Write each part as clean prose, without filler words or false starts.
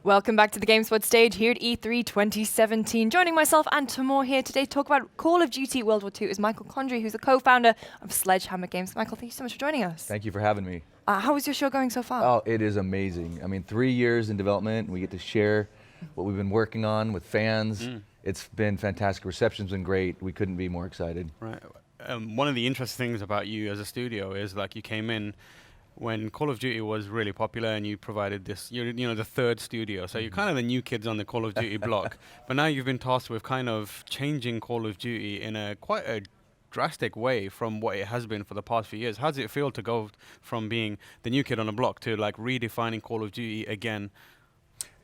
Welcome back to the GameSpot stage here at E3 2017. Joining myself and Tamor here today to talk about Call of Duty World War II is Michael Condrey, who's the co-founder of Sledgehammer Games. Michael, thank you so much for joining us. Thank you for having me. How is your show going so far? Oh, it is amazing. I mean, 3 years in development, and we get to share what we've been working on with fans. It's been fantastic. Reception's been great. We couldn't be more excited. Right. One of the interesting things about you as a studio is like you came in when Call of Duty was really popular and you provided this, you know, the third studio. So you're kind of the new kids on the Call of Duty block. But now you've been tasked with kind of changing Call of Duty in quite a drastic way from what it has been for the past few years. How does it feel to go from being the new kid on the block to like redefining Call of Duty again?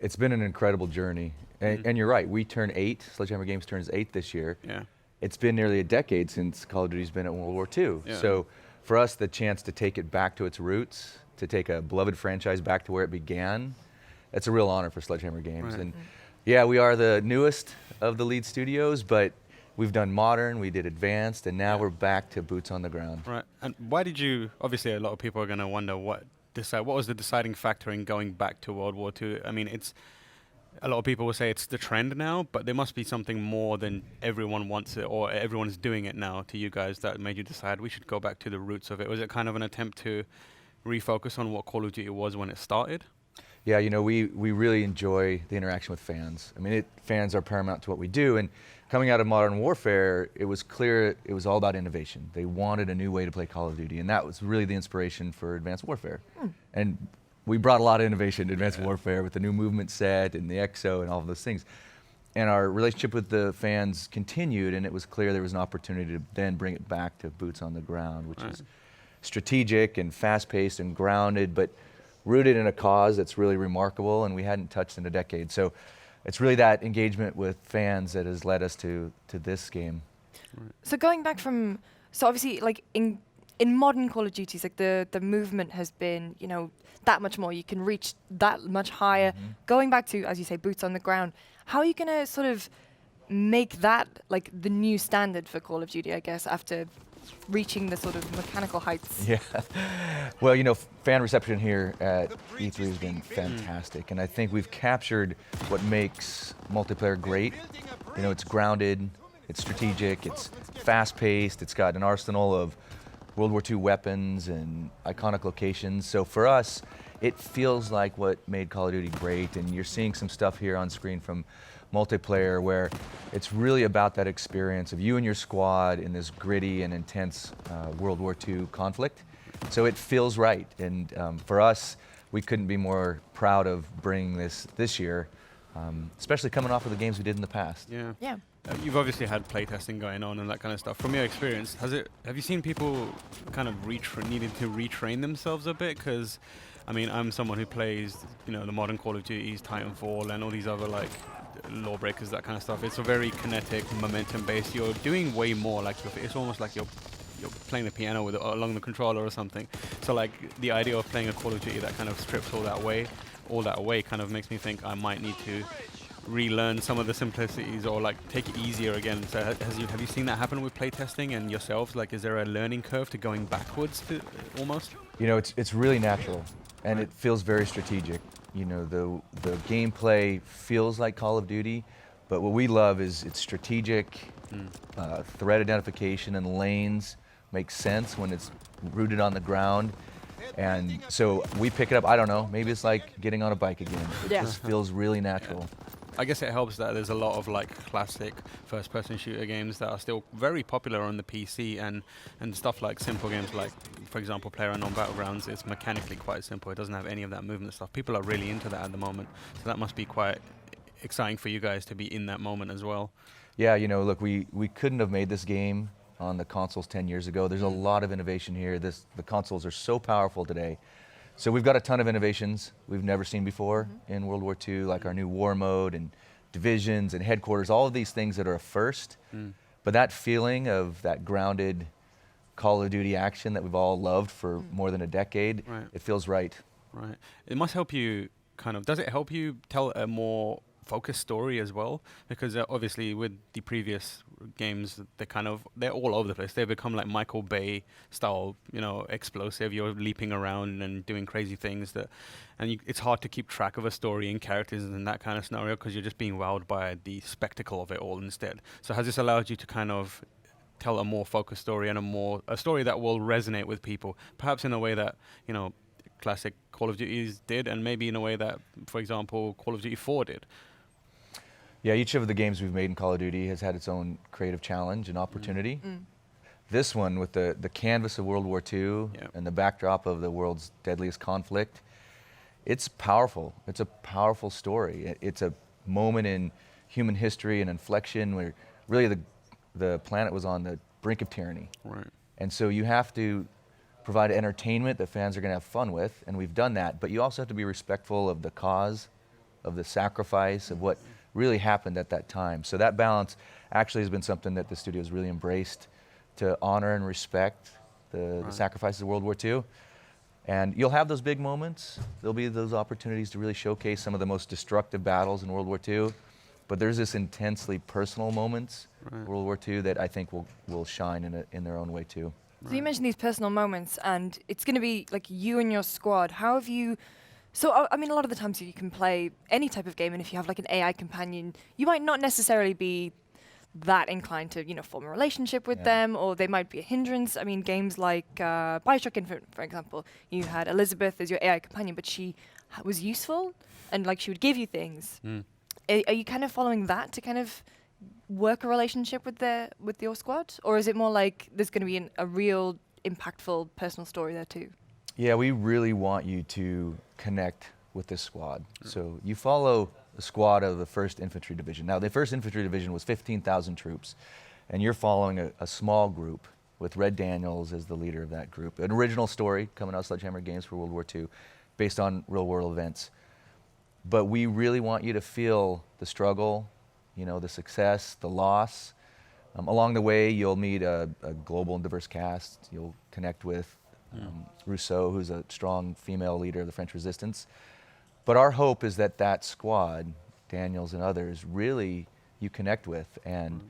It's been an incredible journey. And you're right, we turn 8. Sledgehammer Games turns 8 this year. Yeah. It's been nearly a decade since Call of Duty's been at World War II. Yeah. So for us, the chance to take it back to its roots, to take a beloved franchise back to where it began, it's a real honor for Sledgehammer Games. Right. And yeah, we are the newest of the lead studios, but we've done modern, we did advanced, and now we're back to boots on the ground. Right. And why did you, obviously a lot of people are going to wonder what was the deciding factor in going back to World War II? I mean, a lot of people will say it's the trend now, but there must be something more than everyone wants it or everyone's doing it now to you guys that made you decide we should go back to the roots of it. Was it kind of an attempt to refocus on what Call of Duty was when it started? Yeah, you know, we really enjoy the interaction with fans. I mean, fans are paramount to what we do, and coming out of Modern Warfare, it was clear it was all about innovation. They wanted a new way to play Call of Duty, and that was really the inspiration for Advanced Warfare. And we brought a lot of innovation to Advanced Warfare with the new movement set and the EXO and all of those things. And our relationship with the fans continued, and it was clear there was an opportunity to then bring it back to boots on the ground, which is strategic and fast-paced and grounded, but rooted in a cause that's really remarkable and we hadn't touched in a decade. So it's really that engagement with fans that has led us to this game. So going back from, so obviously like in modern Call of Duties, like the movement has been, you know, that much more. You can reach that much higher. Going back to, as you say, boots on the ground, how are you going to sort of make that like the new standard for Call of Duty, I guess, after reaching the sort of mechanical heights? Yeah. Well, you know, fan reception here at E3 has been fantastic, and I think we've captured what makes multiplayer great. You know, it's grounded, it's strategic, it's fast-paced, it's got an arsenal of World War II weapons and iconic locations. So for us, it feels like what made Call of Duty great, and you're seeing some stuff here on screen from multiplayer where it's really about that experience of you and your squad in this gritty and intense World War II conflict. So it feels right, and for us, we couldn't be more proud of bringing this year, especially coming off of the games we did in the past. Yeah. Yeah. You've obviously had playtesting going on and that kind of stuff. From your experience, have you seen people kind of needing to retrain themselves a bit? Because, I mean, I'm someone who plays, you know, the modern Call of Duties, Titanfall, and all these other like Lawbreakers, that kind of stuff. It's a very kinetic, momentum-based. You're doing way more. Like it's almost like you're playing the piano with along the controller or something. So like the idea of playing a Call of Duty that kind of strips all that away, kind of makes me think I might need to relearn some of the simplicities or like take it easier again. So have you seen that happen with playtesting and yourselves? Like, is there a learning curve to going backwards to almost? You know, it's really natural, and it feels very strategic. You know, the gameplay feels like Call of Duty, but what we love is it's strategic, threat identification and lanes make sense when it's rooted on the ground. And so we pick it up, I don't know, maybe it's like getting on a bike again. It just feels really natural. I guess it helps that there's a lot of like classic first-person shooter games that are still very popular on the PC, and stuff like simple games like, for example, PlayerUnknown Battlegrounds is mechanically quite simple. It doesn't have any of that movement stuff. People are really into that at the moment, so that must be quite exciting for you guys to be in that moment as well. Yeah, you know, look, we couldn't have made this game on the consoles 10 years ago. There's a lot of innovation here. The consoles are so powerful today. So we've got a ton of innovations we've never seen before in World War II, like our new war mode and divisions and headquarters, all of these things that are a first. But that feeling of that grounded Call of Duty action that we've all loved for more than a decade, it feels right. Right. It must help you does it help you tell a more focused story as well? Because obviously with the previous games, they're all over the place. They become like Michael Bay style, explosive. You're leaping around and doing crazy things it's hard to keep track of a story and characters in that kind of scenario because you're just being wowed by the spectacle of it all instead. So has this allowed you to kind of tell a more focused story and a story that will resonate with people, perhaps in a way that, classic Call of Duties did, and maybe in a way that, for example, Call of Duty 4 did? Yeah, each of the games we've made in Call of Duty has had its own creative challenge and opportunity. This one, with the canvas of World War II and the backdrop of the world's deadliest conflict, it's powerful. It's a powerful story. It's a moment in human history, an inflection where really the planet was on the brink of tyranny. Right. And so you have to provide entertainment that fans are going to have fun with, and we've done that, but you also have to be respectful of the cause, of the sacrifice, of what really happened at that time. So that balance actually has been something that the studio's really embraced, to honor and respect the sacrifices of World War II. And you'll have those big moments. There'll be those opportunities to really showcase some of the most destructive battles in World War II. But there's this intensely personal moments in World War II that I think will shine in their own way too. So you mentioned these personal moments, and it's going to be like you and your squad. How have you... So, I mean, a lot of the times you can play any type of game, and if you have like an AI companion, you might not necessarily be that inclined to, form a relationship with them, or they might be a hindrance. I mean, games like Bioshock Infinite, for example, you had Elizabeth as your AI companion, but she was useful, and like she would give you things. Are you kind of following that to kind of work a relationship with your squad, or is it more like there's going to be a real impactful personal story there too? Yeah, we really want you to connect with this squad. So you follow the squad of the 1st Infantry Division. Now, the 1st Infantry Division was 15,000 troops, and you're following a small group with Red Daniels as the leader of that group. An original story coming out of Sledgehammer Games for World War II, based on real-world events. But we really want you to feel the struggle, the success, the loss. Along the way, you'll meet a global and diverse cast. You'll connect with Rousseau, who's a strong female leader of the French resistance. But our hope is that squad, Daniels and others, really you connect with. And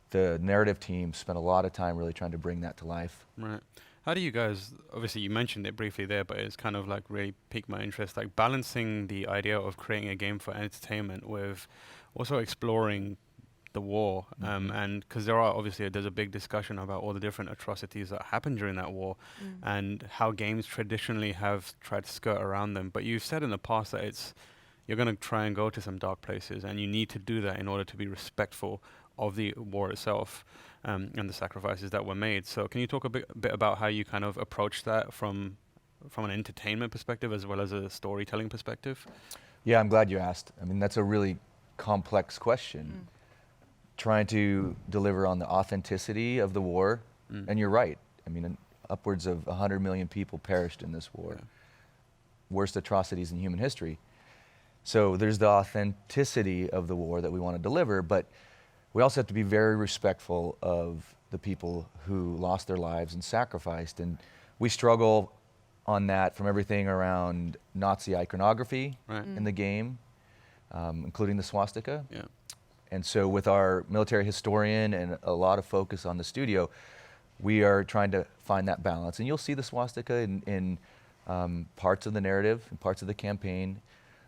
the narrative team spent a lot of time really trying to bring that to life. Right. How do you guys, obviously you mentioned it briefly there, but it's kind of like really piqued my interest, like balancing the idea of creating a game for entertainment with also exploring the war, and because there's a big discussion about all the different atrocities that happened during that war, and how games traditionally have tried to skirt around them. But you've said in the past that you're going to try and go to some dark places, and you need to do that in order to be respectful of the war itself, and the sacrifices that were made. So can you talk a bit about how you kind of approach that from an entertainment perspective as well as a storytelling perspective? Yeah, I'm glad you asked. I mean, that's a really complex question. Trying to deliver on the authenticity of the war, and you're right. I mean, upwards of 100 million people perished in this war. Worst atrocities in human history. So there's the authenticity of the war that we want to deliver, but we also have to be very respectful of the people who lost their lives and sacrificed. And we struggle on that from everything around Nazi iconography in the game, including the swastika. And so with our military historian and a lot of focus on the studio, we are trying to find that balance. And you'll see the swastika in parts of the narrative and parts of the campaign,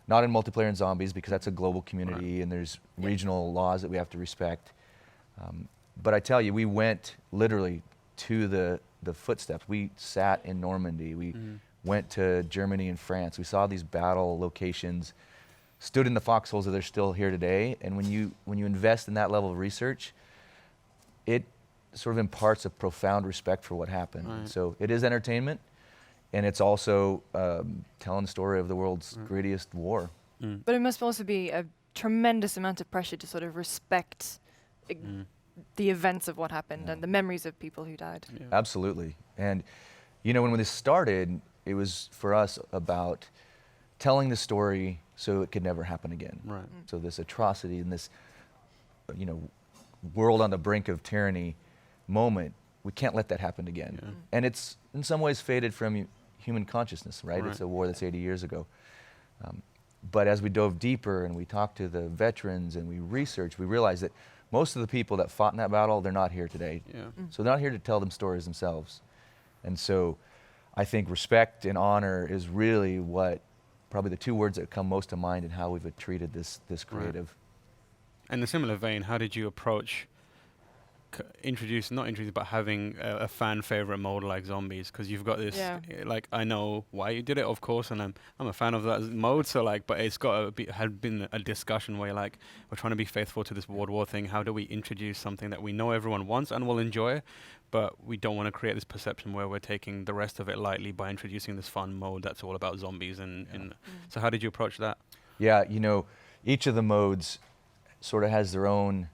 not in multiplayer and zombies because that's a global community and there's regional laws that we have to respect. But I tell you, we went literally to the footsteps. We sat in Normandy. We went to Germany and France. We saw these battle locations, stood in the foxholes that are still here today. And when you invest in that level of research, it sort of imparts a profound respect for what happened. So it is entertainment, and it's also telling the story of the world's grittiest war. But it must also be a tremendous amount of pressure to sort of respect the events of what happened and the memories of people who died. Absolutely. And when this started, it was for us about telling the story so it could never happen again. So this atrocity and this world on the brink of tyranny moment, we can't let that happen again. And it's in some ways faded from human consciousness, right? It's a war that's 80 years ago. But as we dove deeper and we talked to the veterans and we researched, we realized that most of the people that fought in that battle, they're not here today. Yeah. So they're not here to tell them stories themselves. And so I think respect and honor is really what, probably the two words that come most to mind in how we've treated this creative. In a similar vein, how did you approach but having a fan favorite mode like zombies? Because you've got this, like, I know why you did it, of course, and I'm a fan of that mode. So like, but it's got to be, had been a discussion where like we're trying to be faithful to this World War thing. How do we introduce something that we know everyone wants and will enjoy, but we don't want to create this perception where we're taking the rest of it lightly by introducing this fun mode that's all about zombies? So how did you approach that? Yeah, you know, each of the modes sort of has their own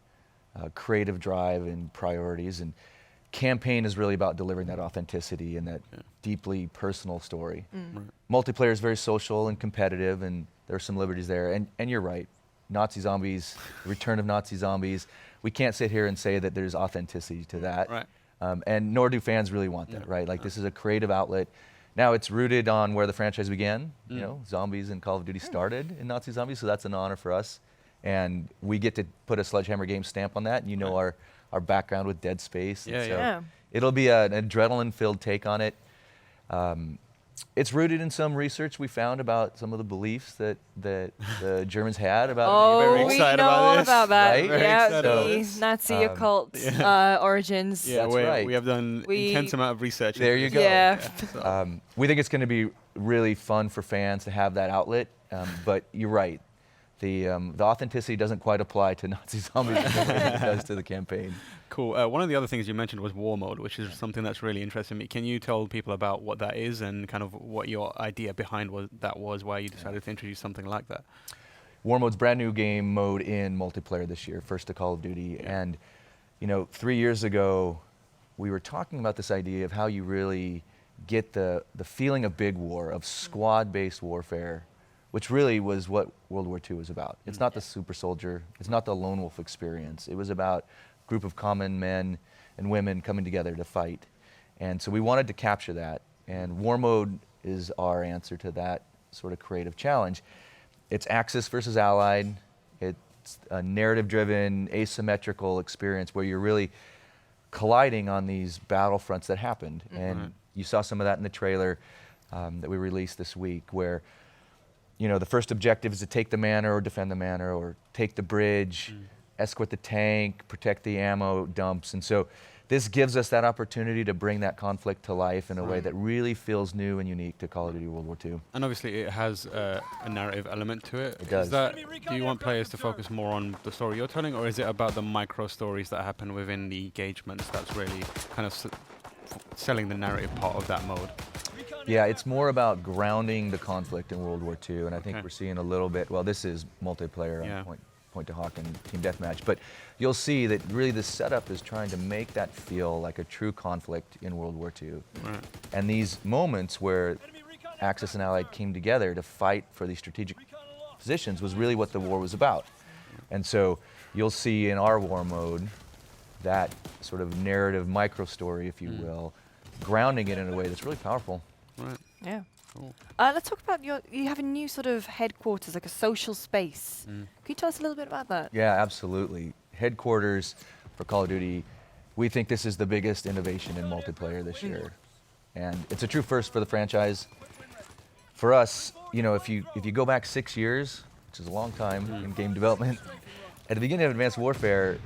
creative drive and priorities, and campaign is really about delivering that authenticity and that deeply personal story. Right. Multiplayer is very social and competitive, and there are some liberties there. And you're right, Nazi zombies, the return of Nazi zombies, we can't sit here and say that there's authenticity to that. Right. And nor do fans really want that, right? Like, this is a creative outlet. Now, it's rooted on where the franchise began. You know, zombies and Call of Duty started in Nazi zombies, so that's an honor for us. And we get to put a Sledgehammer Games stamp on that. And you know our background with Dead Space. It'll be an adrenaline-filled take on it. It's rooted in some research we found about some of the beliefs that the Germans had about. Very we excited know about all this. about that. Right? Very Yeah, excited about the this. Nazi occult origins. Yeah, That's right. we have done intense amount of research. There you go. Yeah. We think it's going to be really fun for fans to have that outlet. But you're right. The authenticity doesn't quite apply to Nazi zombies as it does to the campaign. Cool. One of the other things you mentioned was War Mode, which is something that's really interesting me. Can you tell people about what that is and kind of what your idea behind was, why you decided to introduce something like that? War Mode's brand new game mode in multiplayer this year, first to Call of Duty. And, you know, 3 years ago, we were talking about this idea of how you really get the feeling of big war, of squad-based warfare, which really was what World War II was about. It's not the super soldier, it's not the lone wolf experience. It was about a group of common men and women coming together to fight. And so we wanted to capture that, and War Mode is our answer to that sort of creative challenge. It's Axis versus Allied. It's a narrative-driven, asymmetrical experience where you're really colliding on these battlefronts that happened. And you saw some of that in the trailer that we released this week, where you know, the first objective is to take the manor or defend the manor or take the bridge, escort the tank, protect the ammo dumps. And so this gives us that opportunity to bring that conflict to life in a way that really feels new and unique to Call of Duty World War II. And obviously it has a narrative element to it. It does. Do you want players to focus more on the story you're telling, or is it about the micro stories that happen within the engagements that's really kind of selling the narrative part of that mode? Yeah, it's more about grounding the conflict in World War II, and I think we're seeing a little bit, well, this is multiplayer on Point to Hawk and Team Deathmatch, but you'll see that really the setup is trying to make that feel like a true conflict in World War II. Right. And these moments where Axis and Allied came together to fight for these strategic positions was really what the war was about. And so you'll see in our War Mode that sort of narrative micro story, if you will, grounding it in a way that's really powerful. Right. Yeah. Cool. Let's talk about you have a new sort of headquarters, like a social space. Can you tell us a little bit about that? Yeah, absolutely. Headquarters for Call of Duty, we think this is the biggest innovation in multiplayer this year. And it's a true first for the franchise. For us, you know, if you go back 6 years, which is a long time in game development, at the beginning of Advanced Warfare,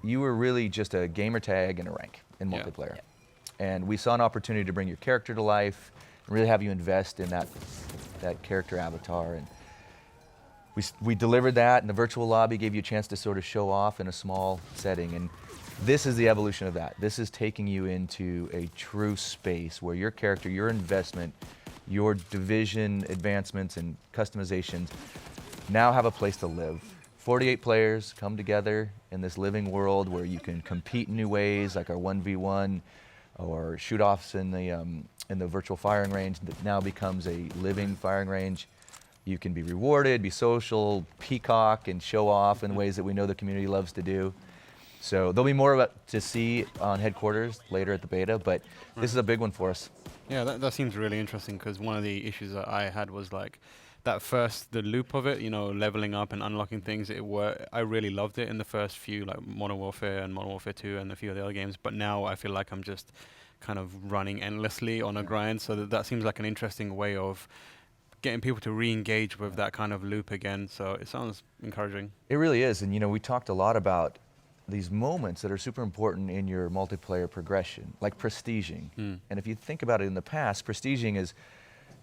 you were really just a gamer tag and a rank in multiplayer. And we saw an opportunity to bring your character to life and really have you invest in that character avatar. And we delivered that, and the virtual lobby gave you a chance to sort of show off in a small setting. And this is the evolution of that. This is taking you into a true space where your character, your investment, your division advancements and customizations now have a place to live. 48 players come together in this living world where you can compete in new ways, like our 1v1 or shoot-offs in the virtual firing range that now becomes a living firing range. You can be rewarded, be social, peacock, and show off in ways that we know the community loves to do. So there'll be more to see on headquarters later at the beta, but this is a big one for us. Yeah, that seems really interesting, because one of the issues that I had was like the loop of it, leveling up and unlocking things, I really loved it in the first few, like Modern Warfare and Modern Warfare 2 and a few of the other games. But now I feel like I'm just kind of running endlessly on a grind. So that seems like an interesting way of getting people to re-engage with that kind of loop again. So it sounds encouraging. It really is. And we talked a lot about these moments that are super important in your multiplayer progression, like prestiging. And if you think about it in the past, prestiging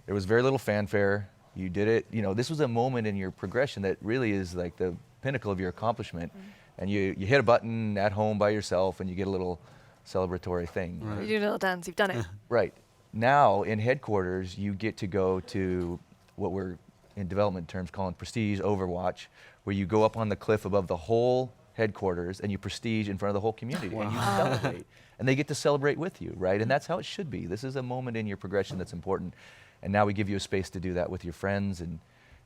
there was very little fanfare. You did it, this was a moment in your progression that really is like the pinnacle of your accomplishment. And you hit a button at home by yourself and you get a little celebratory thing. Right. You do a little dance, you've done it. Right. Now in headquarters, you get to go to what we're in development terms calling Prestige Overwatch, where you go up on the cliff above the whole headquarters and you prestige in front of the whole community and you celebrate. And they get to celebrate with you, right? And that's how it should be. This is a moment in your progression that's important. And now we give you a space to do that with your friends and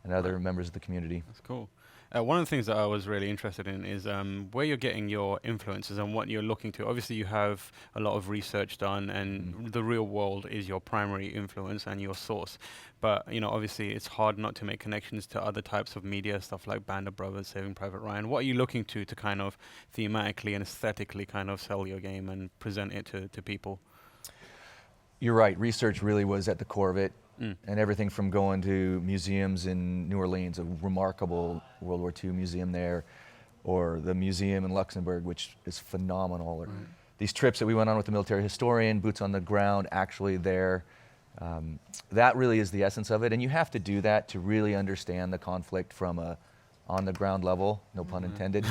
other members of the community. That's cool. One of the things that I was really interested in is where you're getting your influences and what you're looking to. Obviously, you have a lot of research done, and the real world is your primary influence and your source. But obviously, it's hard not to make connections to other types of media, stuff like Band of Brothers, Saving Private Ryan. What are you looking to kind of thematically and aesthetically kind of sell your game and present it to people? You're right. Research really was at the core of it. And everything from going to museums in New Orleans, a remarkable World War II museum there, or the museum in Luxembourg, which is phenomenal, or these trips that we went on with the military historian, boots on the ground, actually there. That really is the essence of it, and you have to do that to really understand the conflict from a on-the-ground level, no pun intended.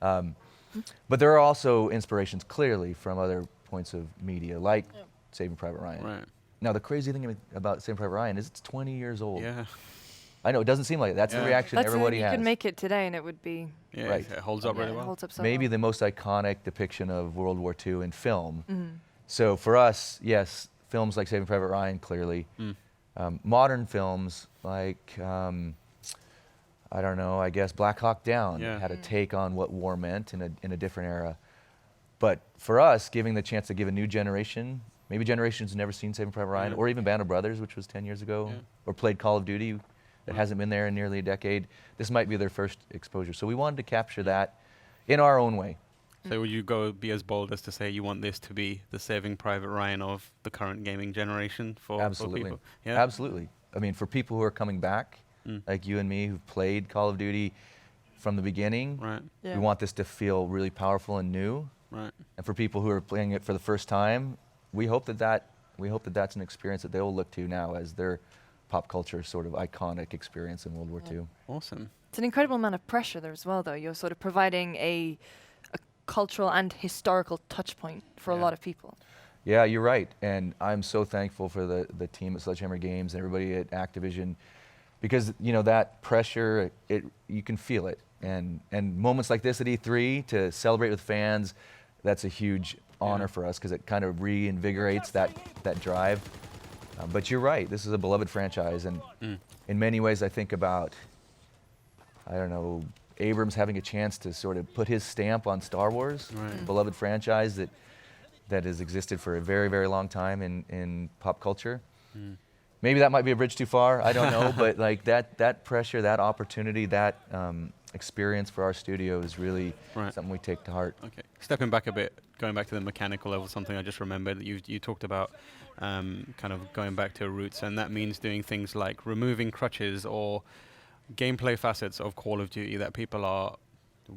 But there are also inspirations, clearly, from other points of media, like Saving Private Ryan. Right. Now, the crazy thing about Saving Private Ryan is it's 20 years old. Yeah. I know, it doesn't seem like it. That's the reaction everybody you has. could make it today and it would be... Yeah, Right. it holds up really It well. holds up so Maybe well. the most iconic depiction of World War II in film. So for us, yes, films like Saving Private Ryan, clearly. Modern films like, I don't know, I guess Black Hawk Down had a take on what war meant in a different era. But for us, giving the chance to give a new generation, maybe generations never seen Saving Private Ryan, or even Band of Brothers, which was 10 years ago, or played Call of Duty, that hasn't been there in nearly a decade. This might be their first exposure. So we wanted to capture that in our own way. So would you be as bold as to say you want this to be the Saving Private Ryan of the current gaming generation for people? Yeah? Absolutely. I mean, for people who are coming back, like you and me, who've played Call of Duty from the beginning, we want this to feel really powerful and new. Right. And for people who are playing it for the first time, we hope that that's an experience that they'll look to now as their pop culture sort of iconic experience in World War II. Awesome. It's an incredible amount of pressure there as well, though. You're sort of providing a cultural and historical touch point for a lot of people. Yeah, you're right. And I'm so thankful for the team at Sledgehammer Games and everybody at Activision, because that pressure, you can feel it. And moments like this at E3 to celebrate with fans, that's a huge honor for us, because it kind of reinvigorates that drive. But you're right, this is a beloved franchise, and in many ways I think about, I don't know, Abrams having a chance to sort of put his stamp on Star Wars, a beloved franchise that has existed for a very, very long time in pop culture. Maybe that might be a bridge too far, I don't know, but like that pressure, that opportunity, that experience for our studio is really something we take to heart. Okay, stepping back a bit, going back to the mechanical level, something I just remembered that you talked about, kind of going back to roots, and that means doing things like removing crutches or gameplay facets of Call of Duty that people are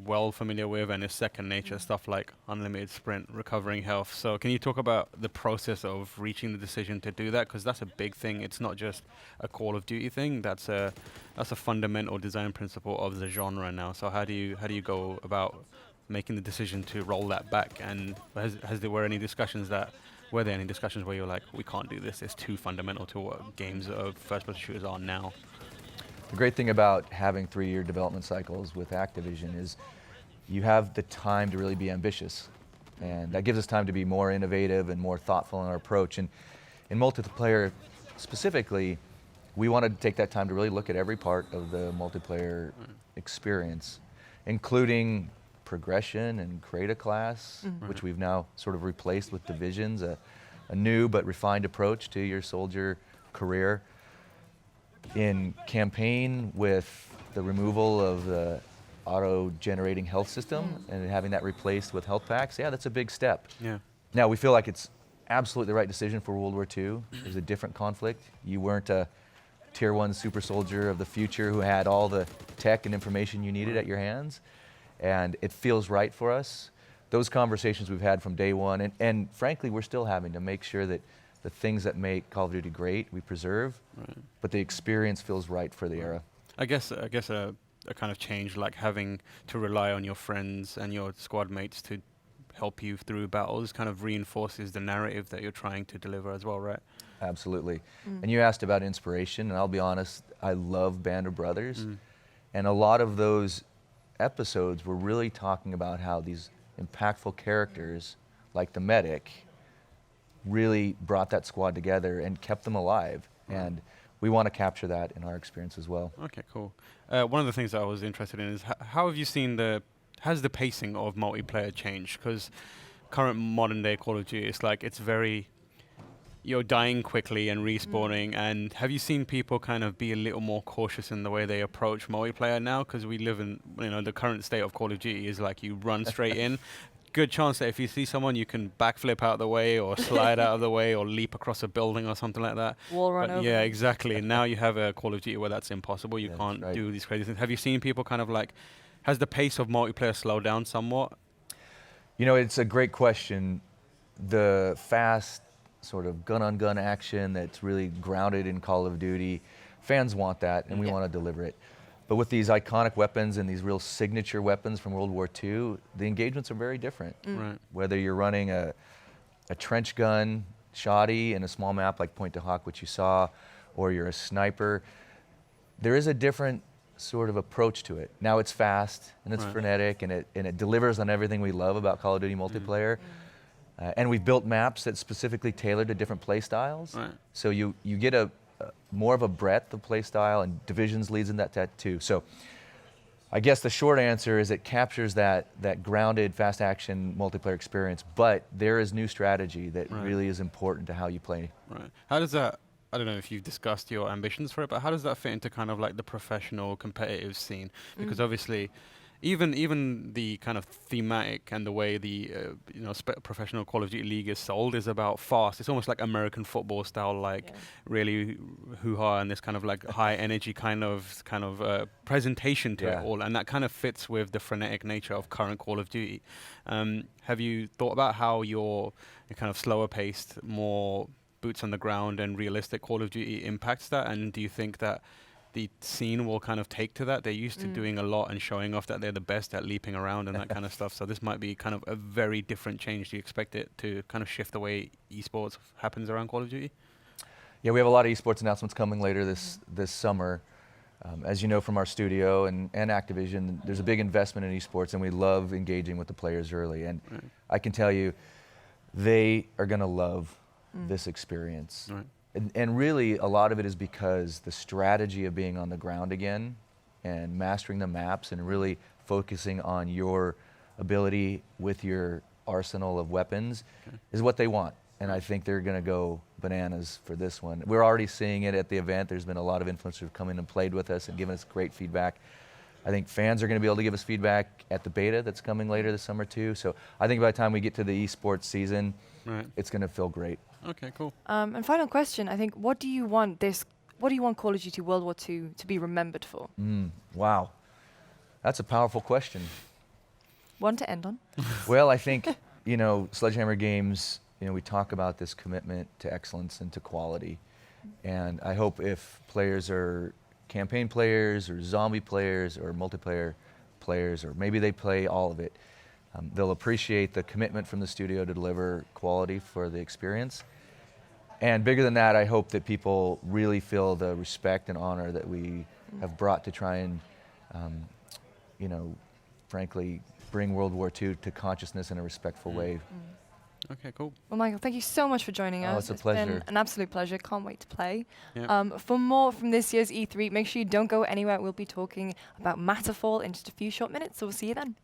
well familiar with and is second nature, stuff like unlimited sprint, recovering health. So can you talk about the process of reaching the decision to do that? Because that's a big thing. It's not just a Call of Duty thing. That's a fundamental design principle of the genre now. So how do you go about making the decision to roll that back? And were there any discussions where you're like, we can't do this, it's too fundamental to what games of first-person shooters are now? The great thing about having 3-year development cycles with Activision is you have the time to really be ambitious. And that gives us time to be more innovative and more thoughtful in our approach. And in multiplayer specifically, we wanted to take that time to really look at every part of the multiplayer experience, including progression and create a class, which we've now sort of replaced with divisions, a new but refined approach to your soldier career. In campaign, with the removal of the auto-generating health system and having that replaced with health packs, yeah, that's a big step. Yeah. Now, we feel like it's absolutely the right decision for World War II. It was a different conflict. You weren't a tier 1 super soldier of the future who had all the tech and information you needed at your hands. And it feels right for us. Those conversations we've had from day one, and frankly, we're still having to make sure that the things that make Call of Duty great, we preserve, but the experience feels right for the era. I guess a kind of change, like having to rely on your friends and your squad mates to help you through battles, kind of reinforces the narrative that you're trying to deliver as well, right? Absolutely. And you asked about inspiration, and I'll be honest, I love Band of Brothers. And a lot of those episodes were really talking about how these impactful characters, like the medic, really brought that squad together and kept them alive. And we want to capture that in our experience as well. Okay, cool. One of the things that I was interested in is how have you seen has the pacing of multiplayer changed? Because current modern day Call of Duty, it's like it's very, you're dying quickly and respawning. And have you seen people kind of be a little more cautious in the way they approach multiplayer now? Because we live in, the current state of Call of Duty is like you run straight in. Good chance that if you see someone, you can backflip out of the way or slide out of the way or leap across a building or something like that. Wall run over. Yeah, exactly. Now you have a Call of Duty where that's impossible. You can't do these crazy things. Have you seen people kind of like, has the pace of multiplayer slowed down somewhat? It's a great question. The fast sort of gun-on-gun action that's really grounded in Call of Duty, fans want that, and we want to deliver it. But with these iconic weapons and these real signature weapons from World War II, the engagements are very different. Right. Whether you're running a trench gun, shoddy, in a small map like Point to Hawk, which you saw, or you're a sniper, there is a different sort of approach to it. Now it's fast, and it's frenetic, and it delivers on everything we love about Call of Duty multiplayer. And we've built maps that specifically tailored to different play styles. Right. So you get more of a breadth of play style, and Divisions leads in that too. So I guess the short answer is it captures that grounded fast action multiplayer experience, but there is new strategy that really is important to how you play. Right. How does that, I don't know if you've discussed your ambitions for it, but how does that fit into kind of like the professional competitive scene? Because obviously even the kind of thematic and the way the professional Call of Duty League is sold is about fast. It's almost like American football style, like really hoo-ha and this kind of like high energy kind of presentation to it all, and that kind of fits with the frenetic nature of current Call of Duty. Have you thought about how your kind of slower paced, more boots on the ground and realistic Call of Duty impacts that? And do you think that the scene will kind of take to that? They're used to doing a lot and showing off that they're the best at leaping around and that kind of stuff. So this might be kind of a very different change. Do you expect it to kind of shift the way esports happens around Call of Duty? Yeah, we have a lot of esports announcements coming later this summer. As you know from our studio and Activision, there's a big investment in esports, and we love engaging with the players early. And I can tell you, they are going to love this experience. And really, a lot of it is because the strategy of being on the ground again and mastering the maps and really focusing on your ability with your arsenal of weapons is what they want. And I think they're going to go bananas for this one. We're already seeing it at the event. There's been a lot of influencers who've come in and played with us and given us great feedback. I think fans are going to be able to give us feedback at the beta that's coming later this summer too. So I think by the time we get to the esports season, it's going to feel great. Okay, cool. And final question, I think, what do you want Call of Duty World War II to be remembered for? Wow. That's a powerful question. One to end on. Well, I think, Sledgehammer Games, we talk about this commitment to excellence and to quality. And I hope if players are campaign players or zombie players or multiplayer players, or maybe they play all of it, they'll appreciate the commitment from the studio to deliver quality for the experience. And bigger than that, I hope that people really feel the respect and honor that we have brought to try and, frankly, bring World War II to consciousness in a respectful way. Okay, cool. Well, Michael, thank you so much for joining us. It's a pleasure. Been an absolute pleasure. Can't wait to play. For more from this year's E3, make sure you don't go anywhere. We'll be talking about Matterfall in just a few short minutes, so we'll see you then.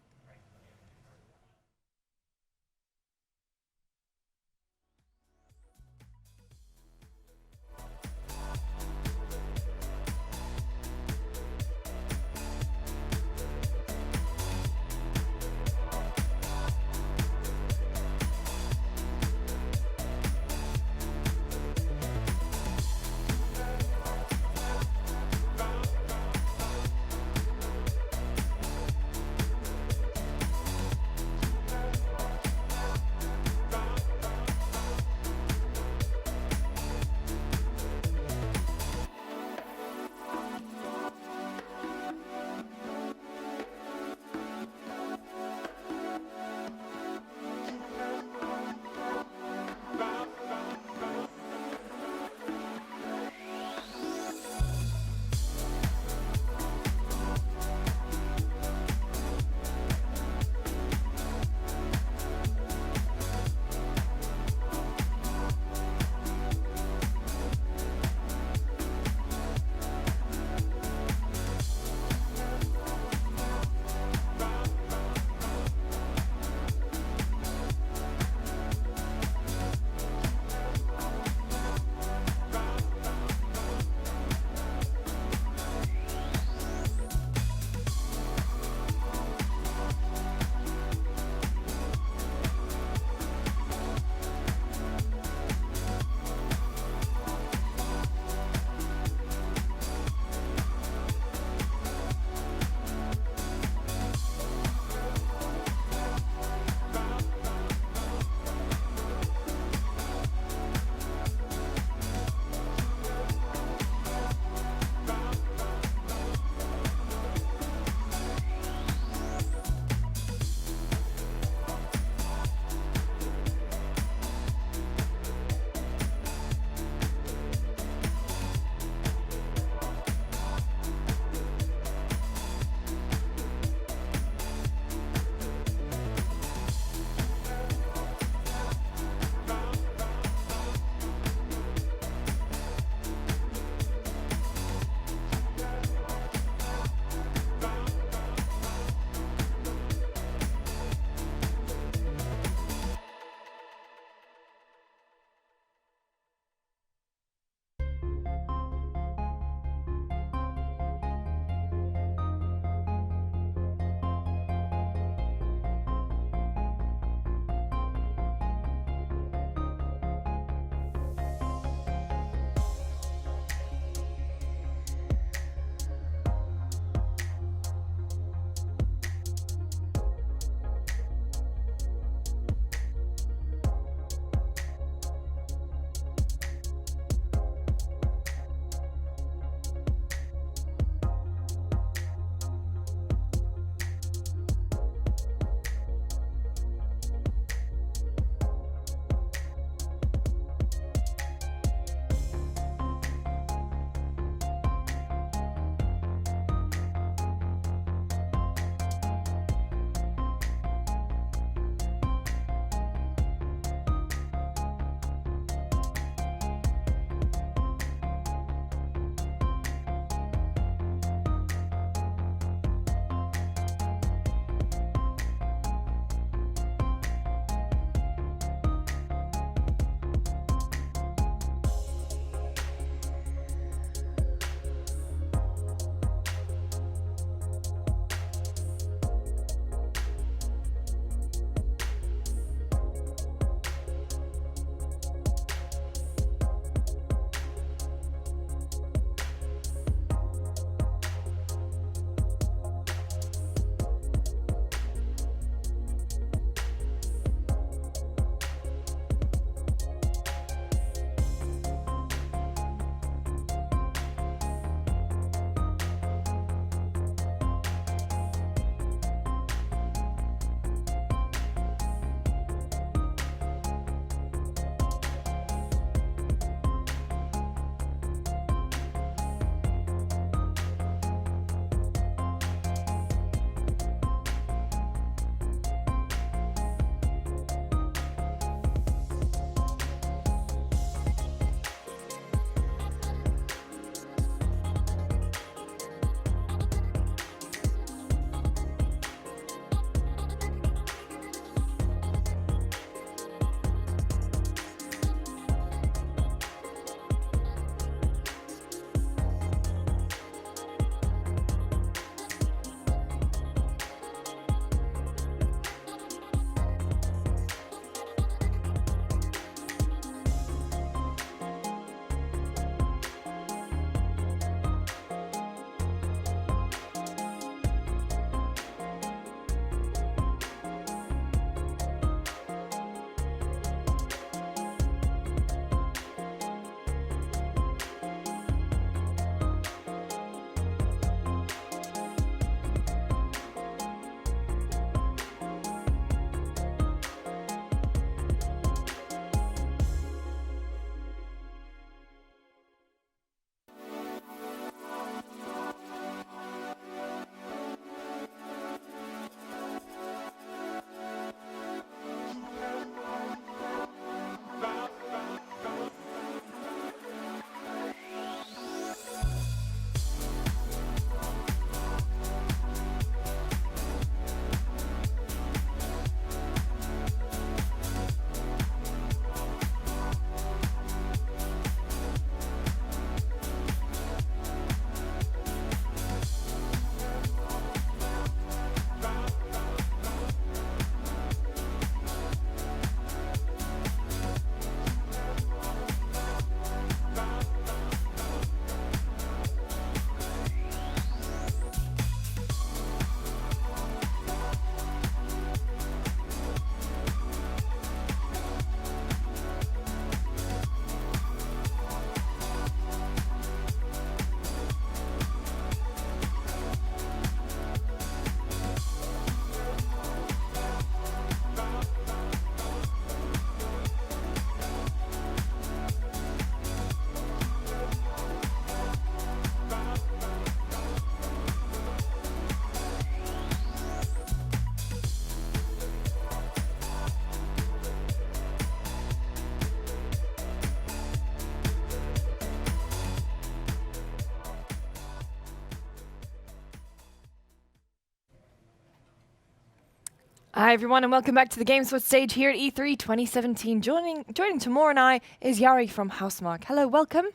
Hi everyone, and welcome back to the GameSpot stage here at E3 2017. Joining Tamor and I is Yari from Housemarque. Hello, welcome.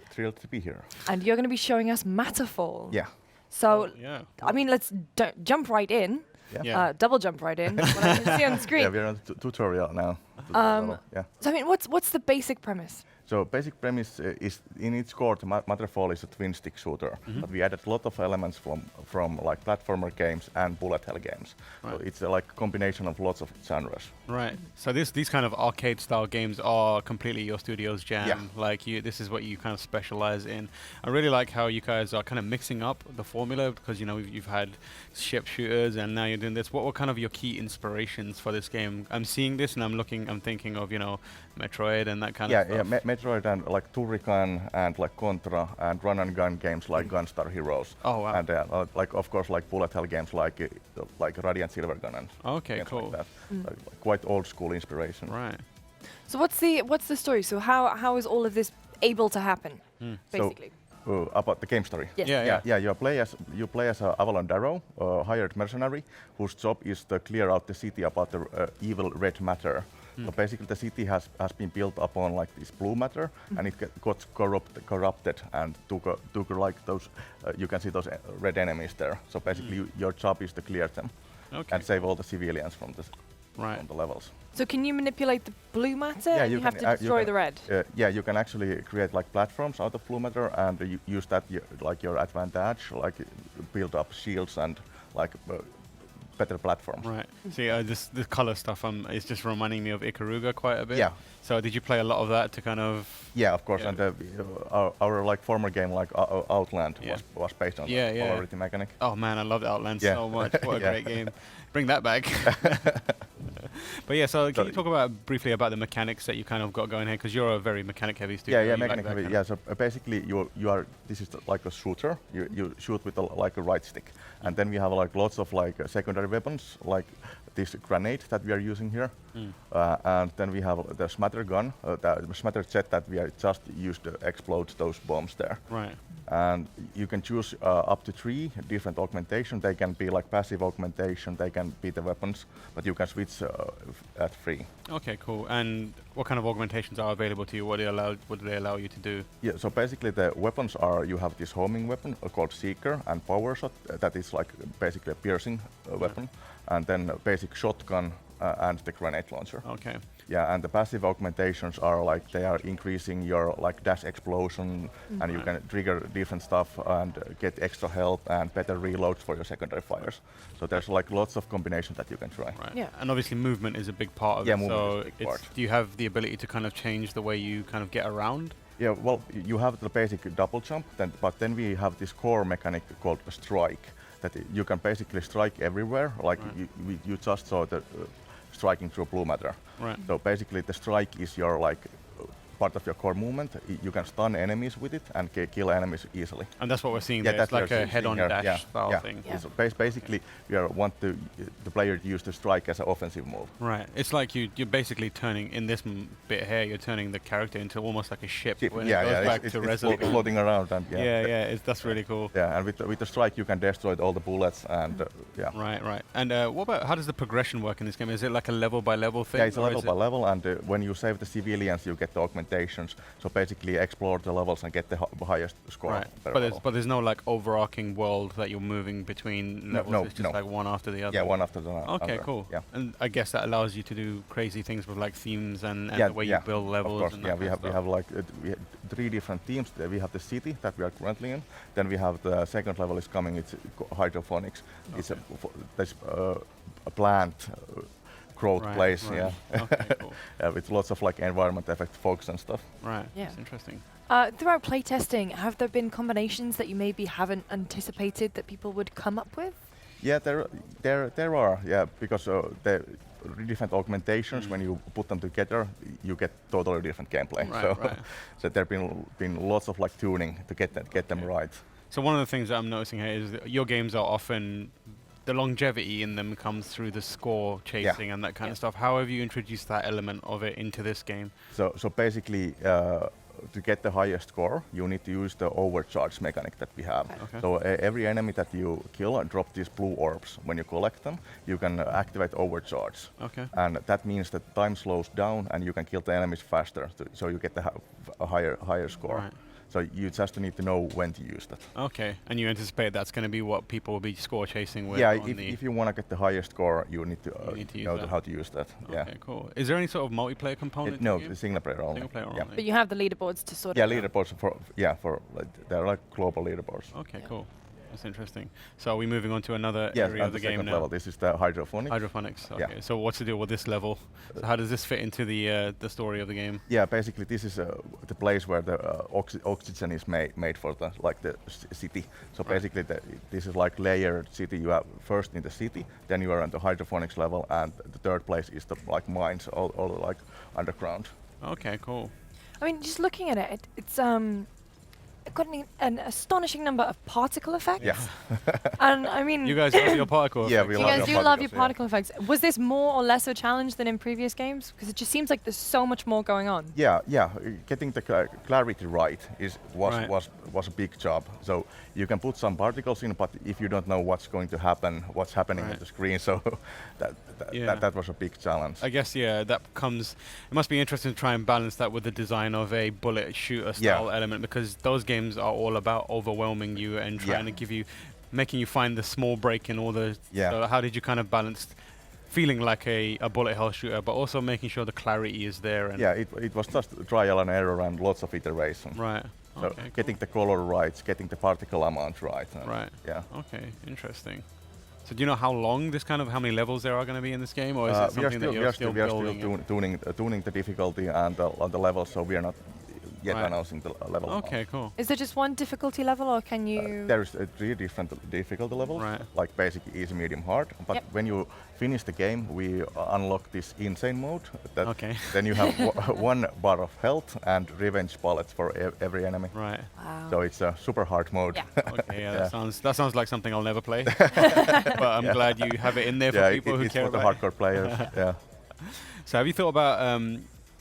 Thrilled to be here. And you're going to be showing us Matterfall. Yeah. So, Yeah. I mean, let's jump right in. Yeah. Yeah. Double jump right in. What I can see on the screen. Yeah, we're on the tutorial now. Yeah. So, I mean, what's the basic premise? So basic premise is in its core, Matterfall is a twin stick shooter, but we added a lot of elements from like platformer games and bullet hell games. Right. So it's like a combination of lots of genres. Right. So these kind of arcade style games are completely your studio's jam. Yeah. Like this is what you kind of specialize in. I really like how you guys are kind of mixing up the formula because you've had ship shooters and now you're doing this. What were kind of your key inspirations for this game? I'm seeing this and I'm thinking of Metroid and that kind of stuff. Yeah, Metroid and like Turrican and like Contra and run and gun games like Gunstar Heroes. Oh wow. And like of course like bullet hell games like Radiant Silvergun and Okay, games cool. like that. Like quite old school inspiration. Right. So, what's the story? So, how is all of this able to happen, basically? About the game story. Yes. Yeah. You play as a Avalon Darrow, hired mercenary, whose job is to clear out the city about the evil red matter. So basically, the city has been built upon like this blue matter, and it got corrupted and took like those. You can see those red enemies there. So basically, your job is to clear them and save all the civilians from the levels. So, can you manipulate the blue matter? Yeah, and you you have can, to you destroy can- the red. Yeah, you can actually create like platforms out of blue matter and use that like your advantage, like build up shields and like better platforms. Right. See, the color stuff is just reminding me of Ikaruga quite a bit. Yeah. So did you play a lot of that to kind of? Yeah, of course. Yeah. And our like former game like Outland was based on Yeah, the yeah. polarity mechanic. Oh man, I loved Outland Yeah. so much. What a Yeah. great game. Bring that back. But yeah, so can you talk briefly about the mechanics that you kind of got going here? Because you're a very mechanic-heavy studio. Yeah, You like mechanic that heavy. kind Yeah, of- so basically you are this is like a shooter. You shoot with like a right stick, and then we have like lots of like secondary weapons like this grenade that we are using here, and then we have the smatter gun, the smatter jet that we are just used to explode those bombs there. Right. And you can choose up to 3 different augmentations. They can be like passive augmentation, they can be the weapons, but you can switch at free. Okay, cool. And what kind of augmentations are available to you? What do they allow you to do? Yeah, so basically the weapons are, you have this homing weapon called Seeker and Power Shot, that is like basically a piercing weapon, and then basic shotgun and the grenade launcher. Okay. Yeah, and the passive augmentations are like they are increasing your like dash explosion, and you can trigger different stuff and get extra health and better reloads for your secondary fires. So there's like lots of combinations that you can try. Right. Yeah. And obviously movement is a big part of Yeah, it. movement So is a big part. do you have the ability to kind of change the way you kind of get around? Yeah, well, you have the basic double jump, but then we have this core mechanic called a strike, that you can basically strike everywhere. Like you just saw the striking through blue matter. Right. So basically, the strike is your like part of your core movement. You can stun enemies with it and kill enemies easily. And that's what we're seeing Yeah, there. It's that's like what a you're head-on seeing dash here. style thing. Yeah. So basically, we want the player to use the strike as an offensive move. Right. It's like you're basically turning, in this bit here, you're turning the character into almost like a ship when it goes back to it's Resolute. floating around and That's really cool. Yeah, and with the strike you can destroy all the bullets and Right. And what about, how does the progression work in this game? Is it like a level by level thing? Yeah, it's a or level is by it- level, and when you save the civilians, you get the augmentations. So basically, explore the levels and get the highest score. Right. per But level. there's no like overarching world that you're moving between levels. It's just no. like one after the other. Yeah, one after the other. Okay, cool. Yeah. And I guess that allows you to do crazy things with like themes and Yeah, the way yeah, you build levels. Of course, and yeah, that we kind of have stuff. like we have 3 different teams. We have the city that we are currently in. Then we have the second level is coming. It's hydroponics. It's a plant growth Right, place. right. Yeah, Okay, cool. with lots of like environment effect fogs and stuff. Right. Yeah. That's interesting. Throughout playtesting, have there been combinations that you maybe haven't anticipated that people would come up with? Yeah, there are. Yeah, because the different augmentations, when you put them together, you get totally different gameplay. Right, so, right. so there've been lots of like tuning to get them right. So one of the things that I'm noticing here is that your games are often, the longevity in them comes through the score chasing and that kind of stuff. How have you introduced that element of it into this game? So basically, to get the highest score, you need to use the overcharge mechanic that we have. Okay. So every enemy that you kill drop these blue orbs. When you collect them, you can activate overcharge. Okay. And that means that time slows down and you can kill the enemies faster, so you get a higher score. Right. So you just need to know when to use that. Okay, and you anticipate that's going to be what people will be score chasing with? Yeah, on if you want to get the highest score, you need to, You need to use know that. how to use that. Yeah. Okay, cool. Is there any sort of multiplayer component? to No, the game? the single player only. Single player Yeah. only. But you have the leaderboards to sort Yeah, of. leaderboards for like, they're like global leaderboards. Okay, Yeah. cool. That's interesting. So are we moving on to another Yes, area of and the the game second now? level. This is the hydrophonic. Hydroponics. Okay. Yeah. So what's the deal with this level? So how does this fit into the story of the game? Yeah, basically this is the place where the oxygen is made for the city. So basically this is like layered city. You have first in the city, then you are on the hydroponics level, and the third place is the like mines, all like underground. Okay, cool. I mean, just looking at it, it's got an astonishing number of particle effects. Yeah. And I mean, You guys love your particle Yeah, effects. we you love guys your do love your particles, yeah. particle effects. Was this more or less a challenge than in previous games? Because it just seems like there's so much more going on. Yeah. Getting the clarity right Right. was a big job. So you can put some particles in, but if you don't know what's going to happen, what's happening Right. on the screen, so Yeah. that was a big challenge. I guess, yeah, that comes... It must be interesting to try and balance that with the design of a bullet shooter style element, because those games are all about overwhelming you and trying to give you... making you find the small break in all the... Yeah. So how did you kind of balance feeling like a bullet hell shooter, but also making sure the clarity is there? And Yeah, it was just trial and error and lots of iteration. Right. So Okay, cool. getting the color right, getting the particle amount right. and Right. Yeah. Okay, interesting. So do you know how long this how many levels there are going to be in this game, or is it We are something still, that you're still building? tuning the difficulty and the level, so we are not yet Right. announcing the level. Okay, cool. Is there just one difficulty level, or can you? There's 3 different difficulty levels, Right. like basic, easy, medium, hard. But Yep. when you finish the game, we unlock this insane mode. That Okay. Then you have 1 bar of health and revenge bullets for every enemy. Right. Wow. So it's a super hard mode. Yeah. Okay, yeah, Yeah. that sounds like something I'll never play. But I'm glad you have it in there for Yeah, people who it's care for the about it. hardcore players. Yeah. So have you thought about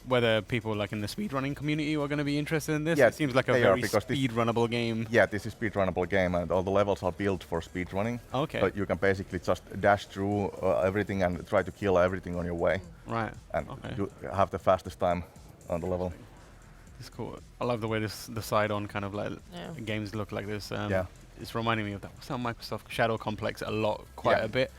whether people like in the speedrunning community are going to be interested in this? Yeah, It seems like a they are, very because this- speedrunnable game. Yeah, this is speedrunnable game, and all the levels are built for speedrunning. Okay. So you can basically just dash through everything and try to kill everything on your way, Right. and Okay. you have the fastest time on the level. It's cool. I love the way the side-on kind of like Yeah. games look like this. Yeah. It's reminding me of that. What's that Microsoft Shadow Complex quite Yeah. a bit.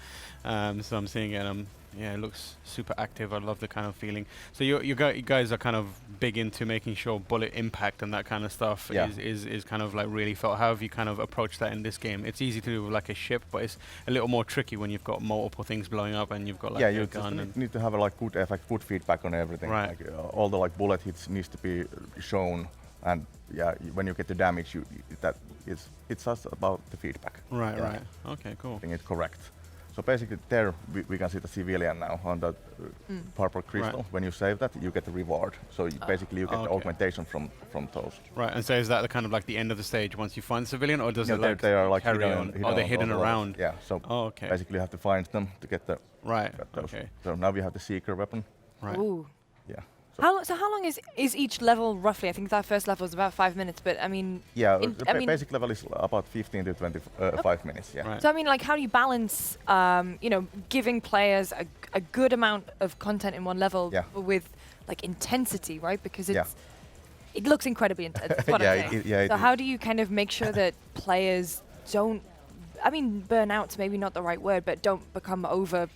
So I'm seeing it. Yeah, it looks super active. I love the kind of feeling. So you guys are kind of big into making sure bullet impact and that kind of stuff Yeah. is kind of like really felt. How have you kind of approached that in this game? It's easy to do with like a ship, but it's a little more tricky when you've got multiple things blowing up and you've got like Yeah, a you just gun. And need to have a like good effect, good feedback on everything. Right. Like, all the like bullet hits needs to be shown, and yeah, when you get the damage, it's just about the feedback. right, Yeah. right. Okay, cool. Getting it correct. So basically, there we can see the civilian now on the purple crystal. Right. When you save that, you get the reward. So basically, you get the Okay. augmentation from those. Right, and so is that the kind of like the end of the stage once you find the civilian, or does No, it like they are like carry hidden, on? hidden Oh, they're on hidden the levels. around. Yeah. So Oh, okay. basically, you have to find them to get Right. those. Okay. So now we have the seeker weapon. Right. Ooh. Yeah. How long is each level roughly? I think that first level is about 5 minutes, but I mean, Yeah, In- the I mean- basic level is about 15 to 25 minutes. Yeah. Right. so I mean, like, how do you balance, giving players a good amount of content in one level Yeah. with like intensity, right? Because Yeah. it looks incredibly intense. That's what Yeah, I'm saying. yeah, So it- how do you kind of make sure that players don't? I mean, burnout's maybe not the right word, but don't become over.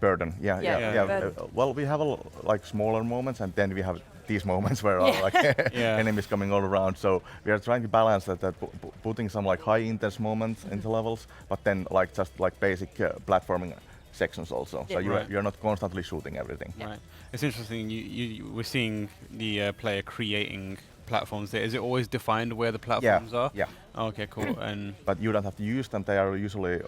Burden. Yeah, Yeah, yeah, yeah. yeah. burden. Well, we have like smaller moments, and then we have these moments where Yeah. like Yeah. enemies coming all around. So we are trying to balance that, putting some like high intense moments Mm-hmm. into levels, but then like just like basic platforming sections also. Yeah. So Right. you're not constantly shooting everything. Right. It's interesting. We're seeing the player creating platforms there. Is it always defined where the platforms are? Yeah. Okay, cool. And But you don't have to use them. They are usually,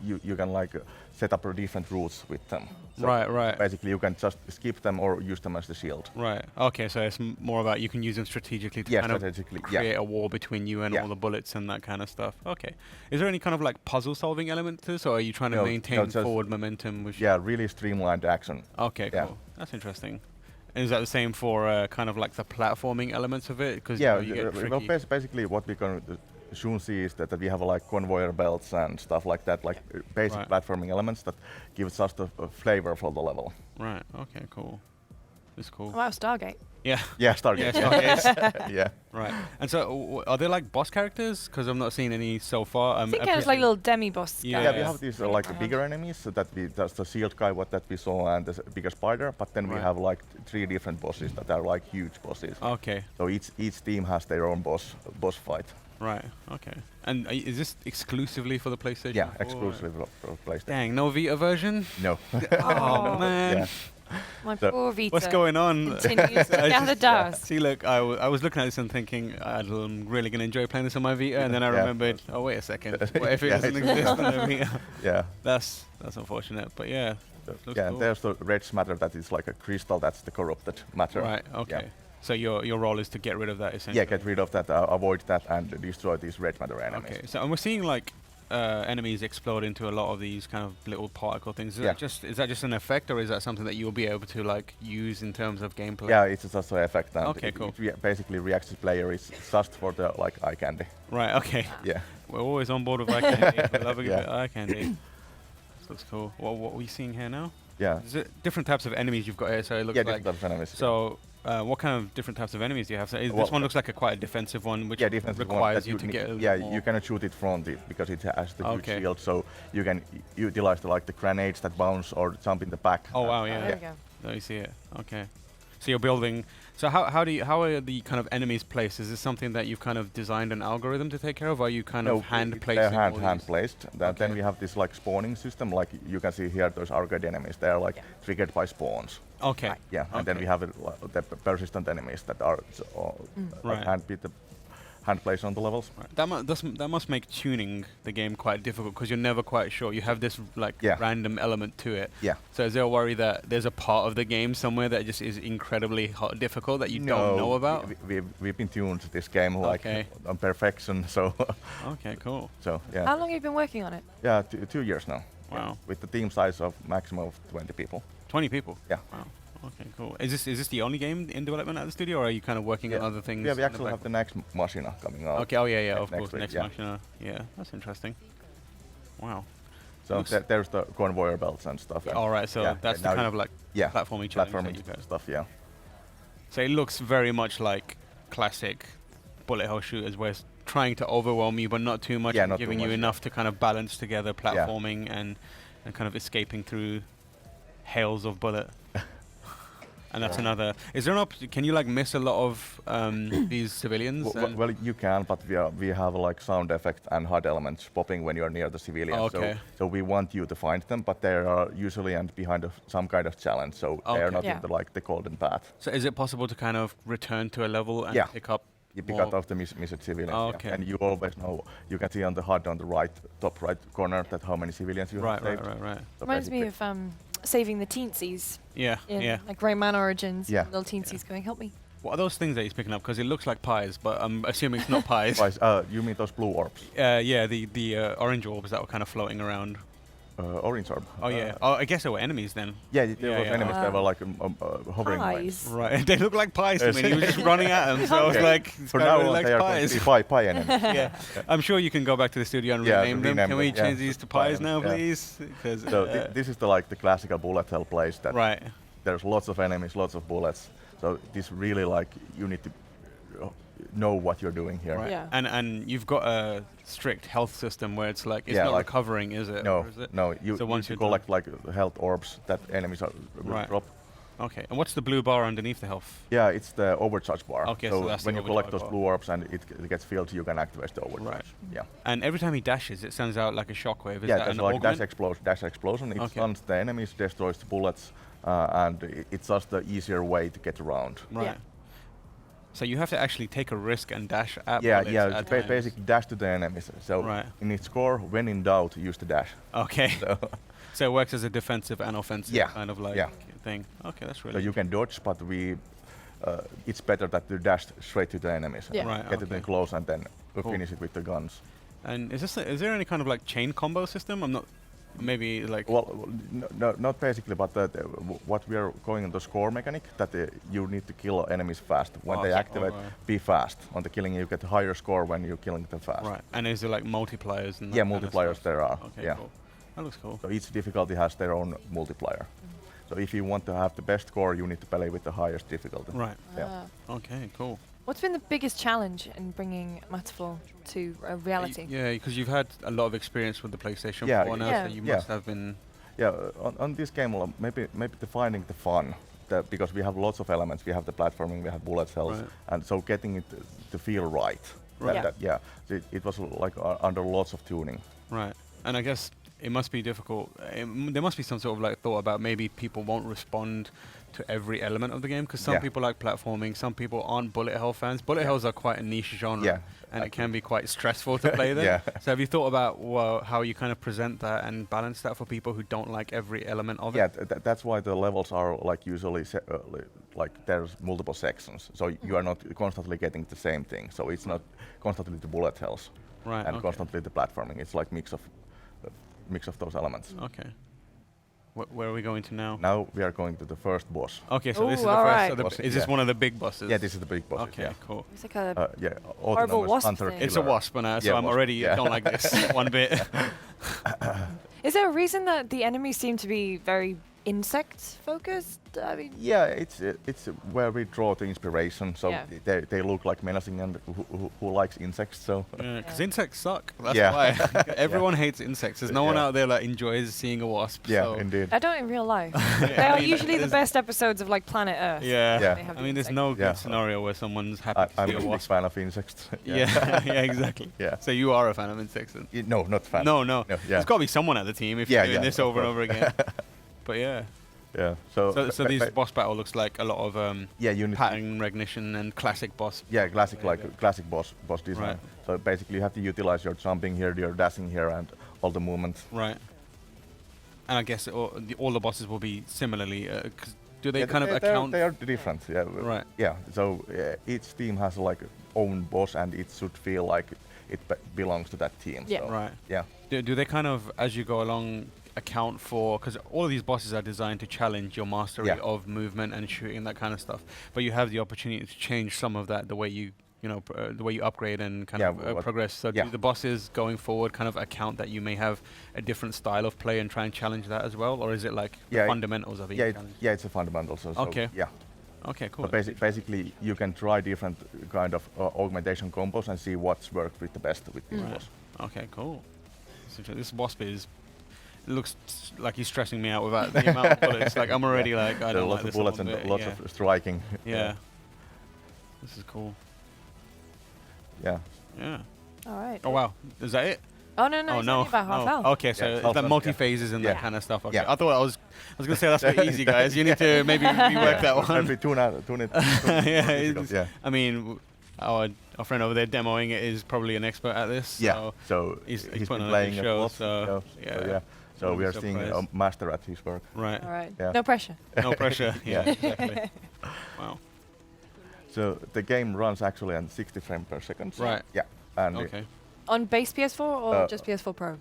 you can like set up different routes with them. So right. basically, you can just skip them or use them as the shield. Right. Okay, so it's more about you can use them strategically to Yeah, kind of strategically, yeah. create a wall between you and Yeah. all the bullets and that kind of stuff. Okay. Is there any kind of like puzzle-solving element to this, or are you trying to No, maintain no, just- forward momentum? With Yeah, really streamlined action. Okay, Yeah. cool. That's interesting. And is that the same for kind of like the platforming elements of it? Because Yeah, you get well, tricky. basically what we can soon see is that we have like conveyor belts and stuff like that, like basic Right. platforming elements that give us a flavor for the level. Right. Okay. Cool. It's cool. Wow, Stargate. Yeah. Yeah, Stargate. Yeah, Stargates. Yeah. Right. And so, are there like boss characters? Because I'm not seeing any so far. I think there's like little demi-boss Yeah. Yeah, guys. we have these like around. bigger enemies, so that that's the shield guy, that we saw, and the bigger spider. But then we Right. have like 3 different bosses that are like huge bosses. Okay. So each team has their own boss fight. Right. Okay. And is this exclusively for the PlayStation? Yeah, 4? exclusively for PlayStation. Dang, no Vita version. No. Oh man. Yeah. My So- poor Vita. What's going on? Continues to gather dust. See, look, I was looking at this and thinking I'm really going to enjoy playing this on my Vita, and then I Yeah. remembered, oh wait a second, what if it Yeah, doesn't it's- exist on the Vita? Yeah. That's unfortunate, but yeah. Looks Yeah, cool. there's the red matter that is like a crystal. That's the corrupted matter. Right. Okay. Yeah. So your role is to get rid of that essentially. Yeah, get rid of that, avoid that, and destroy these red matter enemies. Okay. So and we're seeing like enemies explode into a lot of these kind of little particle things. Yeah. Is that just an effect, or is that something that you'll be able to like use in terms of gameplay? Yeah, it's just an effect, and Okay, cool. it basically reacts to player. It's just for the like eye candy. Right. Okay. Yeah. We're always on board with eye candy. We love a good Yeah. bit of eye candy. This looks cool. What are we seeing here now? Yeah. Is it different types of enemies you've got here? So it looks Yeah, like. different types of enemies. So, what kind of different types of enemies do you have? So Well, this one looks like quite a defensive one, which yeah, defensive one requires that you to need- get. A yeah, little more. you cannot shoot it from it because it has the huge Okay. shield. So you can utilize the grenades that bounce or jump in the back. Oh wow! Oh, Yeah. there we go. There you see it. Okay. So you're building. So how are the kind of enemies placed? Is this something that you've kind of designed an algorithm to take care of? Or are you kind of hand placing? They're all hand these? placed. Then Okay. we have this like spawning system. Like you can see here, those arcade enemies. They are like Yeah. triggered by spawns. Okay. Yeah, and then Okay. we have the persistent enemies that are Right. hand placed on the levels. Right. That must make tuning the game quite difficult because you're never quite sure. You have this like Yeah. random element to it. Yeah. So is there a worry that there's a part of the game somewhere that just is incredibly difficult that you don't know about? We've been tuned this game like Okay. on perfection. So Okay, cool. yeah. How long have you been working on it? Yeah, 2 years now. Wow. With the team size of maximum of 20 people. 20 people. Yeah. Wow. Okay, cool. Is this the only game in development at the studio, or are you kind of working on other things? Yeah, in we the actually back- have the next Machina coming out. Okay. Oh yeah, of next course. week, Next yeah. Machina. Yeah, that's interesting. Wow. So Looks- there's the conveyor belts and stuff. and- All right. So yeah, that's and the now kind of like yeah, platforming challenge that platforming you guys. stuff. Yeah. So it looks very much like classic bullet hell shooters, where it's trying to overwhelm you, but not too much, Yeah, and not too giving you much, enough to kind of balance together platforming and kind of escaping through hails of bullet. And that's another. Is there can you like miss a lot of these civilians? and- Well, you can, but we have like sound effect and HUD elements popping when you're near the civilians. Okay. So we want you to find them, but they are usually behind some kind of challenge. So they Okay. are not Yeah. in the golden path. So is it possible to kind of return to a level and Yeah. pick up? You pick more- out of the missed civilians. Oh, yeah. okay. And you always know. You can see on the HUD on the top right corner that how many civilians you Right, have saved. right. So Reminds me basically- of saving the teensies Yeah, in yeah. like Rayman Origins. Yeah. Little teensies going, help me. What are those things that he's picking up? Because it looks like pies, but I'm assuming it's not pies. Guys, you mean those blue orbs? Yeah, the orange orbs that were kind of floating around. Orange orb. Oh yeah. Oh, I guess they were enemies then. Yeah, there Yeah, was yeah. enemies that were like hovering. around. Pies. Right. They look like pies to me. He was just running at them, so I was Okay. like, this For guy now really on, likes they are going to pies. be pie enemies. Yeah. I'm sure you can go back to the studio and Yeah, rename them. rename Can we them, yeah. change these to Pie pies now, enemies, yeah. please? Because So this is the classical bullet hell place that right. there's lots of enemies, lots of bullets. So this really you need to know what you're doing here. Right. Yeah. And you've got a strict health system where it's like it's Yeah, not like- recovering, is it? No, Or is it? no. You So once you you're collect like health orbs that enemies will Right. drop. Okay. And what's the blue bar underneath the health? Yeah, it's the overcharge bar. Okay, so that's when the you collect overcharge those bar. blue orbs and it gets filled, you can activate the overcharge. Right. Yeah. And every time he dashes, it sends out like a shockwave. Is Yeah, that there's an like augment? dash explosion. It Okay. stuns the enemies, destroys the bullets, and it's just the easier way to get around. Right. Yeah. So you have to actually take a risk and dash at Yeah, bullets yeah. at It's times. basically dash to the enemies. So Right. in its core, when in doubt, use the dash. Okay. So, So it works as a defensive and offensive Yeah, kind of like yeah. thing. Okay, that's so really you can dodge, but it's better that you dash straight to the enemies. Yeah. Right, Get it okay. in close and then Cool. finish it with the guns. And is there any kind of like chain combo system? I'm not maybe like. Well, no, not basically, but what we are going on the score mechanic, that you need to kill enemies fast. When they Okay. activate, Alright. be fast. On the killing, you get a higher score when you're killing them fast. Right. And is there like multipliers and Yeah, that kind of multipliers stuff? there are. Okay, Yeah. cool. That looks cool. So each difficulty has their own multiplier. So if you want to have the best score, you need to play with the highest difficulty. Right. Yeah. Okay, cool. What's been the biggest challenge in bringing Matterfall to reality? Yeah, because you've had a lot of experience with the PlayStation Yeah, 4 now, yeah. so you Yeah. must have been. Yeah, on this game, maybe finding the fun, because we have lots of elements. We have the platforming, we have bullet hells, Right. and so getting it to feel right. Right. Yeah. It was like under lots of tuning. Right. And I guess it must be difficult. There must be some sort of like thought about maybe people won't respond to every element of the game, because some Yeah. people like platforming, some people aren't bullet hell fans. Bullet hells are quite a niche genre, Yeah. and it can be quite stressful to play them. Yeah. So have you thought about how you kind of present that and balance that for people who don't like every element of Yeah, it? that's why the levels are like usually like there's multiple sections, so you are not constantly getting the same thing. So it's not constantly the bullet hells Right. and okay. constantly the platforming. It's like mix of those elements. Okay. Where are we going to now? Now we are going to the first boss. Okay, so this is Ooh, the first. alright. So Boss, is this yeah. one of the big bosses? Yeah, this is the big boss. Okay, Yeah. cool. It's like a Yeah, Horrible autonomous wasp hunter thing. It's a killer. wasp, so Yeah, I'm wasp, already yeah. don't like this one bit. Is there a reason that the enemies seem to be very insect focused? I mean, Yeah, it's where we draw the inspiration. So Yeah. they look like menacing, and who likes insects? So Because Yeah. insects suck. That's Yeah. why everyone hates insects. There's no one Yeah. out there that enjoys seeing a wasp. yeah, so indeed. I don't in real life. They I are mean, usually the there's- best episodes of like Planet Earth. Yeah. Yeah. They have I mean, there's insects. no good Yeah. scenario where someone's happy to I'm see a a big wasp. fan of insects. Yeah, yeah, exactly. Yeah. So you are a fan of insects then? No, not fan. No. No, yeah. There's got to be someone at the team if Yeah, you're doing yeah, this of over and course. over again. But yeah. Yeah. So So this boss battle looks like a lot of yeah, you need pattern recognition and classic boss. yeah, classic boss design. Right. So basically, you have to utilize your jumping here, your dashing here, and all the movement. Right. And I guess all the bosses will be similarly. 'Cause do they Yeah, kind of account? They are different. Yeah. Right. Yeah. So each team has like own boss, and it should feel like it belongs to that team. Yeah. So, Right. Yeah. Do they kind of, as you go along, account for, because all of these bosses are designed to challenge your mastery Yeah. of movement and shooting and that kind of stuff, but you have the opportunity to change some of that the way you the way you upgrade and kind Yeah, of progress. So yeah. do the bosses going forward kind of account that you may have a different style of play and try and challenge that as well, or is it like Yeah, the fundamentals of each Yeah, challenge? it's a fundamental. So Okay. yeah. Okay, cool. So basically, you can try different kind of augmentation combos and see what's worked with the best with this Right. boss. Okay, cool. This wasp looks like he's stressing me out without the amount of bullets. Like I'm already like I There are don't lots like of this bullets one and bit. lots yeah. of striking. Yeah. This is cool. Yeah. Yeah. All right. Oh wow, is that it? Oh no, no, oh it's no. only about half Oh, hour. okay, so Yeah, it's half like hour, multi yeah. phases and that Yeah. kind of stuff. Okay. Yeah. I thought I was gonna say that's very easy, guys. You need to maybe rework that one. Maybe tune it. Yeah, difficult, it's- yeah. I mean, our friend over there demoing it is probably an expert at this. Yeah. So So he's he's putting been on a playing good a show, lot. so, yeah. yeah. So, yeah. So Won't we be are seeing a surprised. master at his work. right. All right. Yeah. No pressure. No pressure. Yeah. Yeah. Exactly. Wow. So the game runs actually on 60 frames per second. Right. Yeah. And Okay. On base PS4 or just PS4 Pro?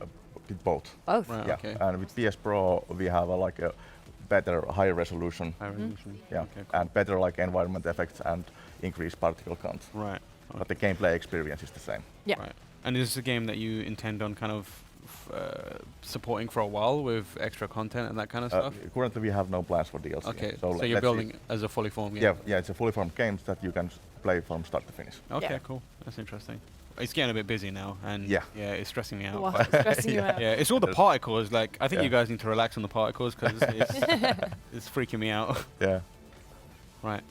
with both. Both. Right. Yeah. Okay. And with PS Pro, we have like a better, higher resolution. High resolution. Yeah. Okay, cool. And better like environment effects and increased particle count. Right. But the gameplay experience is the same. Yeah. Right. And is this a game that you intend on kind of supporting for a while with extra content and that kind of stuff? Currently, we have no plans for DLC. Okay. So, So you're let's see. building as a fully formed game. Yeah, it's a fully formed game that you can play from start to finish. Okay. Yeah. Cool. That's interesting. It's getting a bit busy now, and Yeah. it's stressing me out. What? quite- It's stressing you out. Yeah, it's all the particles. Like, I think Yeah. you guys need to relax on the particles because it's freaking me out. Yeah. Right.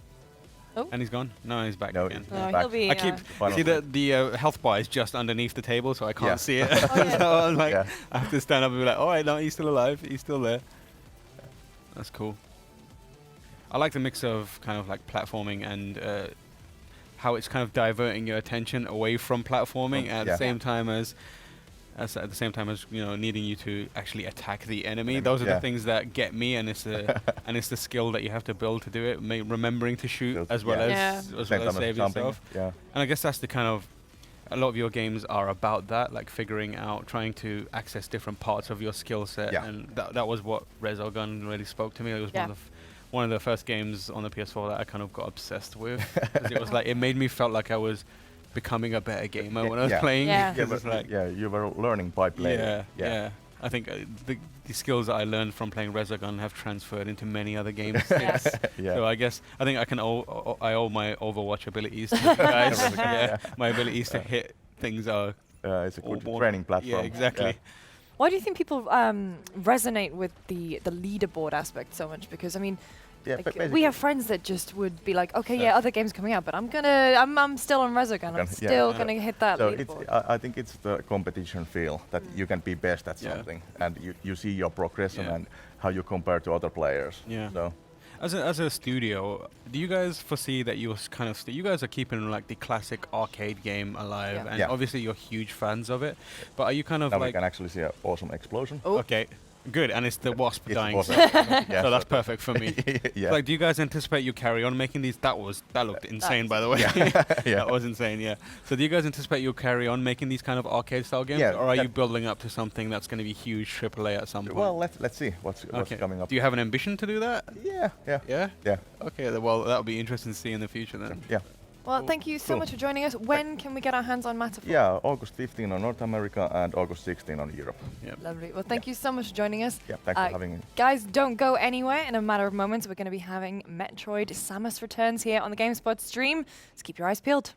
Oh. And he's gone? No, he's back No, again. he's No, back. he'll be. I keep Final see fight. the health bar is just underneath the table, so I can't Yeah. see it. Oh, yeah. So I'm like, Yeah. I have to stand up and be like, "Oh, no, he's still alive. He's still there." That's cool. I like the mix of kind of like platforming and how it's kind of diverting your attention away from platforming at Yeah. the same time as needing you to actually attack the enemy. Enemy, Those are the yeah. things that get me, and it's the skill that you have to build to do it. Remembering to shoot Build- as well yeah. Yeah. as Same well as time save jumping. yourself. Yeah. And I guess that's the kind of a lot of your games are about that, like figuring out, trying to access different parts of your skill set, Yeah. and that was what Resogun really spoke to me. It was one of the first games on the PS4 that I kind of got obsessed with. 'Cause it was like, it made me felt like I was becoming a better gamer when I was playing. Yeah. 'Cause it's like, You were learning by playing. yeah. I think the skills that I learned from playing Resogun have transferred into many other games since. Yeah. So I guess I think I can I owe my Overwatch abilities to you guys. My abilities to hit things are It's a good training platform. Yeah, exactly. Why do you think people resonate with the leaderboard aspect so much? Because I mean, like, we have friends that just would be like, okay, other games coming out, but I'm still on Resogun. I'm still gonna hit that So leaderboard. I think it's the competition feel that you can be best at something, and you see your progression and how you compare to other players. Yeah. So As a studio, do you guys foresee that you you guys are keeping like the classic arcade game alive, and obviously you're huge fans of it, but are you kind of now like we can actually see an awesome explosion. okay, good, and it's the wasp It's dying, awesome. so that's perfect for me. Yeah. Like, do you guys anticipate you carry on making these? That looked insane, by the way. Yeah. That was insane. Yeah. So do you guys anticipate you'll carry on making these kind of arcade style games, Yeah, or are you building up to something that's going to be huge AAA at some point? Well, let's see what's coming up. Do you have an ambition to do that? Yeah. Yeah. Okay. Well, that'll be interesting to see in the future then. Yeah. Well, thank you so much for joining us. When can we get our hands on Matterfall? Yeah, August 15 on North America and August 16 on Europe. Yep. Lovely. Well, thank you so much for joining us. Yeah, thanks for having me. Guys, don't go anywhere. In a matter of moments, we're going to be having Metroid Samus Returns here on the GameSpot stream. So keep your eyes peeled.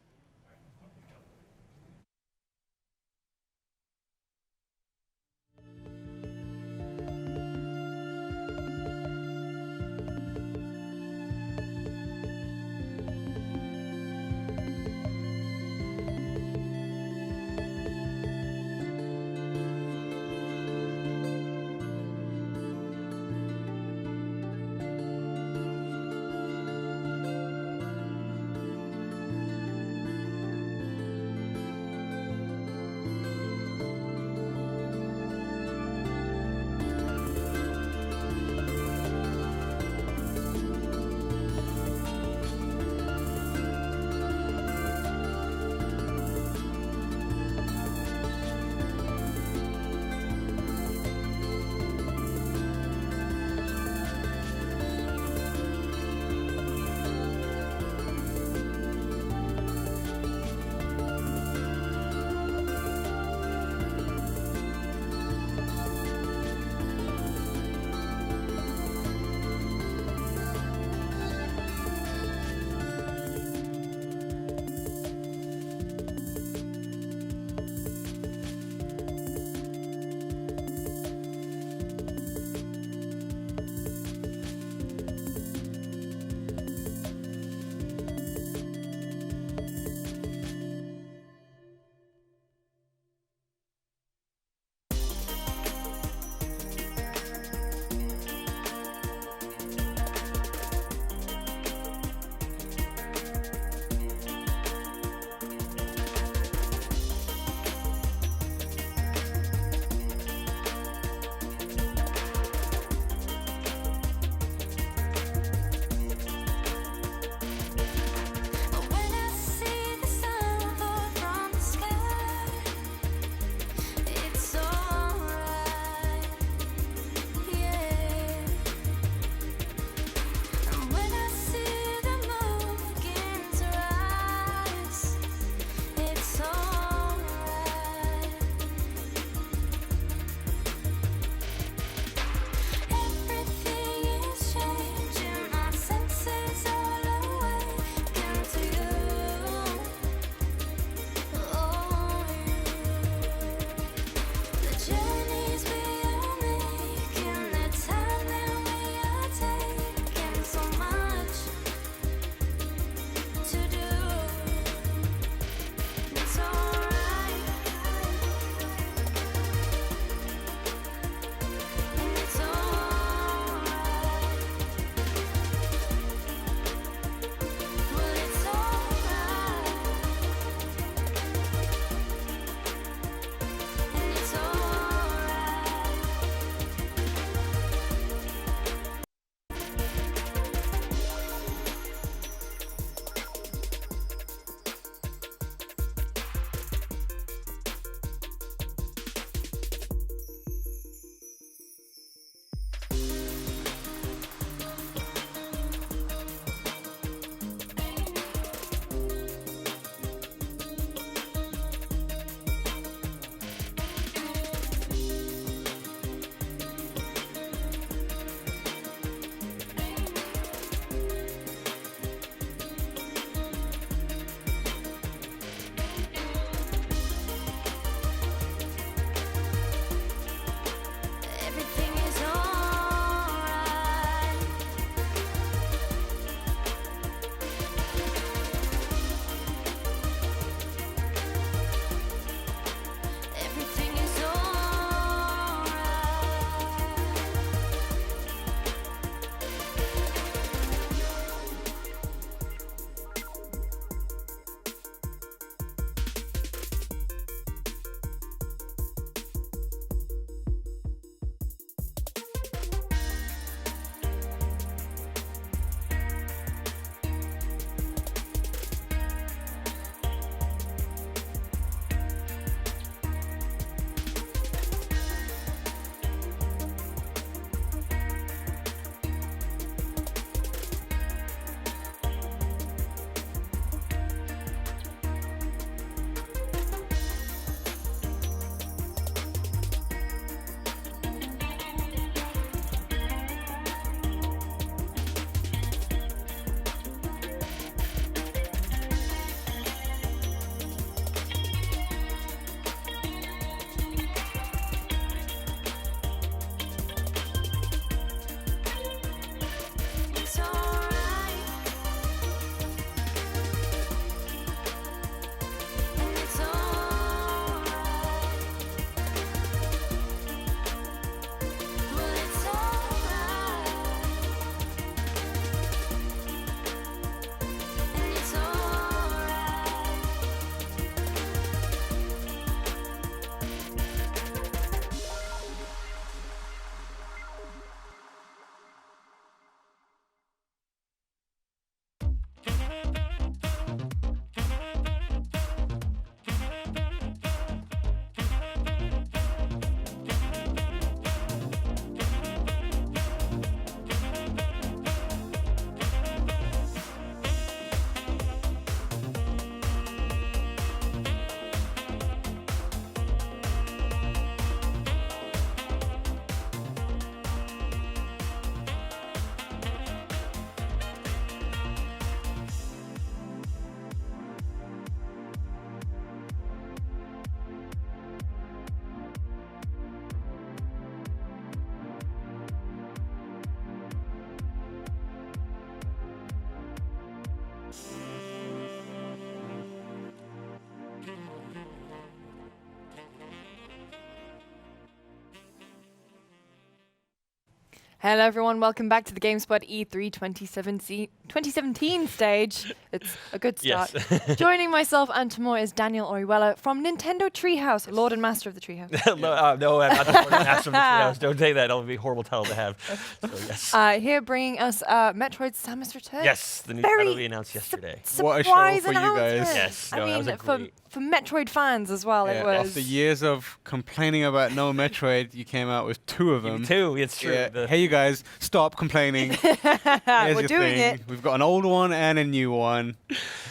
Hello everyone, welcome back to the GameSpot E3 2017 stage. It's a good start. Yes. Joining myself and Tamor is Daniel Orihuela from Nintendo Treehouse, Lord and Master of the Treehouse. No, I'm not the Lord and Master of the Treehouse. Don't say that. That'll be a horrible title to have. So, yes. Here bringing us Metroid Samus Return. Yes, the new Very title we announced yesterday. What a show Surprise for you announcement. guys. Yes, no, I that was mean, a great- for Metroid fans as well, it was. After years of complaining about no Metroid, you came out with 2 of them. 2, it's true. Yeah. Hey, you guys, stop complaining. Here's We're your doing thing. it. We've got an old one and a new one.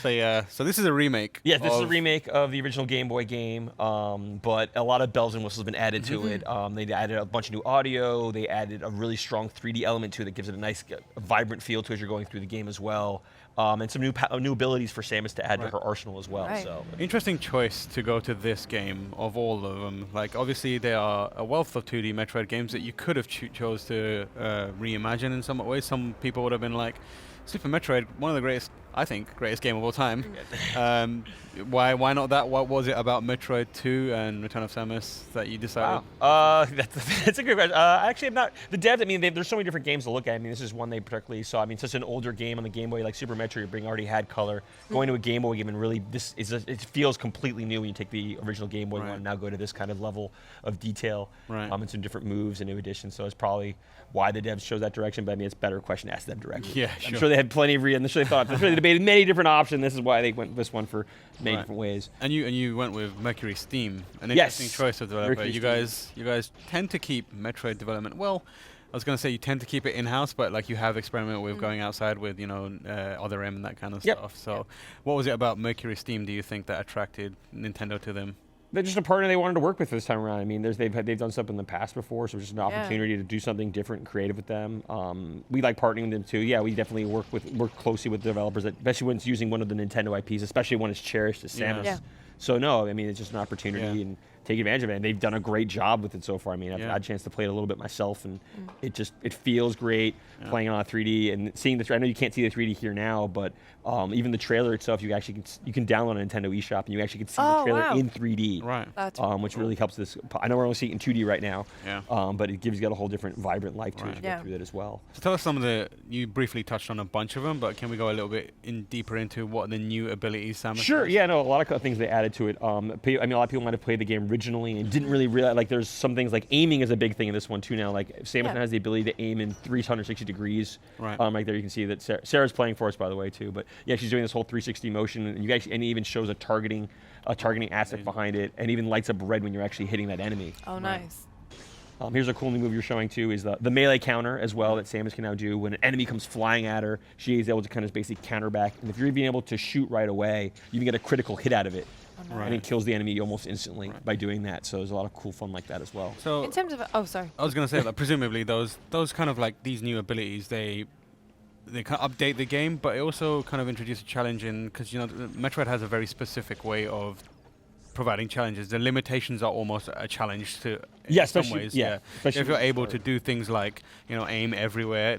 So yeah, so this is a remake. Yeah, this is a of- remake of the original Game Boy game, but a lot of bells and whistles have been added to it. They added a bunch of new audio. They added a really strong 3D element to it that gives it a nice, vibrant feel to it as you're going through the game as well. And some new abilities for Samus to add to Right. her arsenal as well. Right. So Interesting choice to go to this game of all of them. Like, obviously, there are a wealth of 2D Metroid games that you could have chose to reimagine in some ways. Some people would have been like, Super Metroid, one of the greatest, I think, greatest game of all time. Why not that? What was it about Metroid 2 and Return of Samus that you decided? wow, that's a good question. Actually, I'm not the devs. I mean, there's so many different games to look at. I mean, this is one they particularly saw. I mean, such an older game on the Game Boy, like Super Metroid, already had color. Going to a Game Boy game and really, it feels completely new when you take the original Game Boy one and now go to this kind of level of detail. Right. And some different moves and new additions. So it's probably why the devs chose that direction. But I mean, it's a better question to ask them directly. Yeah, I'm sure. sure they had plenty of I'm sure they thought. I'm sure they debated many different options. This is why they went with this one for many Right. different ways. And you went with Mercury Steam, an Yes. interesting choice of developer. Mercury You guys tend to keep Metroid development. Well, I was going to say you tend to keep it in house, but like you have experimented with going outside with Other M and that kind of Yep. stuff. So, what was it about Mercury Steam? Do you think that attracted Nintendo to them? They're just a partner they wanted to work with this time around. I mean, they've done something in the past before, so it's just an opportunity to do something different and creative with them. We like partnering with them too. Yeah, we definitely work closely with developers, especially when it's using one of the Nintendo IPs, especially when it's cherished as Yeah. Samus. Yeah. So no, I mean it's just an opportunity Yeah. and take advantage of it. And they've done a great job with it so far. I mean, I've Yeah. had a chance to play it a little bit myself, and it feels great playing on 3D and seeing the. I know you can't see the 3D here now, but even the trailer itself, you can download on Nintendo eShop and you actually can see the trailer wow. in 3D. Right. That's Which really helps this. I know we're only seeing it in 2D right now, Yeah. but it gives you a whole different, vibrant life to it Right. as you Yeah. go through that as well. So tell us some of you briefly touched on a bunch of them, but can we go a little bit deeper into what the new abilities Samus Sure, has? yeah, no, a lot of things they added to it. I mean, a lot of people might have played the game originally and didn't really realize, like, there's some things like aiming is a big thing in this one too now. Like, Samus Yeah. now has the ability to aim in 360 degrees. Right. Right there you can see that Sarah's playing for us, by the way, too. But yeah, she's doing this whole 360 motion, and and it even shows a targeting aspect behind it, and even lights up red when you're actually hitting that enemy. Oh, nice. Here's a cool new move you're showing too, is the melee counter as well that Samus can now do. When an enemy comes flying at her, she is able to kind of basically counter back. And if you're even able to shoot right away, you can get a critical hit out of it. And it kills the enemy almost instantly by doing that. So there's a lot of cool fun like that as well. So In terms of, oh, sorry. I was going to say that presumably those kind of like these new abilities, they kind of update the game, but it also kind of introduce a challenge in, because Metroid has a very specific way of providing challenges. The limitations are almost a challenge to Yeah, in some especially- ways. yeah, especially If you're with the able to start. do things like aim everywhere,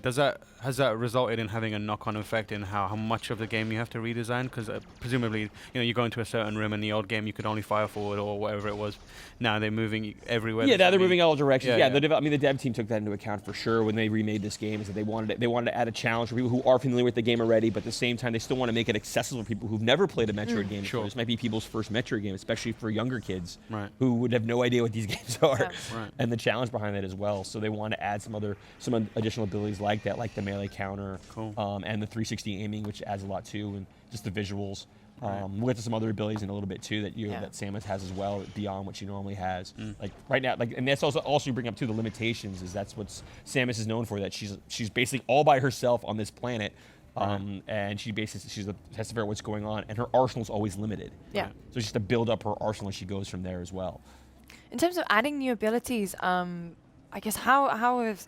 has that resulted in having a knock-on effect in how much of the game you have to redesign? Because presumably you go into a certain room in the old game you could only fire forward or whatever it was. Now they're moving everywhere. Yeah, Does now that they're mean- moving all directions. Yeah, Yeah, yeah. the dev team took that into account for sure when they remade this game. Is that they wanted to add a challenge for people who are familiar with the game already, but at the same time they still want to make it accessible for people who've never played a Metroid game. Sure. So this might be people's first Metroid game, especially for younger kids Right. who would have no idea what these games are, Yeah. Right. and the challenge behind that as well. So they want to add some additional abilities like that, like the melee counter, Cool. and the 360 aiming, which adds a lot too, and just the visuals. We'll get to some other abilities in a little bit too that that Samus has as well beyond what she normally has. Like right now, and that's also you bring up too the limitations. Is that's what Samus is known for, that she's basically all by herself on this planet, and she basically has to figure out what's going on, and her arsenal's always limited. Yeah. So just to build up her arsenal as she goes from there as well. In terms of adding new abilities, I guess how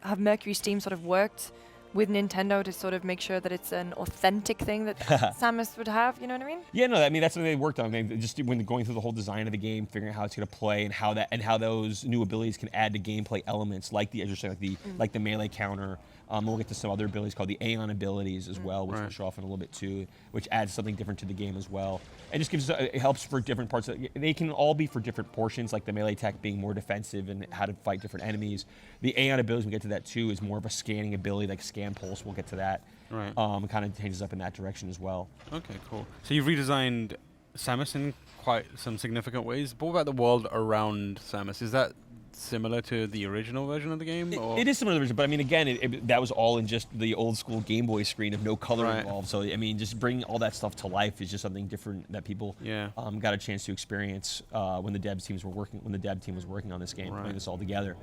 have Mercury Steam sort of worked with Nintendo to sort of make sure that it's an authentic thing that Samus would have? You know what I mean? Yeah, no, I mean that's what they worked on. They just when going through the whole design of the game, figuring out how it's going to play and how those new abilities can add to gameplay elements, like as you're saying, like the melee counter, We'll get to some other abilities called the Aeon abilities as well, which we'll show off in a little bit too, which adds something different to the game as well. And just gives it helps for different parts. They can all be for different portions, like the melee attack being more defensive and how to fight different enemies. The Aeon abilities, we get to that too, is more of a scanning ability, like Scan Pulse. We'll get to that. Right. It kind of changes up in that direction as well. Okay, cool. So you've redesigned Samus in quite some significant ways. But what about the world around Samus? Is that similar to the original version of the game? Or? It is similar to the original, but I mean, again, that was all in just the old school Game Boy screen of no color involved. So, I mean, just bringing all that stuff to life is just something different that people got a chance to experience when the dev team was working on this game, putting this all together.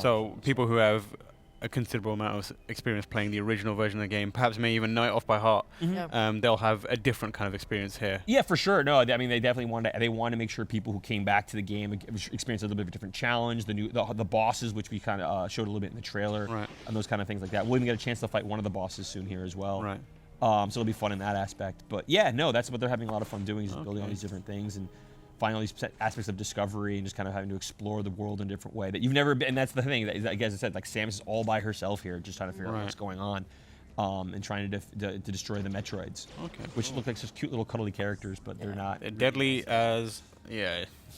So people who have a considerable amount of experience playing the original version of the game, perhaps may even know it off by heart, they'll have a different kind of experience here. Yeah, for sure. No, I mean, they definitely wanted to make sure people who came back to the game experience a little bit of a different challenge. The bosses, which we kind of showed a little bit in the trailer, and those kind of things like that. We'll even get a chance to fight one of the bosses soon here as well. Right. So it'll be fun in that aspect. But yeah, no, that's what they're having a lot of fun doing, is building all these different things and finding all these aspects of discovery and just kind of having to explore the world in a different way that you've never been. And that's the thing, that, as I said, like Samus is all by herself here, just trying to figure out what's going on, and trying to destroy the Metroids. Okay. Which look like such cute little cuddly characters, but they're not. They're deadly as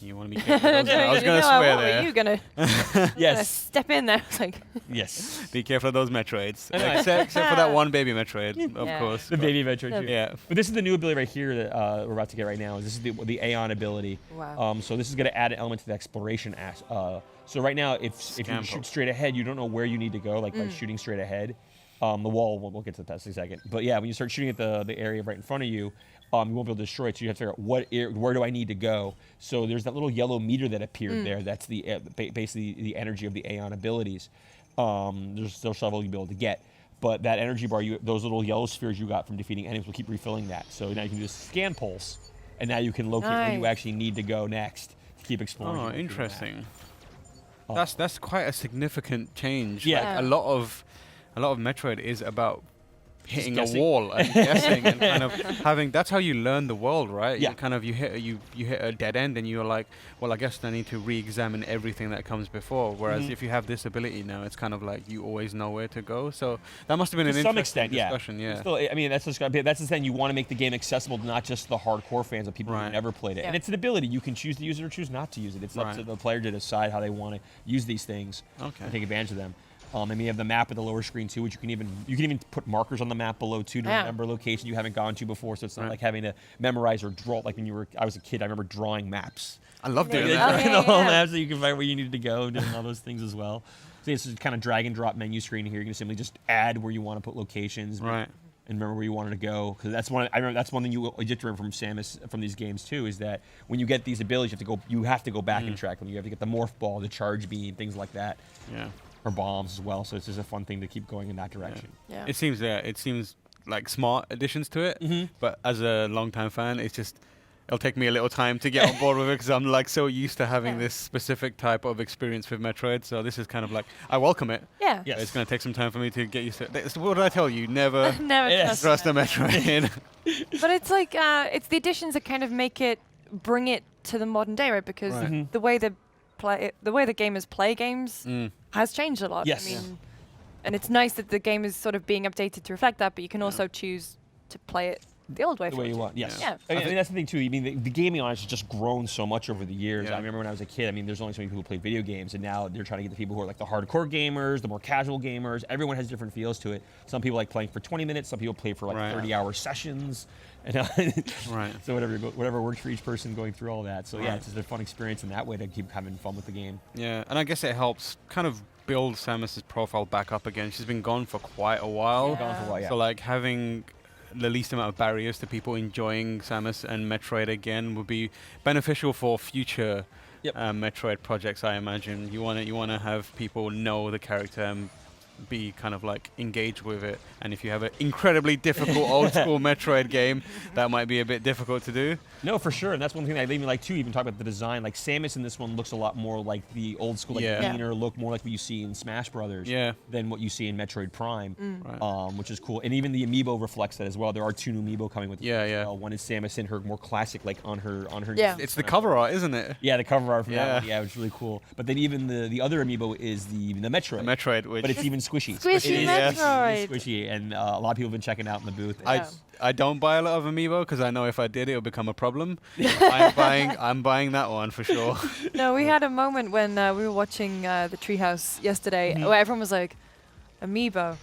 you want to be careful. I was going to swear there. What were you gonna? Yes. Step in there. Like. Yes. Be careful of those Metroids. except for that one baby Metroid, of course. The baby Metroid. Yeah. But this is the new ability right here that we're about to get right now. This is the Aeon ability. Wow. So this is going to add an element to the exploration. So right now, if you shoot straight ahead, you don't know where you need to go, like by shooting straight ahead. The wall, we'll get to that in a second. But yeah, when you start shooting at the area right in front of you, you won't be able to destroy it, so you have to figure out where do I need to go. So there's that little yellow meter that appeared there. That's the basically the energy of the Aeon abilities. There's still several you'll be able to get, but that energy bar, those little yellow spheres you got from defeating enemies will keep refilling that. So now you can do a Scan Pulse, and now you can locate where you actually need to go next to keep exploring. Oh, interesting. That's quite a significant change. Yeah. Like, a lot of Metroid is about hitting a wall and guessing and kind of having. That's how you learn the world, right? Yeah. You hit a dead end and you're like, well, I guess I need to re-examine everything that comes before. Whereas if you have this ability now, it's kind of like you always know where to go. So that must have been an interesting discussion. Yeah. Still, I mean, that's the thing. You want to make the game accessible to not just the hardcore fans, but people who never played it. And it's an ability. You can choose to use it or choose not to use it. It's up to the player to decide how they want to use these things and take advantage of them. And you have the map at the lower screen too, which you can even put markers on the map below too to remember location you haven't gone to before. So it's not like having to memorize or draw. Like when I was a kid, I remember drawing maps. I love doing that. The whole maps so you can find where you needed to go, and doing all those things as well. So it's just kind of drag and drop menu screen here. You can simply just add where you want to put locations. And remember where you wanted to go, because that's one thing you get to remember from Samus from these games too, is that when you get these abilities, you have to go back and track them. You have to get the morph ball, the charge beam, things like that. Yeah. Or bombs as well, so it's just a fun thing to keep going in that direction. Yeah. It seems like smart additions to it, but as a long-time fan, it'll take me a little time to get on board with it, because I'm like so used to having this specific type of experience with Metroid. So this is kind of like, I welcome it. Yeah. Yes. It's going to take some time for me to get used to it. What did I tell you? Never trust a Metroid. But it's like it's the additions that kind of bring it to the modern day, right? Because the way the gamers play games has changed a lot. Yes. I mean, and it's nice that the game is sort of being updated to reflect that, but you can also choose to play it the old way. The way you want, yes. Yeah. I mean, that's the thing too. I mean, the gaming audience has just grown so much over the years. I remember when I was a kid, I mean, there's only so many people who play video games, and now they're trying to get the people who are like the hardcore gamers, the more casual gamers. Everyone has different feels to it. Some people like playing for 20 minutes. Some people play for like 30-hour sessions. And so whatever works for each person going through all that. So yeah, it's just a fun experience in that way to keep having fun with the game. Yeah, and I guess it helps kind of build Samus's profile back up again. She's been gone for quite a while. So like having the least amount of barriers to people enjoying Samus and Metroid again would be beneficial for future Metroid projects, I imagine. You want to have people know the character and be kind of like engaged with it, and if you have an incredibly difficult old school Metroid game, that might be a bit difficult to do. No, for sure, and that's one thing I even like too. Even talk about the design, like Samus in this one looks a lot more like the old school, like cleaner look, more like what you see in Smash Brothers, than what you see in Metroid Prime, which is cool. And even the amiibo reflects that as well. There are 2 new amiibo coming with well. One is Samus in her more classic, like on her. It's the cover art, isn't it? Yeah, the cover art from that one. Yeah, it's really cool. But then even the other amiibo is the Metroid. The Metroid, which but it's even squishy. Squishy It is Metroid. squishy, and a lot of people have been checking it out in the booth. Yeah. I don't buy a lot of Amiibo because I know if I did, it would become a problem. I'm buying that one for sure. No, we had a moment when we were watching the Treehouse yesterday where everyone was like, Amiibo.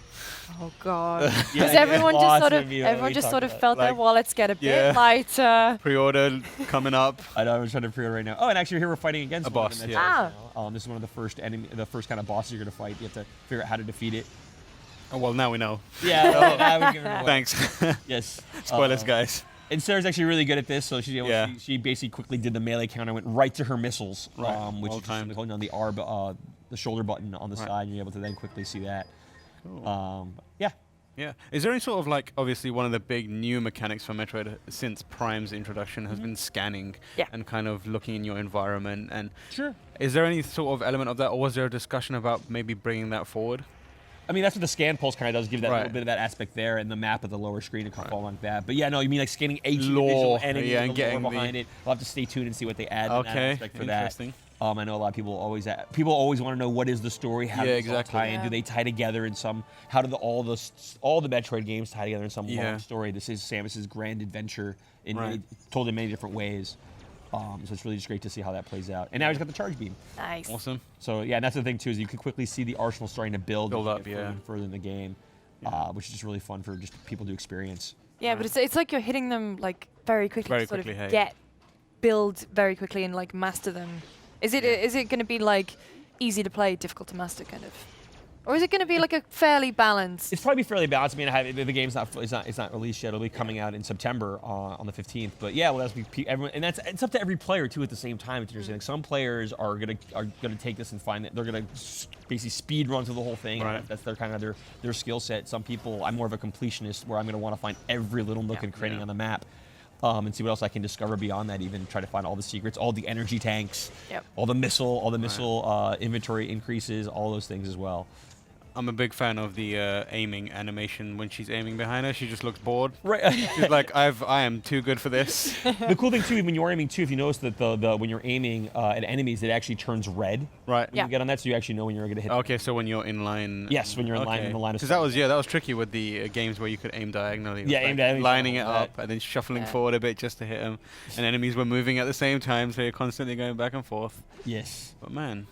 Oh God. Because everyone just lots sort of of Amiibo, everyone we just talked sort of about it. felt their Like, wallets get a bit yeah. lighter. Pre-order coming up. I know, I'm trying to pre-order right now. Oh, and actually, here we're fighting against A one of boss, them yeah. that's this is one of the first the first kind of bosses you're gonna fight. You have to figure out how to defeat it. Oh, well, now we know. Yeah, now we're giving it away. Thanks. Yes. Spoilers, guys. And Sarah's actually really good at this, so she's able. Yeah. She basically quickly did the melee counter, went right to her missiles, Right, which well is just timed. holding on the the shoulder button on the side, and you're able to then quickly see that. Yeah. Yeah. Is there any sort of like, obviously one of the big new mechanics for Metroid since Prime's introduction has been scanning Yeah. and kind of looking in your environment. And Sure. is there any sort of element of that, or was there a discussion about maybe bringing that forward? I mean, that's what the scan pulse kind of does, give that Right. little bit of that aspect there, and the map of the lower screen and fall like that. But yeah, no, you mean like scanning each Lore, individual enemy yeah, and and the lore getting the- behind it. We'll have to stay tuned and see what they add in that Okay, aspect for that. interesting. I know a lot of people always want to know what is the story, how Yeah, does it all exactly. tie in, Yeah. do they tie together in some, how do all the Metroid games tie together in some Yeah. long story? This is Samus's grand adventure Right. told in many different ways. So it's really just great to see how that plays out. And now he's got the charge beam. Nice. Awesome. So yeah, and that's the thing too, is you can quickly see the arsenal starting to build as you up, get further yeah. and further in the game, which is just really fun for just people to experience. Yeah, but it's like you're hitting them like very quickly Very to sort quickly, of hey. build very quickly and like master them. Is it going to be like easy to play, difficult to master kind of? Or is it going to be like a fairly balanced? It's probably fairly balanced. I mean, the game's it's not released yet. It'll be coming out in September on the 15th. But yeah, well, everyone, and it's up to every player too. At the same time, it's interesting. Like some players are gonna take this and find that they're gonna basically speed run through the whole thing. Right. That's their kind of their skill set. Some people, I'm more of a completionist, where I'm gonna want to find every little nook and cranny on the map. And see what else I can discover beyond that. Even try to find all the secrets, all the energy tanks, all the missile inventory increases, all those things as well. I'm a big fan of the aiming animation. When she's aiming behind her, she just looks bored. Right. She's like, I am too good for this. The cool thing too, when you're aiming too, if you notice that the when you're aiming at enemies, it actually turns red Right. when you get on that, so you actually know when you're going to hit. Okay, so when you're in line. Yes, when you're in line, in the line of Because sight. that was tricky with the games where you could aim diagonally. It was Yeah, like aim diagonally, lining it something like up and then shuffling Yeah. forward a bit just to hit them. And enemies were moving at the same time, so you're constantly going back and forth. Yes. But man,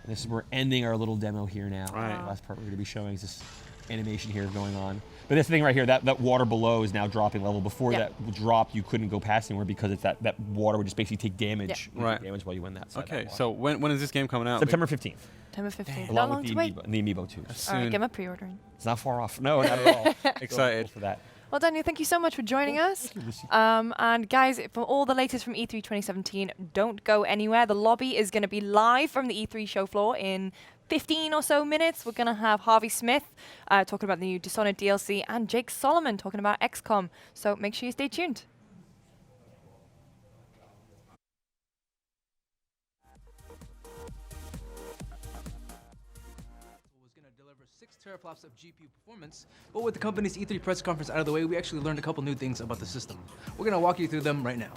This is we're ending our little demo here now. Right. The last part we're going to be showing is this animation here going on. But this thing right here, that water below is now dropping level. Before Yeah. that dropped, you couldn't go past anywhere because it's that water would just basically take damage. Yeah. Right. Damage while you win that side. okay. So when is this game coming out? September 15th, September 15th. Not along long with to the wait. Amiibo, and the Amiibo too. Soon. All right, get my pre-ordering. It's not far off. No, not at all. Excited. for that. Well, Daniel, thank you so much for joining us. Lucy. And guys, for all the latest from E3 2017, don't go anywhere. The lobby is going to be live from the E3 show floor in 15 or so minutes. We're going to have Harvey Smith talking about the new Dishonored DLC and Jake Solomon talking about XCOM. So make sure you stay tuned. Was going to deliver 6 teraflops of GPU performance, but with the company's E3 press conference out of the way, we actually learned a couple new things about the system. We're going to walk you through them right now.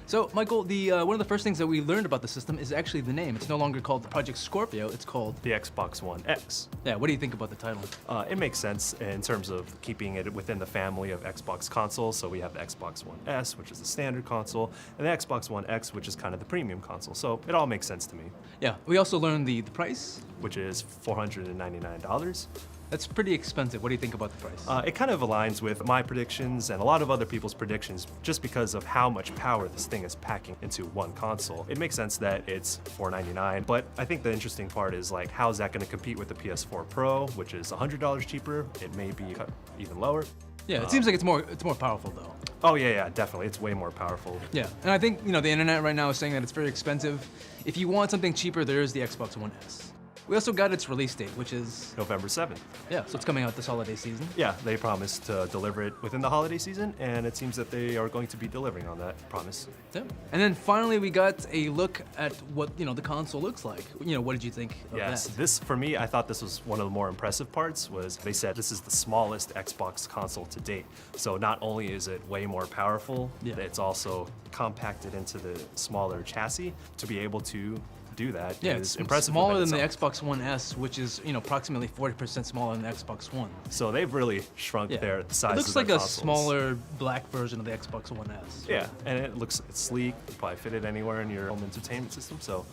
So, Michael, one of the first things that we learned about the system is actually the name. It's no longer called Project Scorpio, it's called... the Xbox One X. Yeah, what do you think about the title? It makes sense in terms of keeping it within the family of Xbox consoles. So we have the Xbox One S, which is the standard console, and the Xbox One X, which is kind of the premium console. So it all makes sense to me, Yeah, we also learned the price. which is $499. That's pretty expensive. What do you think about the price? It kind of aligns with my predictions and a lot of other people's predictions just because of how much power this thing is packing into one console. It makes sense that it's $499, but I think the interesting part is like, how is that going to compete with the PS4 Pro, which is $100 cheaper? It may be cut even lower. Yeah, it seems like it's more powerful though. Oh yeah, definitely. It's way more powerful. Yeah, and I think, the internet right now is saying that it's very expensive. If you want something cheaper, there is the Xbox One S. We also got its release date, which is... November 7th. Yeah, so it's coming out this holiday season. Yeah, they promised to deliver it within the holiday season, and it seems that they are going to be delivering on that promise. Yeah. And then finally we got a look at what, the console looks like. What did you think of Yes, that? this, for me, I thought this was one of the more impressive parts, was they said this is the smallest Xbox console to date. So not only is it way more powerful, Yeah. it's also compacted into the smaller chassis to be able to do that Yeah, is it's impressive. smaller within than the itself. Xbox One S, which is approximately 40% smaller than the Xbox One. So they've really shrunk Yeah. the size. It looks of their like a consoles. smaller black version of the Xbox One S. Yeah, and it's sleek. You probably fit it anywhere in your home entertainment system. So,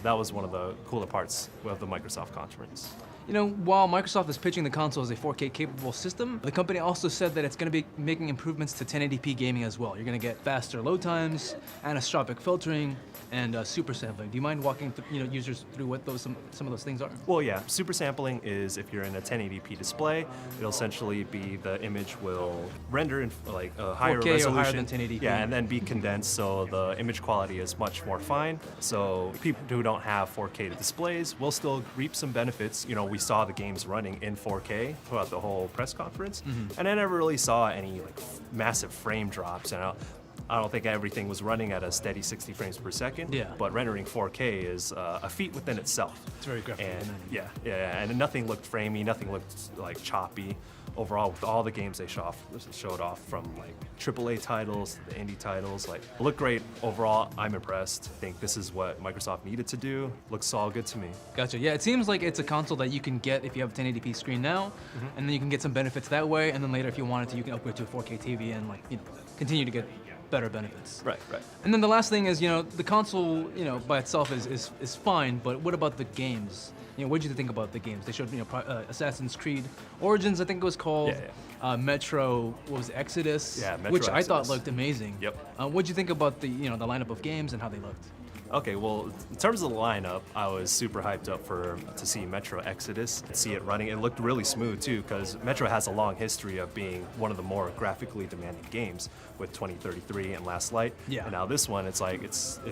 that was one of the cooler parts of the Microsoft conference. While Microsoft is pitching the console as a 4K capable system, the company also said that it's going to be making improvements to 1080p gaming as well. You're going to get faster load times, anisotropic filtering, and super sampling. Do you mind walking users through what some of those things are? Well, yeah, super sampling is if you're in a 1080p display, it'll essentially be the image will render in like a higher 4K or resolution. higher than 1080p. Yeah, and then be condensed, so the image quality is much more fine. So people who don't have 4K displays will still reap some benefits. We saw the games running in 4K throughout the whole press conference, and I never really saw any massive frame drops. I don't think everything was running at a steady 60 frames per second. Yeah. But rendering 4K is a feat within itself. It's very graphical. And yeah, and nothing looked framey, nothing looked choppy. Overall, with all the games they showed off, from AAA titles to the indie titles, look great. Overall, I'm impressed. I think this is what Microsoft needed to do. Looks all good to me. Gotcha. Yeah, it seems like it's a console that you can get if you have a 1080p screen now, and then you can get some benefits that way, and then later, if you wanted to, you can upgrade to a 4K TV and continue to get better benefits. Right. And then the last thing is, the console, by itself is fine, but what about the games? What did you think about the games? They showed, Assassin's Creed Origins, I think it was called. Yeah. Metro, what was it, Exodus? Yeah, Metro which I thought Exodus. looked amazing. Yep. What did you think about the, the lineup of games and how they looked? Okay, well, in terms of the lineup, I was super hyped up to see Metro Exodus and see it running. It looked really smooth too, because Metro has a long history of being one of the more graphically demanding games with 2033 and Last Light. Yeah. And now this one, it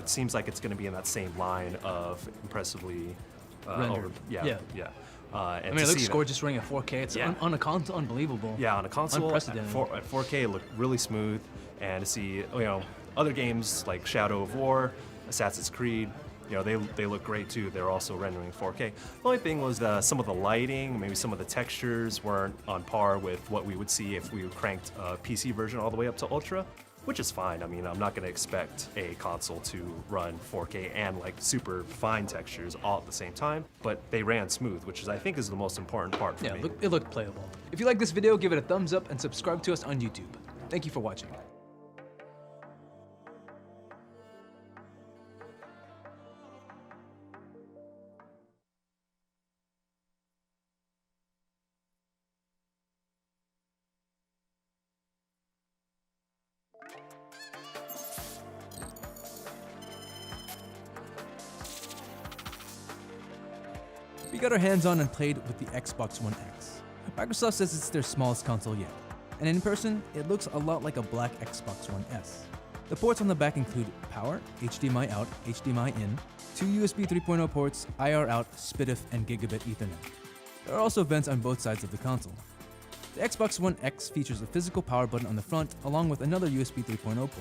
seems like it's going to be in that same line of impressively Rendered. Yeah. I mean, it looks gorgeous running at 4K. It's on a console, unbelievable. Yeah, on a console at Unprecedented. 4K, it looked really smooth. And to see, other games like Shadow of War, Assassin's Creed, they look great too. They're also rendering 4K. The only thing was some of the lighting, maybe some of the textures weren't on par with what we would see if we cranked a PC version all the way up to Ultra, which is fine. I mean, I'm not going to expect a console to run 4K and super fine textures all at the same time, but they ran smooth, which I think is the most important part for me. It looked playable. If you like this video, give it a thumbs up and subscribe to us on YouTube. Thank you for watching. We got our hands on and played with the Xbox One X. Microsoft says it's their smallest console yet, and in person, it looks a lot like a black Xbox One S. The ports on the back include power, HDMI out, HDMI in, 2 USB 3.0 ports, IR out, SPDIF, and Gigabit Ethernet. There are also vents on both sides of the console. The Xbox One X features a physical power button on the front, along with another USB 3.0 port.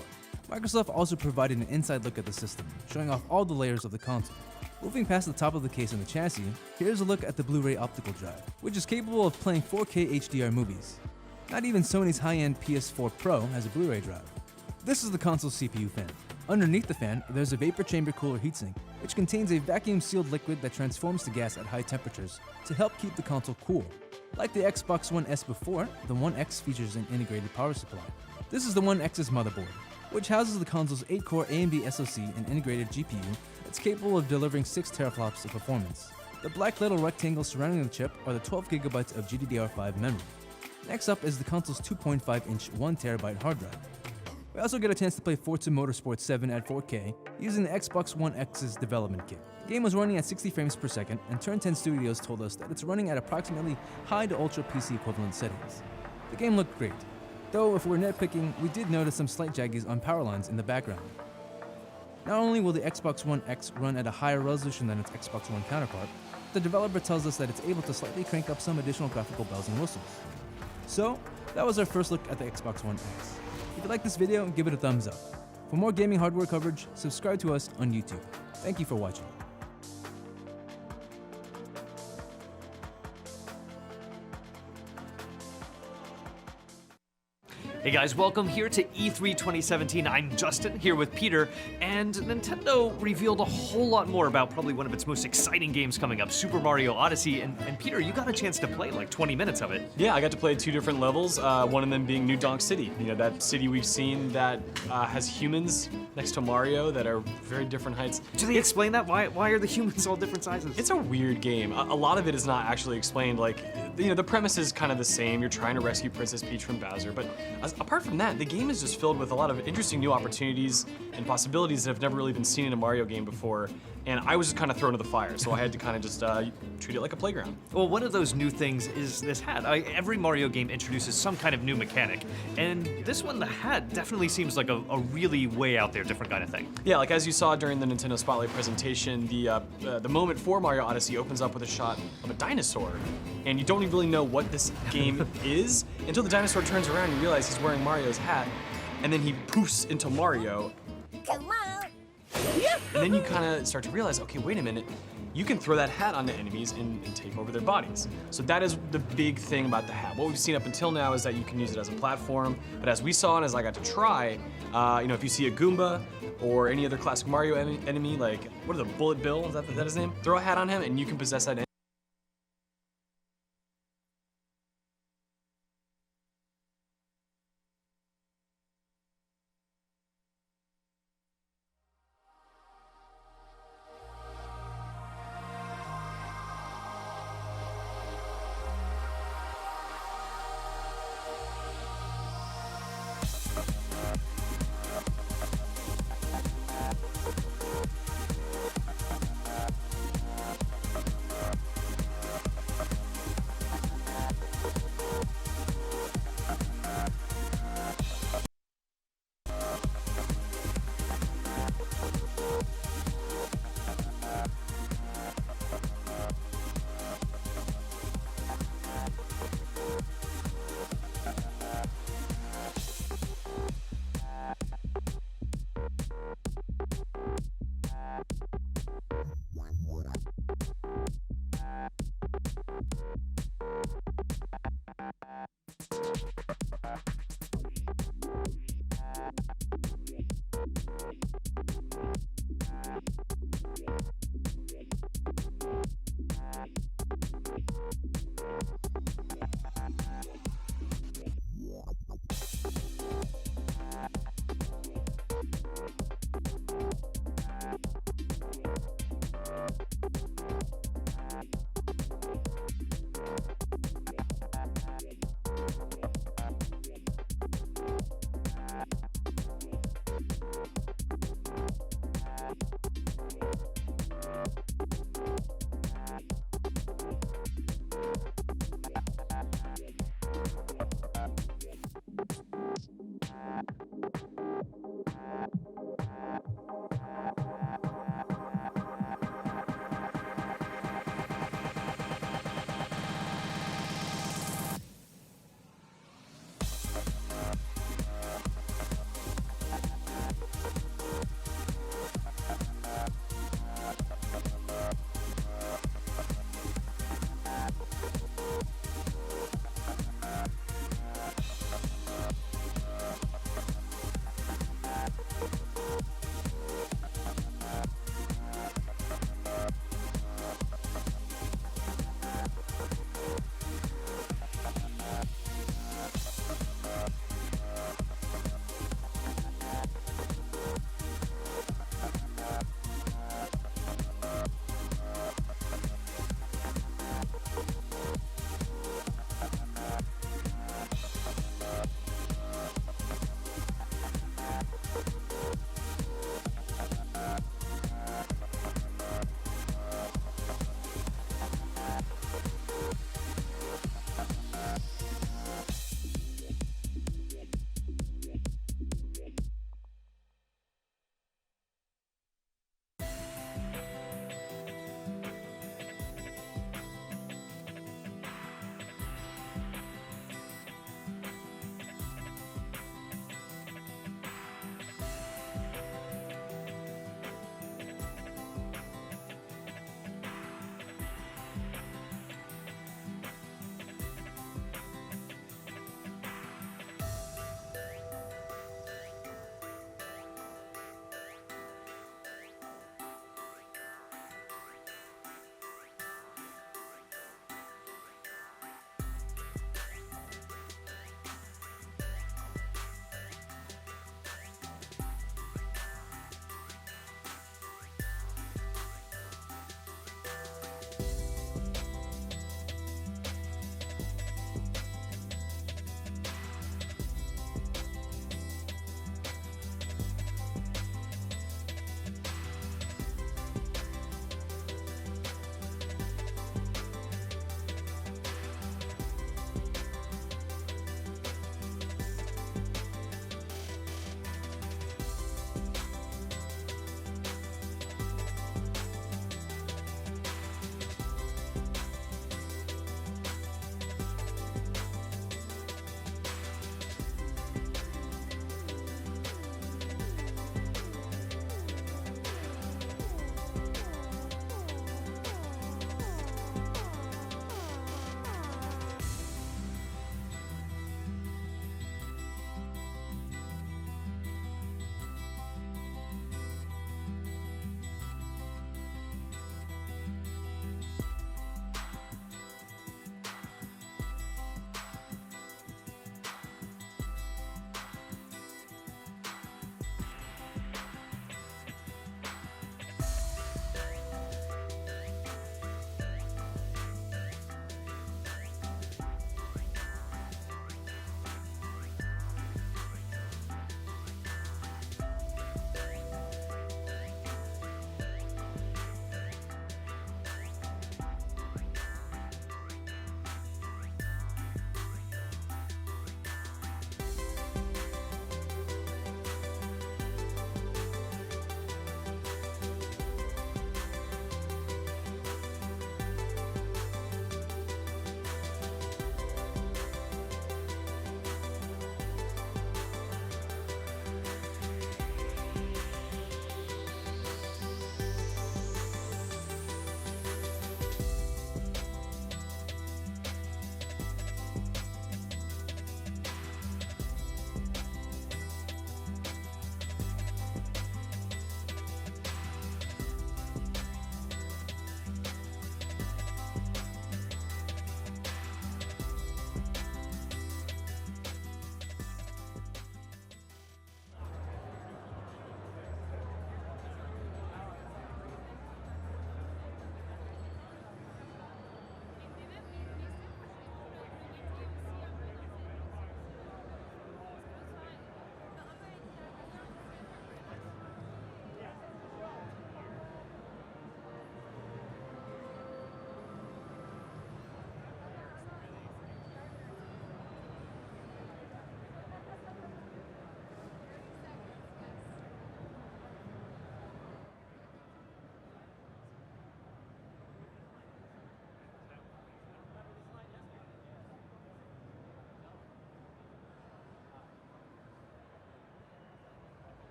Microsoft also provided an inside look at the system, showing off all the layers of the console. Moving past the top of the case and the chassis, here's a look at the Blu-ray optical drive, which is capable of playing 4K HDR movies. Not even Sony's high-end PS4 Pro has a Blu-ray drive. This is the console's CPU fan. Underneath the fan, there's a vapor chamber cooler heatsink, which contains a vacuum-sealed liquid that transforms to gas at high temperatures to help keep the console cool. Like the Xbox One S before, the One X features an integrated power supply. This is the One X's motherboard, which houses the console's 8-core AMD SoC and integrated GPU that's capable of delivering 6 teraflops of performance. The black little rectangles surrounding the chip are the 12 gigabytes of GDDR5 memory. Next up is the console's 2.5-inch 1TB hard drive. We also get a chance to play Forza Motorsport 7 at 4K using the Xbox One X's development kit. The game was running at 60 frames per second, and Turn 10 Studios told us that it's running at approximately high to ultra PC equivalent settings. The game looked great, though if we're nitpicking, we did notice some slight jaggies on power lines in the background. Not only will the Xbox One X run at a higher resolution than its Xbox One counterpart, the developer tells us that it's able to slightly crank up some additional graphical bells and whistles. So, that was our first look at the Xbox One X. If you like this video, give it a thumbs up. For more gaming hardware coverage, subscribe to us on YouTube. Thank you for watching. Hey guys, welcome here to E3 2017. I'm Justin, here with Peter, and Nintendo revealed a whole lot more about probably one of its most exciting games coming up, Super Mario Odyssey, and Peter, you got a chance to play like 20 minutes of it. Yeah, I got to play 2 different levels, one of them being New Donk City. You know, that city we've seen that has humans next to Mario that are very different heights. Do they explain that? Why are the humans all different sizes? It's a weird game. A lot of it is not actually explained. Like, you know, the premise is kind of the same. You're trying to rescue Princess Peach from Bowser, but apart from that, the game is just filled with a lot of interesting new opportunities and possibilities that have never really been seen in a Mario game before. And I was just kind of thrown to the fire, so I had to kind of just treat it like a playground. Well, one of those new things is this hat. Every Mario game introduces some kind of new mechanic, and this one, the hat, definitely seems like a really way out there different kind of thing. Yeah, like as you saw during the Nintendo Spotlight presentation, the moment for Mario Odyssey opens up with a shot of a dinosaur, and you don't even really know what this game is until the dinosaur turns around and you realize he's wearing Mario's hat, and then he poofs into Mario. Come on. And then you kind of start to realize, okay, wait a minute, you can throw that hat onto enemies and take over their bodies. So that is the big thing about the hat. What we've seen up until now is that you can use it as a platform, but as we saw and as I got to try, you know, if you see a Goomba or any other classic Mario enemy, like, what are the Bullet Bill, is that his name? Throw a hat on him and you can possess that enemy.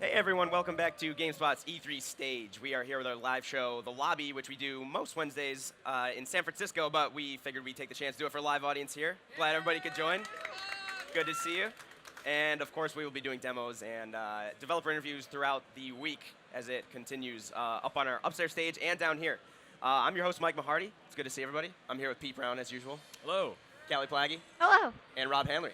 Hey everyone, welcome back to GameSpot's E3 stage. We are here with our live show, The Lobby, which we do most Wednesdays in San Francisco, but we figured we'd take the chance to do it for a live audience here. Glad everybody could join. Good to see you. And of course, we will be doing demos and developer interviews throughout the week as it continues up on our upstairs stage and down here. I'm your host, Mike Mahardy. It's good to see everybody. I'm here with Pete Brown, as usual. Hello. Callie Plagge. Hello. And Rob Hanley.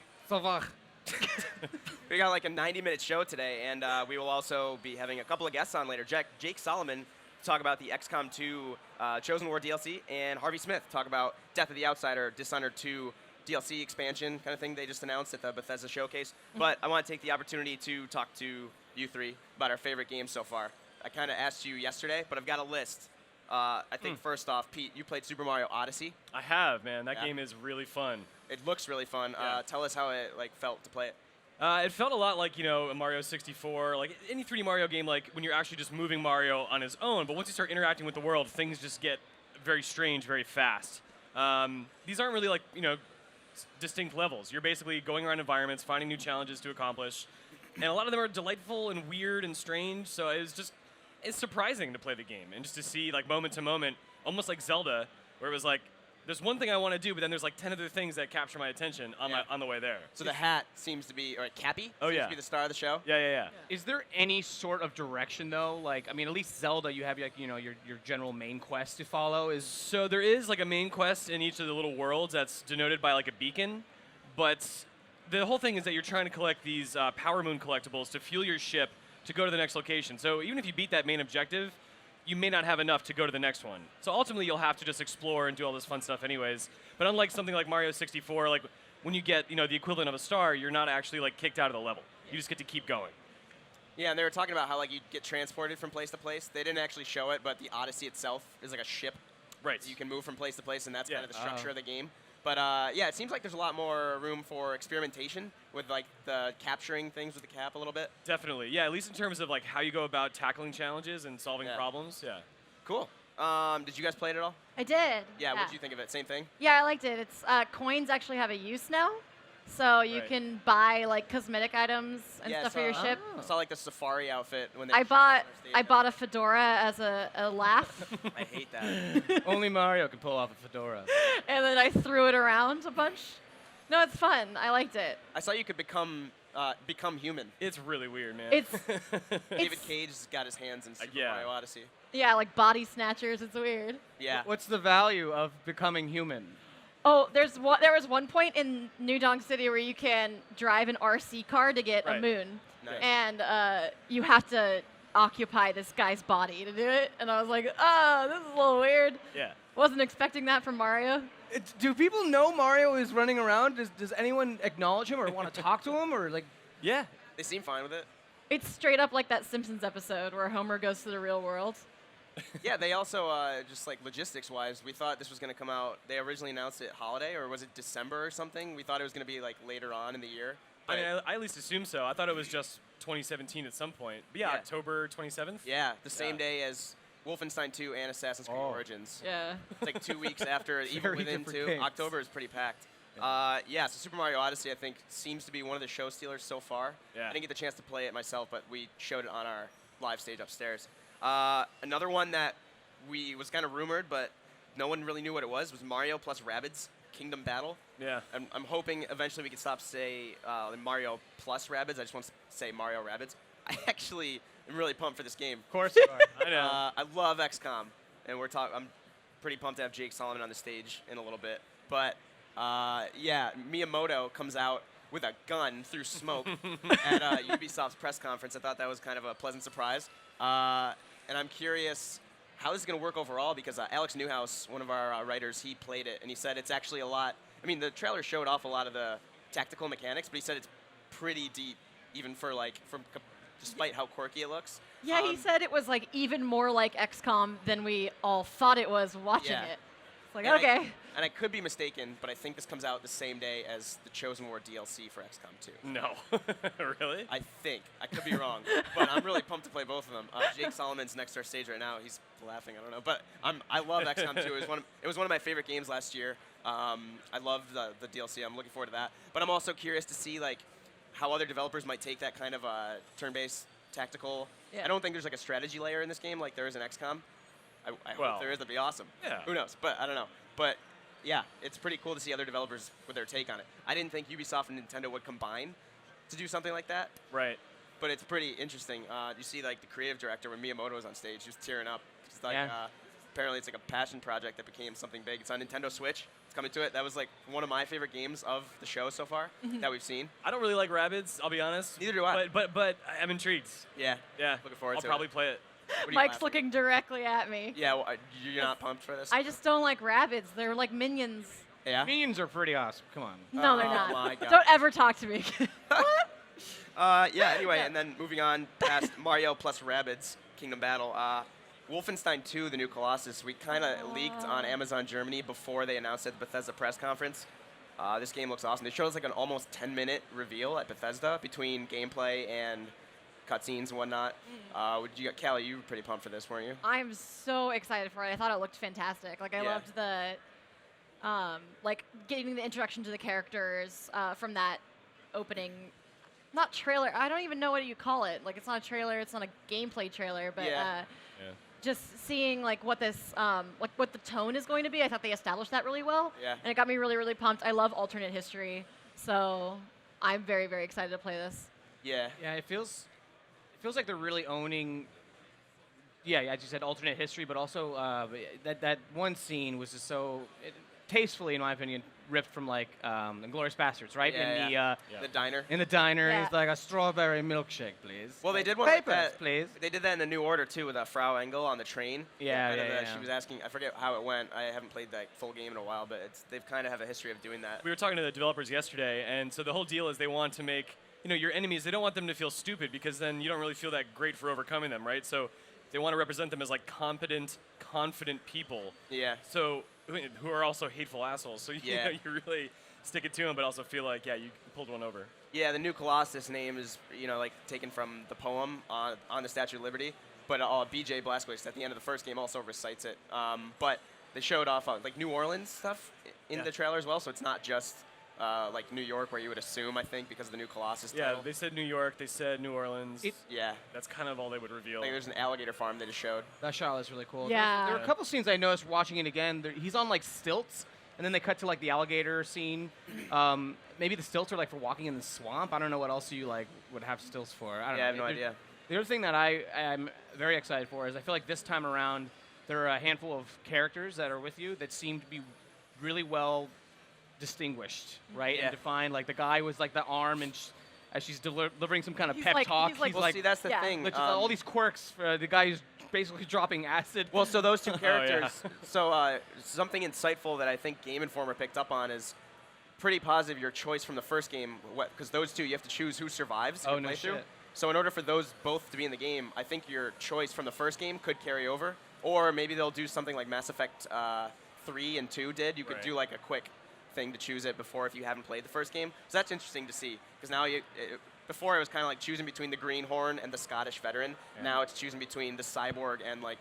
We got like a 90-minute show today, and we will also be having a couple of guests on later. Jake Solomon to talk about the XCOM 2 Chosen War DLC, and Harvey Smith talk about Death of the Outsider, Dishonored 2 DLC expansion kind of thing they just announced at the Bethesda showcase. But I want to take the opportunity to talk to you three about our favorite games so far. I kind of asked you yesterday, but I've got a list. I think first off, Pete, you played Super Mario Odyssey. I have, man. That game is really fun. It looks really fun. Yeah. Tell us how it felt to play it. It felt a lot like, a Mario 64, like any 3D Mario game, like when you're actually just moving Mario on his own. But once you start interacting with the world, things just get very strange very fast. These aren't really like, distinct levels. You're basically going around environments, finding new challenges to accomplish. And a lot of them are delightful and weird and strange. So it's surprising to play the game and just to see like moment to moment, almost like Zelda, where it was like, there's one thing I want to do, but then there's like 10 other things that capture my attention on the way there. So the hat seems to be, or Cappy seems to be the star of the show. Yeah. Is there any sort of direction though? Like, I mean, at least Zelda, you have like, your general main quest to follow. So there is like a main quest in each of the little worlds that's denoted by like a beacon, but the whole thing is that you're trying to collect these Power Moon collectibles to fuel your ship to go to the next location. So even if you beat that main objective, you may not have enough to go to the next one. So ultimately, you'll have to just explore and do all this fun stuff anyways. But unlike something like Mario 64, like when you get the equivalent of a star, you're not actually like kicked out of the level. You just get to keep going. Yeah, and they were talking about how like you get transported from place to place. They didn't actually show it, but the Odyssey itself is like a ship. Right. So you can move from place to place, and that's kind of the structure of the game. But yeah, it seems like there's a lot more room for experimentation with like the capturing things with the cap a little bit. Definitely, yeah. At least in terms of like how you go about tackling challenges and solving problems. Yeah. Cool. Did you guys play it at all? I did. Yeah. What did you think of it? Same thing. Yeah, I liked it. It's coins actually have a use now, so you can buy like cosmetic items and stuff for your ship. I saw like the safari outfit when they. I bought a fedora as a laugh. I hate that. Only Mario can pull off a fedora. And then I threw it around a bunch. No, it's fun. I liked it. I saw you could become human. It's really weird, man. David Cage's got his hands in Super Mario Odyssey. Yeah, like body snatchers. It's weird. Yeah. What's the value of becoming human? Oh, there was one point in New Donk City where you can drive an RC car to get a moon. Nice. And you have to occupy this guy's body to do it. And I was like, oh, this is a little weird. Yeah. Wasn't expecting that from Mario. Do people know Mario is running around? Does anyone acknowledge him or want to talk to him or like? Yeah. They seem fine with it. It's straight up like that Simpsons episode where Homer goes to the real world. Yeah, they also, just like logistics-wise, we thought this was going to come out, they originally announced it holiday, or was it December or something? We thought it was going to be like later on in the year. I mean, I at least assume so. I thought it was just 2017 at some point. But yeah, October 27th? Yeah, the same day as Wolfenstein 2 and Assassin's Creed Origins. Yeah. It's like 2 weeks after Evil Within 2. October is pretty packed. Yeah, so Super Mario Odyssey, I think, seems to be one of the show stealers so far. Yeah. I didn't get the chance to play it myself, but we showed it on our live stage upstairs. Another one that was kind of rumored, but no one really knew what it was Mario plus Rabbids Kingdom Battle. Yeah. I'm hoping eventually we can stop say Mario plus Rabbids. I just want to say Mario Rabbids. I actually am really pumped for this game. Of course you are. I know. I love XCOM, and I'm pretty pumped to have Jake Solomon on the stage in a little bit. But yeah, Miyamoto comes out with a gun through smoke at Ubisoft's press conference. I thought that was kind of a pleasant surprise. And I'm curious how this is going to work overall because Alex Newhouse, one of our writers, he played it, and he said it's actually a lot. I mean, the trailer showed off a lot of the tactical mechanics, but he said it's pretty deep, even for despite how quirky it looks. Yeah, he said it was like even more like XCOM than we all thought it was watching it. It's like, okay. And I could be mistaken, but I think this comes out the same day as the Chosen War DLC for XCOM 2. No. Really? I think. I could be wrong. But I'm really pumped to play both of them. Jake Solomon's next to our stage right now. He's laughing. I don't know. But I love XCOM 2. It was one of my favorite games last year. I loved the DLC. I'm looking forward to that. But I'm also curious to see how other developers might take that kind of turn-based tactical. Yeah. I don't think there's like a strategy layer in this game like there is in XCOM. I Well, hope there is. That'd be awesome. yeah. Who knows? But I don't know. But yeah, it's pretty cool to see other developers with their take on it. I didn't think Ubisoft and Nintendo would combine to do something like that. Right. But it's pretty interesting. You see, like the creative director when Miyamoto was on stage, just tearing up. It's like apparently it's like a passion project that became something big. It's on Nintendo Switch. It's coming to it. That was like one of my favorite games of the show so far that we've seen. I don't really like Rabbids, I'll be honest. Neither do I. But I'm intrigued. Yeah. Yeah. Looking forward I'll to probably it. play it. What are you Mike's laughing looking directly at me. Yeah, well, you're not pumped for this? I just don't like rabbits. They're like minions. Yeah? Minions are pretty awesome. Come on. No, they're Oh not. my God. Don't ever talk to me. Yeah, anyway, and then moving on past Mario plus Rabbids, Kingdom Battle, Wolfenstein 2, the new Colossus, we kind of leaked on Amazon Germany before they announced it at the Bethesda press conference. This game looks awesome. They showed us like an almost 10-minute reveal at Bethesda between gameplay and cutscenes and whatnot. Callie, you were pretty pumped for this, weren't you? I'm so excited for it. I thought it looked fantastic. Like I Yeah. loved the, like getting the introduction to the characters from that opening. Not trailer. I don't even know what you call it. Like it's not a trailer. It's not a gameplay trailer. But just seeing like what this, like what the tone is going to be. I thought they established that really well. Yeah. And it got me really, really pumped. I love alternate history, so I'm very, very excited to play this. Yeah. Yeah, it feels like they're really owning. Yeah, as you said, alternate history, but also that one scene was just so tastefully, in my opinion, ripped from like Inglourious Bastards, right? Yeah, the diner. In the diner, Yeah. it's like a strawberry milkshake, please. Well, they did one like Papers, that. please. They did that in the New Order too, with Frau Engel on the train. Yeah, Kind of, yeah. She was asking. I forget how it went. I haven't played that full game in a while, but they've kind of have a history of doing that. We were talking to the developers yesterday, and so the whole deal is they want to make, your enemies, they don't want them to feel stupid because then you don't really feel that great for overcoming them, right? So they want to represent them as like competent, confident people. Yeah. So who are also hateful assholes. So you really stick it to them, but also feel like, you pulled one over. Yeah, the new Colossus name is, like taken from the poem on the Statue of Liberty, but B.J. Blazkowicz at the end of the first game also recites it. But they showed off like New Orleans stuff in the trailer as well, so it's not just like New York, where you would assume, I think, because of the new Colossus title. Yeah, they said New York, they said New Orleans. Yeah. That's kind of all they would reveal. Like there's an alligator farm they just showed. That shot was really cool. Yeah. There were a couple scenes I noticed watching it again. He's on like stilts, and then they cut to like the alligator scene. Maybe the stilts are like for walking in the swamp. I don't know what else you like would have stilts for. I don't know. I have no idea. The other thing that I am very excited for is I feel like this time around there are a handful of characters that are with you that seem to be really well distinguished, right, and defined. Like the guy was like the arm, and as she's delivering some kind of pep talk, he's well, see, that's the thing. like, all these quirks. The guy who's basically dropping acid. Well, so those two characters. So something insightful that I think Game Informer picked up on is pretty positive your choice from the first game, because those two you have to choose who survives. Oh, no shit. So in order for those both to be in the game, I think your choice from the first game could carry over, or maybe they'll do something like Mass Effect 3 and 2 did. You could do like a quick thing to choose it before if you haven't played the first game. So that's interesting to see, because now before it was kind of like choosing between the Greenhorn and the Scottish veteran. Yeah. Now it's choosing between the cyborg and like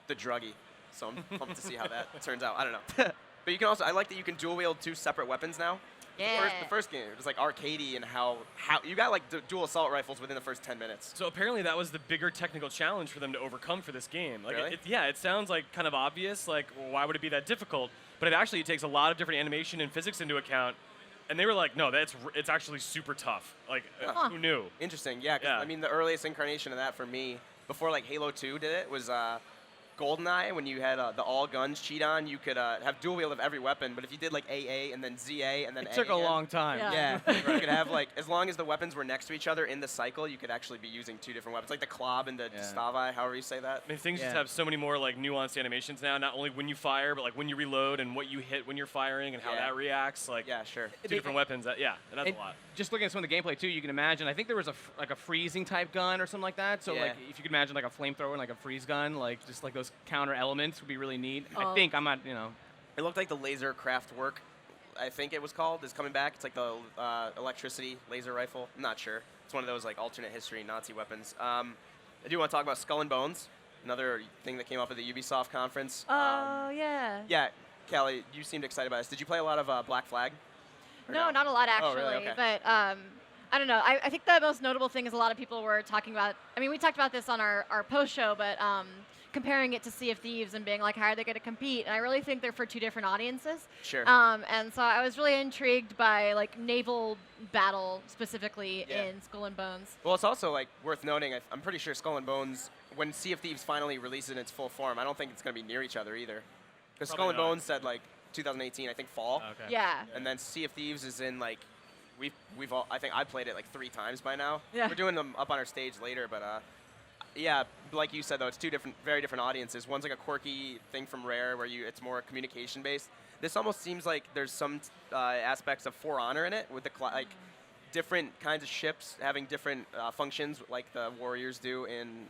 the druggie. So I'm pumped to see how that turns out. I don't know. But you can also, I like that you can dual wield two separate weapons now. Yeah. The first game, it was like arcadey, and how you got like dual assault rifles within the first 10 minutes. So apparently that was the bigger technical challenge for them to overcome for this game. Like, really? It sounds like kind of obvious. Like, well, why would it be that difficult? But it takes a lot of different animation and physics into account. And they were like, no, it's actually super tough. Like, who knew? Interesting, yeah. I mean, the earliest incarnation of that for me, before like Halo 2 did it, was GoldenEye. When you had the all guns cheat on, you could have dual wield of every weapon. But if you did like AA and then ZA and then it took a long time. Yeah, you could have like, as long as the weapons were next to each other in the cycle, you could actually be using two different weapons, like the Klob and the Stavai, however you say that. I mean, things just have so many more like nuanced animations now. Not only when you fire, but like when you reload and what you hit when you're firing and how that reacts. Like, sure. Two different weapons. That's a lot. Just looking at some of the gameplay too, you can imagine. I think there was a freezing type gun or something like that. So like, if you could imagine like a flamethrower and like a freeze gun, like just like those counter elements would be really neat. I think I'm not, It looked like the laser craft work, I think it was called, is coming back. It's like the electricity laser rifle. I'm not sure. It's one of those like alternate history Nazi weapons. I do want to talk about Skull and Bones, another thing that came up at the Ubisoft conference. Yeah. Yeah, Callie, you seemed excited about this. Did you play a lot of Black Flag? No, not a lot actually. Oh, really? Okay. But I don't know. I think the most notable thing is a lot of people were talking about. I mean, we talked about this on our post show, but comparing it to Sea of Thieves and being like, how are they going to compete? And I really think they're for two different audiences. Sure. And so I was really intrigued by like naval battle specifically Yeah. in Skull and Bones. Well, it's also like worth noting. I'm pretty sure Skull and Bones, when Sea of Thieves finally releases in its full form, I don't think it's going to be near each other either. Because Skull and not. Bones said like 2018, I think fall. Okay. Yeah. And then Sea of Thieves is in like we've all, I think I played it like 3 times by now. Yeah. We're doing them up on our stage later, but yeah, like you said though, it's two very different audiences. One's like a quirky thing from Rare where it's more communication based. This almost seems like there's some aspects of For Honor in it with the like different kinds of ships having different functions like the warriors do in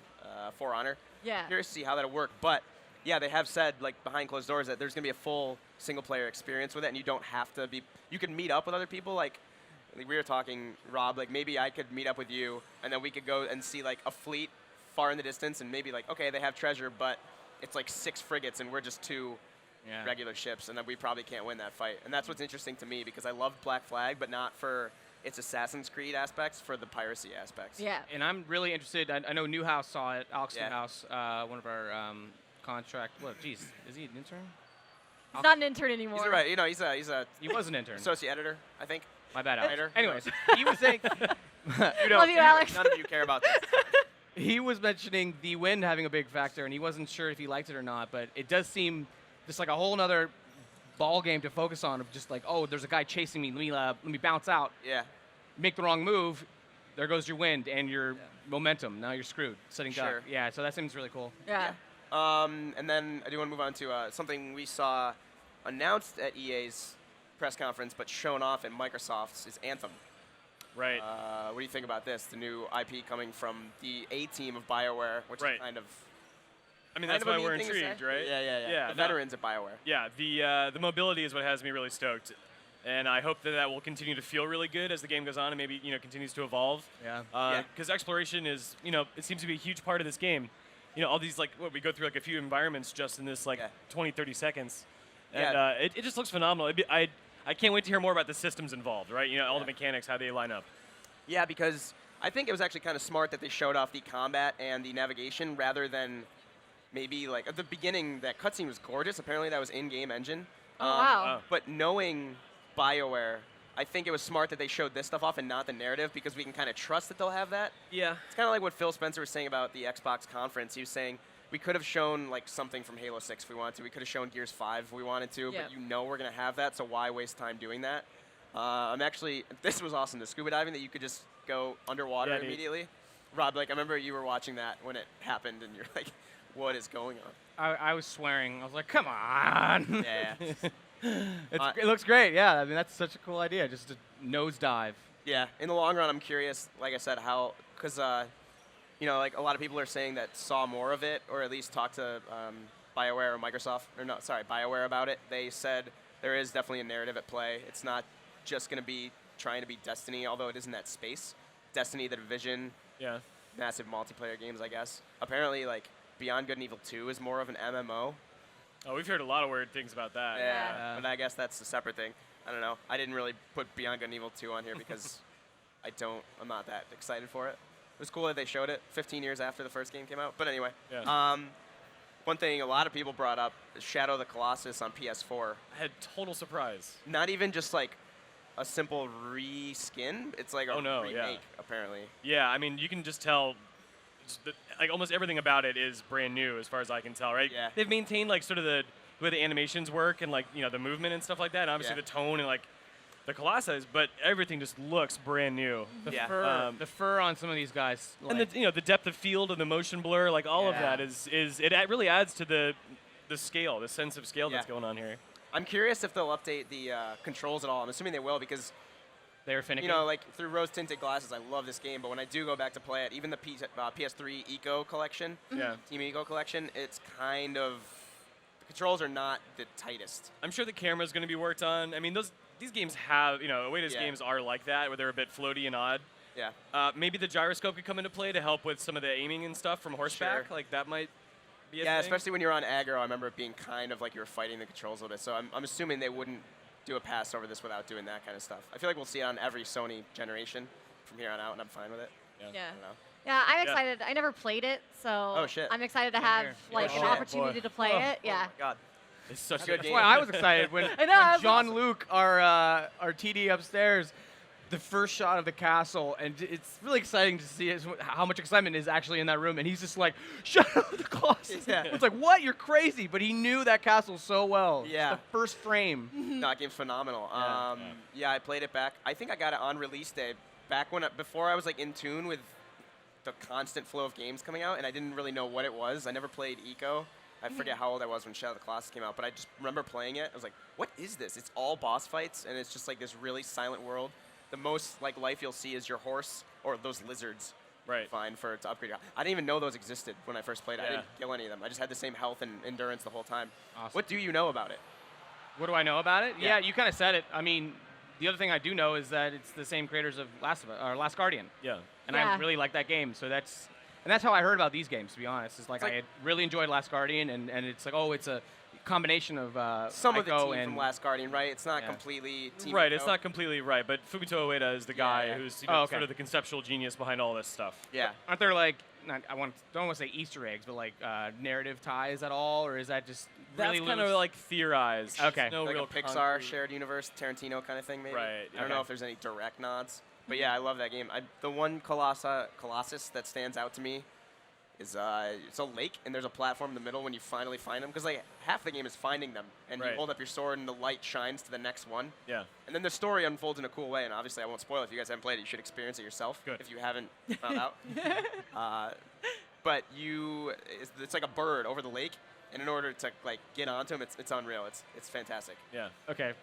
For Honor. Yeah. Curious to see how that'll work, but yeah, they have said like behind closed doors that there's gonna be a full single player experience with it, and you don't have to be. You can meet up with other people. Like we were talking, Rob. Like maybe I could meet up with you, and then we could go and see like a fleet far in the distance, and maybe like okay, they have treasure, but it's like 6 frigates, and we're just 2 regular ships, and then we probably can't win that fight. And that's what's interesting to me because I love Black Flag, but not for its Assassin's Creed aspects, for the piracy aspects. Yeah. And I'm really interested. I know Newhouse saw it. Alex Yeah. Newhouse, one of our contract. What? Geez, is he an intern? He's not an intern anymore. He's right. You know, he's a He was an intern. associate editor, I think. My bad, Alex. Writer. Anyways, he was saying. Love you, Alex. None of you care about this. He was mentioning the wind having a big factor, and he wasn't sure if he liked it or not. But it does seem just like a whole nother ball game to focus on. Of just like, oh, there's a guy chasing me. Let me bounce out. Yeah. Make the wrong move. There goes your wind and your momentum. Now you're screwed. Sitting duck. Sure. Yeah. So that seems really cool. Yeah. And then I do want to move on to something we saw announced at EA's press conference, but shown off at Microsoft's is Anthem. Right. What do you think about this? The new IP coming from the A team of BioWare, which Right. is kind of. I mean, kind that's of a why neat we're thing to say. intrigued, right? Yeah. The no. veterans at BioWare. Yeah, the mobility is what has me really stoked, and I hope that will continue to feel really good as the game goes on and maybe continues to evolve. Yeah. Because exploration is it seems to be a huge part of this game. All these we go through like a few environments just in this 20, 30 seconds, and it just looks phenomenal. I can't wait to hear more about the systems involved, right? All the mechanics, how they line up. Yeah, because I think it was actually kind of smart that they showed off the combat and the navigation rather than maybe like at the beginning that cutscene was gorgeous. Apparently that was in-game engine. Oh, wow. But knowing BioWare, I think it was smart that they showed this stuff off and not the narrative because we can kind of trust that they'll have that. Yeah. It's kind of like what Phil Spencer was saying about the Xbox conference. He was saying we could have shown like something from Halo 6 if we wanted to. We could have shown Gears 5 if we wanted to, Yeah. but we're going to have that, so why waste time doing that? This was awesome, the scuba diving that you could just go underwater Yeah, dude. immediately. Rob, I remember you were watching that when it happened, and you're like, what is going on? I was swearing. I was like, come on. Yeah. It looks great. Yeah. I mean, that's such a cool idea. Just to nosedive. Yeah, in the long run, I'm curious, like I said, how, because, a lot of people are saying that saw more of it, or at least talked to BioWare or Microsoft, or no, sorry, BioWare about it. They said there is definitely a narrative at play. It's not just going to be trying to be Destiny, although it is in that space. Destiny, The Division, Yeah. massive multiplayer games, I guess. Apparently, Beyond Good and Evil 2 is more of an MMO. Oh, we've heard a lot of weird things about that. Yeah, but I guess that's a separate thing. I don't know. I didn't really put Beyond Good and Evil 2 on here because I'm not that excited for it. It was cool that they showed it 15 years after the first game came out. But anyway, Yeah. one thing a lot of people brought up is Shadow of the Colossus on PS4. I had total surprise. Not even just a simple reskin. It's like a remake, apparently. Yeah, I mean, you can just tell, almost everything about it is brand new as far as I can tell, right? Yeah. They've maintained sort of the way the animations work and the movement and stuff like that, and obviously the tone and the Colossus, but everything just looks brand new. The fur on some of these guys. And the depth of field and the motion blur, all of that is it really adds to the scale, the sense of scale that's going on here. I'm curious if they'll update the controls at all. I'm assuming they will because they're finicky. Through rose-tinted glasses, I love this game. But when I do go back to play it, even the PS3 Eco Collection, Team Eco Collection, it's kind of the controls are not the tightest. I'm sure the camera's going to be worked on. I mean, these games have Awayda's games are like that, where they're a bit floaty and odd. Yeah. Maybe the gyroscope could come into play to help with some of the aiming and stuff from horseback. Sure. That might be a Yeah, thing. especially when you're on aggro. I remember it being kind of like you were fighting the controls a little bit. So I'm assuming they wouldn't do a pass over this without doing that kind of stuff. I feel like we'll see it on every Sony generation from here on out, and I'm fine with it. Yeah. I don't know. Yeah, I'm excited. I never played it, so Oh, shit. I'm excited to have like Oh, an shit. opportunity to play it. Yeah. Oh my god. It's such a good That's game. why I was excited when, I know, I when was John Luke, our TD upstairs, the first shot of the castle, and it's really exciting to see how much excitement is actually in that room. And he's just like, "Shut up, the Colossus!" Yeah. It's like, "What? You're crazy!" But he knew that castle so well. Just Yeah. the first frame. No, that game's phenomenal. Yeah. Yeah, I played it back. I think I got it on release day, back when before I was like in tune with the constant flow of games coming out, and I didn't really know what it was. I never played Eco. I forget how old I was when Shadow of the Colossus came out, but I just remember playing it. I was like, "What is this?" It's all boss fights, and it's just like this really silent world. The most like life you'll see is your horse or those lizards. Right. Fine for to upgrade. I didn't even know those existed when I first played it. I Yeah. didn't kill any of them. I just had the same health and endurance the whole time. Awesome. What do you know about it? What do I know about it? Yeah. Yeah, you kind of said it. I mean, the other thing I do know is that it's the same creators of Last Guardian. Yeah. And Yeah. I really like that game. So that's how I heard about these games. To be honest, it's like It's like- I had really enjoyed Last Guardian, and it's like, oh, it's a combination of Some of the Ico team and from Last Guardian, right? It's not Yeah. completely team. Right, it's Ico. not completely right, but Fumito Ueda is the guy Yeah. who's Oh, okay. sort of the conceptual genius behind all this stuff. Yeah. Aren't there like don't want to say Easter eggs, but like narrative ties at all, or is that just That's really kind of loose? like theorized. Okay. There's no Like real a Pixar concrete- shared universe, Tarantino kind of thing, maybe. Right, I don't know okay. if there's any direct nods, but yeah, I love that game. The one Colossus that stands out to me is it's a lake, and there's a platform in the middle when you finally find them, because like half the game is finding them, and Right. you hold up your sword, and the light shines to the next one. Yeah. And then the story unfolds in a cool way, and obviously I won't spoil it if you guys haven't played it. You should experience it yourself Good. if you haven't found out. But it's like a bird over the lake, and in order to like get onto him, it's unreal. It's fantastic. Yeah. Okay.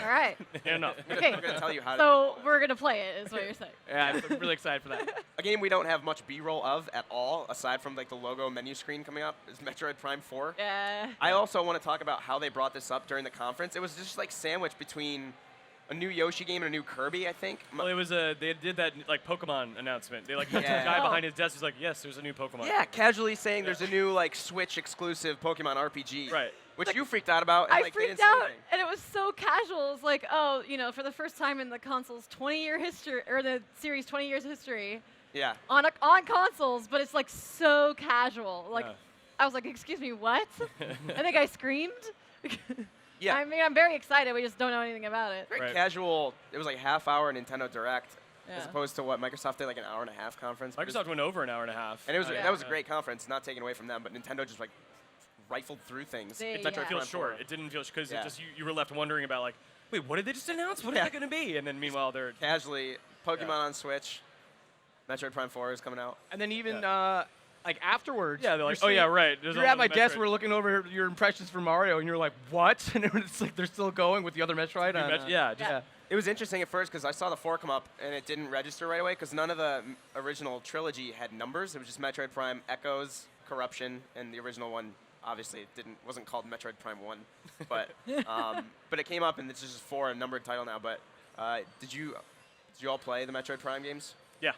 All right. Enough. Okay. I'm gonna tell you how. So we're gonna play it, is what you're saying. Yeah, I'm really excited for that. A game we don't have much B-roll of at all, aside from like the logo menu screen coming up, is Metroid Prime 4. Yeah. I also want to talk about how they brought this up during the conference. It was just like sandwiched between a new Yoshi game and a new Kirby, I think. Well, it was they did that like Pokemon announcement. They like the Yeah. guy Oh. behind his desk was like, "Yes, there's a new Pokemon." Yeah, casually saying there's a new like Switch exclusive Pokemon RPG. Right. Which Like, you freaked out about. And, I like, they freaked didn't say out, anything. and it was so casual. It's like, oh, for the first time in the console's 20-year history, or the series' 20 years history, Yeah. on consoles, but it's like so casual. Like, Yeah. I was like, excuse me, what? I think I screamed. Yeah. I mean, I'm very excited. We just don't know anything about it. Very Right. casual. It was like half-hour Nintendo Direct, as Yeah. opposed to what Microsoft did, like an hour-and-a-half conference. But it was- Microsoft went over an hour and a half. And it was Yeah. that was a great conference, not taken away from them, but Nintendo just like rifled through things. They- It didn't Yeah. feel Prime short. 4. It didn't feel because Yeah. it just you were left wondering about like, wait, what did they just announce? What is Yeah. that going to be? And then meanwhile they're Casually, Pokemon Yeah. on Switch, Metroid Prime 4 is coming out. And then even like afterwards, yeah they're like, you're oh yeah sitting- right. There's You're all at my the desk. Metroid- We're looking over your impressions for Mario, and you're like, "What?" And it's like they're still going with the other Metroid. Yeah, just- Yeah. It was interesting at first because I saw the 4 come up and it didn't register right away because none of the original trilogy had numbers. It was just Metroid Prime Echoes, Corruption, and the original one. Obviously, it wasn't called Metroid Prime 1, but it came up and it's just 4, a numbered title now. But did you all play the Metroid Prime games? yeah.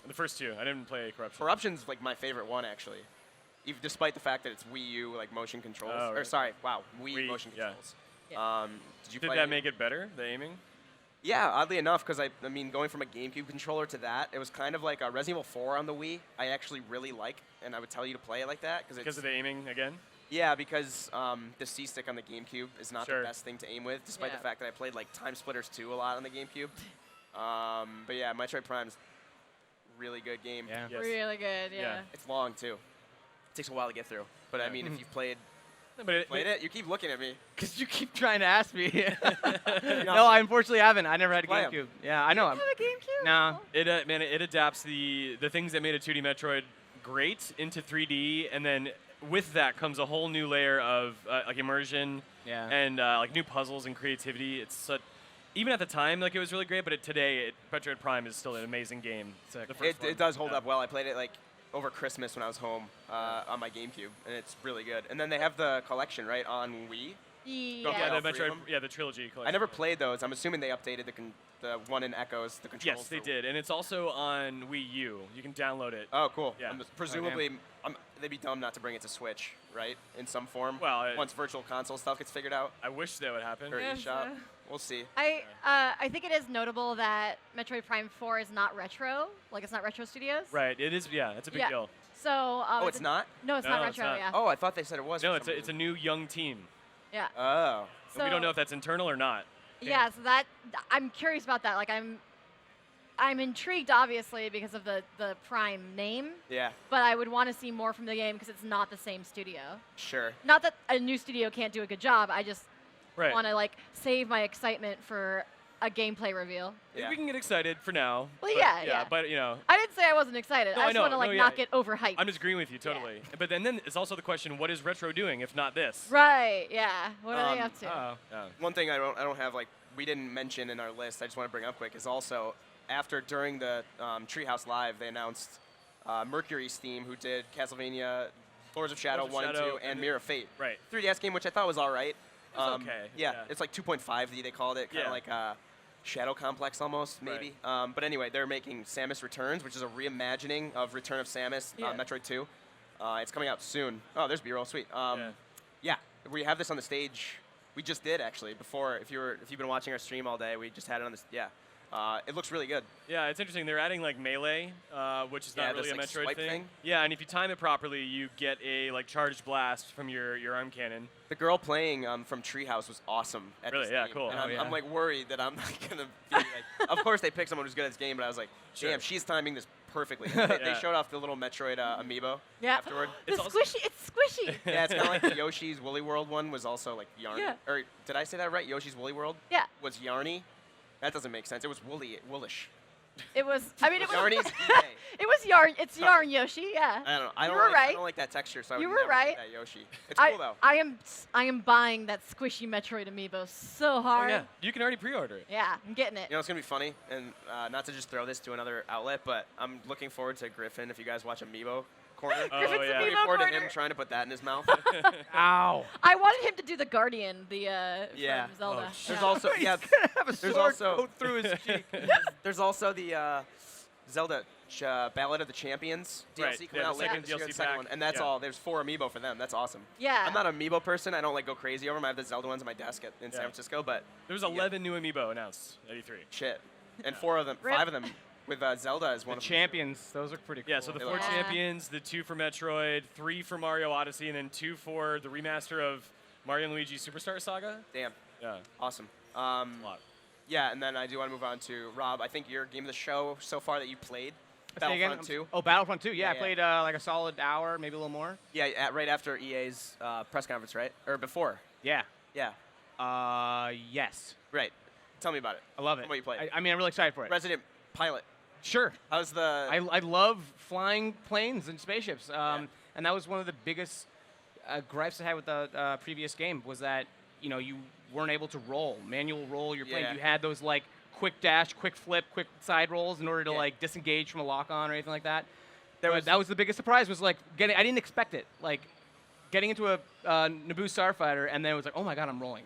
The first two. I didn't play Corruption. Corruption's like my favorite one actually, even despite the fact that it's Wii U like motion controls. Oh, Or really? sorry, wow, Wii Wii, motion yeah. controls. Did you Did play that any- make it better? The aiming? Yeah, oddly enough, because I mean, going from a GameCube controller to that, it was kind of like a Resident Evil 4 on the Wii. I actually really like, and I would tell you to play it like that Because of the aiming again? yeah, because the C stick on the GameCube is not Sure. the best thing to aim with, despite Yeah. the fact that I played like Time Splitters 2 a lot on the GameCube. But yeah, Metroid Prime's really good game. Yeah. Yes. Really good, yeah. It's long too. It takes a while to get through. But I mean, if you've played But it, you keep looking at me. Because you keep trying to ask me. No, I unfortunately haven't. I never had a Play 'em. GameCube. Yeah, I know. You have a GameCube? No. It adapts the things that made a 2D Metroid great into 3D, and then with that comes a whole new layer of like immersion Yeah. and like new puzzles and creativity. It's such, even at the time, like it was really great, but today, Metroid Prime is still an amazing game. The first one. It does hold Yeah. up well. I played it like over Christmas when I was home on my GameCube, and it's really good. And then they have the collection, right, on Wii. Yeah. play Yeah, all the three of Metroid, them? yeah, the trilogy collection. I never played those. I'm assuming they updated the one in Echoes, the controls. Yes, they for- did, and it's also on Wii U. You can download it. Oh, cool. Yeah. Presumably, they'd be dumb not to bring it to Switch, right, in some form. Well, once Virtual Console stuff gets figured out. I wish that would happen. Or Yes, eShop. We'll see. I think it is notable that Metroid Prime 4 is not retro. Like, it's not Retro Studios. Right. It is. Yeah. It's a big deal. So. Oh, it's not? No, it's No, not it's retro. not. Yeah. Oh, I thought they said it was. No, for it's some a new young team. Yeah. Oh. And we don't know if that's internal or not. Yeah. So that I'm curious about that. Like, I'm intrigued, obviously, because of the Prime name. Yeah. But I would want to see more from the game because it's not the same studio. Sure. Not that a new studio can't do a good job. I just Right. want to like save my excitement for a gameplay reveal. Yeah. We can get excited for now. Well, but, yeah. But you know. I didn't say I wasn't excited. No, I I just know. want to like No, not yeah. get overhyped. I'm just agreeing with you totally. But then it's also the question: what is Retro doing if not this? Right. Yeah. What are they up to? Yeah. One thing I don't have, like, we didn't mention in our list, I just want to bring up quick, is also during the Treehouse Live, they announced Mercury's team, who did Castlevania, Lords of Shadow Lords of 1, Shadow, 2, and Mirror of Fate. Right. 3DS game, which I thought was all right. Okay. Yeah, it's like 2.5D, they called it, kind of Yeah. like a Shadow Complex almost, maybe. But anyway, they're making Samus Returns, which is a reimagining of Return of Samus, Metroid 2. It's coming out soon. Oh, there's B-roll, sweet. Yeah, we have this on the stage. We just did, actually, before. If you've been watching our stream all day, we just had it on this. Yeah. It looks really good. Yeah, it's interesting. They're adding like melee, which is not really a this, like, Metroid swipe thing. thing. Yeah, and if you time it properly, you get a like charged blast from your arm cannon. The girl playing from Treehouse was awesome at Really? this Yeah, game. cool. And Oh, I'm like worried that I'm not gonna be like. Of course, they picked someone who's good at this game, but I was like, damn, she's timing this perfectly. They showed off the little Metroid amiibo afterward. It's squishy. It's squishy. Yeah, it's kind of like the Yoshi's Woolly World one was also like yarny. Yeah. Or did I say that right? Yoshi's Woolly World? Yeah. Was yarny. That doesn't make sense. It was woolish. It was. I mean, it was. Yarny's It was yarn. It's Sorry. yarn Yoshi. Yeah. I don't know. You were I right. don't like that texture, so I You would were never right. pick that Yoshi. It's cool though. I am buying that squishy Metroid amiibo so hard. Oh, yeah, you can already pre-order it. Yeah, I'm getting it. You know, it's going to be funny, and not to just throw this to another outlet, but I'm looking forward to Griffin, if you guys watch Amiibo Corner. Griffin's I'm Amiibo looking forward to him Corner. trying to put that in his mouth. Ow. I wanted him to do the Guardian, the Yeah. from Zelda. There's Yeah. also, yeah, have a there's sword also, go through his cheek. there's also the Zelda Ballad of the Champions DLC Right, coming yeah, out the later second this year, DLC the second pack. one, and that's Yeah. all. There's 4 Amiibo for them. That's awesome. Yeah. I'm not an Amiibo person. I don't like go crazy over them. I have the Zelda ones on my desk in San Francisco, but There was 11 new amiibo announced at E3. shit. And 4 of them, Rip. 5 of them with Zelda as one The of them. champions, those are pretty cool. Yeah, so the 4 Yeah. champions, the 2 for Metroid, 3 for Mario Odyssey, and then 2 for the remaster of Mario and Luigi Superstar Saga. Damn. Yeah, Awesome. a lot. Yeah, and then I do want to move on to Rob. I think your game of the show so far that you played, Say again? Battlefront 2. Oh, Battlefront 2. Yeah, Yeah, I played like a solid hour, maybe a little more. Yeah, right after EA's press conference, right? Or before? Yeah. Yeah. Yes. Right. Tell me about it. I love it. What you played? I mean, I'm really excited for it. Resident Pilot. Sure. How's the? I love flying planes and spaceships. And that was one of the biggest gripes I had with the previous game was that, you know, you weren't able to roll, manual roll your plane. Yeah. You had those like quick dash, quick flip, quick side rolls in order to Yeah. like disengage from a lock-on or anything like that. was- That was the biggest surprise was like I didn't expect it. Like getting into a Naboo Starfighter and then it was like, oh my God, I'm rolling.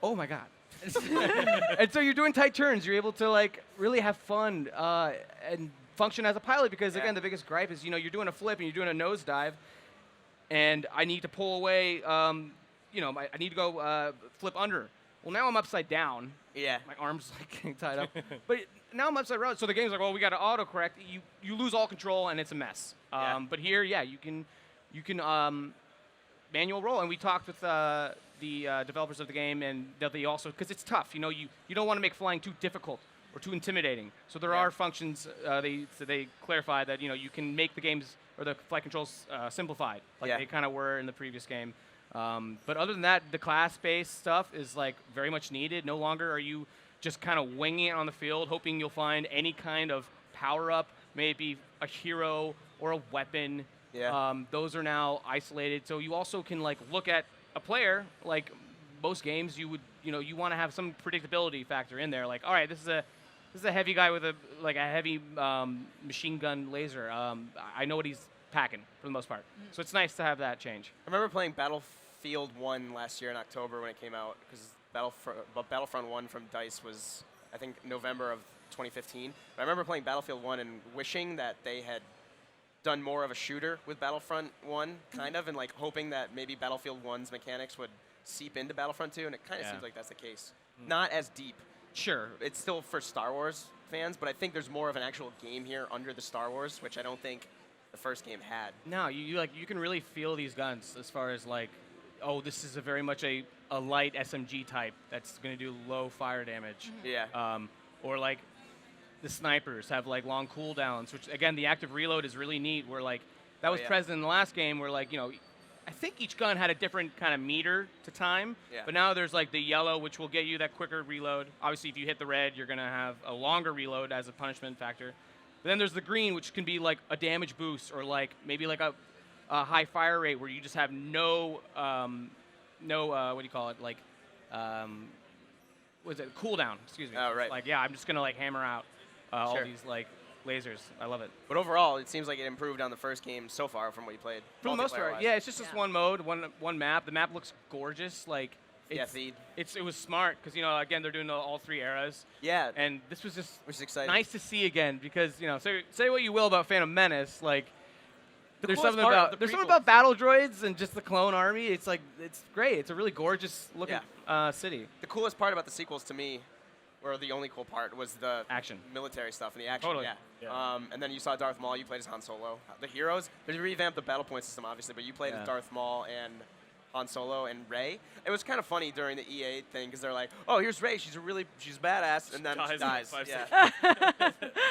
Oh my God. And so you're doing tight turns. You're able to like really have fun and function as a pilot because again, the biggest gripe is, you know, you're doing a flip and you're doing a nosedive and I need to pull away, you know, I need to go flip under. Well, now I'm upside down. Yeah. My arm's like getting tied up. But now I'm upside down. So the game's like, well, we got to autocorrect. You lose all control and it's a mess. Yeah. But here, yeah, you can manual roll. And we talked with the developers of the game and they also, because it's tough. You know, you don't want to make flying too difficult or too intimidating. So there are functions. They clarify that, you know, you can make the games or the flight controls simplified, like they kind of were in the previous game. But other than that, the class-based stuff is like very much needed. No longer are you just kind of winging it on the field, hoping you'll find any kind of power-up, maybe a hero or a weapon. Yeah. Those are now isolated. So you also can like look at a player. Like most games, you want to have some predictability factor in there. Like, all right, this is a heavy guy with a heavy machine gun laser. I know what he's packing for the most part. So it's nice to have that change. I remember playing Battlefield 1 last year in October when it came out because Battlefront 1 from DICE was, I think, November of 2015. But I remember playing Battlefield 1 and wishing that they had done more of a shooter with Battlefront 1, kind of, and like hoping that maybe Battlefield 1's mechanics would seep into Battlefront 2, and it kind of seems like that's the case. Not as deep. Sure. It's still for Star Wars fans, but I think there's more of an actual game here under the Star Wars, which I don't think the first game had. No, you can really feel these guns as far as like, oh, this is a very much a light SMG type that's going to do low fire damage. Yeah. Or like the snipers have like long cooldowns, which again the active reload is really neat. Where like that was present in the last game, where like I think each gun had a different kind of meter to time. Yeah. But now there's like the yellow, which will get you that quicker reload. Obviously, if you hit the red, you're going to have a longer reload as a punishment factor. But then there's the green, which can be like a damage boost or like maybe like a high fire rate where you just have no what do you call it? Like, what is it? Cooldown, excuse me. Oh, right. Like, yeah, I'm just going to like hammer out all these like lasers. I love it. But overall, it seems like it improved on the first game so far from what you played. For the most part, yeah, it's just this one mode, one map. The map looks gorgeous. Like, it was smart because again they're doing all three eras. Yeah. And this was just which is exciting. Nice to see again because say what you will about Phantom Menace, like there's something about battle droids and just the clone army. It's like it's great. It's a really gorgeous looking city. The coolest part about the sequels to me, or the only cool part, was the action, military stuff and the action. Totally. Yeah. And then you saw Darth Maul. You played as Han Solo. The heroes. They revamped the battle point system, obviously, but you played as Darth Maul and Han Solo and Rey. It was kind of funny during the EA thing because they're like, "Oh, here's Rey. She's badass," and then she dies. Yeah.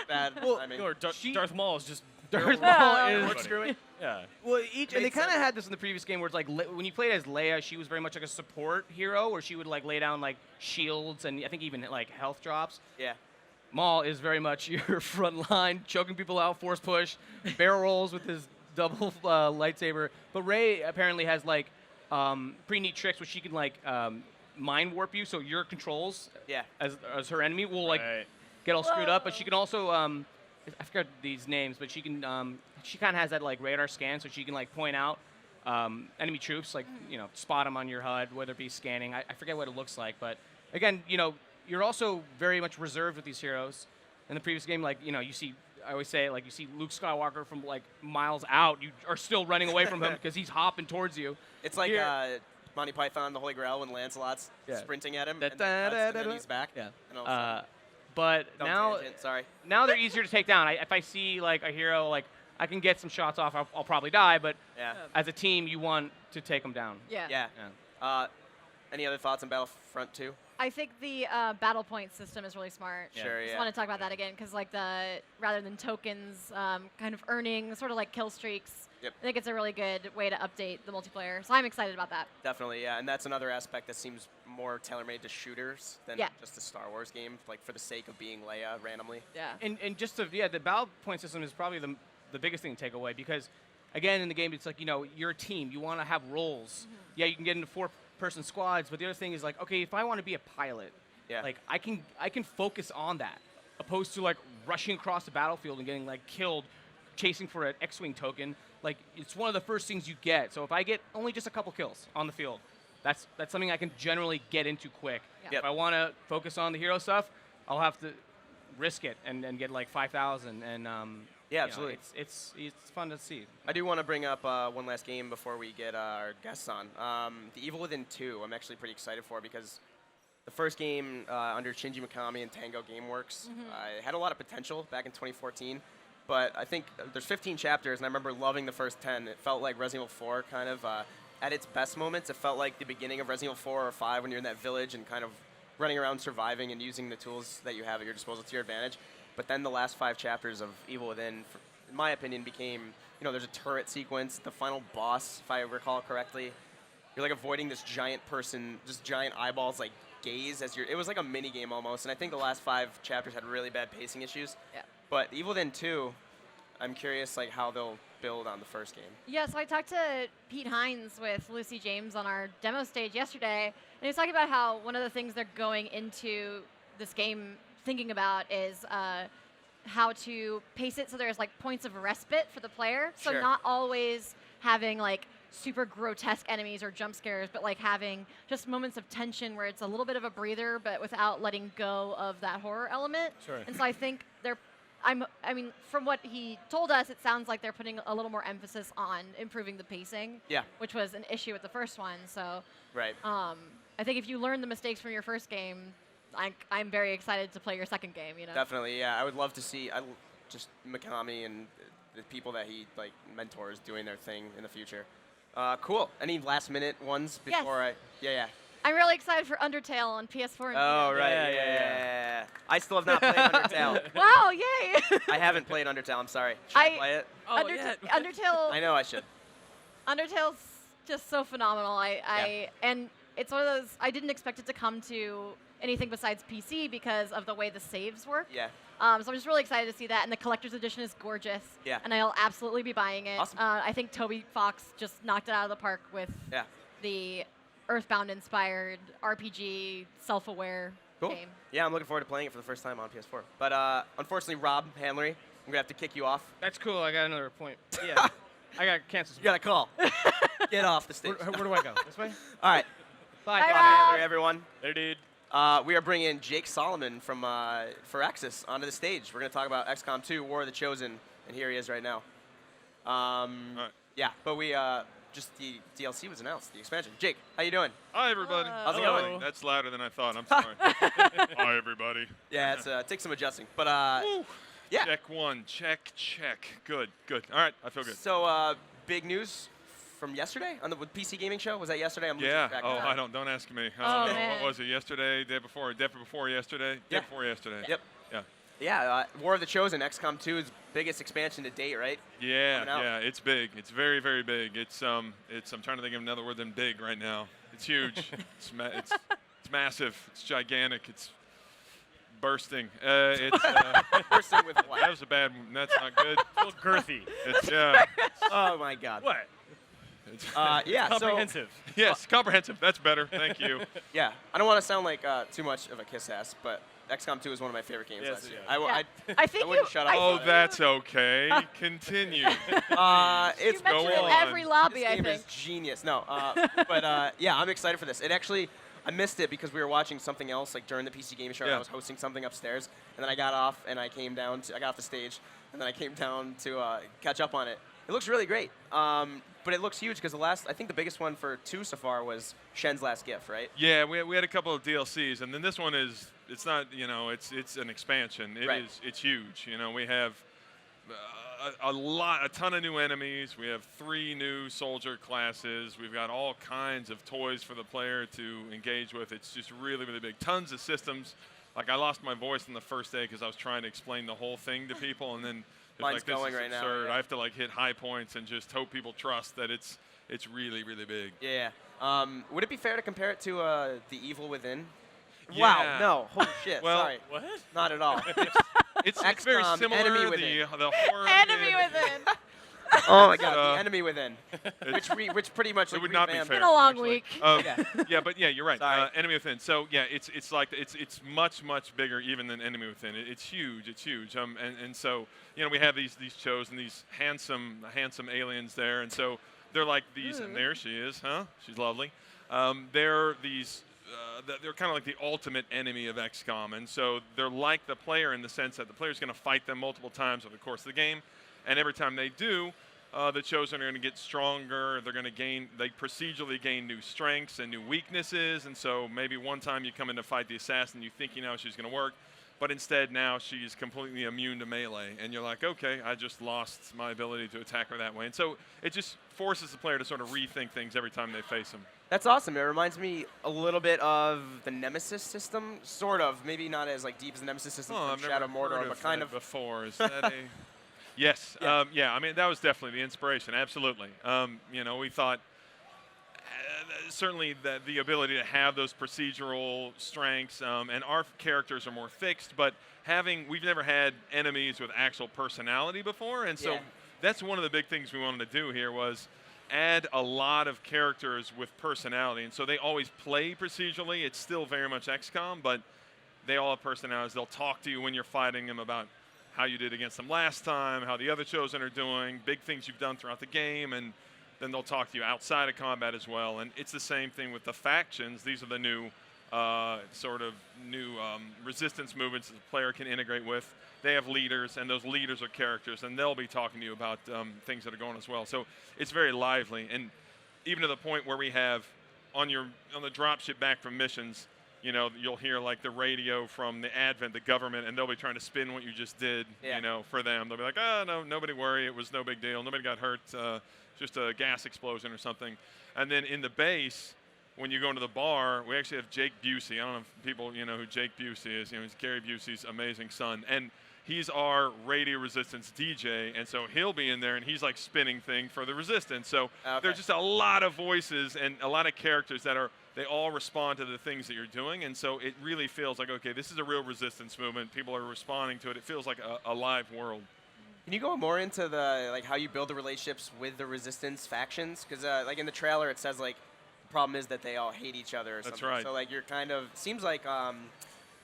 Bad. Well, I mean, or Darth Maul is just. Darth Maul is screwing. Yeah. Well, and they kind of had this in the previous game where it's like when you played as Leia, she was very much like a support hero where she would like lay down like shields and I think even like health drops. Yeah. Maul is very much your front line, choking people out, force push, barrel rolls with his double lightsaber. But Rey apparently has like pretty neat tricks where she can like mind warp you, so your controls as her enemy will like get all screwed up. But she can also I forgot these names, but she can. She kind of has that like radar scan, so she can like point out enemy troops, like spot them on your HUD, whether it be scanning. I forget what it looks like, but again, you're also very much reserved with these heroes. In the previous game, like you see, I always say, like you see Luke Skywalker from like miles out, you are still running away from him because he's hopping towards you. It's like Monty Python, the Holy Grail, when Lancelot's sprinting at him, and then he's back. Yeah. And but now they're easier to take down. If I see like a hero, like I can get some shots off. I'll probably die, but as a team, you want to take them down. Yeah. Any other thoughts on Battlefront 2? I think the battle point system is really smart. Sure, Just want to talk about that again because like rather than tokens, kind of earning sort of like kill streaks. Yep. I think it's a really good way to update the multiplayer. So I'm excited about that. Definitely, yeah. And that's another aspect that seems more tailor-made to shooters than just a Star Wars game, like for the sake of being Leia randomly. Yeah. And just the battle point system is probably the biggest thing to take away because, again, in the game, it's like, you're a team. You want to have roles. Mm-hmm. Yeah, you can get into 4-person squads, but the other thing is like, okay, if I want to be a pilot, like I can focus on that, opposed to like rushing across the battlefield and getting like killed, chasing for an X-wing token. Like it's one of the first things you get. So if I get only just a couple kills on the field, that's something I can generally get into quick. Yep. If I want to focus on the hero stuff, I'll have to risk it and get like 5,000 and absolutely. It's fun to see. I do want to bring up one last game before we get our guests on. The Evil Within 2, I'm actually pretty excited for because the first game under Shinji Mikami and Tango Gameworks had a lot of potential back in 2014. But I think there's 15 chapters, and I remember loving the first 10. It felt like Resident Evil 4 kind of, at its best moments, it felt like the beginning of Resident Evil 4 or 5 when you're in that village and kind of running around surviving and using the tools that you have at your disposal to your advantage. But then the last 5 chapters of Evil Within, in my opinion, became, there's a turret sequence. The final boss, if I recall correctly, you're like avoiding this giant person, just giant eyeballs, like gaze as it was like a mini game almost. And I think the last 5 chapters had really bad pacing issues. Yeah. But Evil Within 2, I'm curious like how they'll build on the first game. Yeah, so I talked to Pete Hines with Lucy James on our demo stage yesterday, and he was talking about how one of the things they're going into this game thinking about is how to pace it so there's like points of respite for the player. So not always having like super grotesque enemies or jump scares, but like having just moments of tension where it's a little bit of a breather, but without letting go of that horror element. Sure. And so I think I mean, from what he told us, it sounds like they're putting a little more emphasis on improving the pacing. Yeah. Which was an issue with the first one. So. Right. I think if you learn the mistakes from your first game, I'm very excited to play your second game. You know. Definitely, yeah. I would love to see just Mikami and the people that he like mentors doing their thing in the future. Cool. Any last minute ones before Yeah. I'm really excited for Undertale on PS4 and Oh, PS5. right. Yeah. I still have not played Undertale. Wow, yay! I haven't played Undertale. I'm sorry. Should I play it? Undertale. I know I should. Undertale's just so phenomenal. And it's one of those, I didn't expect it to come to anything besides PC because of the way the saves work. Yeah. So I'm just really excited to see that, and the collector's edition is gorgeous. Yeah. And I'll absolutely be buying it. Awesome. I think Toby Fox just knocked it out of the park with Yeah. the Earthbound-inspired RPG self-aware game. Yeah, I'm looking forward to playing it for the first time on PS4. But unfortunately, Rob Handlery, I'm gonna have to kick you off. That's cool. I got another point. Yeah. I got canceled. You got a call. Get off the stage. Where do I go? This way? All right. Bye. Bye, Rob Rob. Handlery, everyone. There, dude. We are bringing Jake Solomon from Firaxis onto the stage. We're going to talk about XCOM 2, War of the Chosen, and here he is right now. Yeah, but we just the DLC was announced, the expansion. Jake, how you doing? Hi, everybody. How's it going? That's louder than I thought. I'm sorry. Hi, everybody. Yeah, it's takes some adjusting, but yeah. Check one. Check. Good. All right, I feel good. So big news from yesterday on the PC gaming show. Was that yesterday? I'm losing track of time. Don't ask me. man. What was it? Yesterday, day before yesterday, Yeah. day before yesterday. Yep. Yeah. Yeah, War of the Chosen, XCOM 2's biggest expansion to date, right? Coming out. Yeah, it's big. It's very, very big. It's I'm trying to think of another word than big right now. It's huge. it's massive. It's gigantic. It's bursting. Bursting with what? That was a bad. That's not good. A little girthy. It's Oh my God. What? Yeah. Comprehensive. Yes, comprehensive. That's better. Thank you. Yeah, I don't want to sound like too much of a kiss ass, but XCOM 2 is one of my favorite games last year. I think I wouldn't shut up. Oh, that's okay. Continue. It's you mentioned it in every lobby, this I game think. is genius. No, but yeah, I'm excited for this. It actually, I missed it because we were watching something else like during the PC Game Show. Yeah. I was hosting something upstairs, and then I got off and I got off the stage, and then I came down to catch up on it. It looks really great. But it looks huge because I think the biggest one for 2 so far was Shen's Last Gift, right? Yeah, we had a couple of DLCs, and then this one it's not, it's an expansion. It's huge. We have a ton of new enemies. We have 3 new soldier classes. We've got all kinds of toys for the player to engage with. It's just really, really big. Tons of systems. Like, I lost my voice on the first day because I was trying to explain the whole thing to people, and then Mine's like, this going is right now, absurd. yeah. I have to hit high points and just hope people trust that it's really, really big. Yeah. Would it be fair to compare it to The Evil Within? Yeah. Wow, no. Holy shit, Well, sorry. What? Not at all. It's very XCOM, similar. Enemy Within. The horror. Enemy Within. Oh my God, The Enemy Within. which pretty much It would not be revamped- fair. Been a long actually. week. Yeah, you're right. Sorry. Enemy Within. So yeah, it's much bigger even than Enemy Within. It's huge. And so we have these chosen, these handsome aliens there, and so they're like these. And there she is, huh? She's lovely. They're these. They're kind of like the ultimate enemy of XCOM, and so they're like the player in the sense that the player's going to fight them multiple times over the course of the game, and every time they do, the Chosen are going to get stronger. They procedurally gain new strengths and new weaknesses, and so maybe one time you come in to fight the assassin, you think you know how she's going to work, but instead now she's completely immune to melee, and you're like, okay, I just lost my ability to attack her that way, and so it just forces the player to sort of rethink things every time they face them. That's awesome. It reminds me a little bit of the Nemesis system, sort of. Maybe not as deep as the Nemesis system Oh, from I've Shadow never Mordor, heard but of kind that of. before. Is that a? Yes. Yeah. I mean, that was definitely the inspiration. Absolutely. We thought certainly that the ability to have those procedural strengths, and our characters are more fixed, but we've never had enemies with actual personality before, and so that's one of the big things we wanted to do here was add a lot of characters with personality, and so they always play procedurally. It's still very much XCOM, but they all have personalities. They'll talk to you when you're fighting them about how you did against them last time, how the other Chosen are doing, big things you've done throughout the game, and then they'll talk to you outside of combat as well. And it's the same thing with the factions. These are the new resistance movements that the player can integrate with. They have leaders, and those leaders are characters, and they'll be talking to you about things that are going as well. So it's very lively, and even to the point where we have on the dropship back from missions, you know, you'll hear like the radio from the Advent, the government, and they'll be trying to spin what you just did, you know, for them. They'll be like, oh, no, nobody worry, it was no big deal, nobody got hurt, just a gas explosion or something. And then in the base, when you go into the bar, we actually have Jake Busey. I don't know if people, you know, who Jake Busey is. You know, he's Gary Busey's amazing son. And he's our radio resistance DJ, and so he'll be in there, and he's like spinning thing for the resistance. So there's just a lot of voices and a lot of characters that they all respond to the things that you're doing, and so it really feels like, okay, this is a real resistance movement. People are responding to it. It feels like a live world. Can you go more into the like how you build the relationships with the resistance factions? Because like in the trailer, it says like the problem is that they all hate each other. Or something. That's right. So like you're kind of seems like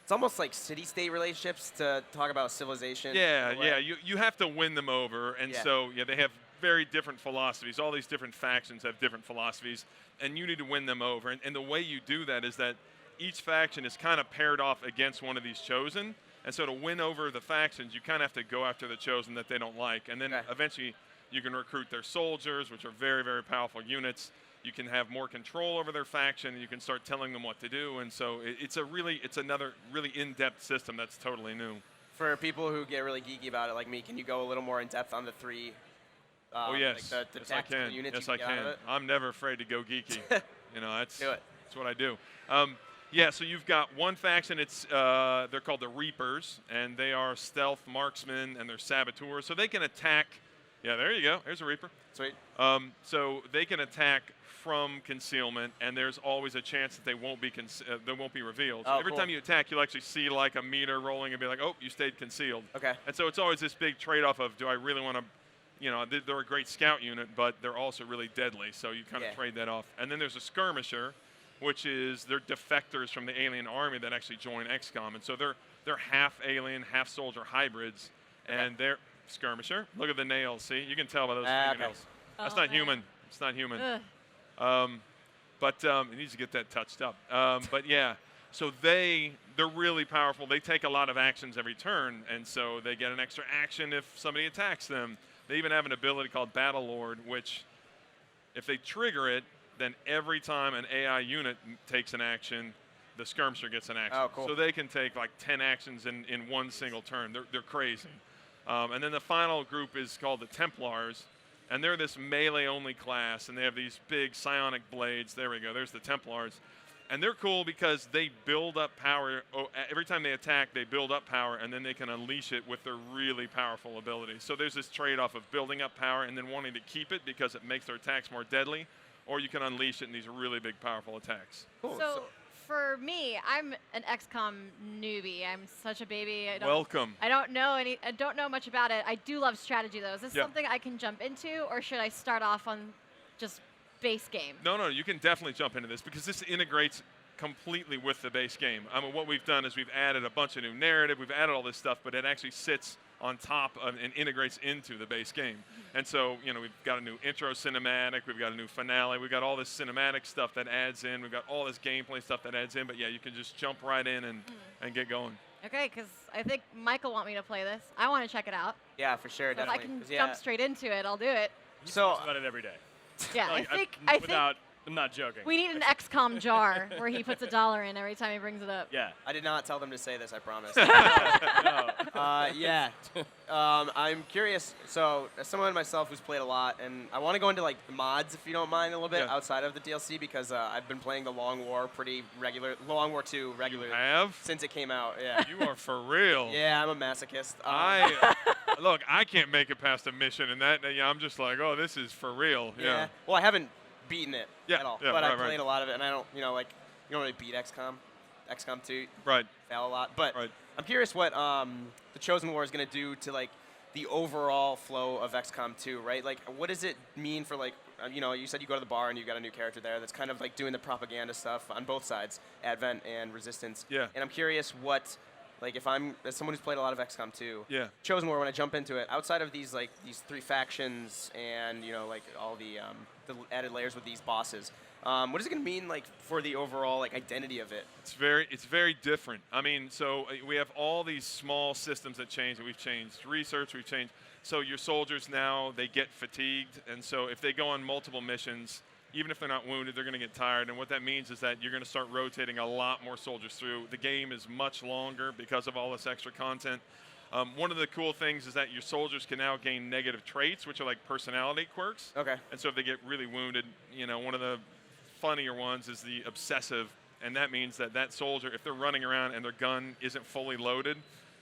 it's almost like city-state relationships to talk about civilization. Yeah, yeah. You have to win them over, and so they have very different philosophies. All these different factions have different philosophies, and you need to win them over. And the way you do that is that each faction is kind of paired off against one of these chosen. And so to win over the factions, you kind of have to go after the chosen that they don't like. And then eventually you can recruit their soldiers, which are very, very powerful units. You can have more control over their faction, and you can start telling them what to do. And so it's another really in-depth system that's totally new. For people who get really geeky about it, like me, can you go a little more in depth on the three? Oh yes, like the yes I can. units Yes you I get out can. of it? I'm never afraid to go geeky. You know, that's Do it. That's what I do. Yeah, so you've got one faction. It's they're called the Reapers, and they are stealth marksmen and they're saboteurs. So they can attack. Yeah, there you go. There's a Reaper. Sweet. So they can attack from concealment, and there's always a chance that they won't be revealed. So every time you attack, you'll actually see like a meter rolling and be like, oh, you stayed concealed. Okay. And so it's always this big trade-off of, do I really want to, you know, they're a great scout unit, but they're also really deadly. So you kind of trade that off. And then there's a skirmisher, which is they're defectors from the alien army that actually join XCOM, and so they're half alien, half soldier hybrids, and they're skirmisher. Look at the nails. See, you can tell by those fingernails. That's not human. It's not human. But it needs to get that touched up. But yeah, so they're really powerful. They take a lot of actions every turn, and so they get an extra action if somebody attacks them. They even have an ability called Battle Lord, which if they trigger it, then every time an AI unit takes an action, the skirmisher gets an action. Oh, cool. So they can take like 10 actions in one single turn. They're crazy. And then the final group is called the Templars, and they're this melee-only class, and they have these big psionic blades. There we go. There's the Templars. And they're cool because they build up power. Every time they attack, they build up power, and then they can unleash it with their really powerful abilities. So there's this trade-off of building up power and then wanting to keep it because it makes their attacks more deadly, or you can unleash it in these really big, powerful attacks. Cool. So for me, I'm an XCOM newbie. I'm such a baby. Welcome. I don't know much about it. I do love strategy, though. Is this something I can jump into, or should I start off on just base game? No, you can definitely jump into this because this integrates completely with the base game. I mean, what we've done is we've added a bunch of new narrative, we've added all this stuff, but it actually sits on top of and integrates into the base game. And so, you know, we've got a new intro cinematic, we've got a new finale, we've got all this cinematic stuff that adds in, we've got all this gameplay stuff that adds in, but yeah, you can just jump right in and get going. Okay, because I think Michael want me to play this. I want to check it out. Yeah, for sure, So if definitely. I can jump straight into it, I'll do it. He So talks about it every day. Yeah, Like, I think I'm not joking. we need an XCOM jar where he puts $1 in every time he brings it up. Yeah. I did not tell them to say this, I promise. No. Yeah. I'm curious. So, as someone myself who's played a lot, and I want to go into like the mods, if you don't mind, a little bit outside of the DLC, because I've been playing the Long War Long War 2 regularly. Since it came out. Yeah. You are for real. Yeah, I'm a masochist. Look, I can't make it past a mission, and I'm just like, oh, this is for real. Yeah. Well, I haven't beaten it at all, yeah, but I right, played a lot of it, and I don't, you don't really beat XCOM 2. Right. Fail a lot, but I'm curious what the Chosen War is going to do to like the overall flow of XCOM 2, right? Like, what does it mean for like, you said you go to the bar and you got a new character there that's kind of like doing the propaganda stuff on both sides, Advent and Resistance. Yeah. And I'm curious what, like, if I'm as someone who's played a lot of XCOM 2, Chosen War, when I jump into it, outside of these three factions and like all the added layers with these bosses, what is it going to mean like for the overall like identity of it? It's very different. I mean, so we have all these small systems that change, and we've changed research, we've changed. So your soldiers now, they get fatigued, and so if they go on multiple missions, even if they're not wounded, they're going to get tired. And what that means is that you're going to start rotating a lot more soldiers through. The game is much longer because of all this extra content. One of the cool things is that your soldiers can now gain negative traits, which are like personality quirks. Okay. And so if they get really wounded, you know, one of the funnier ones is the obsessive. And that means that that soldier, if they're running around and their gun isn't fully loaded,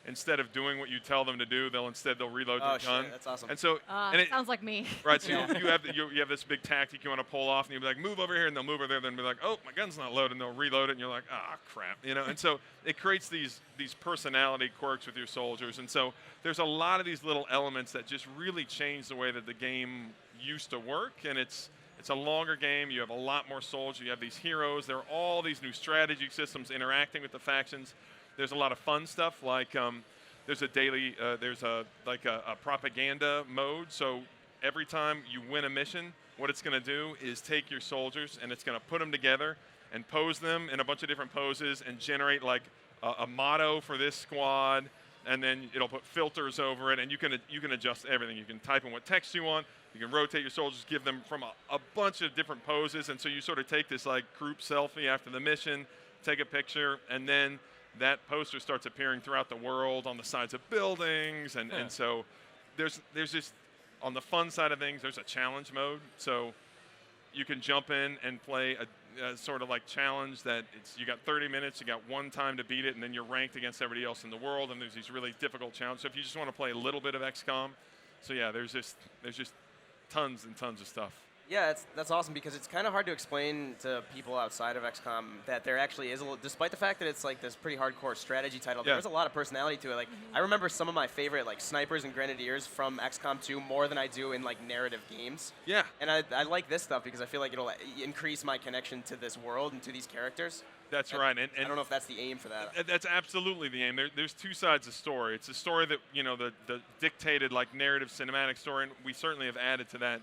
instead of doing what you tell them to do, they'll reload their gun. Shit, that's awesome. And so, sounds like me. Right. So you have this big tactic you want to pull off, and you'll be like, move over here, and they'll move over there, then be like, oh, my gun's not loaded, and they'll reload it, and you're like, ah, crap, you know. And so it creates these personality quirks with your soldiers, and so there's a lot of these little elements that just really change the way that the game used to work, and it's a longer game. You have a lot more soldiers. You have these heroes. There are all these new strategy systems interacting with the factions. There's a lot of fun stuff like there's a daily there's a propaganda mode. So every time you win a mission, what it's going to do is take your soldiers and it's going to put them together and pose them in a bunch of different poses and generate like a motto for this squad. And then it'll put filters over it, and you can adjust everything. You can type in what text you want. You can rotate your soldiers, give them from a bunch of different poses, and so you sort of take this like group selfie after the mission, take a picture, and then that poster starts appearing throughout the world on the sides of buildings, and so there's just on the fun side of things, there's a challenge mode, so you can jump in and play a sort of like challenge that you got 30 minutes, you got one time to beat it, and then you're ranked against everybody else in the world, and there's these really difficult challenges. So if you just want to play a little bit of XCOM, so yeah, there's just tons and tons of stuff. Yeah, that's awesome because it's kind of hard to explain to people outside of XCOM that there actually is despite the fact that it's like this pretty hardcore strategy title, there's a lot of personality to it. Like, I remember some of my favorite like snipers and grenadiers from XCOM 2 more than I do in like narrative games. Yeah. And I like this stuff because I feel like it'll increase my connection to this world and to these characters. That's right. And I don't know if that's the aim for that. That's absolutely the aim. There's two sides of the story. It's a story that, you know, the dictated like narrative cinematic story, and we certainly have added to that.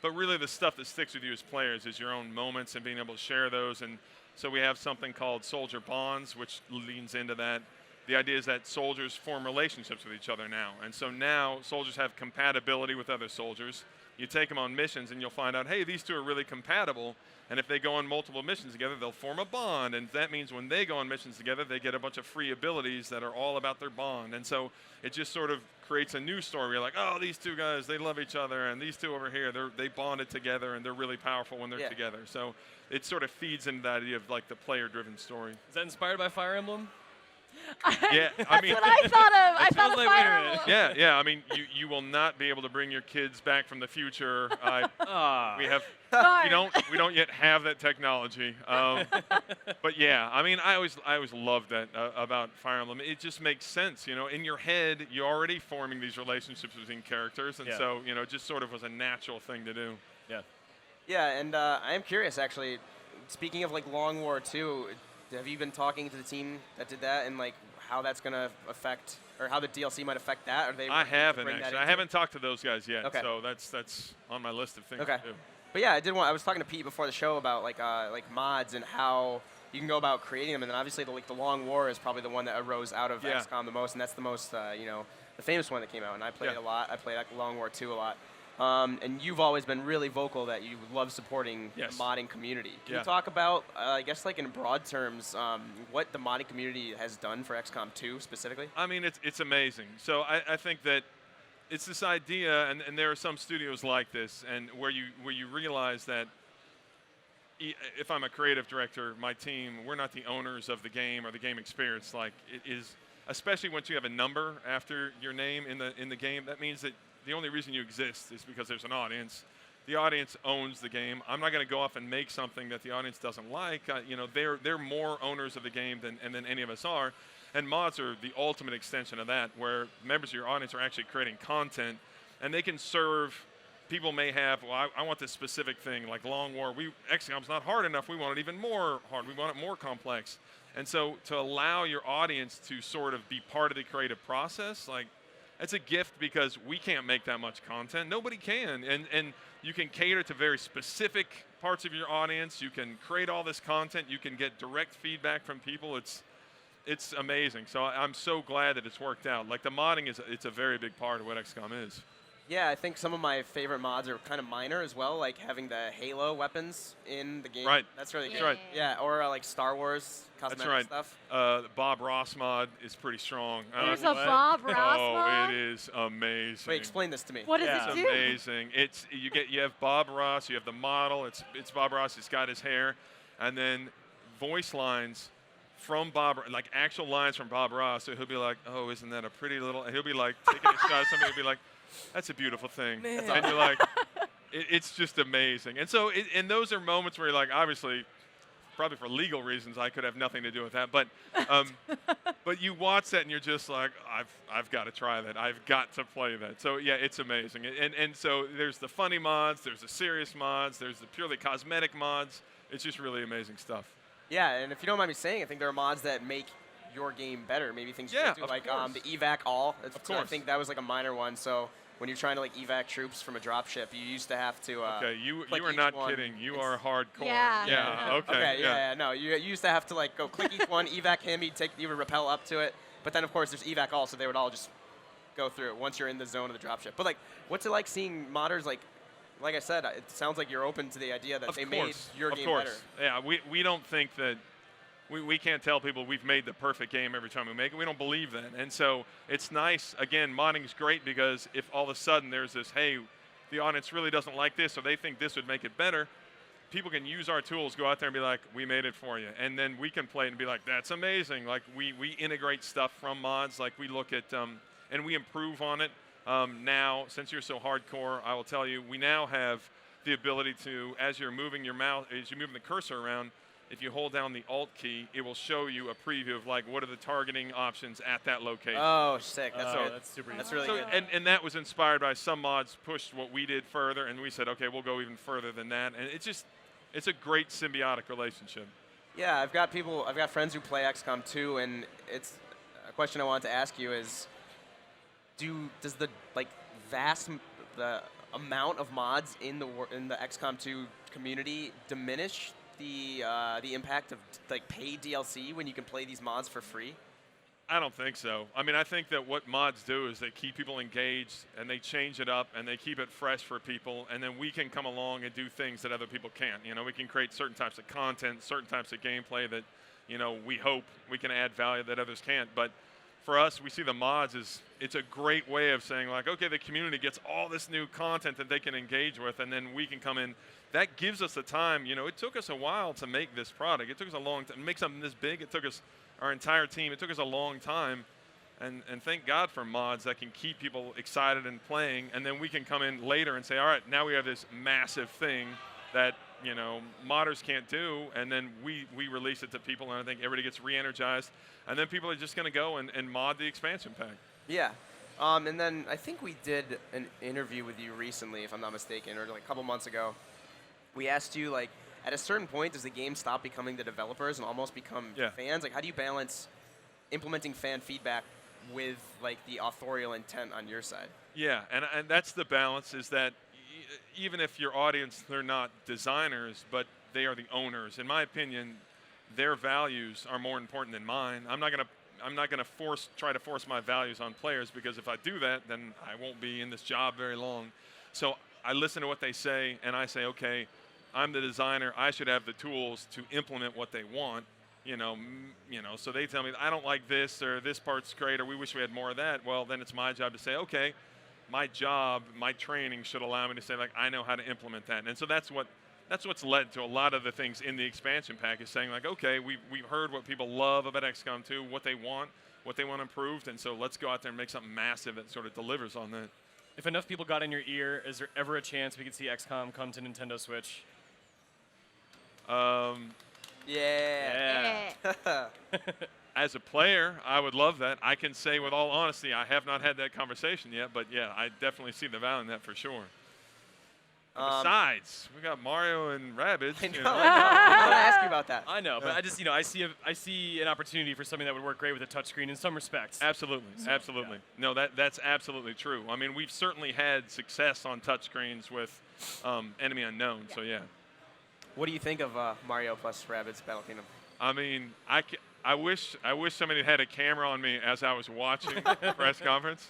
But really the stuff that sticks with you as players is your own moments and being able to share those. And so we have something called Soldier Bonds, which leans into that. The idea is that soldiers form relationships with each other now. And so now soldiers have compatibility with other soldiers. You take them on missions and you'll find out, hey, these two are really compatible. And if they go on multiple missions together, they'll form a bond. And that means when they go on missions together, they get a bunch of free abilities that are all about their bond. And so it just sort of creates a new story. You're like, oh, these two guys, they love each other. And these two over here, they bonded together and they're really powerful when they're together. So it sort of feeds into the idea of like the player-driven story. Is that inspired by Fire Emblem? Yeah, I mean, that's what I thought of. I thought of Fire Emblem. Yeah. I mean, you will not be able to bring your kids back from the future. We don't yet have that technology. But yeah, I mean, I always loved that about Fire Emblem. It just makes sense, you know. In your head, you're already forming these relationships between characters, and so you know, it just sort of was a natural thing to do. Yeah. Yeah, and I am curious actually. Speaking of like Long War 2. Have you been talking to the team that did that and like how that's going to affect or how the DLC might affect that? I haven't actually. I haven't talked to those guys yet. Okay. So that's on my list of things to do. But yeah, I was talking to Pete before the show about like mods and how you can go about creating them, and then obviously the Long War is probably the one that arose out of XCOM the most, and that's the most the famous one that came out, and I played it a lot. I played Long War 2 a lot. And you've always been really vocal that you love supporting the modding community. Can you talk about, I guess like in broad terms, what the modding community has done for XCOM 2 specifically? I mean, it's amazing. So I think that it's this idea, and there are some studios like this, and where you realize that if I'm a creative director, my team, we're not the owners of the game or the game experience. Like it is, especially once you have a number after your name in the game, that means that the only reason you exist is because there's an audience. The audience owns the game. I'm not going to go off and make something that the audience doesn't like. They're more owners of the game than any of us are. And mods are the ultimate extension of that, where members of your audience are actually creating content, and they can serve. People may have, well, I want this specific thing, like Long War. XCOM's not hard enough. We want it even more hard. We want it more complex. And so to allow your audience to sort of be part of the creative process, like, it's a gift because we can't make that much content. Nobody can. And you can cater to very specific parts of your audience. You can create all this content. You can get direct feedback from people. It's amazing. So I'm so glad that it's worked out. Like the modding it's a very big part of what XCOM is. Yeah, I think some of my favorite mods are kind of minor as well, like having the Halo weapons in the game. Right. That's really That's good. right. Yeah, or like Star Wars cosmetic That's right. stuff. The Bob Ross mod is pretty strong. There's a Bob Ross mod? It is amazing. Wait, explain this to me. What does It's it do? amazing. You have Bob Ross, you have the model. It's Bob Ross. He's got his hair, and then voice lines from Bob, like actual lines from Bob Ross. So he'll be like, "Oh, isn't that a pretty little?" And he'll be like taking a shot at somebody. He'll be like, "That's a beautiful thing," and you're like, "It's just amazing." And so, and those are moments where you're like, obviously, probably for legal reasons, I could have nothing to do with that, but but you watch that and you're just like, I've got to try that. I've got to play that. So yeah, it's amazing. And so there's the funny mods, there's the serious mods, there's the purely cosmetic mods. It's just really amazing stuff. Yeah, and if you don't mind me saying, I think there are mods that make your game better. Maybe things you Yeah, can do, of like course. the evac all. Of I course. think that was like a minor one. So when you're trying to like evac troops from a dropship, you used to have to. Okay, you click are each not one. kidding. You are hardcore. Yeah. Yeah. Okay. Okay. Yeah. No, you used to have to like go click each one, evac him. You would rappel up to it. But then of course there's evac all, so they would all just go through it once you're in the zone of the dropship. But like, what's it like seeing modders like I said, it sounds like you're open to the idea that they made your game better. Yeah, we don't think that we can't tell people we've made the perfect game every time we make it. We don't believe that. And so it's nice. Again, modding is great because if all of a sudden there's this, hey, the audience really doesn't like this or they think this would make it better, people can use our tools, go out there and be like, we made it for you. And then we can play it and be like, that's amazing. Like we integrate stuff from mods. Like we look at, and we improve on it. Now, since you're so hardcore, I will tell you, we now have the ability to, as you're moving your mouse, as you're moving the cursor around, if you hold down the Alt key, it will show you a preview of like what are the targeting options at that location. Oh, sick! That's good. That's super. That's really So, good. and that was inspired by some mods pushed what we did further, and we said, okay, we'll go even further than that. And it's a great symbiotic relationship. Yeah, I've got friends who play XCOM 2, and it's a question I wanted to ask you is, does the the amount of mods in the XCOM 2 community diminish the impact of like paid DLC when you can play these mods for free? I don't think so. I mean, I think that what mods do is they keep people engaged and they change it up and they keep it fresh for people, and then we can come along and do things that other people can't. You know, we can create certain types of content, certain types of gameplay that, you know, we hope we can add value that others can't. But for us, we see the mods as it's a great way of saying like, okay, the community gets all this new content that they can engage with, and then we can come in. That gives us the time. You know, it took us a while to make this product. It took us a long time to make something this big. It took us, our entire team, it took us a long time. And thank God for mods that can keep people excited and playing, and then we can come in later and say, all right, now we have this massive thing that, you know, modders can't do, and then we release it to people, and I think everybody gets re-energized, and then people are just going to go and mod the expansion pack. Yeah. And then I think we did an interview with you recently, if I'm not mistaken, or like a couple months ago. We asked you, like, at a certain point, does the game stop becoming the developers and almost become fans? Like, how do you balance implementing fan feedback with, like, the authorial intent on your side? Yeah, and that's the balance, is that even if your audience, they're not designers, but they are the owners. In my opinion, their values are more important than mine. I'm not gonna try to force my values on players, because if I do that, then I won't be in this job very long. So I listen to what they say, and I say, okay, I'm the designer. I should have the tools to implement what they want. You know, so they tell me, I don't like this, or this part's great, or we wish we had more of that. Well, then it's my job to say, okay, my job, my training should allow me to say, like, I know how to implement that. And so that's what's led to a lot of the things in the expansion pack, is saying, like, okay, we've heard what people love about XCOM 2, what they want improved, and so let's go out there and make something massive that sort of delivers on that. If enough people got in your ear, is there ever a chance we could see XCOM come to Nintendo Switch? Yeah. As a player, I would love that. I can say with all honesty, I have not had that conversation yet, but yeah, I definitely see the value in that for sure. Besides, we got Mario and Rabbids. I know. I want to ask you about that. I know, but I just, I see an opportunity for something that would work great with a touchscreen in some respects. Absolutely, absolutely. No, that's absolutely true. I mean, we've certainly had success on touchscreens with Enemy Unknown, so yeah. What do you think of Mario plus Rabbids Battle Kingdom? I mean, I wish somebody had a camera on me as I was watching the press conference.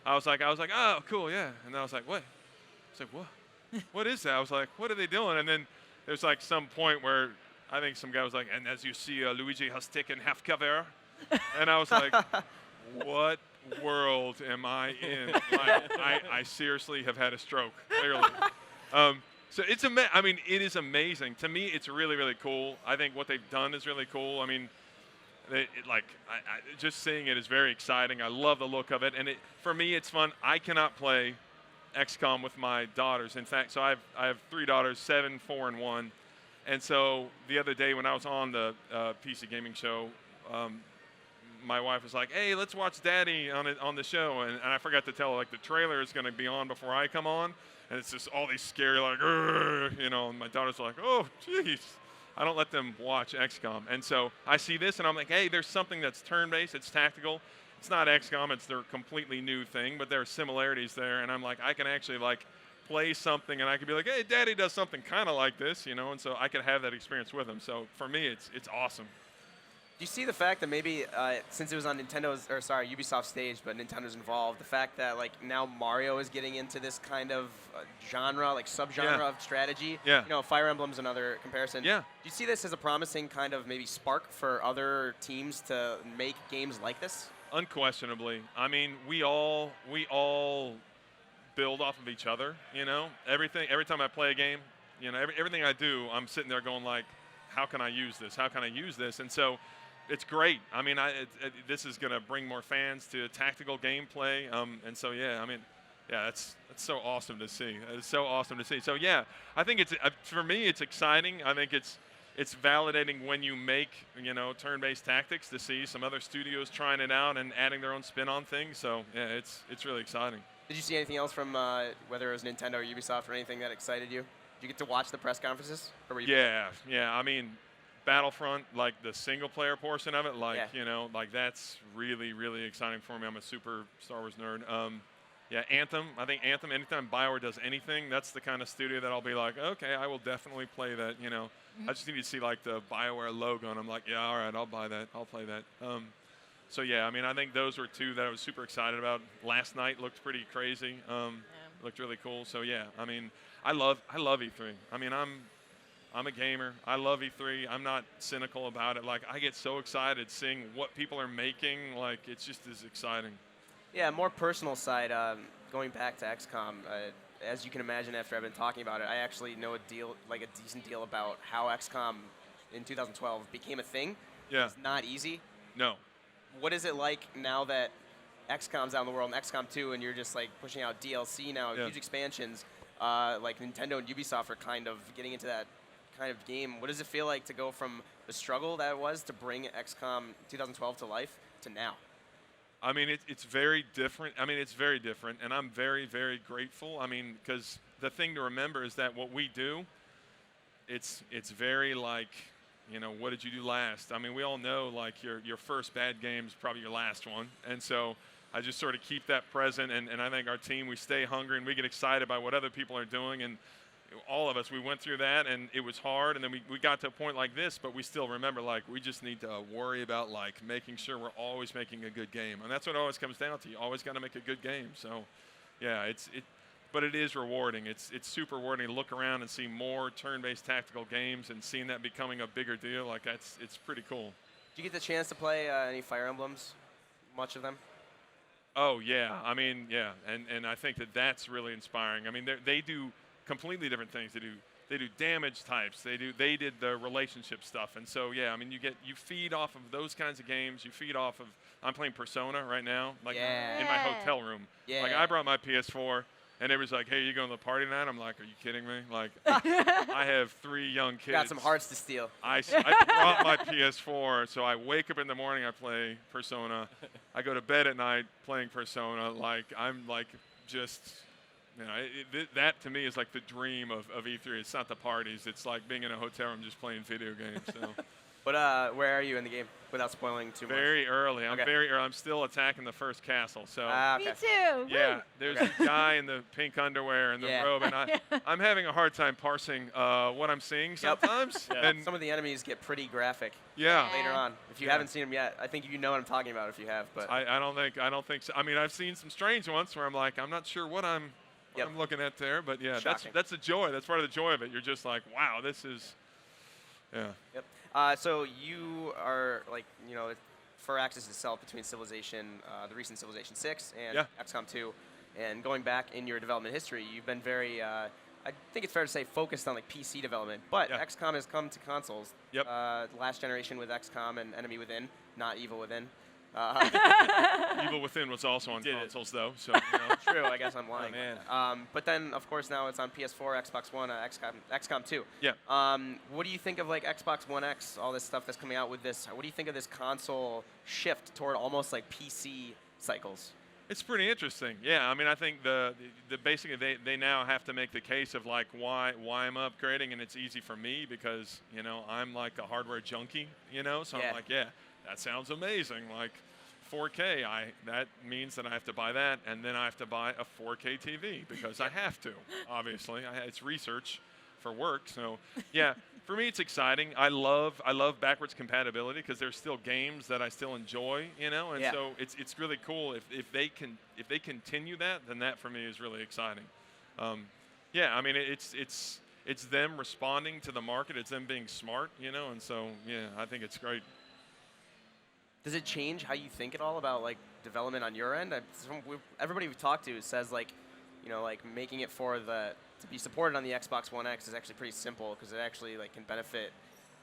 I was like, oh, cool, yeah. And I was like, what? I was like, what? What is that? I was like, what are they doing? And then there's like some point where I think some guy was like, and as you see, Luigi has taken half cover. And I was like, what world am I in? I seriously have had a stroke, clearly. So it's I mean, it is amazing. To me, it's really, really cool. I think what they've done is really cool. I mean, just seeing it is very exciting. I love the look of it, and for me, it's fun. I cannot play XCOM with my daughters. In fact, so I have 3 daughters, 7, 4, and 1. And so the other day when I was on the PC gaming show, my wife was like, "Hey, let's watch Daddy on the show," and I forgot to tell her, like, the trailer is going to be on before I come on, and it's just all these scary, like, you know, and my daughters are like, "Oh, jeez." I don't let them watch XCOM, and so I see this, and I'm like, "Hey, there's something that's turn-based, it's tactical. It's not XCOM, it's their completely new thing, but there are similarities there," and I'm like, I can actually, like, play something, and I could be like, "Hey, Daddy does something kind of like this," you know, and so I could have that experience with them. So for me, it's awesome. Do you see the fact that maybe since it was on Ubisoft's stage, but Nintendo's involved, the fact that like now Mario is getting into this kind of genre, like subgenre of strategy? Yeah. You know, Fire Emblem's another comparison. Yeah. Do you see this as a promising kind of maybe spark for other teams to make games like this? Unquestionably. I mean, we all build off of each other, you know? Every time I play a game, you know, everything I do, I'm sitting there going like, how can I use this? How can I use this? And so it's great. I mean, this is going to bring more fans to tactical gameplay. And so, yeah, I mean, yeah, that's so awesome to see. It's so awesome to see. So, yeah, I think it's for me, it's exciting. I think it's validating when you make, you know, turn-based tactics to see some other studios trying it out and adding their own spin on things. So, yeah, it's really exciting. Did you see anything else from whether it was Nintendo or Ubisoft or anything that excited you? Did you get to watch the press conferences? Or were you Yeah. I mean, Battlefront, like the single-player portion of it, like, you know, like that's really, really exciting for me. I'm a super Star Wars nerd. Yeah, Anthem. I think Anthem, anytime BioWare does anything, that's the kind of studio that I'll be like, okay, I will definitely play that, you know. I just need to see, like, the BioWare logo, and I'm like, yeah, all right, I'll buy that. I'll play that. So, yeah, I mean, I think those were 2 that I was super excited about. Last night looked pretty crazy. Looked really cool. So, yeah, I mean, I love E3. I mean, I'm a gamer. I love E3. I'm not cynical about it. Like, I get so excited seeing what people are making. Like, it's just as exciting. Yeah, more personal side, going back to XCOM, as you can imagine after I've been talking about it, I actually know a decent deal about how XCOM in 2012 became a thing. Yeah. It's not easy. No. What is it like now that XCOM's out in the world and XCOM 2 and you're just like pushing out DLC now, huge expansions, like Nintendo and Ubisoft are kind of getting into that kind of game. What does it feel like to go from the struggle that it was to bring XCOM 2012 to life to now? I mean, it's very different. I mean, it's very different, and I'm very, very grateful. I mean, because the thing to remember is that what we do, it's very like, you know, what did you do last? I mean, we all know, like, your first bad game is probably your last one, and so I just sort of keep that present, and I think our team, we stay hungry, and we get excited by what other people are doing, and all of us, we went through that, and it was hard, and then we got to a point like this, but we still remember, like, we just need to worry about, like, making sure we're always making a good game. And that's what it always comes down to. You always got to make a good game. So, yeah, but it is rewarding. It's super rewarding to look around and see more turn-based tactical games and seeing that becoming a bigger deal. Like, it's pretty cool. Did you get the chance to play any Fire Emblems? Much of them? Oh, yeah. I mean, yeah. And I think that's really inspiring. I mean, they do completely different things. They do damage types. They did the relationship stuff, and so yeah, I mean, you feed off of those kinds of games. You feed off of. I'm playing Persona right now, like in my hotel room. Yeah. Like I brought my PS4, and it was like, hey, you going to the party tonight? I'm like, are you kidding me? Like, I have 3 young kids. Got some hearts to steal. I brought my PS4, so I wake up in the morning, I play Persona. I go to bed at night playing Persona. Like I'm like just. You know, that to me is like the dream of E3. It's not the parties. It's like being in a hotel room just playing video games. So, But where are you in the game without spoiling too much? Very early. I'm Okay. very early. I'm still attacking the first castle. So. Okay. Me too. Yeah, Woo. there's a guy in the pink underwear and the Yeah. robe, and I'm having a hard time parsing what I'm seeing sometimes. And Some of the enemies get pretty graphic. Yeah. Later on, if you Yeah. haven't seen them yet, I think you know what I'm talking about if you have. But I don't think so. I mean, I've seen some strange ones where I'm like, I'm not sure what I'm looking at there, but yeah, Shocking. that's the joy. That's part of the joy of it. You're just like, wow, this is, yeah. Yep. So you are like, you know, Firaxis itself between Civilization, the recent Civilization 6 and XCOM 2, and going back in your development history, you've been very, I think it's fair to say, focused on like PC development. But XCOM has come to consoles. Yep. Last generation with XCOM and Enemy Within, not Evil Within. Evil Within was also on consoles, though. So you know. True, I guess I'm lying. Oh, man. But then, of course, now it's on PS4, Xbox One, XCOM 2. Yeah. What do you think of like Xbox One X, all this stuff that's coming out with this? What do you think of this console shift toward almost like PC cycles? It's pretty interesting. Yeah, I mean, I think the basically they now have to make the case of like why I'm upgrading, and it's easy for me because you know I'm like a hardware junkie, you know. So I'm like, yeah, that sounds amazing. Like 4K, that means that I have to buy that, and then I have to buy a 4K TV because I have to. Obviously, it's research for work. So yeah, for me it's exciting. I love backwards compatibility because there's still games that I still enjoy, you know, and so it's really cool if they continue that, then that for me is really exciting. Yeah, I mean it's them responding to the market, it's them being smart, you know, and so yeah, I think it's great. Does it change how you think at all about like development on your end? Everybody we've talked to says like, you know, like making it to be supported on the Xbox One X is actually pretty simple because it actually like can benefit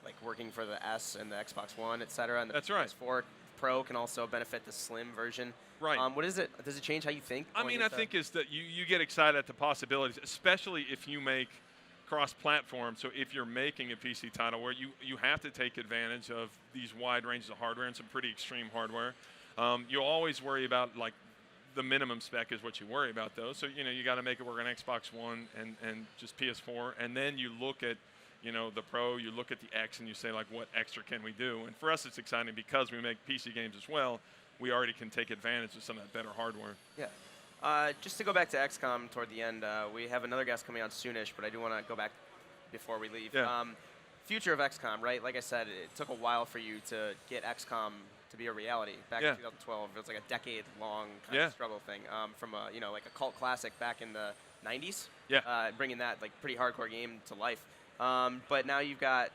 like working for the S and the Xbox One, et cetera. And the PS4 Pro can also benefit the Slim version. Right. What is it? Does it change how you think? I mean, I think is that you get excited at the possibilities, especially if you make cross-platform. So if you're making a PC title where you have to take advantage of these wide ranges of hardware and some pretty extreme hardware, you'll always worry about like the minimum spec is what you worry about though. So you know you got to make it work on Xbox One and just PS4, and then you look at you know the Pro, you look at the X, and you say like what extra can we do? And for us it's exciting because we make PC games as well. We already can take advantage of some of that better hardware. Yeah. Just to go back to XCOM toward the end, we have another guest coming on soonish, but I do want to go back before we leave. Yeah. Future of XCOM, right? Like I said, it took a while for you to get XCOM to be a reality. Back in 2012, it was like a decade-long kind of struggle thing from a, you know, like a cult classic back in the 90s. Yeah. Bringing that like pretty hardcore game to life. But now you've got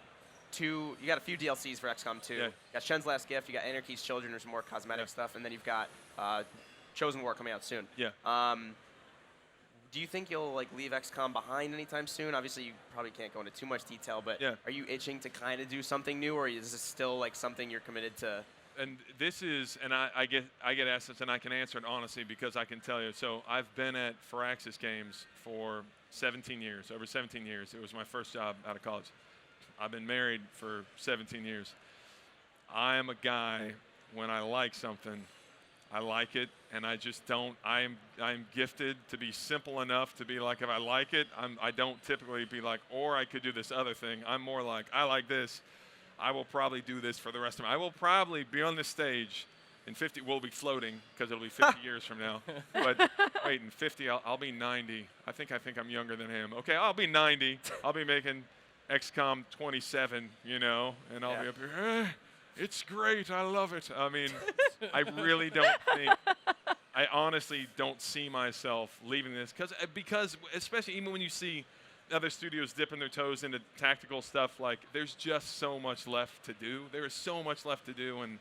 you got a few DLCs for XCOM 2. Yeah. You got Shen's Last Gift, you got Anarchy's Children, there's some more cosmetic stuff, and then you've got Chosen War coming out soon. Yeah. Do you think you'll like leave XCOM behind anytime soon? Obviously, you probably can't go into too much detail, but are you itching to kind of do something new, or is this still like something you're committed to? And this is, and I get asked this, and I can answer it honestly because I can tell you. So I've been at Firaxis Games for 17 years, over 17 years. It was my first job out of college. I've been married for 17 years. I am a guy, when I like something, I like it, and I just don't. I'm gifted to be simple enough to be like, if I like it, I don't typically be like, or I could do this other thing. I'm more like, I like this. I will probably do this for the rest of my. I will probably be on this stage in 50. We'll be floating because it'll be 50 years from now. But wait, in 50, I'll be 90. I think I'm younger than him. Okay, I'll be 90. I'll be making XCOM 27, you know, and I'll be up here. It's great. I love it. I mean, I really don't think. I honestly don't see myself leaving this because especially even when you see other studios dipping their toes into tactical stuff, like there's just so much left to do. There is so much left to do, and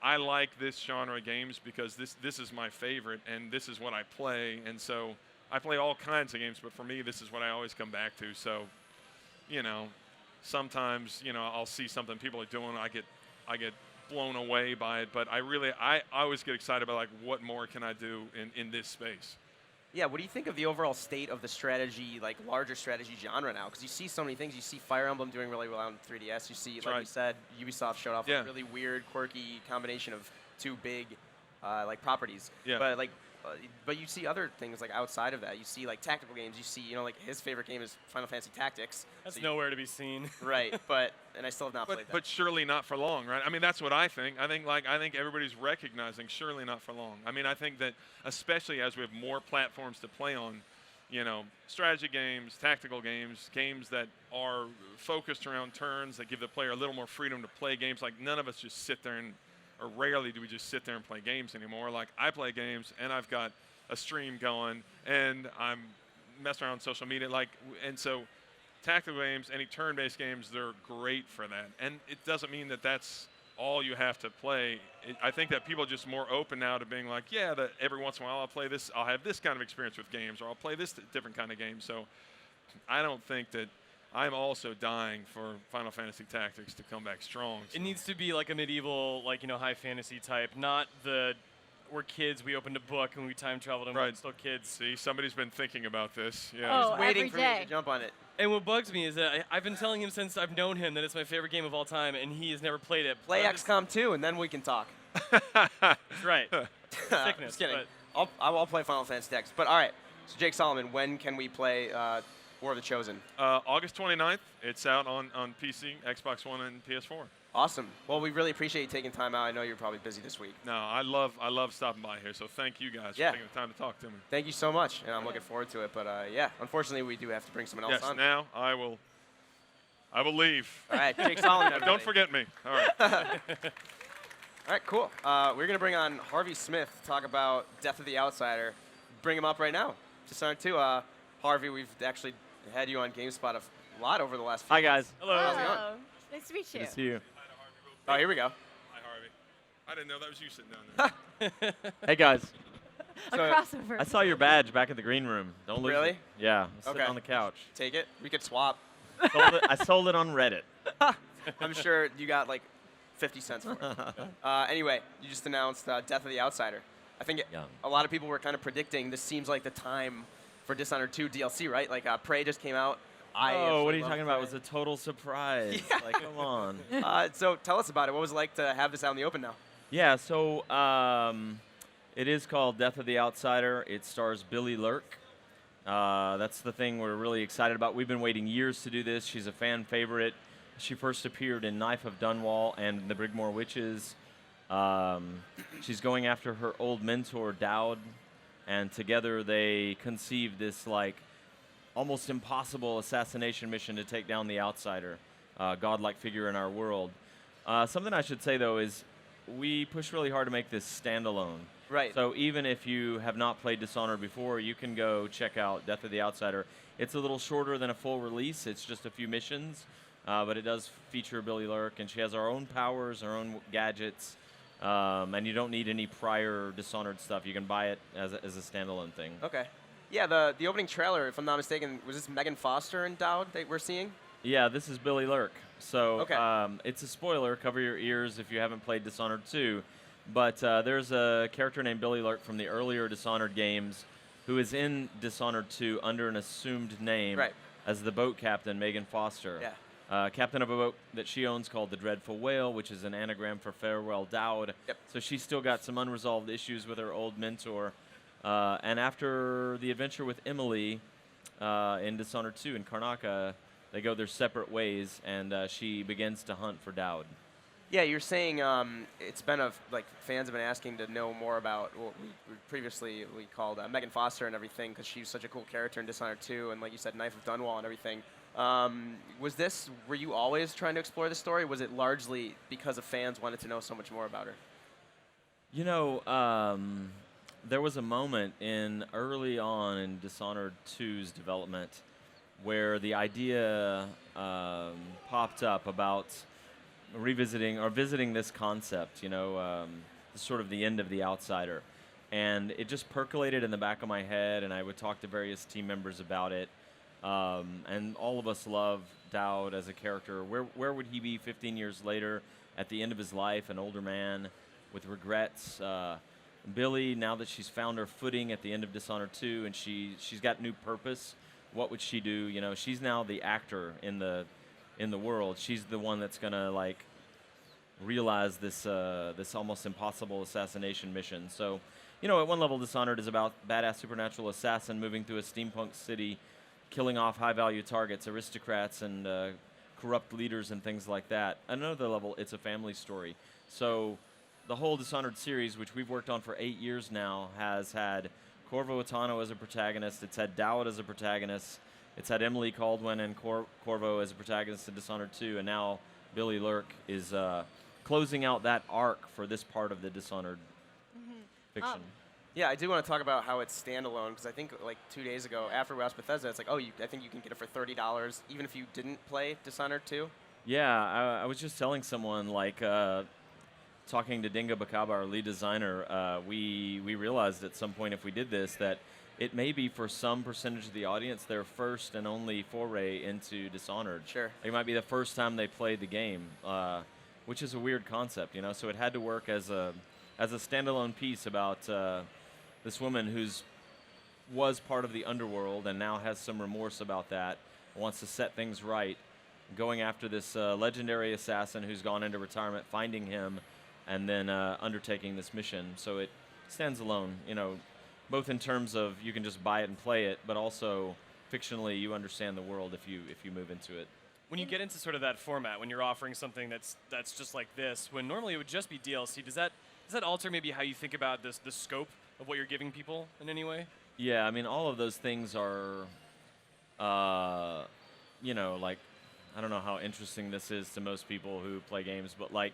I like this genre of games because this is my favorite, and this is what I play, and so I play all kinds of games, but for me, this is what I always come back to. So, you know, sometimes you know I'll see something people are doing, I get blown away by it, but I always get excited about like what more can I do in this space. Yeah, what do you think of the overall state of the strategy, like larger strategy genre now? Because you see so many things. You see Fire Emblem doing really well on 3DS. You see, like you said, Ubisoft showed off a really weird, quirky combination of two big like properties. Yeah. But like, but you see other things like outside of that. You see like tactical games. You see, like his favorite game is Final Fantasy Tactics. That's so nowhere to be seen. Right, and I still have not played that. But surely not for long, right? I mean, that's what I think. I think everybody's recognizing surely not for long. I mean, I think that especially as we have more platforms to play on, strategy games, tactical games, games that are focused around turns, that give the player a little more freedom to play games. Like none of us just sit there or rarely do we just sit there and play games anymore. Like I play games and I've got a stream going and I'm messing around on social media. And so tactical games, any turn-based games, they're great for that. And it doesn't mean that that's all you have to play. I think that people are just more open now to being like, yeah, that every once in a while I'll have this kind of experience with games, or I'll play this different kind of game. So I don't think that I'm also dying for Final Fantasy Tactics to come back strong. It needs to be like a medieval, high fantasy type, not we're kids, we opened a book and we time traveled and we're still kids. See, somebody's been thinking about this. Yeah. Oh, waiting every for day. me to jump on it. And what bugs me is that I've been telling him since I've known him that it's my favorite game of all time, and he has never played it. Play XCOM 2, and then we can talk. That's right. Sickness. Just kidding. But I'll play Final Fantasy Tactics. But all right, so Jake Solomon, when can we play War of the Chosen? August 29th. It's out on PC, Xbox One, and PS4. Awesome. Well, we really appreciate you taking time out. I know you're probably busy this week. No, I love stopping by here. So thank you guys for taking the time to talk to me. Thank you so much, and I'm looking forward to it. But unfortunately, we do have to bring someone else on. Yes, now I will leave. All right, Jake Solomon. Don't forget me. All right. All right, cool. We're going to bring on Harvey Smith to talk about Death of the Outsider. Bring him up right now. Dishonored 2. Harvey, we've actually had you on GameSpot a lot over the last few Hi, guys. Hello. How's it going? Nice to meet you. Good to see you. Oh, here we go. Hi, Harvey. I didn't know that was you sitting down there. Hey, guys. A So- crossover. I saw your badge back at the green room. Don't lose Really? it. Yeah, I'm sitting Okay. on the couch. Take it. We could swap. I sold it on Reddit. I'm sure you got like 50 cents for it. Anyway, you just announced Death of the Outsider. I think Yeah. a lot of people were kind of predicting this seems like the time for Dishonored 2 DLC, right? Like Prey just came out. Oh, what are you talking about? It was a total surprise. Yeah. Like, come on. So tell us about it. What was it like to have this out in the open now? Yeah, so it is called Death of the Outsider. It stars Billy Lurk. That's the thing we're really excited about. We've been waiting years to do this. She's a fan favorite. She first appeared in Knife of Dunwall and The Brigmore Witches. She's going after her old mentor, Dowd, and together they conceived this almost impossible assassination mission to take down the Outsider, godlike figure in our world. Something I should say, though, is we push really hard to make this standalone. Right. So even if you have not played Dishonored before, you can go check out Death of the Outsider. It's a little shorter than a full release. It's just a few missions, but it does feature Billy Lurk, and she has her own powers, her own gadgets, and you don't need any prior Dishonored stuff. You can buy it as a standalone thing. Okay. Yeah, the opening trailer, if I'm not mistaken, was this Megan Foster and Dowd that we're seeing? Yeah, this is Billy Lurk. So Okay. it's a spoiler. Cover your ears if you haven't played Dishonored 2. But there's a character named Billy Lurk from the earlier Dishonored games who is in Dishonored 2 under an assumed name as the boat captain, Megan Foster. Yeah. Captain of a boat that she owns called the Dreadful Whale, which is an anagram for Farewell Dowd. Yep. So she's still got some unresolved issues with her old mentor. And after the adventure with Emily in Dishonored 2 in Karnaca, they go their separate ways, and she begins to hunt for Dowd. Yeah, you're saying it's been fans have been asking to know more about what we previously called Megan Foster and everything because she's such a cool character in Dishonored 2 and like you said, Knife of Dunwall and everything. Were you always trying to explore the story? Was it largely because of fans wanted to know so much more about her? You know, there was a moment early on in Dishonored 2's development where the idea popped up about revisiting or visiting this concept, sort of the end of the Outsider. And it just percolated in the back of my head, and I would talk to various team members about it. And all of us love Dowd as a character. Where would he be 15 years later at the end of his life, an older man with regrets? Billy, now that she's found her footing at the end of Dishonored 2 and she's got new purpose, what would she do? She's now the actor in the world. She's the one that's gonna realize this almost impossible assassination mission. So you know, at one level, Dishonored is about badass supernatural assassin moving through a steampunk city, killing off high-value targets, aristocrats, and corrupt leaders and things like that. At another level, it's a family story. So the whole Dishonored series, which we've worked on for 8 years now, has had Corvo Atano as a protagonist. It's had Dowd as a protagonist. It's had Emily Caldwin and Corvo as a protagonist in Dishonored 2, and now Billy Lurk is closing out that arc for this part of the Dishonored fiction. Yeah, I do want to talk about how it's standalone, because I think like 2 days ago, after we asked Bethesda, it's like, oh, I think you can get it for $30, even if you didn't play Dishonored 2. Yeah, I was just telling someone, like, talking to Dinga Bakaba, our lead designer, we realized at some point if we did this that it may be for some percentage of the audience their first and only foray into Dishonored. Sure. It might be the first time they played the game, which is a weird concept, you know. So it had to work as a standalone piece about this woman who's was part of the underworld and now has some remorse about that, wants to set things right, going after this legendary assassin who's gone into retirement, finding him, and then undertaking this mission. So it stands alone, you know, both in terms of you can just buy it and play it, but also fictionally you understand the world if you move into it. When you get into sort of that format, when you're offering something that's just like this, when normally it would just be DLC, does that alter maybe how you think about the scope of what you're giving people in any way? Yeah, I mean, all of those things are, you know, like, I don't know how interesting this is to most people who play games, but like,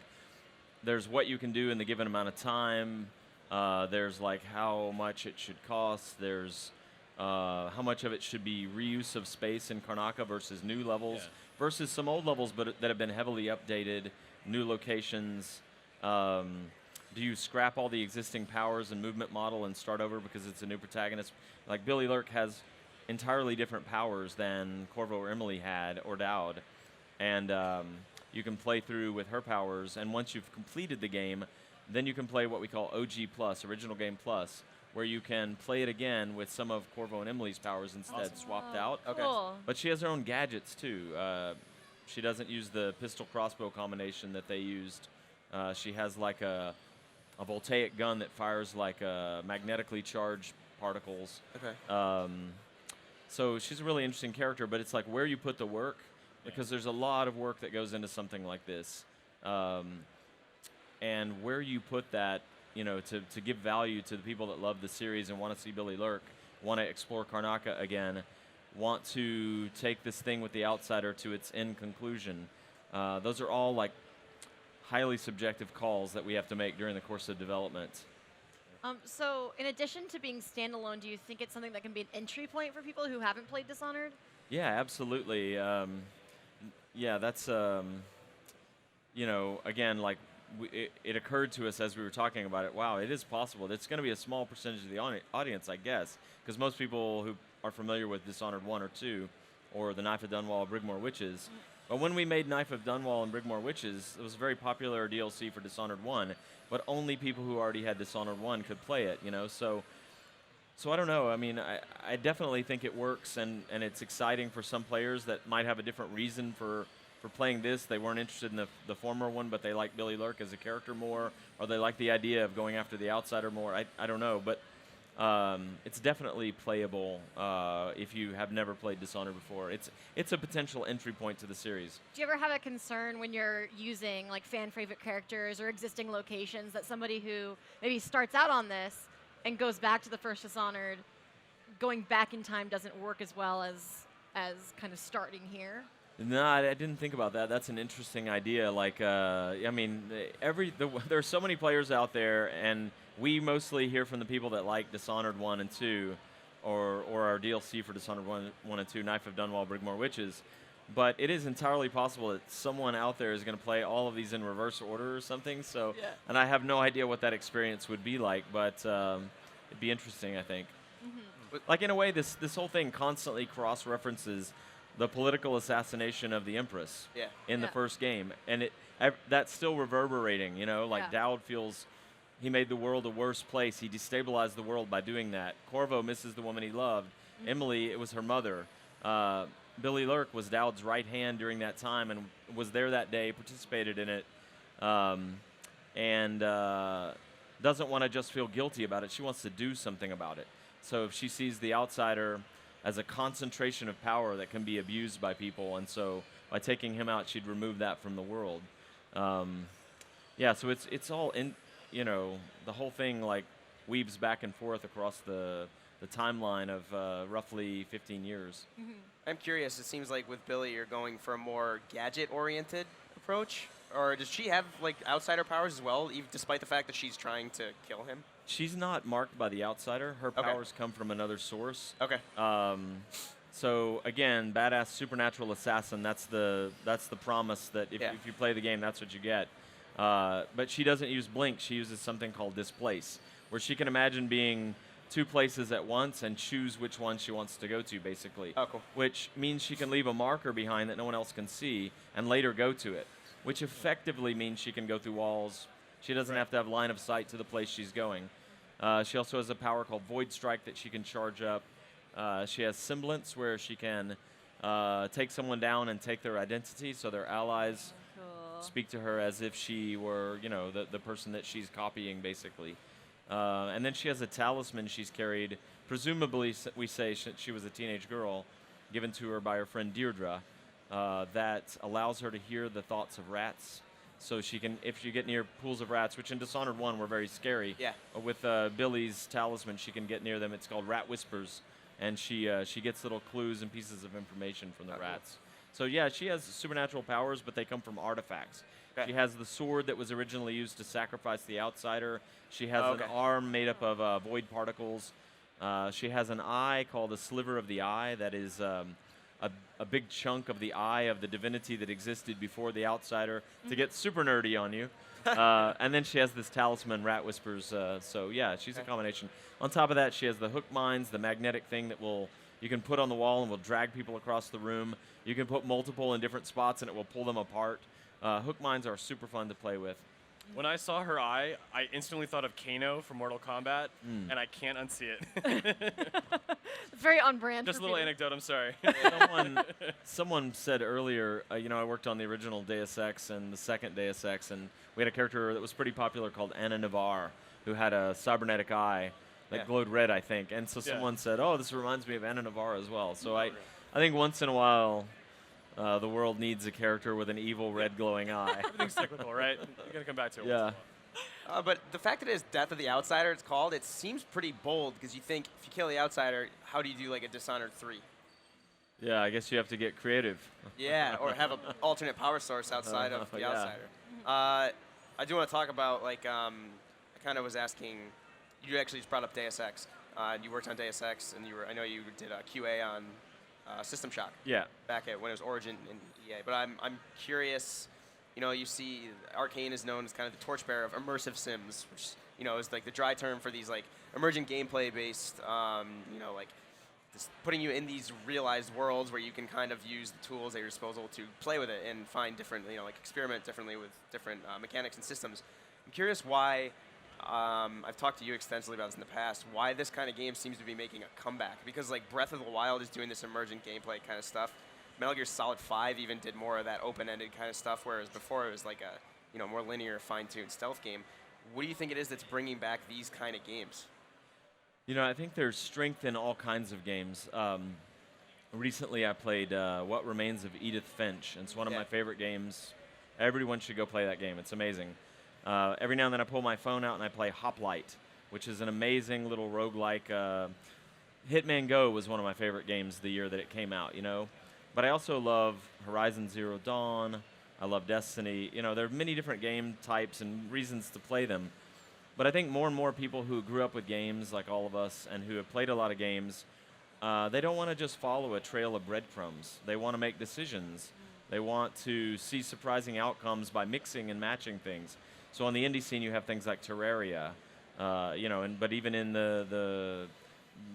there's what you can do in the given amount of time. There's like how much it should cost. There's how much of it should be reuse of space in Karnaka versus new levels versus some old levels but that have been heavily updated, new locations. Do you scrap all the existing powers and movement model and start over because it's a new protagonist? Like Billy Lurk has entirely different powers than Corvo or Emily had or Dowd. And you can play through with her powers, and once you've completed the game, then you can play what we call OG Plus, Original Game Plus, where you can play it again with some of Corvo and Emily's powers instead swapped out. Okay. Cool. But she has her own gadgets too. She doesn't use the pistol crossbow combination that they used. She has like a voltaic gun that fires like magnetically charged particles. Okay. So she's a really interesting character, but it's like where you put the work, because there's a lot of work that goes into something like this. And where you put that, you know, to give value to the people that love the series and want to see Billy Lurk, want to explore Karnaka again, want to take this thing with the Outsider to its end conclusion. Those are all like highly subjective calls that we have to make during the course of development. So in addition to being standalone, do you think it's something that can be an entry point for people who haven't played Dishonored? Yeah, absolutely. Yeah, that's, you know, again, like it occurred to us as we were talking about it, wow, it is possible. It's going to be a small percentage of the audience, I guess, because most people who are familiar with Dishonored 1 or 2 or the Knife of Dunwall, Brigmore Witches. But when we made Knife of Dunwall and Brigmore Witches, it was a very popular DLC for Dishonored 1, but only people who already had Dishonored 1 could play it, you know, so I don't know. I mean, I definitely think it works, and it's exciting for some players that might have a different reason for playing this. They weren't interested in the former one, but they like Billy Lurk as a character more, or they like the idea of going after the Outsider more. I don't know, but it's definitely playable if you have never played Dishonored before. It's a potential entry point to the series. Do you ever have a concern when you're using like fan favorite characters or existing locations that somebody who maybe starts out on this and goes back to the first Dishonored, going back in time doesn't work as well as kind of starting here? No, I didn't think about that. That's an interesting idea. Like, I mean, there are so many players out there, and we mostly hear from the people that like Dishonored 1 and 2, or our DLC for Dishonored 1 and 2, Knife of Dunwall, Brigmore Witches. But it is entirely possible that someone out there is going to play all of these in reverse order or something. So, and I have no idea what that experience would be like, but it'd be interesting, I think. Mm-hmm. Like, in a way, this whole thing constantly cross-references the political assassination of the Empress in the first game. And that's still reverberating, you know? Like, Dowd feels he made the world a worse place. He destabilized the world by doing that. Corvo misses the woman he loved. Mm-hmm. Emily, it was her mother. Billy Lurk was Dowd's right hand during that time and was there that day, participated in it. And doesn't want to just feel guilty about it. She wants to do something about it. So if she sees the outsider as a concentration of power that can be abused by people, and so by taking him out, she'd remove that from the world. Yeah, so it's all in, you know, the whole thing like weaves back and forth across the timeline of roughly 15 years. I'm curious, it seems like with Billy you're going for a more gadget-oriented approach, or does she have like outsider powers as well, even despite the fact that she's trying to kill him? She's not marked by the outsider. Her powers come from another source. Okay. So again, badass supernatural assassin. That's the promise that if you play the game, that's what you get. But she doesn't use blink. She uses something called displace, where she can imagine being 2 places at once and choose which one she wants to go to, basically. Oh, cool. Which means she can leave a marker behind that no one else can see and later go to it, which effectively means she can go through walls. She doesn't have to have line of sight to the place she's going. She also has a power called Void Strike that she can charge up. She has Semblance, where she can take someone down and take their identity, so their allies speak to her as if she were, you know, the person that she's copying, basically. And then she has a talisman she's carried, presumably, we say she was a teenage girl, given to her by her friend Deirdre, that allows her to hear the thoughts of rats. So she can, if you get near pools of rats, which in Dishonored 1 were very scary. Yeah. With Billy's talisman, she can get near them. It's called Rat Whispers, and she gets little clues and pieces of information from the rats. So yeah, she has supernatural powers, but they come from artifacts. She has the sword that was originally used to sacrifice the outsider. She has an arm made up of void particles. She has an eye called a sliver of the eye that is a big chunk of the eye of the divinity that existed before the outsider, to get super nerdy on you. And then she has this talisman, Rat Whispers. So yeah, she's a combination. On top of that, she has the hook mines, the magnetic thing that you can put on the wall and will drag people across the room. You can put multiple in different spots and it will pull them apart. Hook mines are super fun to play with. When I saw her eye, I instantly thought of Kano from Mortal Kombat, and I can't unsee it. Very on brand. Just a little anecdote, I'm sorry. Someone said earlier, you know, I worked on the original Deus Ex and the second Deus Ex, and we had a character that was pretty popular called Anna Navarre, who had a cybernetic eye that glowed red, I think. And so someone said, oh, this reminds me of Anna Navarre as well. So I think once in a while, the world needs a character with an evil red glowing eye. Everything's cyclical, right? You're going to come back to it. Yeah. But the fact that it is Death of the Outsider, it's called, it seems pretty bold, because you think if you kill the outsider, how do you do like a Dishonored 3? Yeah, I guess you have to get creative. Yeah, or have an alternate power source outside of the outsider. I do want to talk about, like, I kind of was asking, you actually just brought up Deus Ex. You worked on Deus Ex, and I know you did a QA on System Shock. Yeah. Back at when it was Origin and EA. But I'm curious, you know, you see Arcane is known as kind of the torchbearer of immersive sims, which, you know, is like the dry term for these like emergent gameplay based, you know, like just putting you in these realized worlds where you can kind of use the tools at your disposal to play with it and find different, you know, like experiment differently with different mechanics and systems. I'm curious why, I've talked to you extensively about this in the past, why this kind of game seems to be making a comeback. Because like Breath of the Wild is doing this emergent gameplay kind of stuff. Metal Gear Solid 5 even did more of that open-ended kind of stuff, whereas before it was like a, you know, more linear, fine-tuned stealth game. What do you think it is that's bringing back these kind of games? You know, I think there's strength in all kinds of games. Recently I played What Remains of Edith Finch, and it's one of my favorite games. Everyone should go play that game. It's amazing. Every now and then I pull my phone out and I play Hoplite, which is an amazing little roguelike. Hitman Go was one of my favorite games the year that it came out, you know. But I also love Horizon Zero Dawn. I love Destiny. You know, there are many different game types and reasons to play them. But I think more and more people who grew up with games, like all of us, and who have played a lot of games, they don't want to just follow a trail of breadcrumbs. They want to make decisions. They want to see surprising outcomes by mixing and matching things. So on the indie scene, you have things like Terraria, you know, but even in the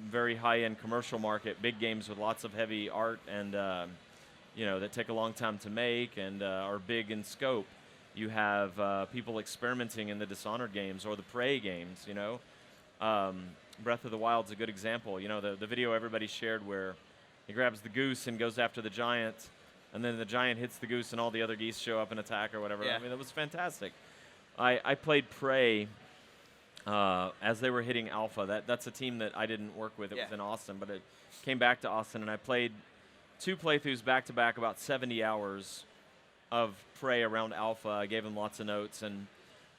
very high-end commercial market, big games with lots of heavy art and, you know, that take a long time to make and are big in scope. You have people experimenting in the Dishonored games or the Prey games, you know. Breath of the Wild's a good example. You know, the video everybody shared where he grabs the goose and goes after the giant, and then the giant hits the goose and all the other geese show up and attack or whatever. Yeah. I mean, that was fantastic. I played Prey as they were hitting alpha. That's a team that I didn't work with. It Yeah. was in Austin, but it came back to Austin, and I played 2 playthroughs back to back, about 70 hours of Prey around alpha. I gave them lots of notes, and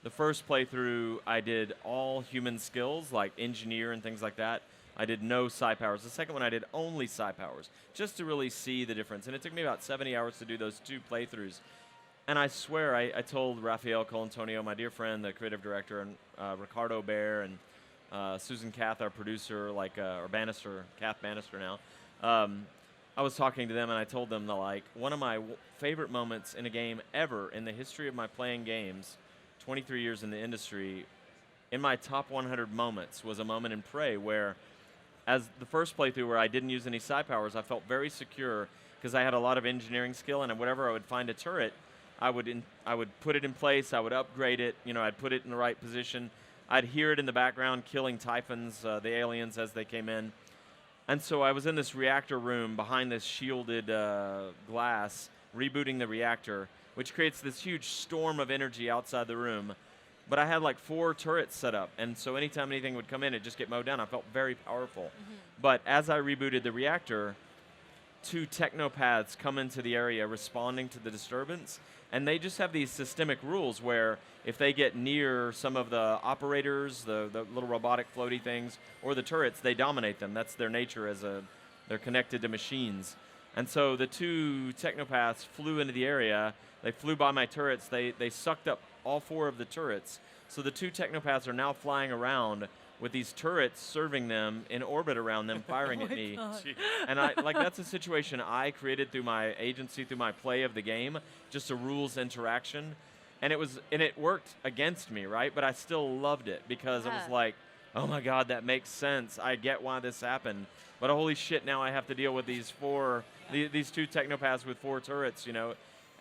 the first playthrough I did all human skills like engineer and things like that. I did no psi powers. The second one I did only psi powers, just to really see the difference. And it took me about 70 hours to do those 2 playthroughs. And I swear, I told Rafael Colantonio, my dear friend, the creative director, and Ricardo Bear, and Susan Kath, our producer, or Bannister, Kath Bannister now. I was talking to them, and I told them that, like, one of my favorite moments in a game ever in the history of my playing games, 23 years in the industry, in my top 100 moments was a moment in Prey where, as the first playthrough where I didn't use any psi powers, I felt very secure because I had a lot of engineering skill, and whenever I would find a turret, I would put it in place, I would upgrade it, I'd put it in the right position. I'd hear it in the background killing Typhons, the aliens, as they came in. And so I was in this reactor room behind this shielded glass, rebooting the reactor, which creates this huge storm of energy outside the room. But I had like 4 turrets set up, and so anytime anything would come in, it'd just get mowed down. I felt very powerful. But as I rebooted the reactor, 2 technopaths come into the area responding to the disturbance, and they just have these systemic rules where if they get near some of the operators, the little robotic floaty things, or the turrets, they dominate them. That's their nature they're connected to machines. And so the 2 technopaths flew into the area. They flew by my turrets. They sucked up all 4 of the turrets. So the 2 technopaths are now flying around with these turrets serving them in orbit around them, firing at me. And that's a situation I created through my agency, through my play of the game, just a rules interaction. And it worked against me, right? But I still loved it because I was like, oh my God, that makes sense. I get why this happened. But holy shit, now I have to deal with these 2 technopaths with 4 turrets,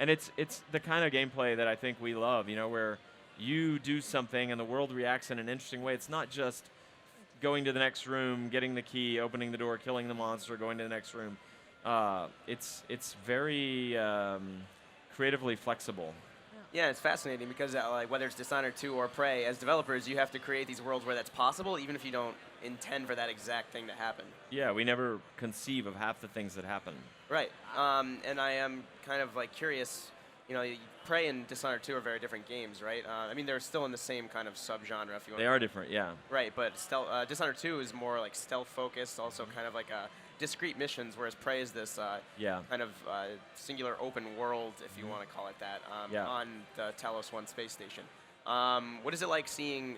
And it's the kind of gameplay that I think we love, where you do something and the world reacts in an interesting way. It's not just going to the next room, getting the key, opening the door, killing the monster, going to the next room. It's very creatively flexible. Yeah, it's fascinating because whether it's Dishonored 2 or Prey, as developers, you have to create these worlds where that's possible, even if you don't intend for that exact thing to happen. Yeah, we never conceive of half the things that happen. Right. And I am kind of curious, Prey and Dishonored 2 are very different games, right? They're still in the same kind of subgenre, if you want. They are different, yeah. Right, but Dishonored 2 is more stealth focused, also kind of discrete missions, whereas Prey is this kind of singular open world, if you want to call it that, on the Talos 1 space station. What is it like seeing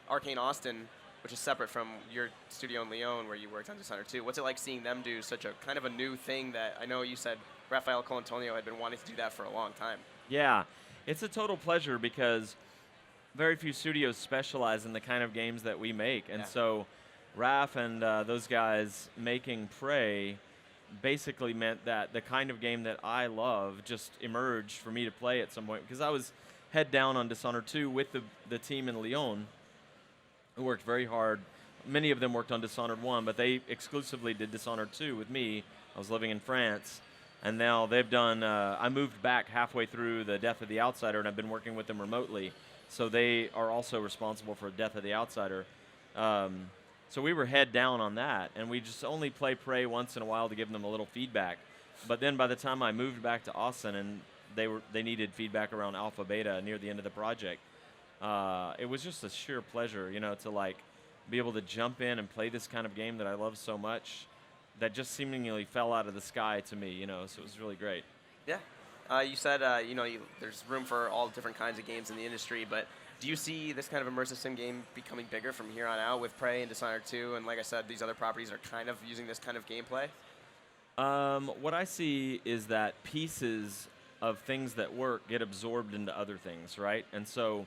Arcane Austin, which is separate from your studio in Lyon where you worked on Dishonored 2? What's it like seeing them do such a kind of a new thing that I know you said Rafael Colantonio had been wanting to do that for a long time? Yeah, it's a total pleasure because very few studios specialize in the kind of games that we make. And so Raph and those guys making Prey basically meant that the kind of game that I love just emerged for me to play at some point, because I was head down on Dishonored 2 with the team in Lyon, who worked very hard. Many of them worked on Dishonored 1, but they exclusively did Dishonored 2 with me. I was living in France, and now they've done, I moved back halfway through the Death of the Outsider, and I've been working with them remotely. So they are also responsible for Death of the Outsider. So we were head down on that, and we just only play Prey once in a while to give them a little feedback. But then by the time I moved back to Austin, and they needed feedback around alpha beta near the end of the project, it was just a sheer pleasure, to be able to jump in and play this kind of game that I love so much, that just seemingly fell out of the sky to me, so it was really great. Yeah. You said, there's room for all different kinds of games in the industry, but do you see this kind of immersive sim game becoming bigger from here on out with Prey and Dishonored 2? And like I said, these other properties are kind of using this kind of gameplay? What I see is that pieces of things that work get absorbed into other things, right? And so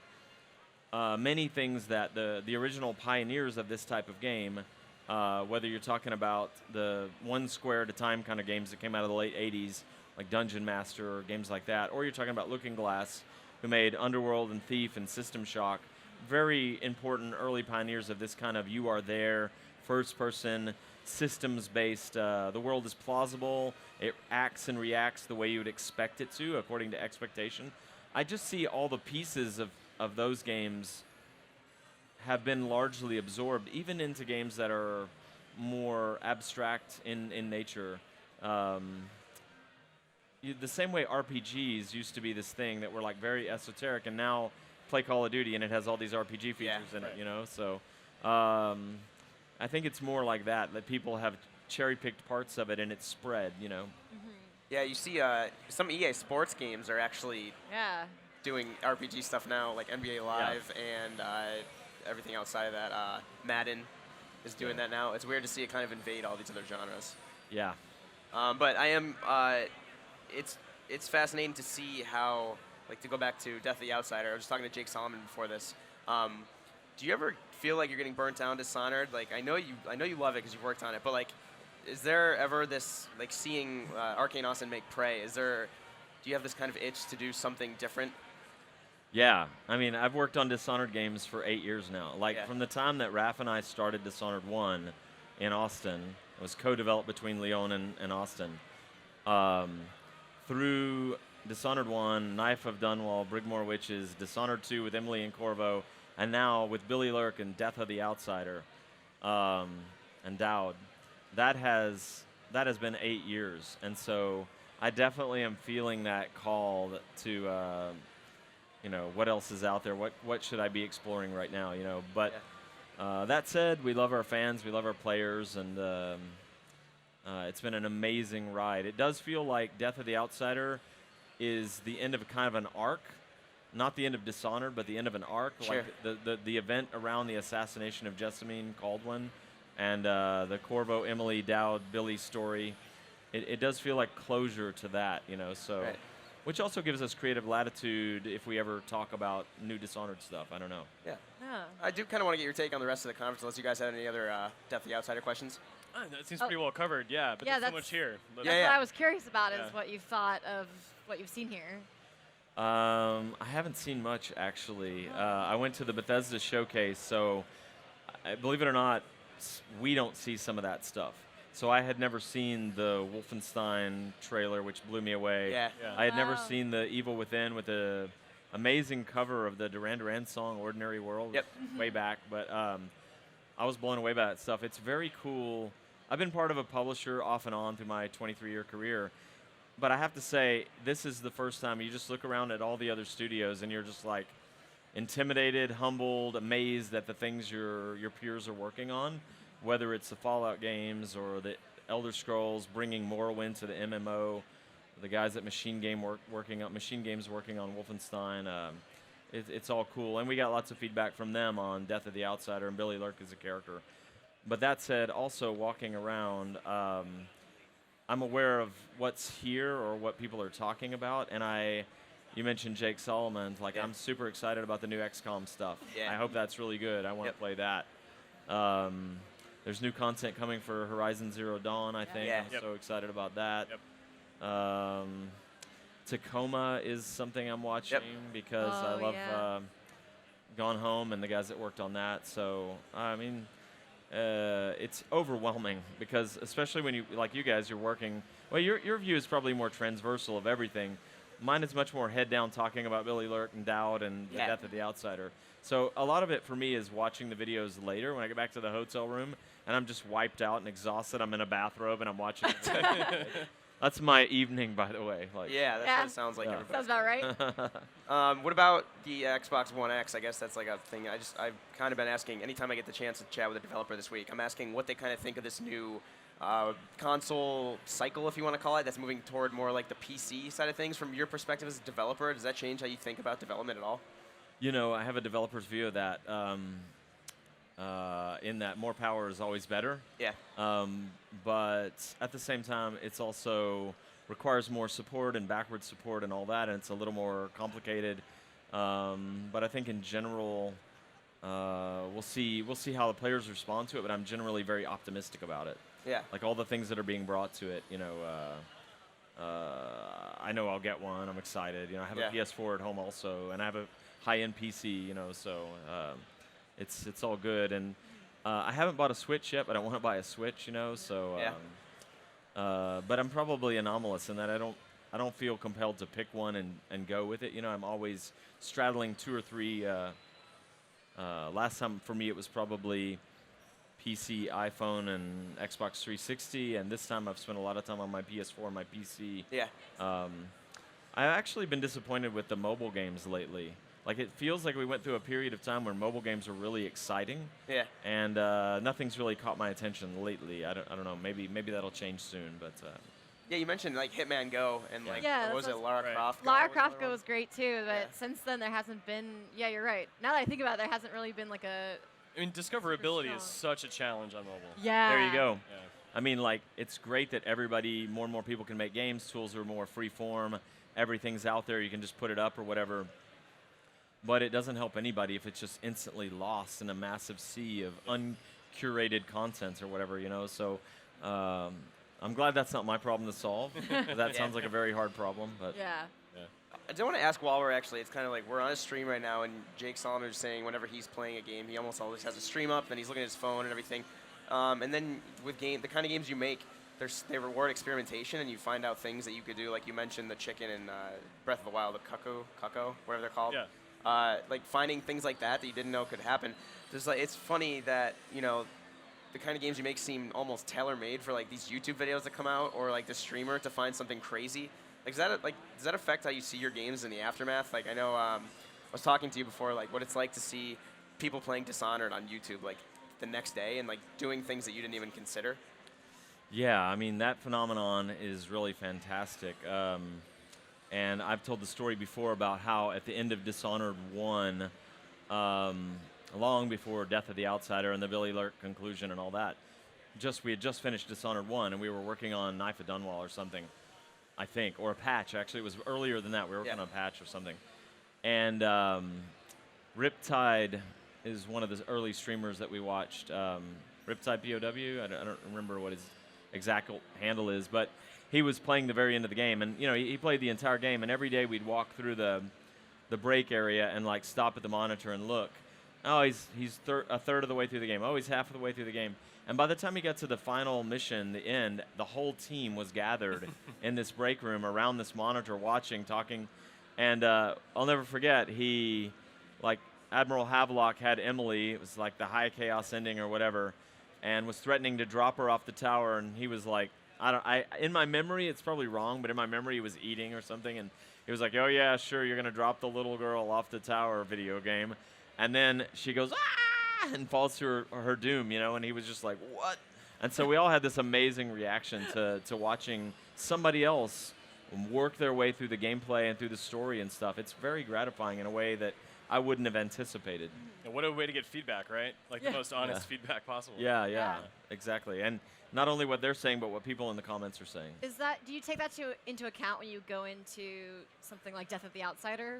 many things that the original pioneers of this type of game, whether you're talking about the one square at a time kind of games that came out of the late 80s, like Dungeon Master or games like that, or you're talking about Looking Glass, who made Underworld and Thief and System Shock, very important early pioneers of this kind of you are there, first-person, systems-based. The world is plausible. It acts and reacts the way you would expect it to, according to expectation. I just see all the pieces of those games have been largely absorbed, even into games that are more abstract in nature. The same way RPGs used to be this thing that were like very esoteric, and now play Call of Duty and it has all these RPG features in it, you know. So I think it's more like that people have cherry-picked parts of it and it's spread, you know. Yeah, you see some EA Sports games are actually doing RPG stuff now, like NBA Live and everything outside of that. Madden is doing that now. It's weird to see it kind of invade all these other genres. Yeah. But I am, it's fascinating to see how, like, to go back to Death of the Outsider. I was just talking to Jake Solomon before this. Do you ever feel like you're getting burnt down Dishonored? Like, I know you love it because you've worked on it, but like, is there ever this, like, seeing Arcane Austin make Prey? Do you have this kind of itch to do something different? Yeah, I mean, I've worked on Dishonored games for 8 years now. Like, from the time that Raph and I started Dishonored 1 in Austin, it was co-developed between Leon and Austin. Through Dishonored 1, Knife of Dunwall, Brigmore Witches, Dishonored 2 with Emily and Corvo, and now with Billy Lurk and Death of the Outsider, and Dowd. That has been 8 years, and so I definitely am feeling that call to, you know, what else is out there? What should I be exploring right now? You know, but that said, we love our fans, we love our players, and it's been an amazing ride. It does feel like Death of the Outsider is the end of kind of an arc, not the end of Dishonored, but the end of an arc. Sure. Like the event around the assassination of Jessamine Caldwin and the Corvo, Emily, Dowd, Billy story. It does feel like closure to that, you know. So, which also gives us creative latitude if we ever talk about new Dishonored stuff. I don't know. Yeah. I do kind of want to get your take on the rest of the conference, unless you guys have any other Death of the Outsider questions. That seems pretty well covered, yeah, but there's so much here. That's what I was curious about, is what you thought of what you've seen here. I haven't seen much, actually. I went to the Bethesda showcase, so believe it or not, we don't see some of that stuff. So I had never seen the Wolfenstein trailer, which blew me away. I had never seen the Evil Within with the amazing cover of the Duran Duran song Ordinary World way back, but I was blown away by that stuff. It's very cool. I've been part of a publisher off and on through my 23-year career, but I have to say, this is the first time you just look around at all the other studios and you're just like intimidated, humbled, amazed at the things your peers are working on, whether it's the Fallout games or the Elder Scrolls, bringing Morrowind to the MMO, the guys at Machine Games working on Wolfenstein. It's all cool, and we got lots of feedback from them on Death of the Outsider and Billy Lurk as a character. But that said, also walking around, I'm aware of what's here or what people are talking about, and you mentioned Jake Solomon. Like, I'm super excited about the new XCOM stuff. I hope that's really good. I want to play that. There's new content coming for Horizon Zero Dawn, I think. I'm so excited about that. Tacoma is something I'm watching because I love Gone Home and the guys that worked on that. So, I mean, it's overwhelming because, especially when you guys, you're working, well, your view is probably more transversal of everything. Mine is much more head down talking about Billy Lurk and Dowd and the Death of the Outsider. So a lot of it for me is watching the videos later when I get back to the hotel room and I'm just wiped out and exhausted. I'm in a bathrobe and I'm watching it. That's my evening, by the way. Like, that's what it sounds like. Sounds about right. What about the Xbox One X? I guess that's like a thing. I've kind of been asking anytime I get the chance to chat with a developer this week. I'm asking what they kind of think of this new console cycle, if you want to call it, that's moving toward more like the PC side of things. From your perspective as a developer, does that change how you think about development at all? You know, I have a developer's view of that. In that more power is always better. But at the same time, it's also requires more support and backward support and all that, and it's a little more complicated. But I think in general, we'll see how the players respond to it. But I'm generally very optimistic about it. Like all the things that are being brought to it. You know, I know I'll get one. I'm excited. You know, I have a PS4 at home also, and I have a high-end PC. You know, so. It's all good, and I haven't bought a Switch yet, but I want to buy a Switch, you know. So, but I'm probably anomalous in that I don't feel compelled to pick one and go with it. You know, I'm always straddling two or three Last time for me it was probably PC, iPhone, and Xbox 360, and this time I've spent a lot of time on my PS4 and my PC. Yeah. I've actually been disappointed with the mobile games lately. Like, it feels like we went through a period of time where mobile games were really exciting. Yeah. And nothing's really caught my attention lately. I don't know. Maybe that'll change soon. But yeah, you mentioned like Hitman Go and like Yeah, what was it, Lara Croft? Lara Croft Go was great too, but since then there hasn't been. Yeah, you're right. Now that I think about it, there hasn't really been like a. I mean, discoverability is such a challenge on mobile. Yeah. there you go. Yeah. I mean, like, it's great that more and more people can make games. Tools are more free form. Everything's out there. You can just put it up or whatever. But it doesn't help anybody if it's just instantly lost in a massive sea of uncurated content or whatever, you know. So I'm glad that's not my problem to solve. That sounds like a very hard problem. But Yeah. I do want to ask while we're actually, it's kind of like we're on a stream right now, and Jake Solomon is saying whenever he's playing a game, he almost always has a stream up, then he's looking at his phone and everything. And then with the kind of games you make, they reward experimentation, and you find out things that you could do, like you mentioned the chicken in Breath of the Wild, the cuckoo, whatever they're called. Yeah. Like finding things like that you didn't know could happen. Just like it's funny that the kind of games you make seem almost tailor-made for like these YouTube videos that come out, or like the streamer to find something crazy. Like, does that affect how you see your games in the aftermath? Like, I know I was talking to you before, like what it's like to see people playing Dishonored on YouTube, like the next day, and like doing things that you didn't even consider. yeah, I mean, that phenomenon is really fantastic. And I've told the story before about how at the end of Dishonored 1, long before Death of the Outsider and the Billy Lurk conclusion and all that, we had just finished Dishonored 1, and we were working on Knife of Dunwall or something, I think, or a patch. Actually, it was earlier than that. We were working on a patch or something. And Riptide is one of the early streamers that we watched. Riptide POW, I don't remember what his exact handle is, but he was playing the very end of the game, and he played the entire game, and every day we'd walk through the break area and like stop at the monitor and look. Oh, he's a third of the way through the game. Oh, he's half of the way through the game. And by the time he got to the final mission, the end, the whole team was gathered in this break room around this monitor, watching, talking, and I'll never forget. He, like Admiral Havelock, had Emily. It was like the high chaos ending or whatever, and was threatening to drop her off the tower, and he was like, in my memory, it's probably wrong, but in my memory, he was eating or something, and he was like, oh yeah, sure, you're gonna drop the little girl off the tower video game. And then she goes, ah, and falls to her doom, and he was just like, what? And so we all had this amazing reaction to watching somebody else work their way through the gameplay and through the story and stuff. It's very gratifying in a way that I wouldn't have anticipated. And what a way to get feedback, right? Like the most honest feedback possible. Yeah, exactly. And not only what they're saying, but what people in the comments are saying. Do you take that into account when you go into something like Death of the Outsider?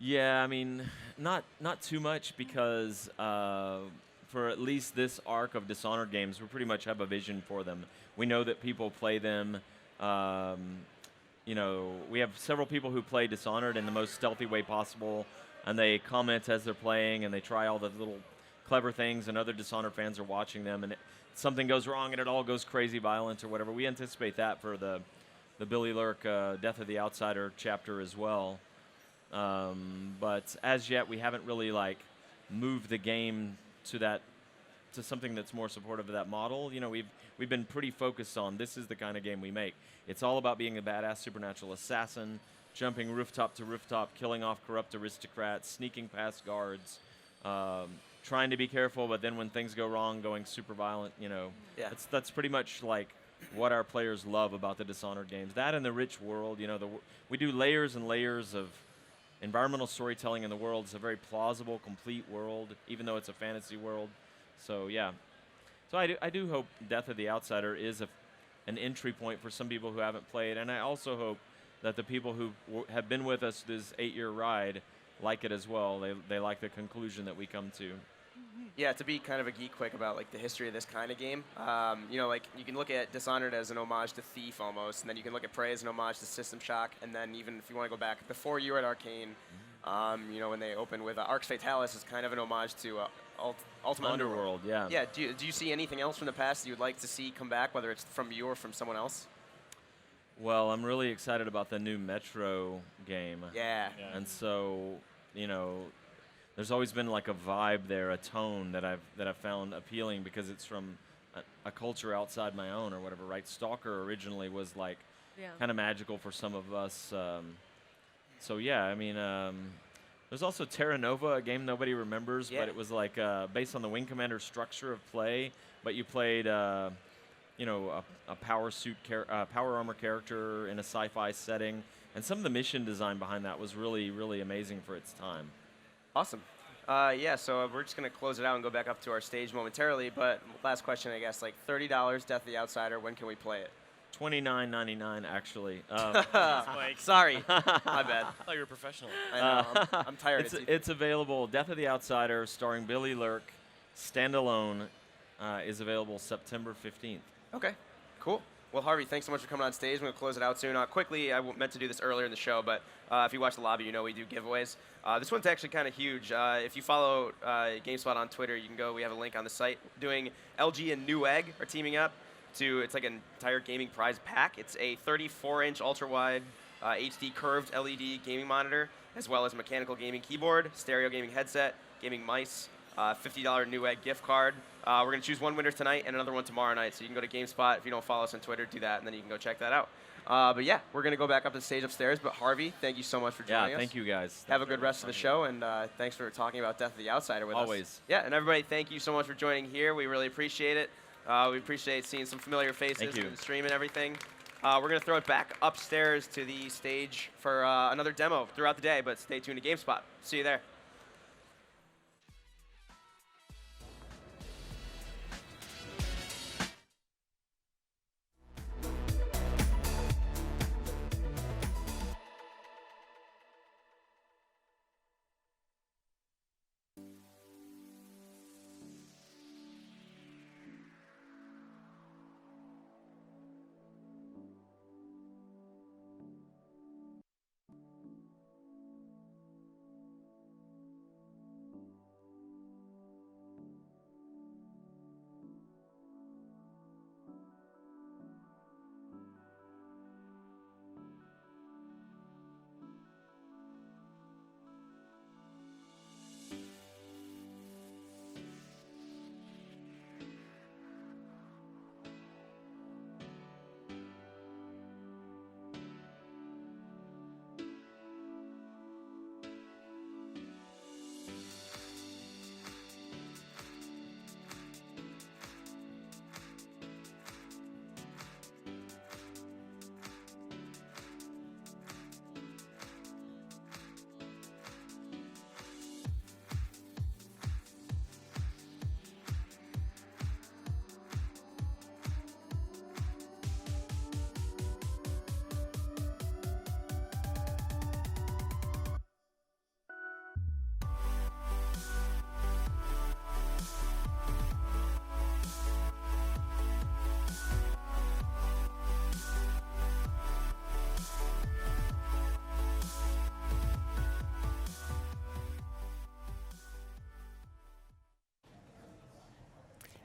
Yeah, I mean, not too much, because for at least this arc of Dishonored games, we pretty much have a vision for them. We know that people play them. We have several people who play Dishonored in the most stealthy way possible, and they comment as they're playing, and they try all the little clever things, and other Dishonored fans are watching them, and something goes wrong, and it all goes crazy violent or whatever. We anticipate that for the Billy Lurk Death of the Outsider chapter as well. But as yet, we haven't really moved the game to something that's more supportive of that model. We've been pretty focused on, this is the kind of game we make. It's all about being a badass supernatural assassin, jumping rooftop to rooftop, killing off corrupt aristocrats, sneaking past guards, trying to be careful, but then when things go wrong, going super violent. That's pretty much what our players love about the Dishonored games. That and the rich world. We do layers and layers of environmental storytelling in the world. It's a very plausible, complete world, even though it's a fantasy world. So yeah. So I do hope Death of the Outsider is an entry point for some people who haven't played, and I also hope that the people who have been with us this 8-year ride like it as well. They like the conclusion that we come to. Yeah, to be kind of a geek quick about the history of this kind of game, you can look at Dishonored as an homage to Thief almost, and then you can look at Prey as an homage to System Shock, and then even if you want to go back before you were at Arcane, when they opened with Arx Fatalis is kind of an homage to Ultima Underworld. Yeah. Yeah. Do you see anything else from the past that you would like to see come back, whether it's from you or from someone else? Well, I'm really excited about the new Metro game. Yeah. And so, the there's always been like a vibe there, a tone that I've found appealing because it's from a culture outside my own or whatever, right? Stalker originally was like kind of magical for some of us. So yeah, I mean, there's also Terra Nova, a game nobody remembers, but it was like based on the Wing Commander structure of play, but you played, you know, a power armor character in a sci-fi setting, and some of the mission design behind that was really, really amazing for its time. Awesome. Yeah, so we're just going to close it out and go back up to our stage momentarily, but last question, I guess, like $30, Death of the Outsider, when can we play it? $29.99 actually. Sorry, my bad. I thought you were a professional. I know, I'm tired. It's available. Death of the Outsider, starring Billy Lurk, standalone, is available September 15th. Okay, cool. Well, Harvey, thanks so much for coming on stage. We're going to close it out soon. Quickly, I meant to do this earlier in the show, but if you watch the lobby, you know we do giveaways. This one's actually kind of huge. If you follow GameSpot on Twitter, you can go. We have a link on the site. Doing LG and Newegg are teaming up to, it's like an entire gaming prize pack. It's a 34-inch ultra-wide HD curved LED gaming monitor, as well as mechanical gaming keyboard, stereo gaming headset, gaming mice, $50 Newegg gift card. We're going to choose one winner tonight and another one tomorrow night. So you can go to GameSpot. If you don't follow us on Twitter, do that, and then you can go check that out. But yeah, we're going to go back up to the stage upstairs. But Harvey, thank you so much for joining us. Yeah, thank you guys. Have a good rest of the show, and thanks for talking about Death of the Outsider with us. Always. Yeah, and everybody, thank you so much for joining here. We really appreciate it. We appreciate seeing some familiar faces in the stream and everything. We're going to throw it back upstairs to the stage for another demo throughout the day, but stay tuned to GameSpot. See you there.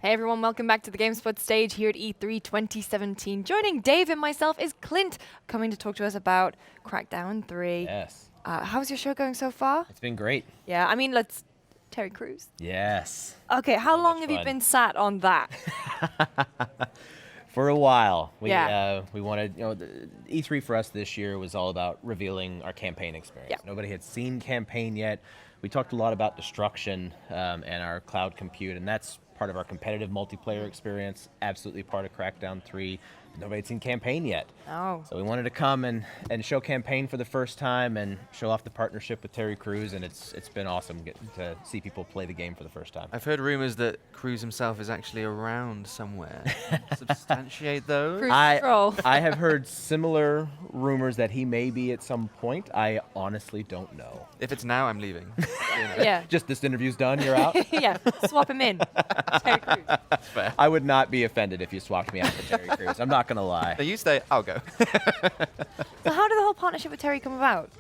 Hey everyone, welcome back to the GameSpot stage here at E3 2017. Joining Dave and myself is Clint, coming to talk to us about Crackdown 3. Yes. How's your show going so far? It's been great. Yeah, I mean, Terry Crews. Yes. Okay, how long have fun. you been sat on that? For a while. We Yeah. wanted, the E3 for us this year was all about revealing our campaign experience. Yeah. Nobody had seen campaign yet. We talked a lot about destruction and our cloud compute, and that's part of our competitive multiplayer experience, absolutely part of Crackdown 3. Nobody had seen campaign yet. Oh. So we wanted to come and show campaign for the first time and show off the partnership with Terry Crews, and it's been awesome getting to see people play the game for the first time. I've heard rumors that Crews himself is actually around somewhere. Substantiate those? I have heard similar rumors that he may be at some point. I honestly don't know. If it's now, I'm leaving. Yeah. Just this interview's done, you're out? Yeah, swap him in. Terry Crews. That's fair. I would not be offended if you swapped me out for Terry Crews. I'm not going to lie. So you stay, I'll go. So how did the whole partnership with Terry come about?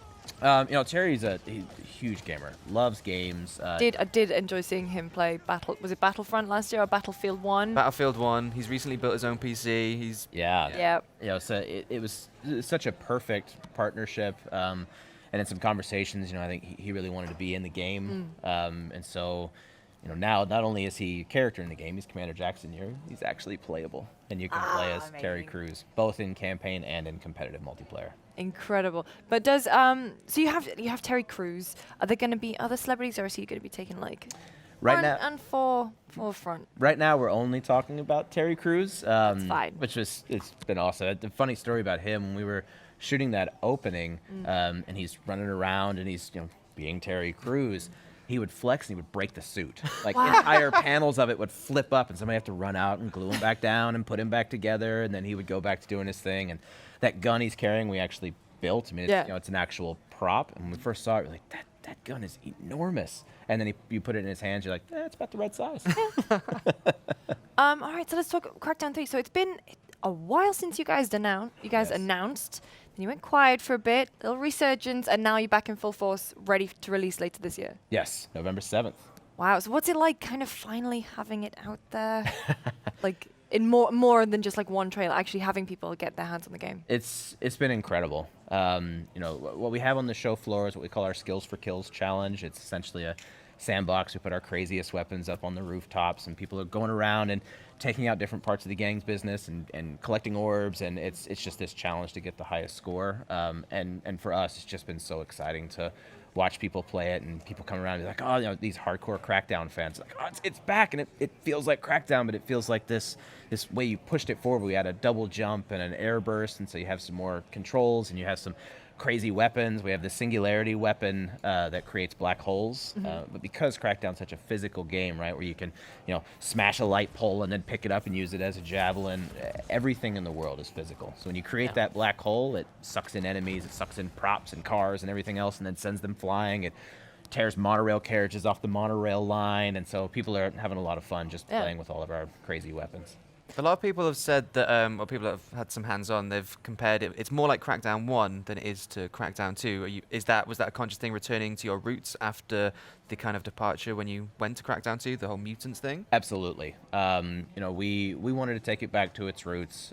Terry's a huge gamer, loves games. I did enjoy seeing him play Was it Battlefront last year or Battlefield 1? Battlefield 1. He's recently built his own PC. He's Yeah. Yeah. So it was such a perfect partnership. And in some conversations, I think he really wanted to be in the game. And so, now not only is he a character in the game, he's Commander Jackson here, he's actually playable. And you can play as Terry Crews, both in campaign and in competitive multiplayer. Incredible. But does so you have Terry Crews. Are there going to be other celebrities, or is he going to be taking like Right front now, and forefront? Right now, we're only talking about Terry Crews, That's fine. which it's been awesome. The funny story about him, when we were shooting that opening, and he's running around and he's being Terry Crews, he would flex and he would break the suit. Like entire panels of it would flip up, and somebody have to run out and glue him back down and put him back together, and then he would go back to doing his thing. And that gun he's carrying, we actually built. I mean, it's, it's an actual prop. And when we first saw it, we were like, that gun is enormous. And then you put it in his hands, you're like, it's about the right size. All right, so let's talk Crackdown 3. So it's been a while since you guys announced. Then you went quiet for a bit, little resurgence, and now you're back in full force, ready to release later this year. Yes, November 7th. Wow. So what's it like, kind of finally having it out there, like in more than just like one trailer, actually having people get their hands on the game? It's been incredible. What we have on the show floor is what we call our Skills for Kills challenge. It's essentially a sandbox. We put our craziest weapons up on the rooftops, and people are going around and taking out different parts of the gang's business and collecting orbs, and it's just this challenge to get the highest score. And for us, it's just been so exciting to watch people play it, and people come around and be like, these hardcore Crackdown fans, like, it's back, and it feels like Crackdown, but it feels like this way you pushed it forward. We had a double jump and an air burst, and so you have some more controls, and you have some crazy weapons. We have the singularity weapon that creates black holes. But because Crackdown's such a physical game, right, where you can, smash a light pole and then pick it up and use it as a javelin, everything in the world is physical. So when you create that black hole, it sucks in enemies, it sucks in props and cars and everything else, and then sends them flying. It tears monorail carriages off the monorail line, and so people are having a lot of fun just playing with all of our crazy weapons. A lot of people have said that, or people that have had some hands-on, they've compared it. It's more like Crackdown 1 than it is to Crackdown 2. Was that a conscious thing, returning to your roots after the kind of departure when you went to Crackdown 2, the whole mutants thing? Absolutely. We wanted to take it back to its roots.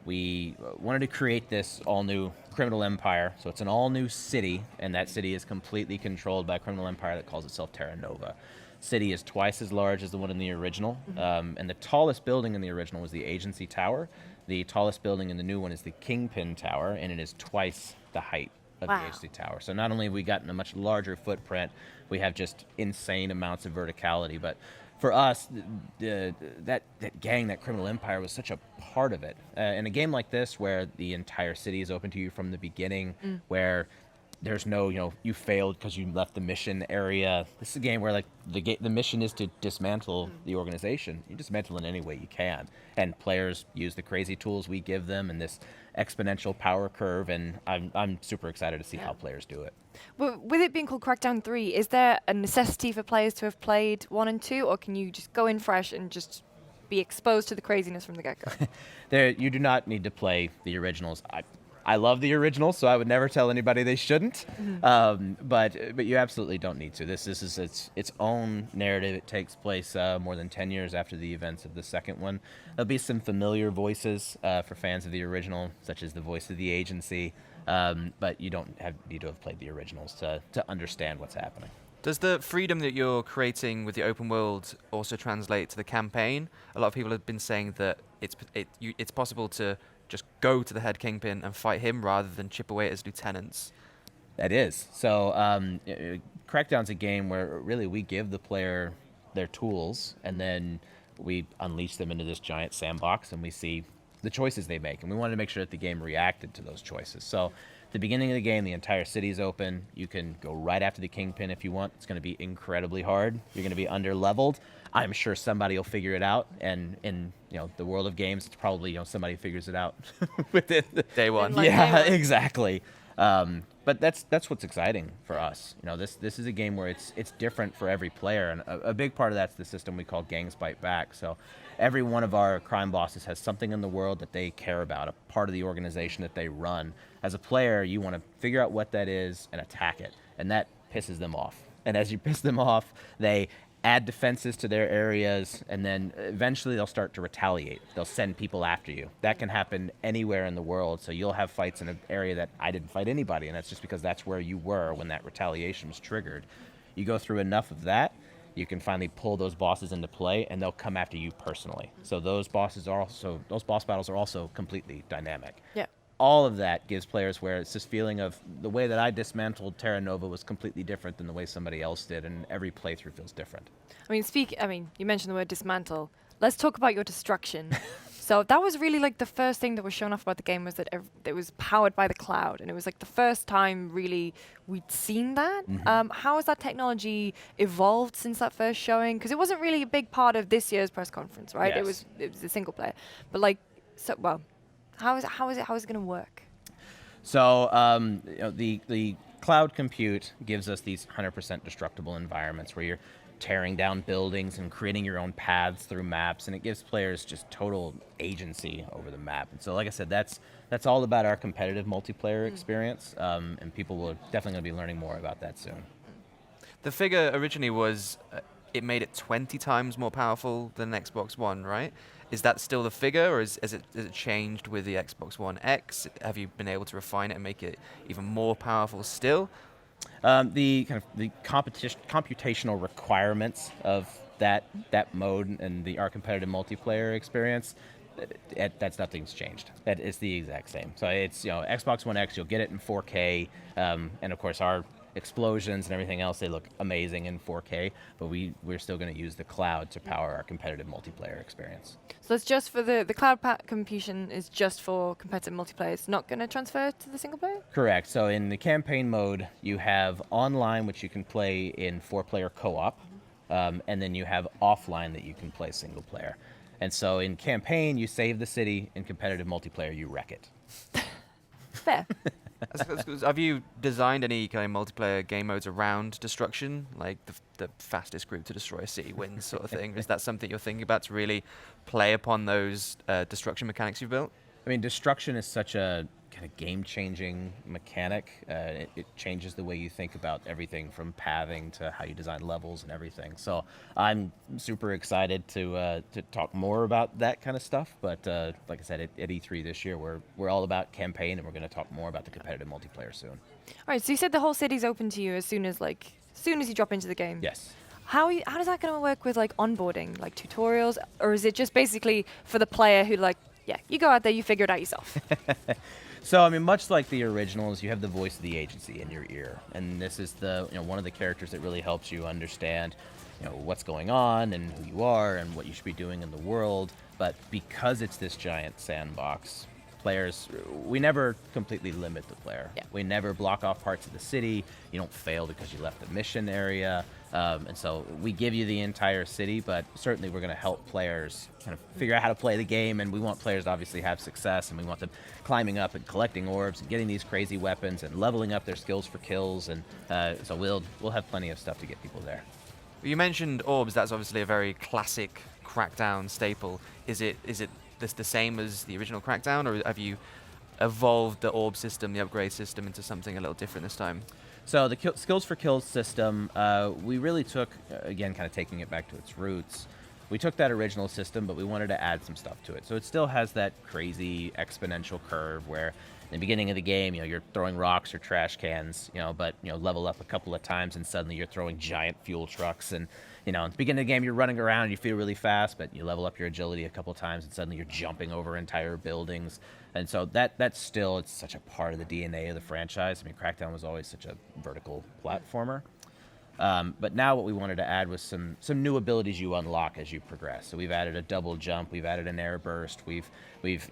We wanted to create this all-new criminal empire. So it's an all-new city, and that city is completely controlled by a criminal empire that calls itself Terra Nova. City is twice as large as the one in the original, and the tallest building in the original was the Agency Tower. The tallest building in the new one is the Kingpin Tower, and it is twice the height of the Agency Tower. So not only have we gotten a much larger footprint, we have just insane amounts of verticality, but for us, that gang, that criminal empire, was such a part of it. In a game like this, where the entire city is open to you from the beginning, where there's no, you failed because you left the mission area. This is a game where like the mission is to dismantle the organization. You dismantle it any way you can, and players use the crazy tools we give them and this exponential power curve. And I'm super excited to see how players do it. Well, with it being called Crackdown 3, is there a necessity for players to have played 1 and 2, or can you just go in fresh and just be exposed to the craziness from the get-go? You do not need to play the originals. I love the originals, so I would never tell anybody they shouldn't. But you absolutely don't need to. This is its own narrative. It takes place more than 10 years after the events of the second one. There'll be some familiar voices for fans of the original, such as the voice of the Agency, but you don't need to have played the originals to understand what's happening. Does the freedom that you're creating with the open world also translate to the campaign? A lot of people have been saying that it's possible to just go to the head Kingpin and fight him rather than chip away at his lieutenants. That is. So Crackdown's a game where really we give the player their tools, and then we unleash them into this giant sandbox, and we see the choices they make. And we wanted to make sure that the game reacted to those choices. So at the beginning of the game, the entire city is open. You can go right after the Kingpin if you want. It's going to be incredibly hard. You're going to be under-leveled. I'm sure somebody will figure it out, and in the world of games, it's probably somebody figures it out within day one. Yeah, exactly. But that's what's exciting for us. This is a game where it's different for every player, and a big part of that's the system we call Gangs Bite Back. So every one of our crime bosses has something in the world that they care about, a part of the organization that they run. As a player, you want to figure out what that is and attack it, and that pisses them off. And as you piss them off, they add defenses to their areas, and then eventually they'll start to retaliate. They'll send people after you. That can happen anywhere in the world, so you'll have fights in an area that I didn't fight anybody, and that's just because that's where you were when that retaliation was triggered. You go through enough of that, you can finally pull those bosses into play, and they'll come after you personally. So those boss battles are also completely dynamic. Yeah. All of that gives players where it's this feeling of the way that I dismantled Terra Nova was completely different than the way somebody else did, and every playthrough feels different. I mean, you mentioned the word dismantle. Let's talk about your destruction. So that was really like the first thing that was shown off about the game was that it was powered by the cloud, and it was like the first time really we'd seen that. How has that technology evolved since that first showing? Because it wasn't really a big part of this year's press conference, right? Yes. It was a single player, but like, so well, how is it going to work? So the cloud compute gives us these 100% destructible environments where you're tearing down buildings and creating your own paths through maps, and it gives players just total agency over the map. And so, like I said, that's all about our competitive multiplayer experience, and people will definitely going to be learning more about that soon. The figure originally was, it made it 20 times more powerful than Xbox One, right? Is that still the figure, or is it changed with the Xbox One X? Have you been able to refine it and make it even more powerful still? The computational requirements of that mode and our competitive multiplayer experience, that's nothing's changed. That is the exact same. So it's Xbox One X, you'll get it in 4K, and of course our explosions and everything else, they look amazing in 4K, but we're still going to use the cloud to power our competitive multiplayer experience. So it's just for the cloud computation is just for competitive multiplayer. It's not going to transfer to the single player? Correct. So in the campaign mode, you have online, which you can play in 4-player co-op, and then you have offline that you can play single player. And so in campaign, you save the city. In competitive multiplayer, you wreck it. Fair. Have you designed any kind of multiplayer game modes around destruction, like the fastest group to destroy a city wins sort of thing? Is that something you're thinking about to really play upon those destruction mechanics you've built? I mean, destruction is such a kind of game-changing mechanic. It changes the way you think about everything from pathing to how you design levels and everything. So I'm super excited to talk more about that kind of stuff. But like I said, at E3 this year, we're all about campaign, and we're going to talk more about the competitive multiplayer soon. All right. So you said the whole city's open to you as soon as you drop into the game. Yes. How does that going to work with like onboarding, like tutorials, or is it just basically for the player who you go out there, you figure it out yourself? So, I mean, much like the originals, you have the voice of the agency in your ear, and this is one of the characters that really helps you understand, what's going on and who you are and what you should be doing in the world. But because it's this giant sandbox, players, we never completely limit the player. Yeah. We never block off parts of the city. You don't fail because you left the mission area. And so we give you the entire city, but certainly we're going to help players kind of figure out how to play the game, and we want players to obviously have success, and we want them climbing up and collecting orbs and getting these crazy weapons and leveling up their skills for kills, and so we'll have plenty of stuff to get people there. You mentioned orbs. That's obviously a very classic Crackdown staple. Is it the same as the original Crackdown, or have you evolved the orb system, the upgrade system, into something a little different this time? So the skills for kills system, we really took, again, kind of taking it back to its roots, we took that original system, but we wanted to add some stuff to it. So it still has that crazy exponential curve where in the beginning of the game, you're throwing rocks or trash cans, but level up a couple of times and suddenly you're throwing giant fuel trucks. And at the beginning of the game, you're running around and you feel really fast, but you level up your agility a couple of times and suddenly you're jumping over entire buildings. And so that's still, it's such a part of the DNA of the franchise. I mean, Crackdown was always such a vertical platformer. But now what we wanted to add was some new abilities you unlock as you progress. So we've added a double jump, we've added an air burst, we've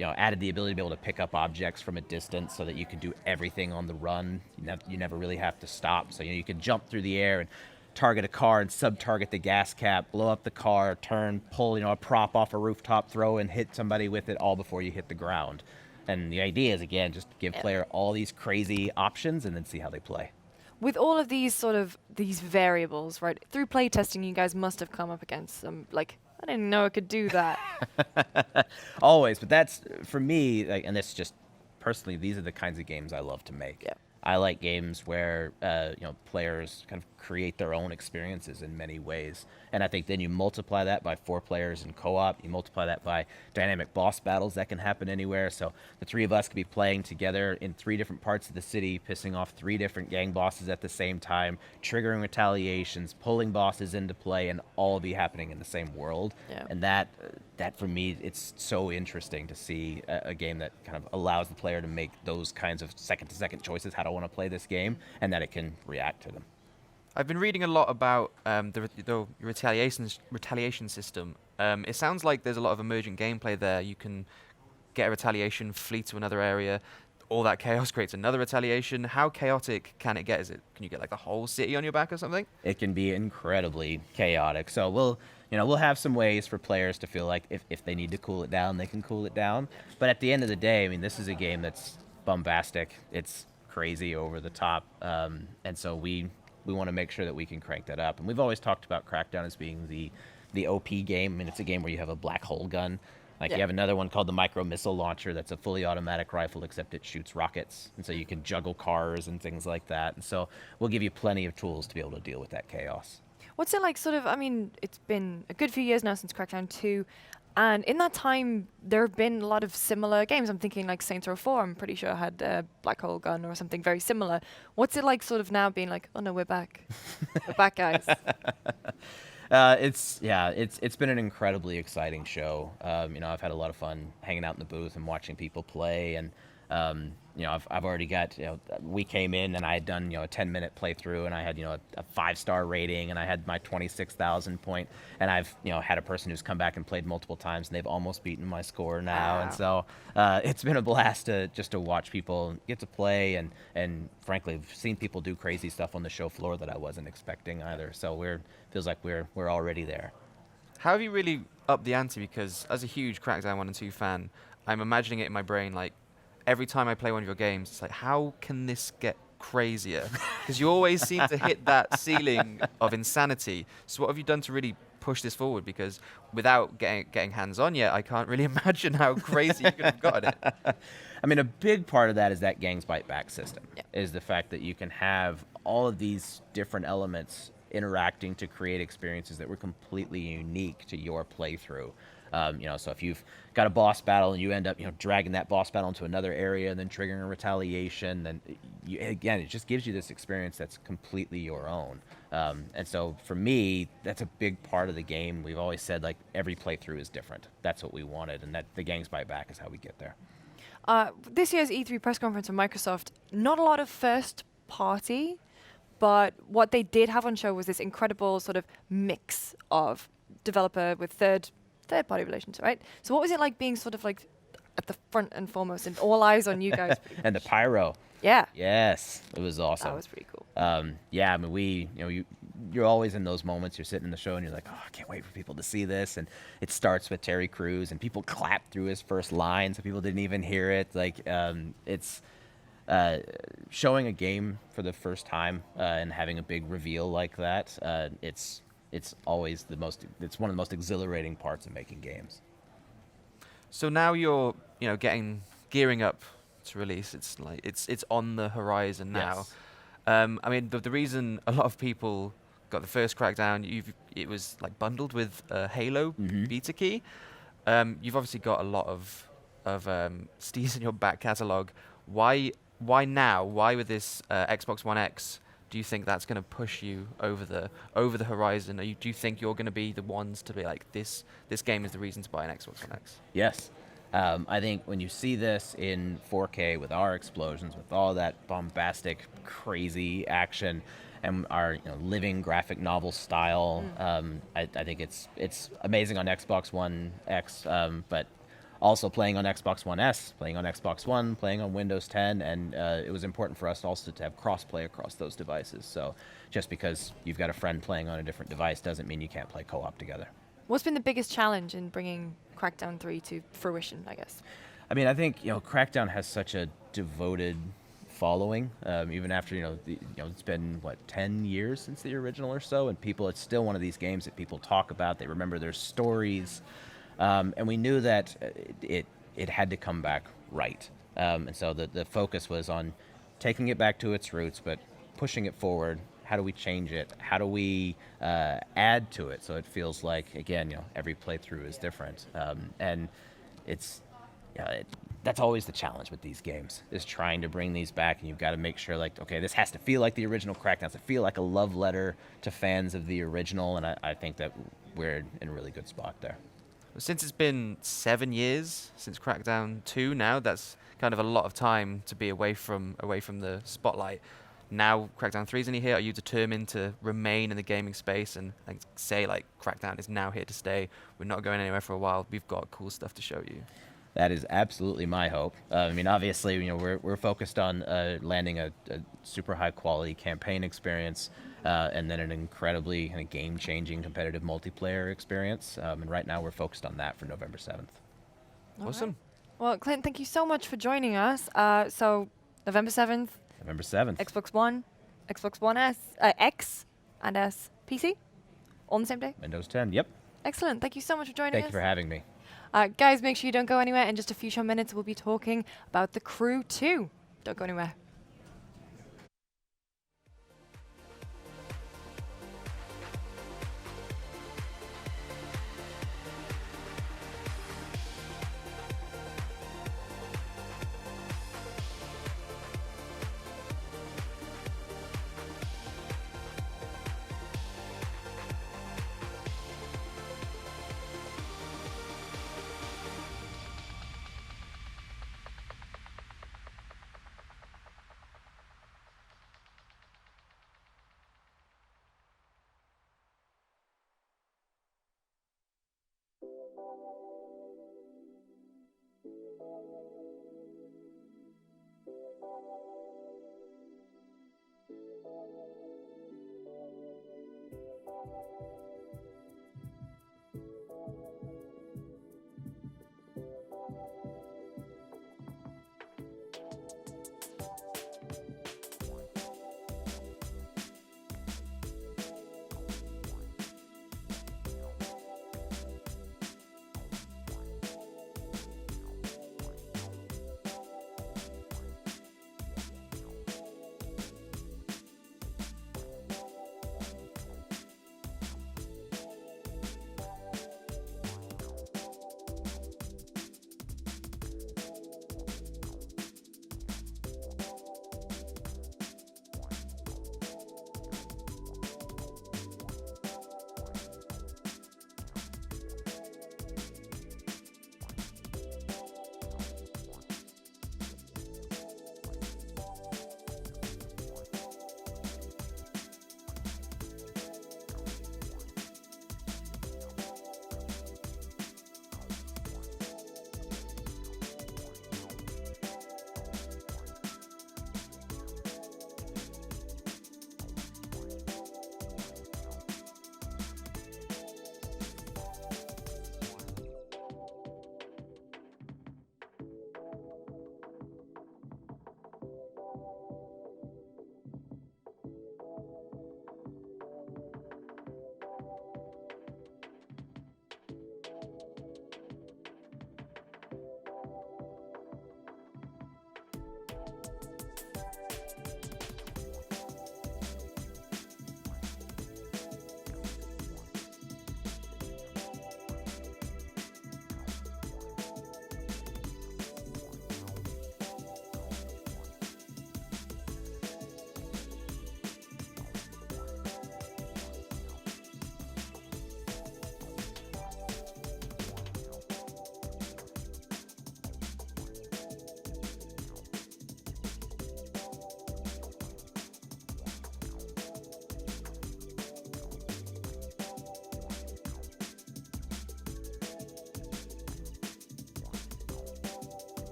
added the ability to be able to pick up objects from a distance so that you can do everything on the run. You never really have to stop. So you can jump through the air and target a car and sub-target the gas cap, blow up the car, turn, pull a prop off a rooftop, throw and hit somebody with it all before you hit the ground. And the idea is, again, just give player all these crazy options and then see how they play. With all of these these variables, right? Through playtesting, you guys must have come up against some, I didn't know I could do that. Always, but that's, for me, and it's just, personally, these are the kinds of games I love to make. Yeah. I like games where players kind of create their own experiences in many ways. And I think then you multiply that by 4 players in co-op. You multiply that by dynamic boss battles that can happen anywhere. So the 3 of us could be playing together in 3 different parts of the city, pissing off 3 different gang bosses at the same time, triggering retaliations, pulling bosses into play, and all be happening in the same world. Yeah. And that for me, it's so interesting to see a game that kind of allows the player to make those kinds of second-to-second choices, how to want to play this game, and that it can react to them. I've been reading a lot about the retaliation system. It sounds like there's a lot of emergent gameplay there. You can get a retaliation, flee to another area. All that chaos creates another retaliation. How chaotic can it get? Can you get like the whole city on your back or something? It can be incredibly chaotic. So we'll have some ways for players to feel like if they need to cool it down, they can cool it down. But at the end of the day, I mean, this is a game that's bombastic. It's crazy, over the top, and so we want to make sure that we can crank that up. And we've always talked about Crackdown as being the OP game. I mean, it's a game where you have a black hole gun. Like, you have another one called the micro missile launcher that's a fully automatic rifle, except it shoots rockets. And so you can juggle cars and things like that. And so we'll give you plenty of tools to be able to deal with that chaos. What's it like, I mean, it's been a good few years now since Crackdown 2, and in that time, there have been a lot of similar games. I'm thinking like Saints Row 4, I'm pretty sure had a black hole gun or something very similar. What's it like now being like, oh no, we're back. We're back, guys. It's been an incredibly exciting show. I've had a lot of fun hanging out in the booth and watching people play, and I've already got, we came in and I had done, a 10-minute playthrough, and I had, a 5-star rating, and I had my 26,000 point, and I've, had a person who's come back and played multiple times, and they've almost beaten my score now. Wow. And so it's been a blast to watch people get to play, and frankly, I've seen people do crazy stuff on the show floor that I wasn't expecting either. So feels like we're already there. How have you really upped the ante? Because as a huge Crackdown 1 and 2 fan, I'm imagining it in my brain, like, every time I play one of your games, it's like, how can this get crazier? Because you always seem to hit that ceiling of insanity. So what have you done to really push this forward? Because without getting hands-on yet, I can't really imagine how crazy you could have gotten it. I mean, a big part of that is that Gangs Bite Back system, is the fact that you can have all of these different elements interacting to create experiences that were completely unique to your playthrough. So if you've got a boss battle and you end up, dragging that boss battle into another area and then triggering a retaliation, then it just gives you this experience that's completely your own. And so for me, that's a big part of the game. We've always said, like, every playthrough is different. That's what we wanted, and that the Gangs Bite Back is how we get there. This year's E3 press conference from Microsoft, not a lot of first party, but what they did have on show was this incredible sort of mix of developer with third-party relations, right? So what was it like being sort of like at the front and foremost and all eyes on you guys? And the pyro. Yeah. Yes, it was awesome. That was pretty cool. I mean, you're always in those moments. You're sitting in the show and you're like, oh, I can't wait for people to see this. And it starts with Terry Crews, and people clap through his first line, so people didn't even hear it. Like, it's showing a game for the first time and having a big reveal like that. It's always it's one of the most exhilarating parts of making games. So now you're, gearing up to release. It's like it's on the horizon now. Yes. I mean, the reason a lot of people got the first Crackdown, it was like bundled with Halo beta key. You've obviously got a lot of steez in your back catalog. Why now? Why with this Xbox One X? Do you think that's going to push you over the horizon? Do you think you're going to be the ones to be like, this game is the reason to buy an Xbox One X? Yes. I think when you see this in 4K with our explosions, with all that bombastic, crazy action, and our living graphic novel style, I think it's amazing on Xbox One X, but also playing on Xbox One S, playing on Xbox One, playing on Windows 10, and it was important for us also to have cross-play across those devices. So just because you've got a friend playing on a different device doesn't mean you can't play co-op together. What's been the biggest challenge in bringing Crackdown 3 to fruition, I guess? I mean, I think Crackdown has such a devoted following, even after it's been 10 years since the original or so, and it's still one of these games that people talk about. They remember their stories. And we knew that it had to come back right. And so the focus was on taking it back to its roots, but pushing it forward. How do we change it? How do we add to it so it feels like, again, every playthrough is different, and it's that's always the challenge with these games, is trying to bring these back, and you've got to make sure, like, okay, this has to feel like the original Crackdown, has to feel like a love letter to fans of the original, and I think that we're in a really good spot there. Since it's been 7 years since Crackdown 2 now, that's kind of a lot of time to be away from the spotlight. Now Crackdown 3 is in here. Are you determined to remain in the gaming space and say, like, Crackdown is now here to stay? We're not going anywhere for a while. We've got cool stuff to show you. That is absolutely my hope. I mean, obviously, we're focused on landing a super high quality campaign experience, and then an incredibly kind of game-changing competitive multiplayer experience. And right now, we're focused on that for November 7th. Awesome. Right. Well, Clint, thank you so much for joining us. So November 7th. November 7th. Xbox One, Xbox One S, X, and S, PC, all on the same day. Windows 10. Yep. Excellent. Thank you so much for joining us. Thank you for having me. Guys, make sure you don't go anywhere. In just a few short minutes, we'll be talking about The Crew 2. Don't go anywhere.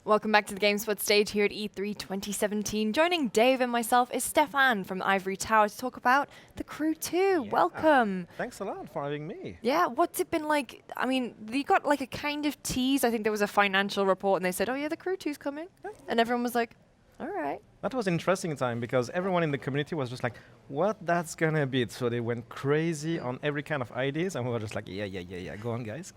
Welcome back to the GameSpot stage here at E3 2017. Joining Dave and myself is Stefan from Ivory Tower to talk about The Crew 2. Welcome. Thanks a lot for having me. Yeah, what's it been like? I mean, you got like a kind of tease. I think there was a financial report and they said, oh yeah, The Crew 2's coming. And everyone was like, all right. That was an interesting time because everyone in the community was just like, what that's gonna be? So they went crazy on every kind of ideas, and we were just like, yeah. Go on, guys.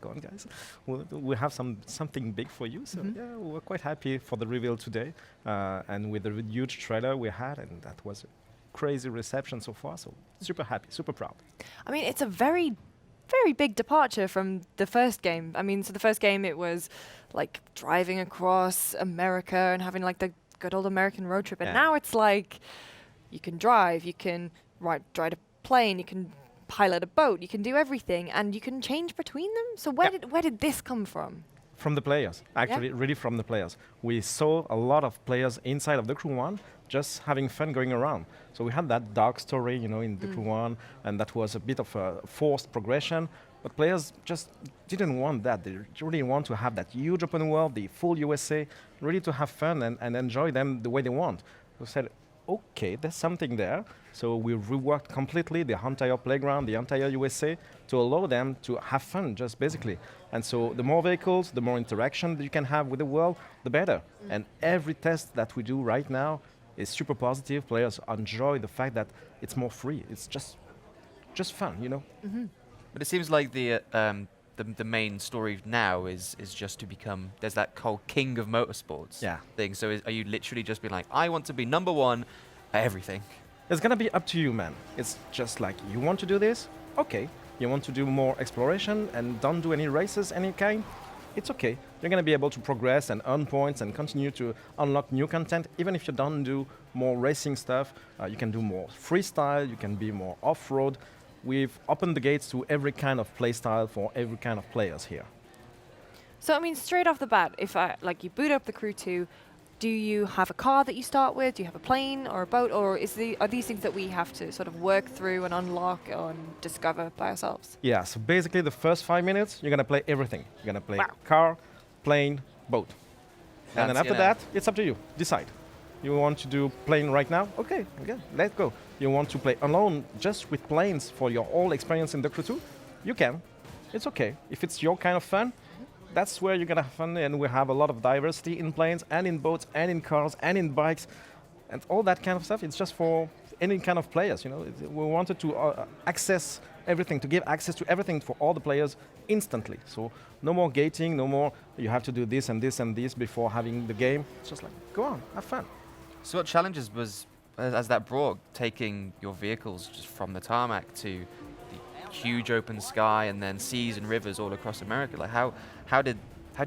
We have something big for you. So yeah, we were quite happy for the reveal today, and with the huge trailer we had, and that was a crazy reception so far. So super happy, super proud. I mean, it's a very big departure from the first game. I mean, so the first game it was like driving across America and having like the good old American road trip, and now it's like you can drive, you can ride a plane, you can pilot a boat, you can do everything, and you can change between them. So where did this come from? From the players, actually, really from the players. We saw a lot of players inside of The Crew 1 just having fun going around. So we had that dark story, you know, in The Crew 1, and that was a bit of a forced progression. But players just didn't want that. They really want to have that huge open world, the full USA, really to have fun and enjoy them the way they want. We said, okay, there's something there. So we reworked completely the entire playground, the entire USA, to allow them to have fun, just basically. And so the more vehicles, the more interaction that you can have with the world, the better. And every test that we do right now is super positive. Players enjoy the fact that it's more free. It's just fun, you know? But it seems like the main story now is just to become, there's that whole king of motorsports thing. So are you literally just being like, I want to be #1 at everything? It's gonna be up to you, man. It's just like, you want to do this? Okay. You want to do more exploration and don't do any races, any kind? It's okay. You're gonna be able to progress and earn points and continue to unlock new content. Even if you don't do more racing stuff, you can do more freestyle, you can be more off-road. We've opened the gates to every kind of play style for every kind of players here. So I mean, straight off the bat, if you boot up The Crew 2, do you have a car that you start with? Do you have a plane or a boat, or are these things that we have to sort of work through and unlock and discover by ourselves? Yeah. So basically, the first 5 minutes, you're gonna play everything. You're gonna play car, plane, boat, and then after that, it's up to you. Decide. You want to do plane right now? Okay, let's go. You want to play alone just with planes for your whole experience in The Crew 2? You can. It's okay. If it's your kind of fun, that's where you're gonna have fun, and we have a lot of diversity in planes and in boats and in cars and in bikes and all that kind of stuff. It's just for any kind of players, you know. We wanted to access everything, to give access to everything for all the players instantly. So no more gating, no more you have to do this and this and this before having the game. It's just like, go on, have fun. So what challenges has that brought, taking your vehicles just from the tarmac to the huge open sky and then seas and rivers all across America? Like how did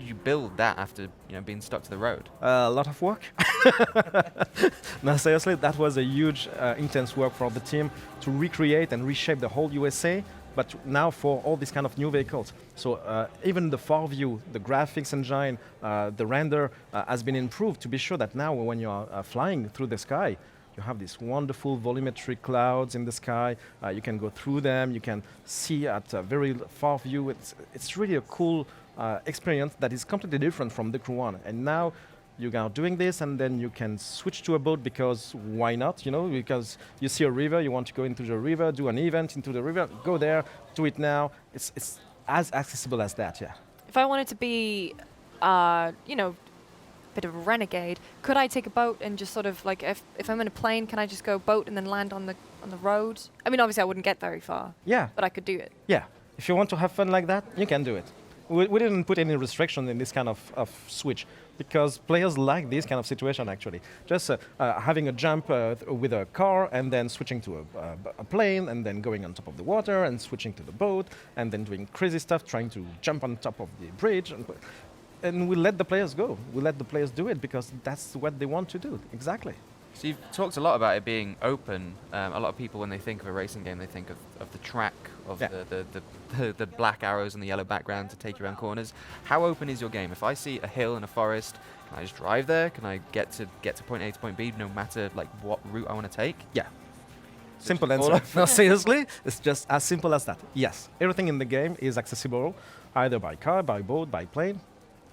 you build that after being stuck to the road? A lot of work. No, seriously, that was a huge, intense work for the team to recreate and reshape the whole USA. But now for all these kind of new vehicles. So even the far view, the graphics engine, the render has been improved to be sure that now when you are flying through the sky, you have these wonderful volumetric clouds in the sky. You can go through them. You can see at a very far view. It's really a cool experience that is completely different from The Crew 1. And now you are doing this, and then you can switch to a boat because why not? You know, because you see a river, you want to go into the river, do an event into the river, go there, do it now. It's as accessible as that, yeah. If I wanted to be, a bit of a renegade, could I take a boat and just sort of like, if I'm in a plane, can I just go boat and then land on the road? I mean, obviously I wouldn't get very far. Yeah. But I could do it. Yeah. If you want to have fun like that, you can do it. We didn't put any restriction in this kind of switch because players like this kind of situation actually. Just having a jump with a car and then switching to a plane and then going on top of the water and switching to the boat and then doing crazy stuff, trying to jump on top of the bridge. And we let the players go. We let the players do it because that's what they want to do. Exactly. So you've talked a lot about it being open. A lot of people, when they think of a racing game, they think of the track, of the black arrows and the yellow background to take you around corners. How open is your game? If I see a hill and a forest, can I just drive there? Can I get to point A to point B no matter like what route I want to take? Yeah. Simple answer. No, seriously, it's just as simple as that. Yes, everything in the game is accessible either by car, by boat, by plane.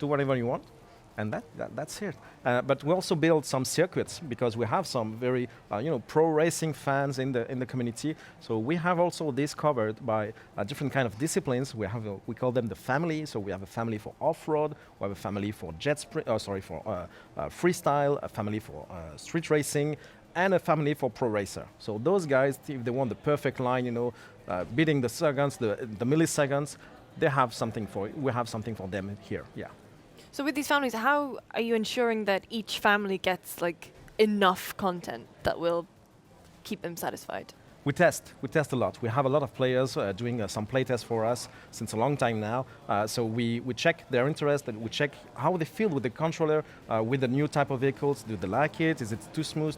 Do whatever you want. And that's it. But we also build some circuits because we have some very pro racing fans in the community. So we have also this covered by different kind of disciplines. We call them the family. So we have a family for off-road, we have a family for freestyle, a family for street racing, and a family for pro racer. So those guys, if they want the perfect line, beating the seconds, the milliseconds, we have something for them here. Yeah. So with these families, how are you ensuring that each family gets like enough content that will keep them satisfied? We test a lot. We have a lot of players doing some playtests for us since a long time now. So we check their interest and we check how they feel with the controller, with the new type of vehicles. Do they like it? Is it too smooth,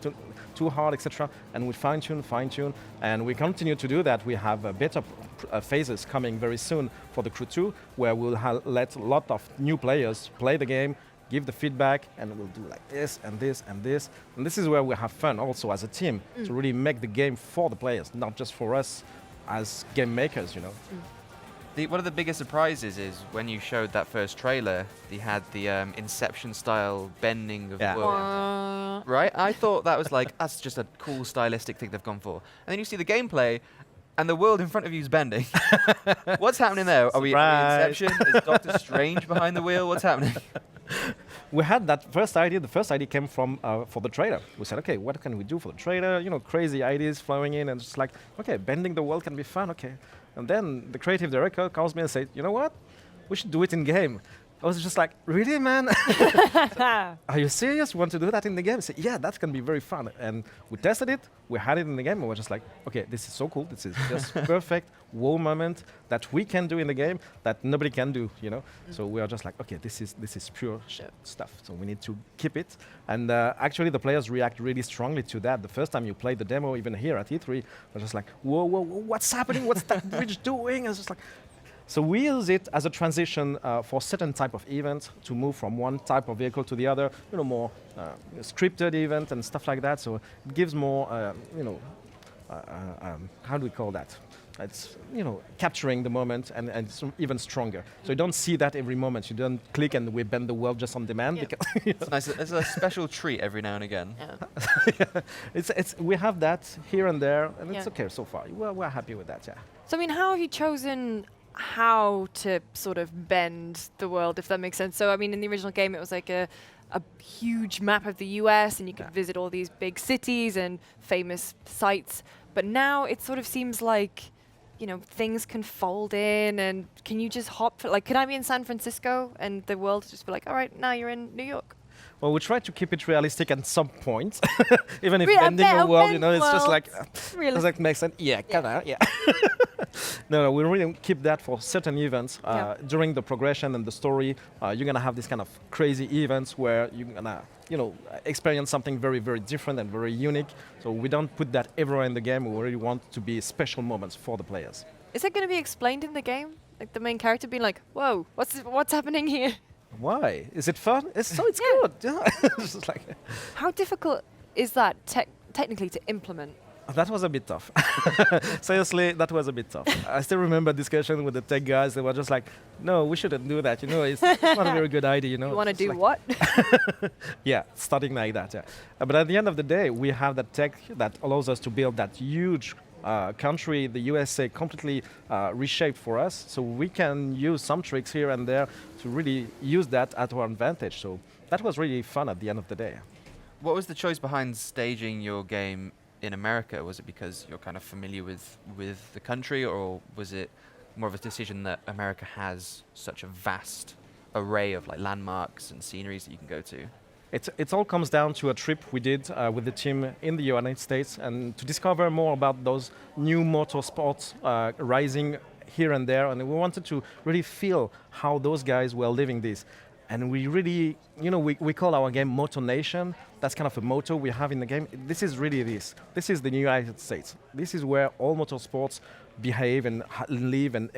too hard, etc.? And we fine tune, and we continue to do that. We have beta phases coming very soon for the Crew 2, where we'll let a lot of new players play the game, give the feedback, and we'll do like this and this and this. And this is where we have fun also as a team to really make the game for the players, not just for us as game makers, One of the biggest surprises is when you showed that first trailer, they had the Inception-style bending of the world. Right? I thought that was like, that's just a cool stylistic thing they've gone for. And then you see the gameplay, and the world in front of you is bending. What's happening there? Are we Inception? Is Doctor Strange behind the wheel? What's happening? We had that first idea. The first idea came from for the trailer. We said, okay, what can we do for the trailer? Crazy ideas flowing in, and just like, okay, bending the world can be fun, okay. And then the creative director calls me and said, you know what? We should do it in game. I was just like, really, man? Are you serious? You want to do that in the game? I said, yeah, that can be very fun. And we tested it. We had it in the game. And we were just like, okay, this is so cool. This is just perfect wow moment that we can do in the game that nobody can do, So we are just like, okay, this is pure stuff. So we need to keep it. And actually, the players react really strongly to that. The first time you played the demo, even here at E3, we're just like, whoa, what's happening? What's that bridge doing? It's just like. So we use it as a transition for certain type of events to move from one type of vehicle to the other, more scripted event and stuff like that. So it gives more, how do we call that? It's, capturing the moment and it's even stronger. So you don't see that every moment. You don't click and we bend the world just on demand. Yeah. It's nice. It's a special treat every now and again. Yeah. We have that here and there, and it's okay so far. We're happy with that, yeah. So, how have you chosen how to sort of bend the world, if that makes sense? So, in the original game, it was like a huge map of the US, and you could visit all these big cities and famous sites. But now it sort of seems like, things can fold in, and can you just hop? Could I be in San Francisco and the world just be like, all right, now you're in New York? Well, we try to keep it realistic at some point, even if bending the world, it's just like, does that make sense? Yeah, kinda, yeah. No, we really keep that for certain events. During the progression and the story, you're gonna have this kind of crazy events where you're gonna, experience something very, very different and very unique. So we don't put that everywhere in the game. We really want to be special moments for the players. Is it going to be explained in the game? Like the main character being like, whoa, what's happening here? Why? Is it fun? It's good. Yeah. It's just like how difficult is that technically to implement? That was a bit tough. Seriously, that was a bit tough. I still remember discussion with the tech guys. They were just like, no, we shouldn't do that. It's not a very good idea, You want to do what? Yeah, starting like that, yeah. But at the end of the day, we have that tech that allows us to build that huge country, the USA, completely reshaped for us. So we can use some tricks here and there to really use that at our advantage. So that was really fun at the end of the day. What was the choice behind staging your game in America? Was it because you're kind of familiar with the country, or was it more of a decision that America has such a vast array of landmarks and sceneries that you can go to? It all comes down to a trip we did with the team in the United States, and to discover more about those new motorsports rising here and there, and we wanted to really feel how those guys were living this. And we really, we call our game Moto Nation. That's kind of a motto we have in the game. This is really this. This is the United States. This is where all motorsports behave and live and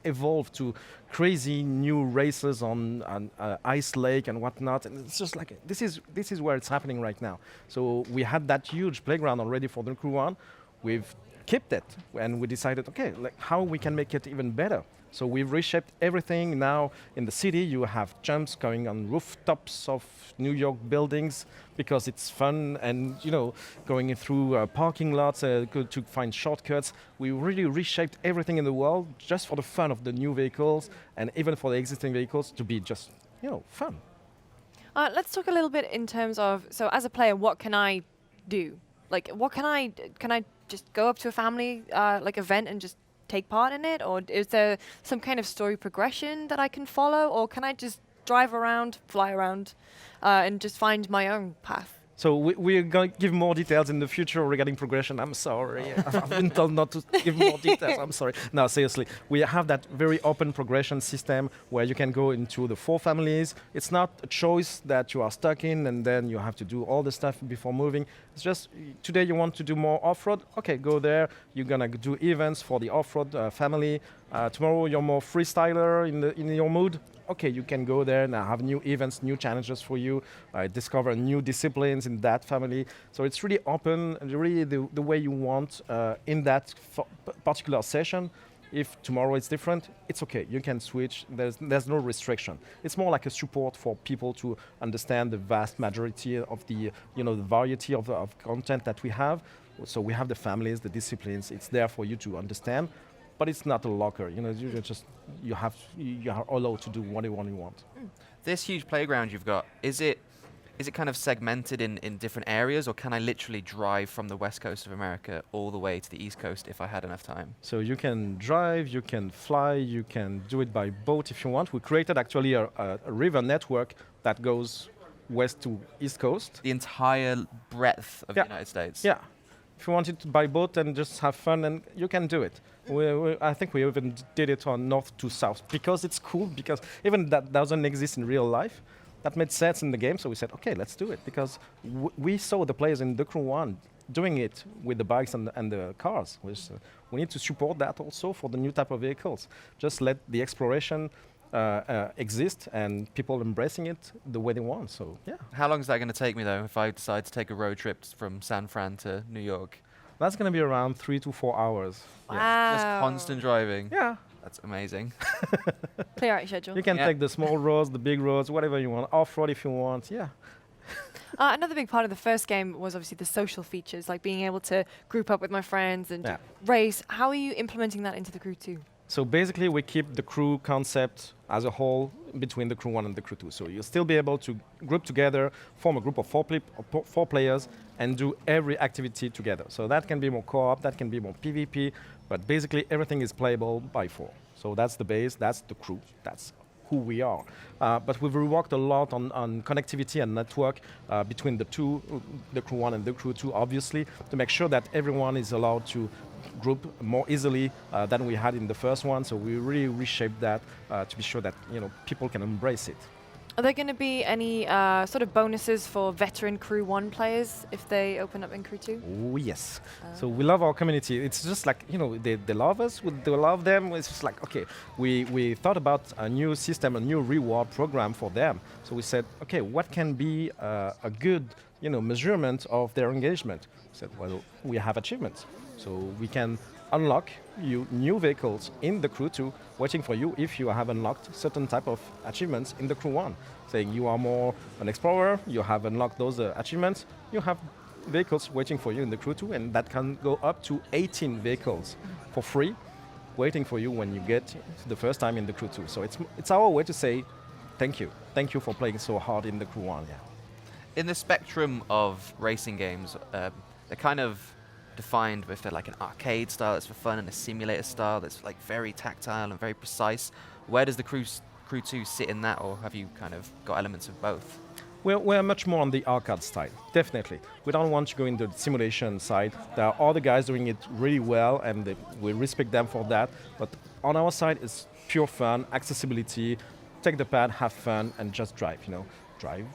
evolve to crazy new races on ice lake and whatnot. And it's just like, this is where it's happening right now. So we had that huge playground already for the Crew 1 with keep that, and we decided, okay, like how we can make it even better. So we've reshaped everything. Now in the city, you have jumps going on rooftops of New York buildings because it's fun, and going through parking lots good to find shortcuts. We really reshaped everything in the world just for the fun of the new vehicles, and even for the existing vehicles to be just fun. Let's talk a little bit in terms of, so as a player, what can I do? Like, what can I just go up to a family event and just take part in it, or is there some kind of story progression that I can follow, or can I just drive around, fly around, and just find my own path? So we're going to give more details in the future regarding progression. I'm sorry. I've been told not to give more details. I'm sorry. No, seriously. We have that very open progression system where you can go into the 4 families. It's not a choice that you are stuck in and then you have to do all the stuff before moving. It's just, today you want to do more off-road? Okay, go there. You're going to do events for the off-road family. Tomorrow you're more freestyler in your mood. Okay, you can go there and have new events, new challenges for you, discover new disciplines in that family. So it's really open and really the way you want in that particular session. If tomorrow it's different, it's okay. You can switch. There's no restriction. It's more like a support for people to understand the vast majority of the the variety of content that we have. So we have the families, the disciplines. It's there for you to understand. But it's not a locker, you are allowed to do whatever you want. This huge playground you've got, is it kind of segmented in different areas, or can I literally drive from the west coast of America all the way to the east coast if I had enough time? So you can drive, you can fly, you can do it by boat if you want. We created actually a river network that goes west to east coast. The entire breadth of the United States? Yeah. If you want it by boat and just have fun, and you can do it. I think we even did it on north to south because it's cool, because even that doesn't exist in real life. That made sense in the game, so we said, okay, let's do it, because we saw the players in the Crew 1 doing it with the bikes and the cars. We need to support that also for the new type of vehicles. Just let the exploration exist and people embracing it the way they want. So yeah. How long is that going to take me though if I decide to take a road trip from San Fran to New York? That's going to be around 3 to 4 hours. Wow. Yeah. Just constant driving. Yeah. That's amazing. Player schedule. You can take the small roads, the big roads, whatever you want. Off-road if you want. Yeah. Another big part of the first game was obviously the social features, like being able to group up with my friends and race. How are you implementing that into the Crew 2? So basically, we keep the crew concept as a whole between the Crew 1 and the Crew 2. So you'll still be able to group together, form a group of four players, and do every activity together. So that can be more co-op, that can be more PvP, but basically everything is playable by 4. So that's the base, that's the crew, that's who we are. But we've reworked a lot on connectivity and network between the two, the Crew 1 and the Crew 2, obviously, to make sure that everyone is allowed to group more easily than we had in the first one. So we really reshaped that to be sure that people can embrace it. Are there going to be any sort of bonuses for veteran Crew 1 players if they open up in Crew 2? Oh, yes. So we love our community. It's just like, they love us, we love them. It's just like, okay, we thought about a new system, a new reward program for them. So we said, okay, what can be a good measurement of their engagement? We said, well, we have achievements. So we can unlock new vehicles in the Crew 2 waiting for you if you have unlocked certain type of achievements in the Crew 1. Saying you are more an explorer, you have unlocked those achievements, you have vehicles waiting for you in the Crew 2, and that can go up to 18 vehicles for free waiting for you when you get the first time in the Crew 2. So it's our way to say thank you. Thank you for playing so hard in the Crew 1. Yeah. In the spectrum of racing games, they're kind of defined with like an arcade style that's for fun and a simulator style that's like very tactile and very precise. Where does the Crew 2 sit in that, or have you kind of got elements of both? We're much more on the arcade side, definitely. We don't want to go in the simulation side. There are other guys doing it really well, and we respect them for that. But on our side, it's pure fun, accessibility, take the pad, have fun, and just drive, drive,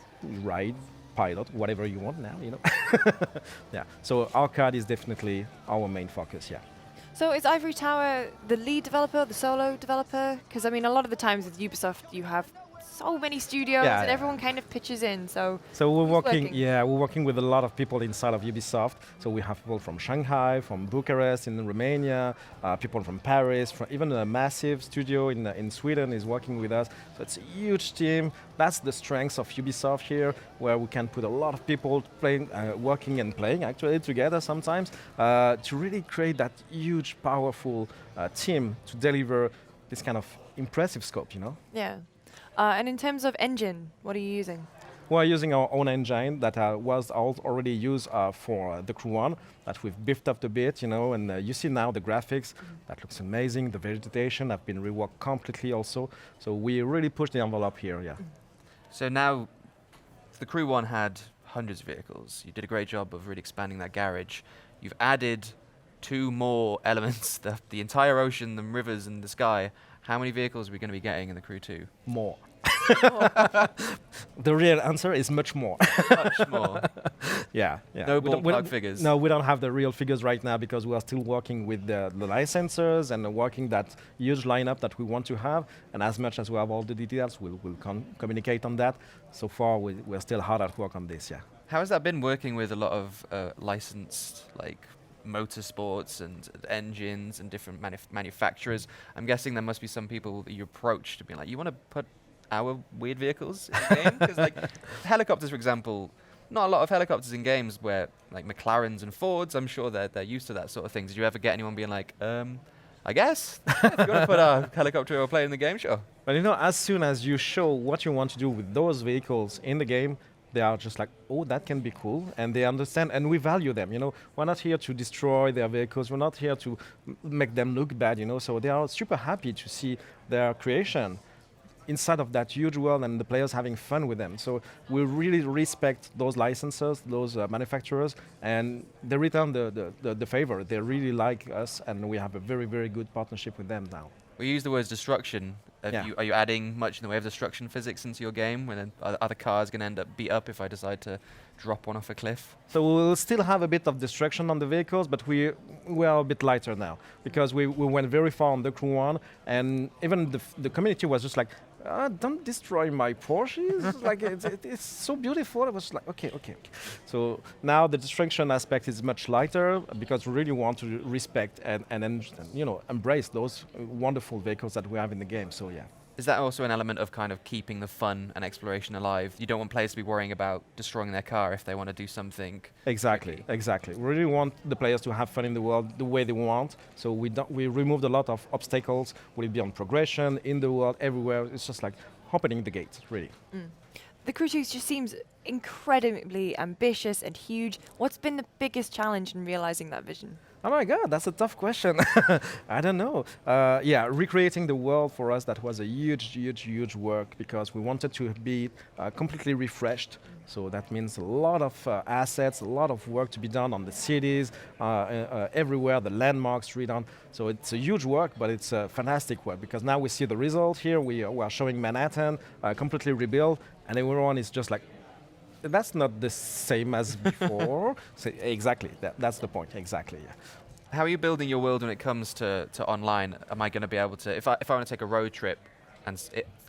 ride, pilot, whatever you want now, Yeah, so arcade is definitely our main focus, yeah. So is Ivory Tower the lead developer, the solo developer? Because, I mean, a lot of the times with Ubisoft, you have so many studios Yeah, and yeah. everyone kind of pitches in. So We're who's working, we're working with a lot of people inside of Ubisoft. So we have people from Shanghai, from Bucharest in Romania, people from Paris, from even a massive studio in Sweden is working with us. So it's a huge team. That's the strength of Ubisoft here, where we can put a lot of people playing, working and playing actually together sometimes to really create that huge, powerful team to deliver this kind of impressive scope, you know? Yeah. And in terms of engine, what are you using? We're using our own engine that was already used for the Crew 1, that we've beefed up a bit, you know, and you see now the graphics, that looks amazing. The vegetation have been reworked completely also. So we really pushed the envelope here, yeah. So now, the Crew 1 had hundreds of vehicles. You did a great job of really expanding that garage. You've added 2 more elements, the entire ocean, the rivers, and the sky. How many vehicles are we going to be getting in the Crew 2? More. The real answer is much more. Much more. Yeah. No ballpark figures. No, we don't have the real figures right now because we are still working with the licensors and working that huge lineup that we want to have. And as much as we have all the details, we'll communicate on that. So far, we're still hard at work on this, yeah. How has that been working with a lot of licensed, like, motorsports and engines and different manufacturers? I'm guessing there must be some people that you approach to be like, you want to put our weird vehicles in the game? Because, like, helicopters, for example, not a lot of helicopters in games where, like, McLarens and Fords, I'm sure they're used to that sort of thing. Did you ever get anyone being like, I guess, if you want to put a helicopter or plane in the game, sure. But you know, as soon as you show what you want to do with those vehicles in the game, they are just like, oh, that can be cool, and they understand, and we value them, you know. We're not here to destroy their vehicles, we're not here to make them look bad, you know, so they are super happy to see their creation inside of that huge world and the players having fun with them. So we really respect those licensors, those manufacturers, and they return the favor. They really like us, and we have a very, very good partnership with them now. We use the words destruction. Are you adding much in the way of destruction physics into your game? When are the cars going to end up beat up if I decide to drop one off a cliff? So we'll still have a bit of destruction on the vehicles, but we are a bit lighter now because we went very far on the Crew 1, and even the community was just like, don't destroy my Porsches. Like it's so beautiful. I was like, okay. So now the destruction aspect is much lighter because we really want to respect and you know, embrace those wonderful vehicles that we have in the game. So yeah. Is that also an element of kind of keeping the fun and exploration alive? You don't want players to be worrying about destroying their car if they want to do something. Exactly. We really want the players to have fun in the world the way they want. So we removed a lot of obstacles. Will it be on progression, in the world, everywhere? It's just like opening the gate, really. The Crew 2 just seems incredibly ambitious and huge. What's been the biggest challenge in realizing that vision? Oh my God, that's a tough question. I don't know. Yeah, recreating the world for us, that was a huge work because we wanted to be completely refreshed. So that means a lot of assets, a lot of work to be done on the cities, everywhere, the landmarks redone. So it's a huge work, but it's a fantastic work because now we see the result here. We are showing Manhattan completely rebuilt, and everyone is just like, that's not the same as before. So exactly, that's the point, exactly, yeah. How are you building your world when it comes to online? Am I going to be able to, if I want to take a road trip, and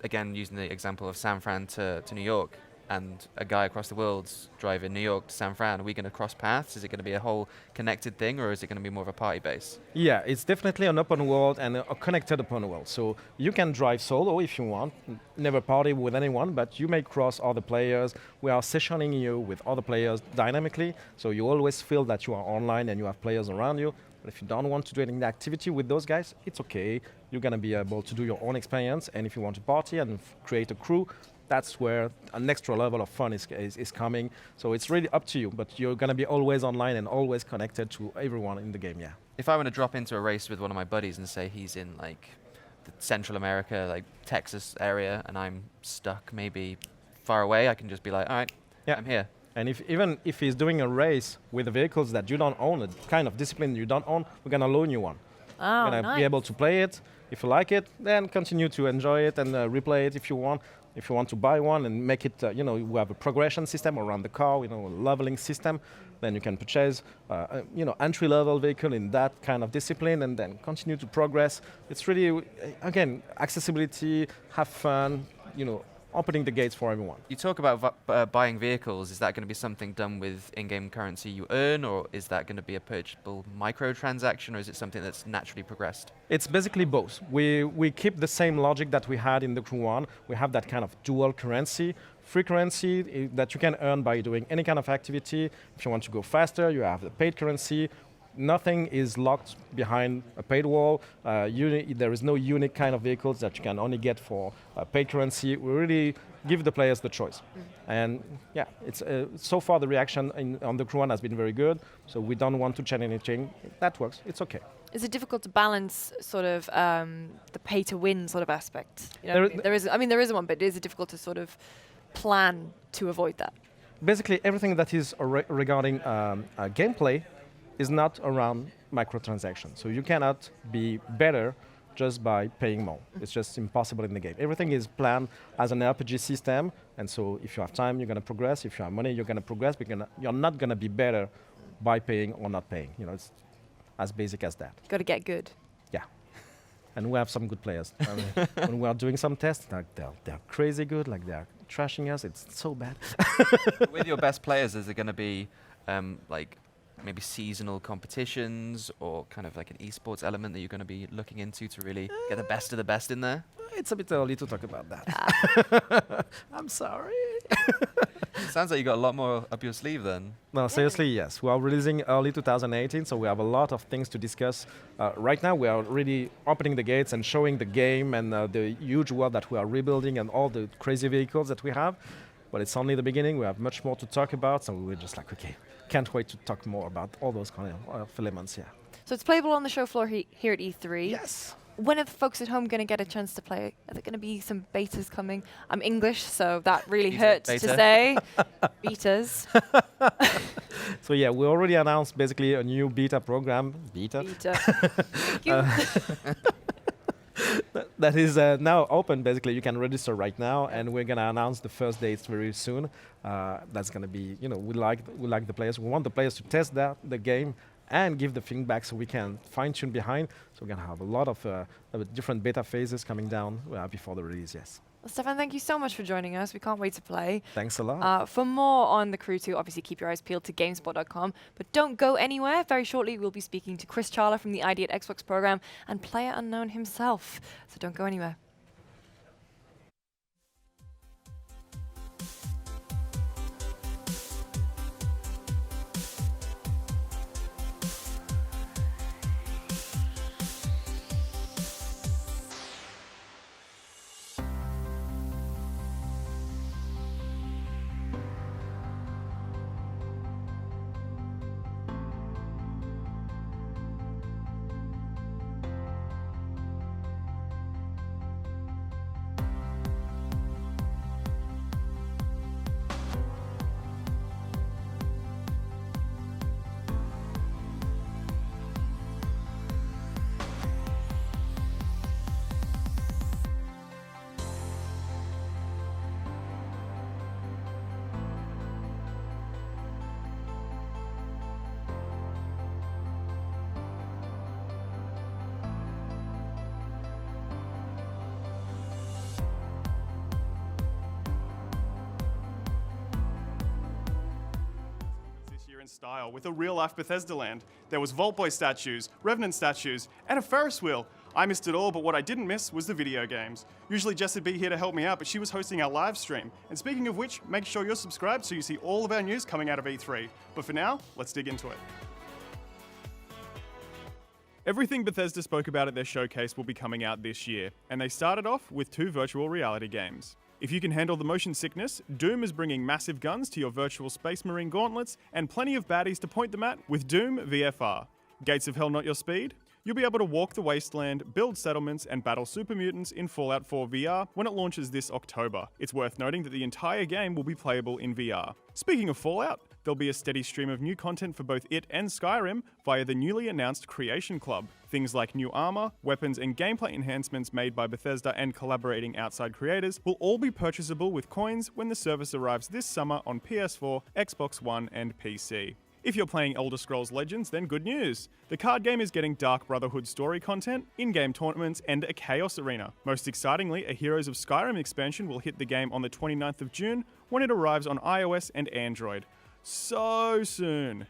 again, using the example of San Fran to New York, and a guy across the world's driving New York to San Fran, are we going to cross paths? Is it going to be a whole connected thing, or is it going to be more of a party base? Yeah, it's definitely an open world and a connected open world. So you can drive solo if you want, never party with anyone, but you may cross other players. We are sessioning you with other players dynamically, so you always feel that you are online and you have players around you. But if you don't want to do any activity with those guys, it's okay. You're going to be able to do your own experience, and if you want to party and create a crew, that's where an extra level of fun is coming. So it's really up to you, but you're going to be always online and always connected to everyone in the game, yeah. If I want to drop into a race with one of my buddies and say he's in like the Central America, like Texas area, and I'm stuck maybe far away, I can just be like, all right, I'm here. And even if he's doing a race with the vehicles that you don't own, a kind of discipline you don't own, we're going to loan you one. Oh, You're going to be able to play it. If you like it, then continue to enjoy it and replay it if you want. If you want to buy one and make it, you know, we have a progression system around the car, you know, a leveling system, then you can purchase, you know, entry-level vehicle in that kind of discipline and then continue to progress. It's really, again, accessibility, have fun, you know, opening the gates for everyone. You talk about buying vehicles. Is that going to be something done with in-game currency you earn, or is that going to be a purchasable microtransaction, or is it something that's naturally progressed? It's basically both. We keep the same logic that we had in the Crew 1. We have that kind of dual currency, free currency that you can earn by doing any kind of activity. If you want to go faster, you have the paid currency. Nothing is locked behind a paid wall. There is no unique kind of vehicles that you can only get for paid currency. We really give the players the choice. And yeah, it's so far the reaction on the Crew 1 has been very good. So we don't want to change anything. That works. It's okay. Is it difficult to balance sort of the pay-to-win sort of aspect? You know, there is one, but is it difficult to sort of plan to avoid that? Basically, everything that is regarding gameplay is not around microtransactions. So you cannot be better just by paying more. It's just impossible in the game. Everything is planned as an RPG system, and so if you have time, you're going to progress. If you have money, you're going to progress. You're not going to be better by paying or not paying. You know, it's as basic as that. Got to get good. Yeah. And we have some good players. I mean, when we are doing some tests, like they're crazy good, like they're trashing us. It's so bad. With your best players, is there going to be like maybe seasonal competitions or kind of like an esports element that you're going to be looking into to really get the best of the best in there? It's a bit early to talk about that. I'm sorry. Sounds like you got a lot more up your sleeve then. No, seriously, yes. We are releasing early 2018, so we have a lot of things to discuss. Right now, we are really opening the gates and showing the game and the huge world that we are rebuilding and all the crazy vehicles that we have. But it's only the beginning. We have much more to talk about, so we're just like, okay, can't wait to talk more about all those kind of elements, yeah. So it's playable on the show floor here at E3. Yes. When are the folks at home going to get a chance to play? Are there going to be some betas coming? I'm English, so that really hurts to say. Betas. So yeah, we already announced basically a new beta program. Beta. Thank you. That is now open. Basically, you can register right now, and we're gonna announce the first dates very soon. That's gonna be, you know, we like the players. We want the players to test the game and give the feedback so we can fine-tune behind. So we're gonna have a lot of different beta phases coming down before the release. Yes. Well, Stefan, thank you so much for joining us. We can't wait to play. Thanks a lot. For more on the Crew 2, obviously keep your eyes peeled to GameSpot.com. But don't go anywhere. Very shortly, we'll be speaking to Chris Charla from the ID at Xbox program and PlayerUnknown himself. So don't go anywhere. Style with a real-life Bethesda land. There was Vault Boy statues, Revenant statues, and a Ferris wheel. I missed it all, but what I didn't miss was the video games. Usually Jess would be here to help me out, but she was hosting our live stream. And speaking of which, make sure you're subscribed so you see all of our news coming out of E3. But for now, let's dig into it. Everything Bethesda spoke about at their showcase will be coming out this year, and they started off with 2 virtual reality games. If you can handle the motion sickness, Doom is bringing massive guns to your virtual Space Marine gauntlets and plenty of baddies to point them at with Doom VFR. Gates of Hell not your speed? You'll be able to walk the wasteland, build settlements, and battle super mutants in Fallout 4 VR when it launches this October. It's worth noting that the entire game will be playable in VR. Speaking of Fallout, there'll be a steady stream of new content for both it and Skyrim via the newly announced Creation Club. Things like new armor, weapons, and gameplay enhancements made by Bethesda and collaborating outside creators will all be purchasable with coins when the service arrives this summer on PS4, Xbox One, and PC. If you're playing Elder Scrolls Legends, then good news. The card game is getting Dark Brotherhood story content, in-game tournaments, and a Chaos Arena. Most excitingly, a Heroes of Skyrim expansion will hit the game on the 29th of June when it arrives on iOS and Android. So soon.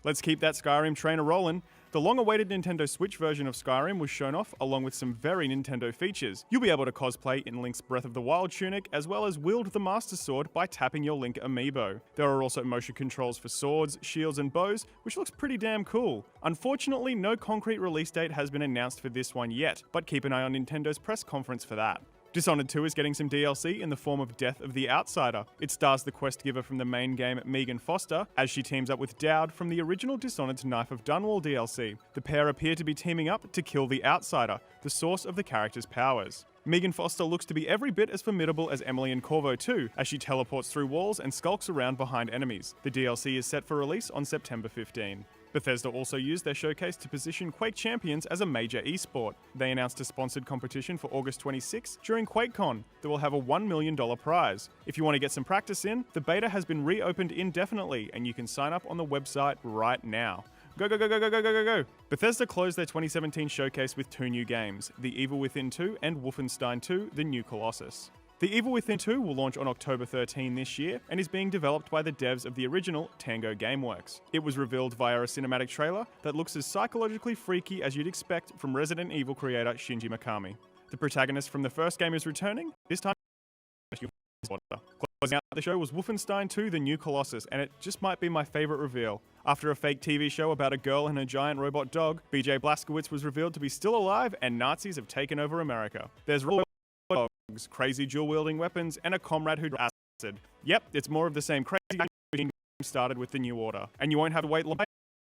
Let's keep that Skyrim train a-rolling. The long-awaited Nintendo Switch version of Skyrim was shown off, along with some very Nintendo features. You'll be able to cosplay in Link's Breath of the Wild tunic, as well as wield the Master Sword by tapping your Link amiibo. There are also motion controls for swords, shields, and bows, which looks pretty damn cool. Unfortunately, no concrete release date has been announced for this one yet, but keep an eye on Nintendo's press conference for that. Dishonored 2 is getting some DLC in the form of Death of the Outsider. It stars the quest giver from the main game, Megan Foster, as she teams up with Dowd from the original Dishonored's Knife of Dunwall DLC. The pair appear to be teaming up to kill the Outsider, the source of the character's powers. Megan Foster looks to be every bit as formidable as Emily in Corvo 2, as she teleports through walls and skulks around behind enemies. The DLC is set for release on September 15. Bethesda also used their showcase to position Quake Champions as a major esport. They announced a sponsored competition for August 26 during QuakeCon that will have a $1 million prize. If you want to get some practice in, the beta has been reopened indefinitely and you can sign up on the website right now. Go, go, go, go, go, go, go, go, go. Bethesda closed their 2017 showcase with 2 new games, The Evil Within 2 and Wolfenstein 2: The New Colossus. The Evil Within 2 will launch on October 13 this year and is being developed by the devs of the original Tango Gameworks. It was revealed via a cinematic trailer that looks as psychologically freaky as you'd expect from Resident Evil creator Shinji Mikami. The protagonist from the first game is returning, this time closing out the show was Wolfenstein 2: The New Colossus, and it just might be my favorite reveal. After a fake TV show about a girl and a giant robot dog, BJ Blazkowicz was revealed to be still alive and Nazis have taken over America. There's dogs, crazy dual-wielding weapons, and a comrade who acid. Yep, it's more of the same crazy game started with the New Order. And you won't have to wait long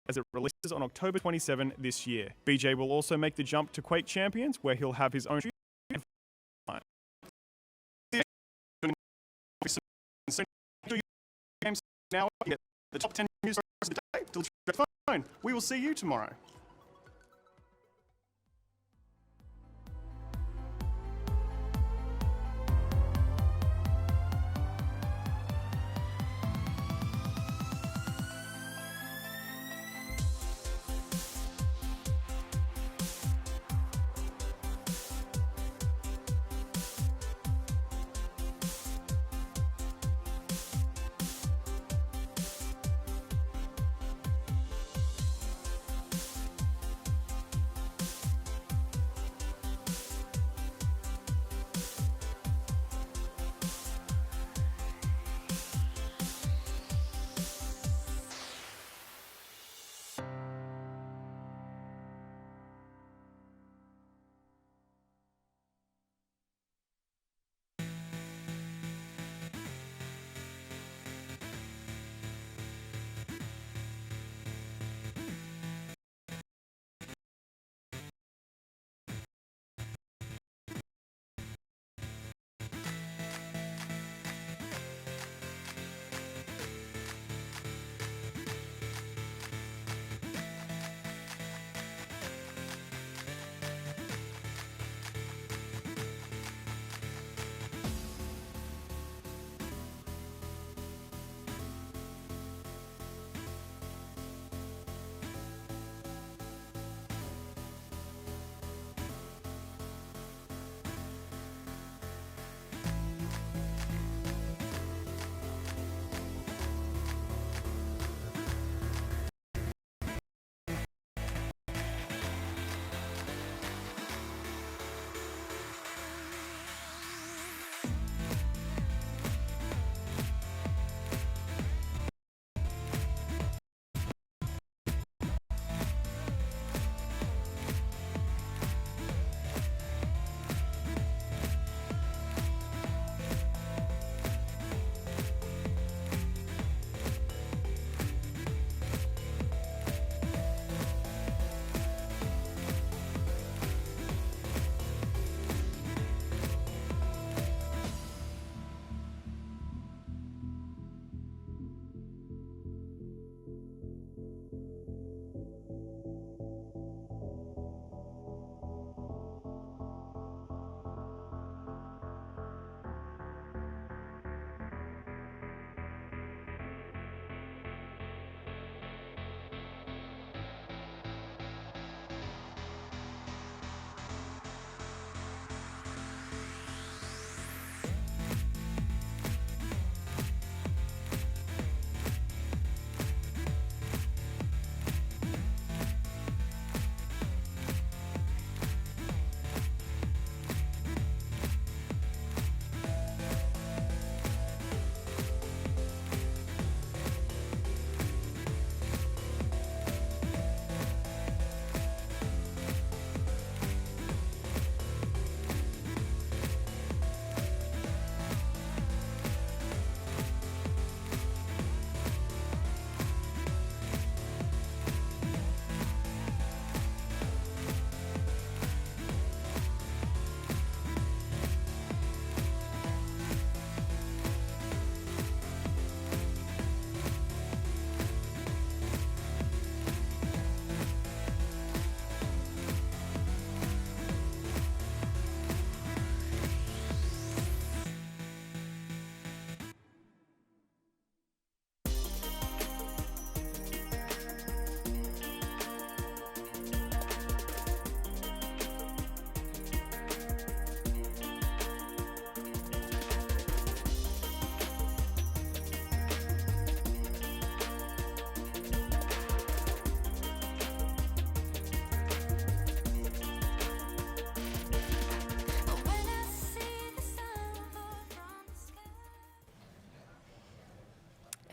as it releases on October 27 this year. BJ will also make the jump to Quake Champions, where he'll have his own games now. Get the top 10 news stories of the day. Deliver your phone. We will see you tomorrow.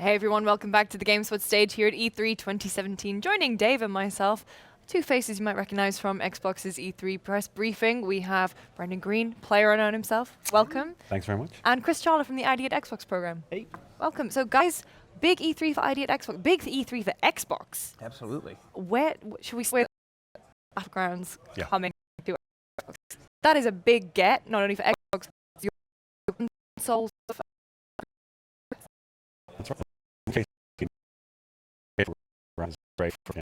Hey everyone, welcome back to the GameSpot stage here at E3 2017. Joining Dave and myself, two faces you might recognize from Xbox's E3 press briefing. We have Brendan Green, PlayerUnknown himself. Welcome. Thanks very much. And Chris Charla from the ID at Xbox program. Hey. Welcome. So guys, big E3 for ID at Xbox, big E3 for Xbox. Absolutely. Where should we start? Battlegrounds coming to Xbox. That is a big get, not only for Xbox, but your consoles. That's right. Great for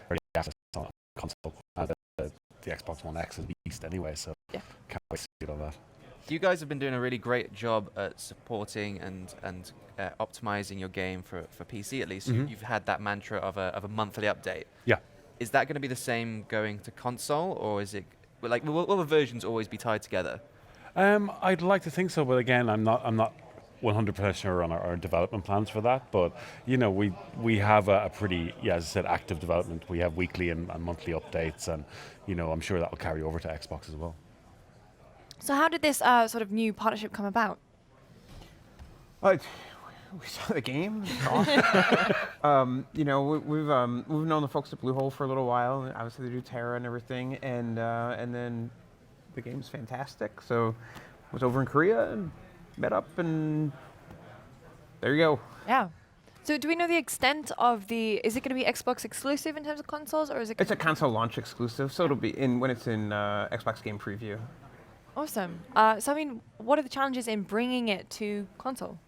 early access on console. The Xbox One X is beast anyway, so can't wait to see it on that. You guys have been doing a really great job at supporting and optimizing your game for PC at least. You've had that mantra of a monthly update. Yeah. Is that going to be the same going to console, or is it like will the versions always be tied together? I'd like to think so, but again, I'm not 100% sure on our development plans for that, but you know, we have a pretty, as I said, active development. We have weekly and monthly updates, and you know, I'm sure that will carry over to Xbox as well. So how did this sort of new partnership come about? We saw the game. It's awesome. You know, we've known the folks at Bluehole for a little while, and obviously they do Terra and everything, and then the game's fantastic. So I was over in Korea and met up, and there you go. Yeah. So do we know the extent of is it going to be Xbox exclusive in terms of consoles, or is it? It's a console launch exclusive, so it'll be when it's in Xbox Game Preview. Awesome. So I mean, what are the challenges in bringing it to console?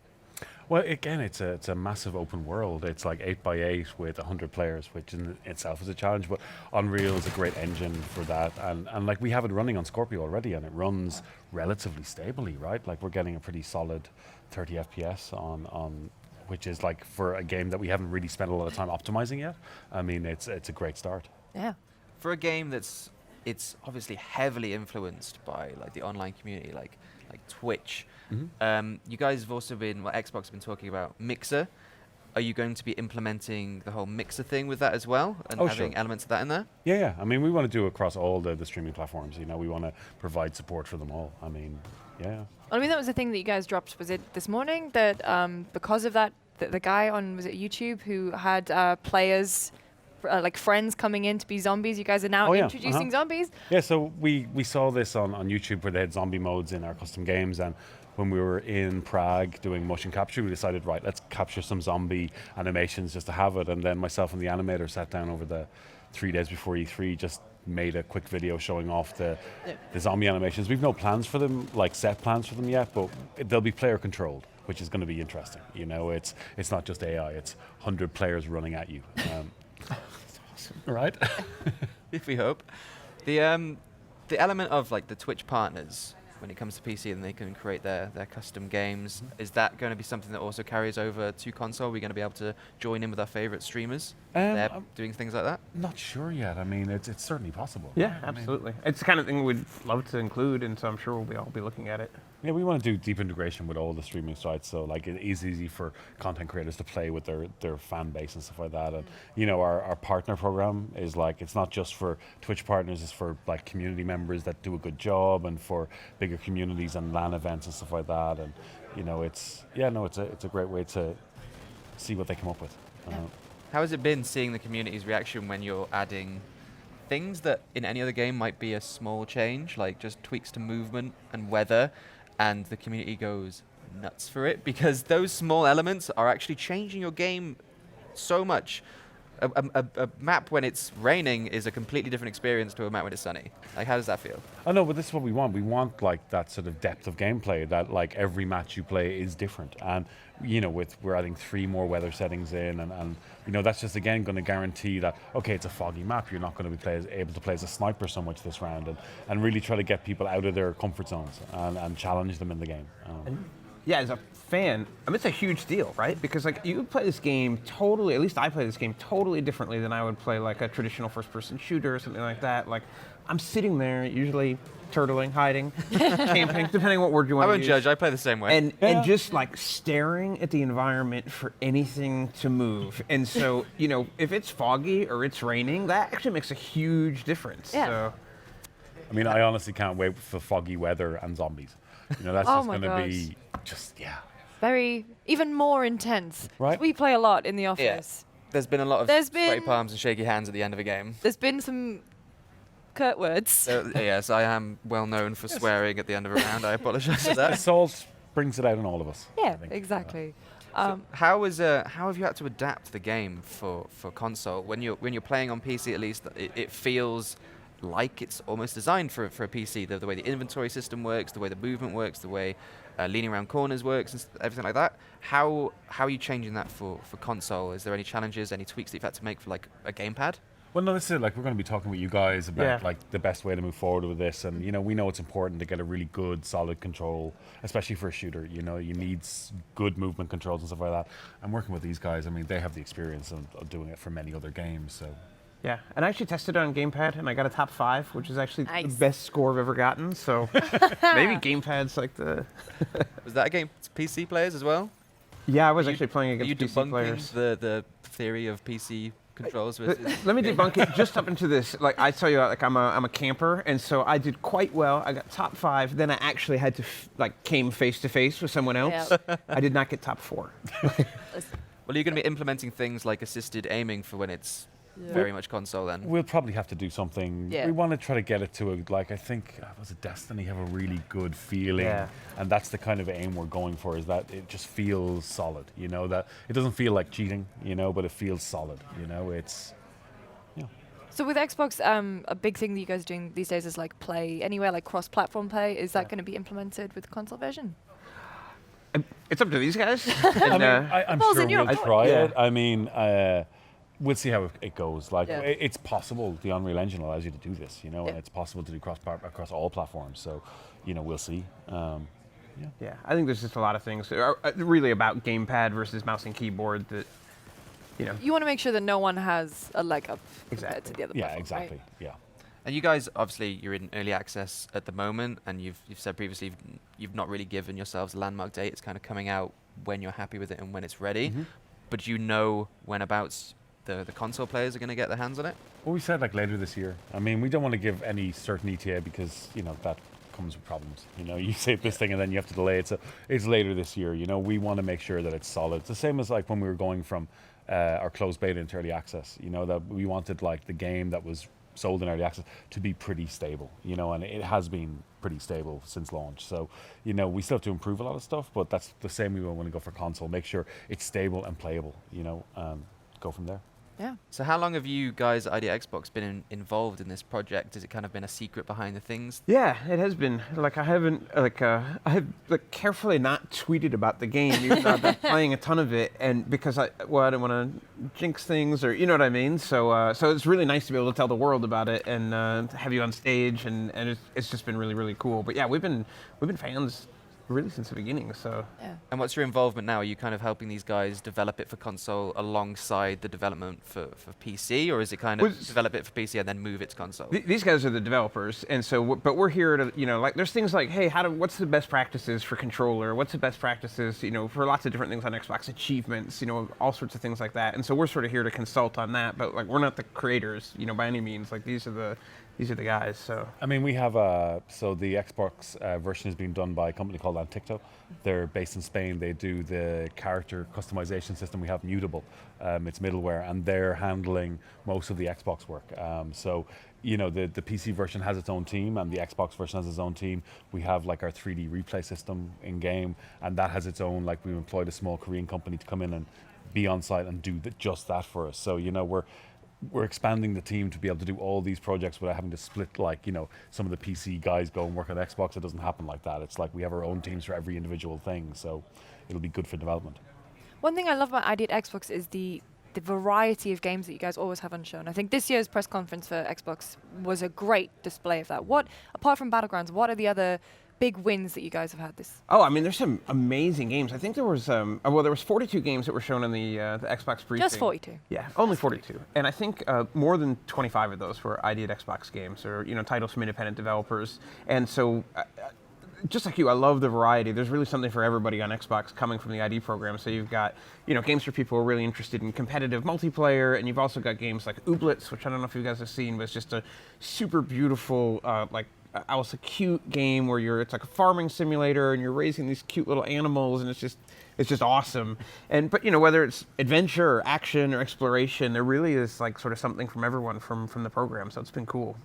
Well, again, it's a massive open world. It's like 8x8 with 100 players, which in itself is a challenge. But Unreal is a great engine for that, and like we have it running on Scorpio already, and it runs relatively stably, right? Like we're getting a pretty solid 30 FPS on which is like for a game that we haven't really spent a lot of time optimizing yet. I mean, it's a great start. Yeah. For a game it's obviously heavily influenced by like the online community, like Twitch. You guys have also been, Xbox has been talking about Mixer. Are you going to be implementing the whole Mixer thing with that as well, and having elements of that in there? Yeah. I mean, we want to do across all the streaming platforms. You know, we want to provide support for them all. I mean, yeah. I mean, that was the thing that you guys dropped. Was it this morning that because of that, the guy on, was it YouTube, who had players, like friends coming in to be zombies? You guys are now introducing zombies? Yeah, so we saw this on YouTube where they had zombie modes in our custom games, and when we were in Prague doing motion capture, we decided, right, let's capture some zombie animations just to have it. And then myself and the animator sat down over the 3 days before E3, just made a quick video showing off the zombie animations. We've no plans for them, like set plans for them yet, but they'll be player controlled, which is going to be interesting. You know, it's not just AI, it's 100 players running at you. Right? If we hope. The element of like the Twitch partners, when it comes to PC, and they can create their custom games, is that going to be something that also carries over to console? Are we going to be able to join in with our favorite streamers? They're doing things like that? Not sure yet. I mean, it's certainly possible. Yeah, absolutely. It's the kind of thing we'd love to include, and so I'm sure we'll all be looking at it. Yeah, we want to do deep integration with all the streaming sites, so like it is easy for content creators to play with their fan base and stuff like that. And you know, our partner program is like, it's not just for Twitch partners, it's for like community members that do a good job, and for bigger communities and LAN events and stuff like that. And you know, it's a great way to see what they come up with. How has it been seeing the community's reaction when you're adding things that in any other game might be a small change, like just tweaks to movement and weather, and the community goes nuts for it because those small elements are actually changing your game so much? A map when it's raining is a completely different experience to a map when it's sunny. Like, how does that feel? Oh no, but this is what we want. We want like that sort of depth of gameplay, that like every match you play is different. And you know, we're adding 3 more weather settings in, and you know, that's just again going to guarantee that, okay, it's a foggy map, you're not going to be able to play as a sniper so much this round, and really try to get people out of their comfort zones and challenge them in the game. Yeah, as a fan, I mean, it's a huge deal, right? Because like you play this game totally, at least I play this game totally differently than I would play like a traditional first-person shooter or something like that. Like, I'm sitting there usually turtling, hiding, camping, depending on what word you want to use. I won't judge, I play the same way. And just like staring at the environment for anything to move. And so, you know, if it's foggy or it's raining, that actually makes a huge difference. Yeah. So, I mean, I honestly can't wait for foggy weather and zombies. You know, that's just going to be just, very, even more intense. Right. We play a lot in the office. There's been a lot of There's sweaty been- palms and shaky hands at the end of a game. There's been some curt words. Yes, I am well known for swearing at the end of a round. I apologize for The that. salt brings it out in all of us. Yeah, exactly. How have you had to adapt the game for console? When you're playing on PC, at least, it feels like it's almost designed for a PC. The way the inventory system works, the way the movement works, the way leaning around corners works, and everything like that. How are you changing that for console? Is there any challenges, any tweaks that you've had to make for like a gamepad? Well, no, that's it. Like, we're going to be talking with you guys about Yeah. like the best way to move forward with this, and we know it's important to get a really good, solid control, especially for a shooter. You need good movement controls and stuff like that. I'm working with these guys. I mean, they have the experience of doing it for many other games. So, Yeah, and I actually tested it on gamepad, and I got a top 5, which is actually the Nice. best score I've ever gotten. So maybe gamepad's like the. Was that a game to PC players as well? Yeah, I was actually playing Are you against PC debunking players. the theory of PC controls versus? Let me debunk it just up into this. Like I tell you, like I'm a camper, and so I did quite well. I got top 5. Then I actually had to came face to face with someone else. Yep. I did not get top 4. Well, you're going to be implementing things like assisted aiming for when it's very much console then. we'll probably have to do something. Yeah. We want to try to get it to I think was it Destiny have a really good feeling, Yeah. and that's the kind of aim we're going for. Is that it just feels solid? That it doesn't feel like cheating, but it feels solid. It's. So with Xbox, a big thing that you guys are doing these days is like play anywhere, like cross-platform play. Is that going to be implemented with the console version? It's up to these guys. I mean, I'm Balls sure in your we'll court. try Yeah. it. I mean, we'll see how it goes. Like, Yeah. it's possible. The Unreal Engine allows you to do this, and Yeah. it's possible to do across all platforms. So, we'll see. Yeah, I think there's just a lot of things that are really about gamepad versus mouse and keyboard that, You want to make sure that no one has a leg up compared to the other Yeah, platform, exactly. right? Yeah. And you guys, obviously, you're in early access at the moment, and you've said previously you've not really given yourselves a landmark date. It's kind of coming out when you're happy with it and when it's ready. Mm-hmm. But you know whenabouts the console players are going to get their hands on it? Well, we said later this year. I mean, we don't want to give any certain ETA because that comes with problems. You say this thing and then you have to delay it. So it's later this year. We want to make sure that it's solid. It's the same as like when we were going from our closed beta into early access. That we wanted like the game that was sold in early access to be pretty stable. And it has been pretty stable since launch. So we still have to improve a lot of stuff, but that's the same we want to go for console. Make sure it's stable and playable. Go from there. Yeah. So how long have you guys at ID Xbox been involved in this project? Has it kind of been a secret behind the things? Yeah, it has been. Like I haven't, I have carefully not tweeted about the game, even though I've been playing a ton of it, and because I don't want to jinx things, or you know what I mean. So, so it's really nice to be able to tell the world about it and have you on stage, and it's just been really, really cool. But yeah, we've been fans really since the beginning. So. Yeah. And what's your involvement now? Are you kind of helping these guys develop it for console alongside the development for PC, or is it kind of develop it for PC and then move it to console? These guys are the developers, and so but we're here to there's things like, hey, what's the best practices for controller? What's the best practices for lots of different things on Xbox, achievements, all sorts of things like that. And so we're sort of here to consult on that, but we're not the creators, by any means. Like these are the guys. So I mean, we have so the Xbox version is being done by a company called Untitled. They're based in Spain. They do the character customization system. We have Mutable. It's middleware, and they're handling most of the Xbox work. So the PC version has its own team, and the Xbox version has its own team. We have like our 3D replay system in game, and that has its own. Like we've employed a small Korean company to come in and be on site and do just that for us. So we're expanding the team to be able to do all these projects without having to split some of the PC guys go and work on Xbox. It doesn't happen like that. It's like we have our own teams for every individual thing, so it'll be good for development. One thing I love about ID at Xbox is the variety of games that you guys always have on show. And I think this year's press conference for Xbox was a great display of that. Apart from Battlegrounds, what are the other big wins that you guys have had this? Oh, I mean, there's some amazing games. I think there was there was 42 games that were shown in the Xbox briefing. Just 42. Yeah, only 42. And I think more than 25 of those were ID at Xbox games, or titles from independent developers. And so, just like you, I love the variety. There's really something for everybody on Xbox coming from the ID program. So you've got games for people who are really interested in competitive multiplayer, and you've also got games like Ooblets, which I don't know if you guys have seen, but it's just a super beautiful a cute game where it's like a farming simulator and you're raising these cute little animals, and it's just awesome. But whether it's adventure or action or exploration, there really is like sort of something from everyone from the program. So it's been cool.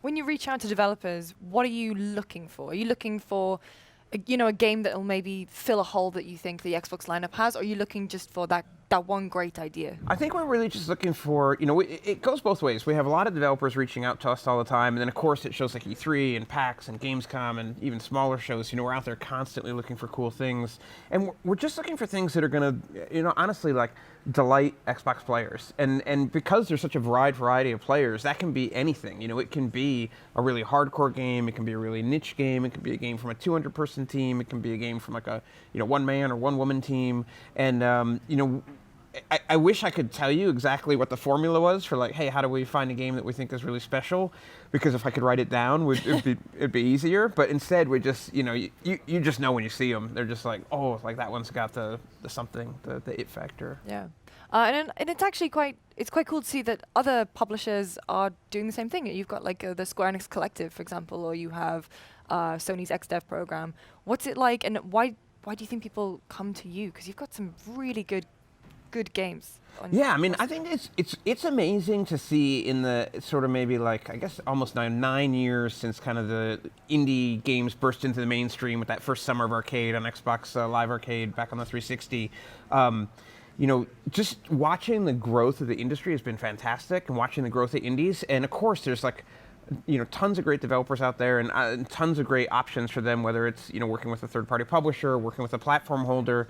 When you reach out to developers, what are you looking for? Are you looking for a game that will maybe fill a hole that you think the Xbox lineup has, or are you looking just for that one great idea? I think we're really just looking for, it goes both ways. We have a lot of developers reaching out to us all the time, and then of course it shows like E3 and PAX and Gamescom and even smaller shows. We're out there constantly looking for cool things, and we're just looking for things that are going to, honestly, like delight Xbox players. And because there's such a wide variety of players, that can be anything. It can be a really hardcore game, it can be a really niche game, it can be a game from a 200-person team, it can be a game from like a one-man or one-woman team, and I wish I could tell you exactly what the formula was for like, hey, how do we find a game that we think is really special? Because if I could write it down, it'd be easier. But instead, we just, you just know when you see them. They're just like, oh, like that one's got the something, the it factor. Yeah, and it's actually quite cool to see that other publishers are doing the same thing. You've got like the Square Enix Collective, for example, or you have Sony's XDev program. What's it like, and why do you think people come to you? Because you've got some really good games. Yeah, I mean, I think it's amazing to see in the sort of maybe like, I guess almost now 9 years since kind of the indie games burst into the mainstream with that first Summer of Arcade on Xbox Live Arcade back on the 360. Just watching the growth of the industry has been fantastic, and watching the growth of indies. And of course, there's like tons of great developers out there, and tons of great options for them, whether it's working with a third-party publisher, working with a platform holder.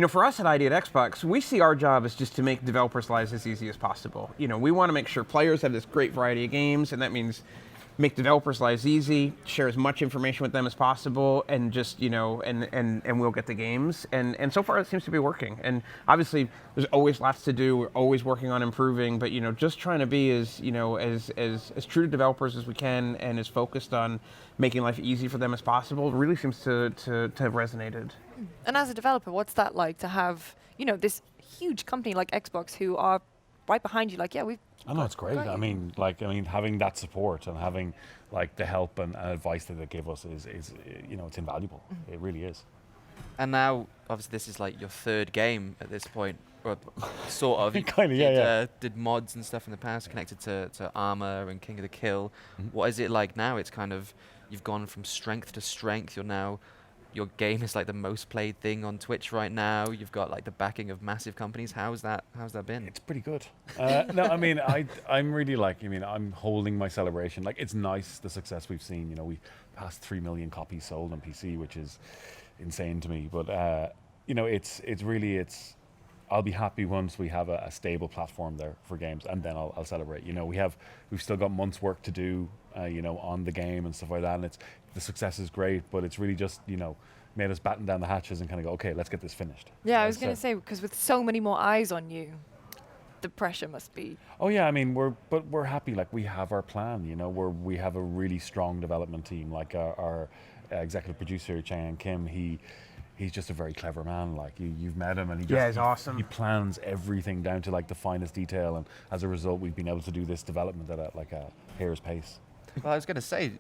For us at ID at Xbox, we see our job as just to make developers' lives as easy as possible. We want to make sure players have this great variety of games, and that means make developers' lives easy, share as much information with them as possible, and just and we'll get the games. And so far it seems to be working. And obviously there's always lots to do. We're always working on improving, but just trying to be as as true to developers as we can, and as focused on making life easy for them as possible really seems to have resonated. And as a developer, what's that like to have this huge company like Xbox who are right behind you? Like, yeah, I know, it's great. I mean, having that support and having like the help and advice that they give us is it's invaluable. It really is. And now, obviously, this is like your third game at this point, or sort of. Kind of, yeah. Did mods and stuff in the past connected to Armor and King of the Kill. What is it like now? It's kind of, you've gone from strength to strength. Your game is like the most played thing on Twitch right now. You've got like the backing of massive companies. How's that been? It's pretty good. No, I mean, I'm really like, I'm holding my celebration. Like, it's nice, the success we've seen. We passed 3 million copies sold on PC, which is insane to me. But it's really, I'll be happy once we have a stable platform there for games, and then I'll celebrate. We've still got months' work to do, on the game and stuff like that. And the success is great, but it's really just, made us batten down the hatches and kind of go, okay, let's get this finished. Yeah, I was going to say, because with so many more eyes on you, the pressure must be. Oh yeah, I mean, we're happy. Like, we have our plan, we have a really strong development team. Like our executive producer, Chang Kim, he's just a very clever man. Like, you've met him, and he's awesome. He plans everything down to like the finest detail, and as a result, we've been able to do this development at a hair's pace. Well, I was going to say,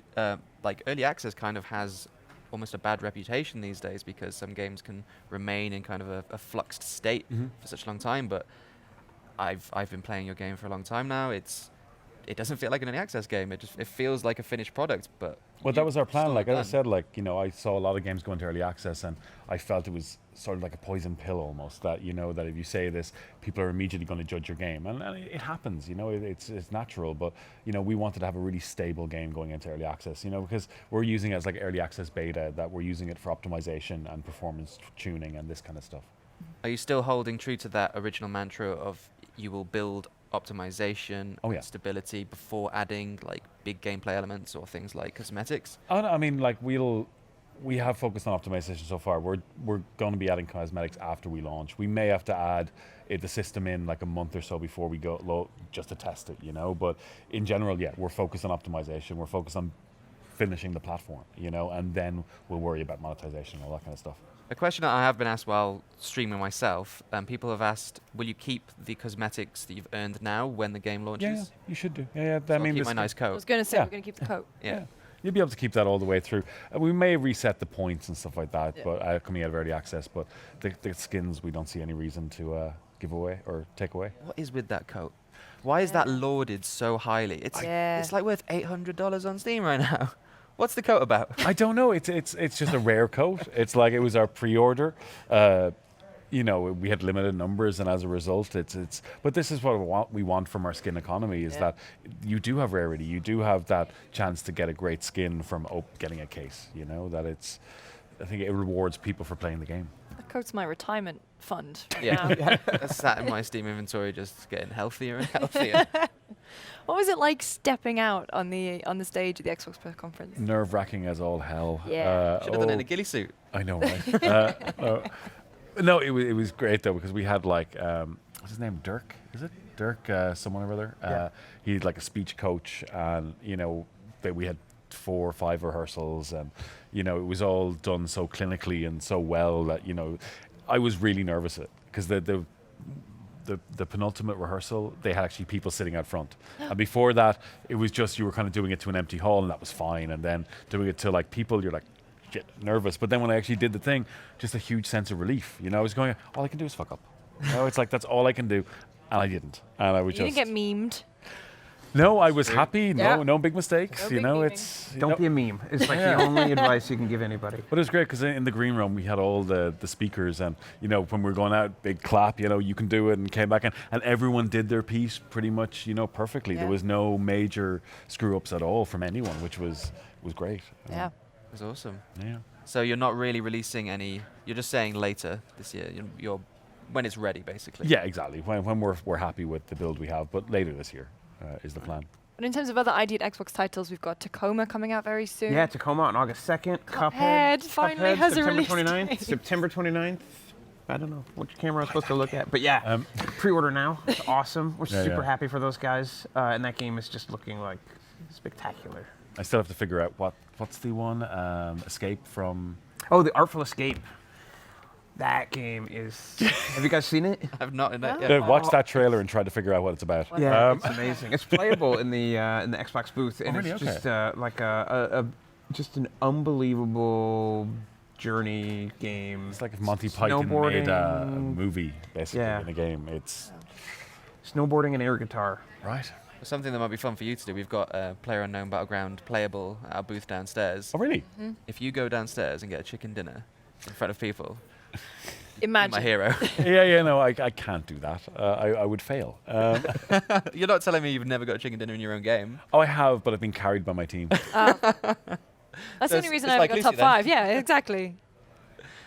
like, early access kind of has almost a bad reputation these days, because some games can remain in kind of a fluxed state for such a long time. But I've been playing your game for a long time now. It doesn't feel like an early access game. It feels like a finished product. But well, that was our plan. Like, as I said, like, I saw a lot of games go into early access, and I felt it was sort of like a poison pill almost, that that if you say this, people are immediately going to judge your game, and it happens. It's natural. But we wanted to have a really stable game going into early access. Because we're using it as like early access beta, that we're using it for optimization and performance tuning and this kind of stuff. Are you still holding true to that original mantra of you will build optimization and stability before adding like big gameplay elements or things like cosmetics? Oh, no, I mean, like, we have focused on optimization so far. We're going to be adding cosmetics after we launch. We may have to add the system in like a month or so before we go just to test it, But in general, yeah, we're focused on optimization. We're focused on finishing the platform, and then we'll worry about monetization and all that kind of stuff. A question that I have been asked while streaming myself, people have asked, will you keep the cosmetics that you've earned now when the game launches? Yeah, you should do. Yeah. So I'll keep my nice coat. I was going to say, we're going to keep the coat. Yeah, you'll be able to keep that all the way through. We may reset the points and stuff like that, but coming out of early access. But the skins, we don't see any reason to give away or take away. What is with that coat? Why is that lauded so highly? It's like worth $800 on Steam right now. What's the coat about? I don't know. It's just a rare coat. It's like it was our pre-order. You know, we had limited numbers, and as a result, it's. But this is what we want from our skin economy: is that you do have rarity, you do have that chance to get a great skin from getting a case. You know that it's. I think it rewards people for playing the game. That coat's my retirement fund. Yeah, that's sat in my Steam inventory, just getting healthier and healthier. What was it like stepping out on the stage at the Xbox press conference? Nerve-wracking as all hell. Yeah. Should have done it in a ghillie suit. I know, right? No, it was great though, because we had like what's his name, Dirk? Is it Dirk? Someone or other. Yeah. He's like a speech coach, and you know that we had 4 or 5 rehearsals, and you know it was all done so clinically and so well that you know I was really nervous because the penultimate rehearsal, they had actually people sitting out front. And before that, it was just you were kind of doing it to an empty hall, and that was fine. And then doing it to like people, you're like, shit, nervous. But then when I actually did the thing, just a huge sense of relief. You know, I was going, all I can do is fuck up. You know, it's like, that's all I can do. And I didn't. And I was You just... didn't get memed. No, I was happy. Yeah. No big mistakes. No you big know, memeing. it's... Don't be a meme. It's like the only advice you can give anybody. But it was great because in the green room we had all the speakers, and you know when we were going out, big clap. You know, you can do it, and came back and everyone did their piece pretty much. You know, perfectly. Yeah. There was no major screw ups at all from anyone, which was great. Yeah, it was awesome. Yeah. So you're not really releasing any. You're just saying later this year. You're when it's ready, basically. Yeah, exactly. When we're happy with the build we have, but later this year is the plan. But in terms of other ID at Xbox titles, we've got Tacoma coming out very soon. Yeah, Tacoma on August 2nd. Cuphead finally has a September release 29th. date. September 29th. I don't know which camera I'm supposed to look at, but yeah, pre-order now. It's awesome. We're super happy for those guys, and that game is just looking like spectacular. I still have to figure out what's the one Escape from. Oh, the Artful Escape. That game is. Have you guys seen it? I've not in that Yeah, yet. watch that trailer and try to figure out what it's about. Yeah, it's amazing. It's playable in the Xbox booth, and really? it's Okay. just like just an unbelievable journey game. It's like if Monty Python made a Snowboarding. movie, basically, Yeah. in a game. It's Snowboarding and air guitar. right. Something that might be fun for you to do. We've got PlayerUnknown Battleground playable at our booth downstairs. Oh, really? If you go downstairs and get a chicken dinner in front of people, Imagine. my hero. yeah, no, I can't do that. I would fail. You're not telling me you've never got a chicken dinner in your own game. Oh, I have, but I've been carried by my team. That's the only reason I ever got top 5. Yeah, exactly.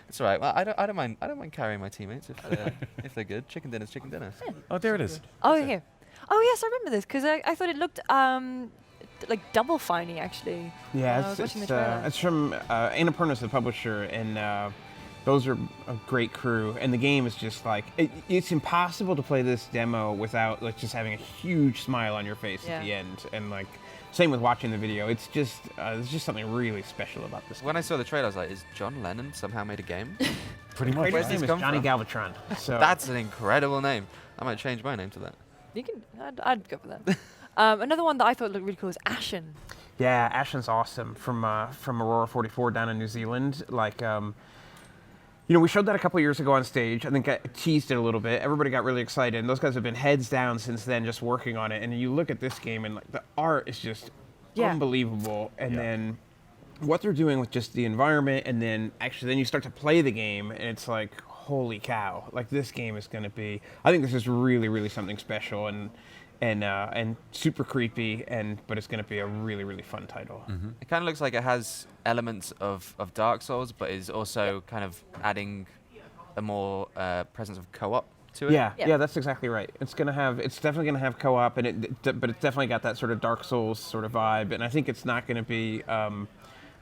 It's all right. Well, I don't mind carrying my teammates if they're good. Chicken dinner's chicken dinner. Oh, there it is. Oh, here. Oh, yes, I remember this because I thought it looked like Double Finey, actually. Yeah, when I was watching the trailer. it's from Annapurna's the publisher, and those are a great crew. And the game is just like it's impossible to play this demo without like just having a huge smile on your face at the end. And like same with watching the video. It's just there's just something really special about this. When I saw the trailer, I was like, "Is John Lennon somehow made a game?" Pretty much. His Where's name this is come Johnny from? Galvatron. So That's an incredible name. I might change my name to that. You can. I'd go for that. Another one that I thought looked really cool is Ashen. yeah, Ashen's awesome from Aurora 44 down in New Zealand. Like you know, we showed that a couple years ago on stage. I think I teased it a little bit. Everybody got really excited. And those guys have been heads down since then, just working on it. And you look at this game, and like the art is just unbelievable. And then what they're doing with just the environment, and then actually then you start to play the game, and it's like, holy cow! Like this game is going to be. I think this is really, really something special, and super creepy, but it's going to be a really, really fun title. It kind of looks like it has elements of Dark Souls, but is also kind of adding a more presence of co-op to it. Yeah, that's exactly right. It's definitely gonna have co-op, and but it's definitely got that sort of Dark Souls sort of vibe. And I think it's not gonna be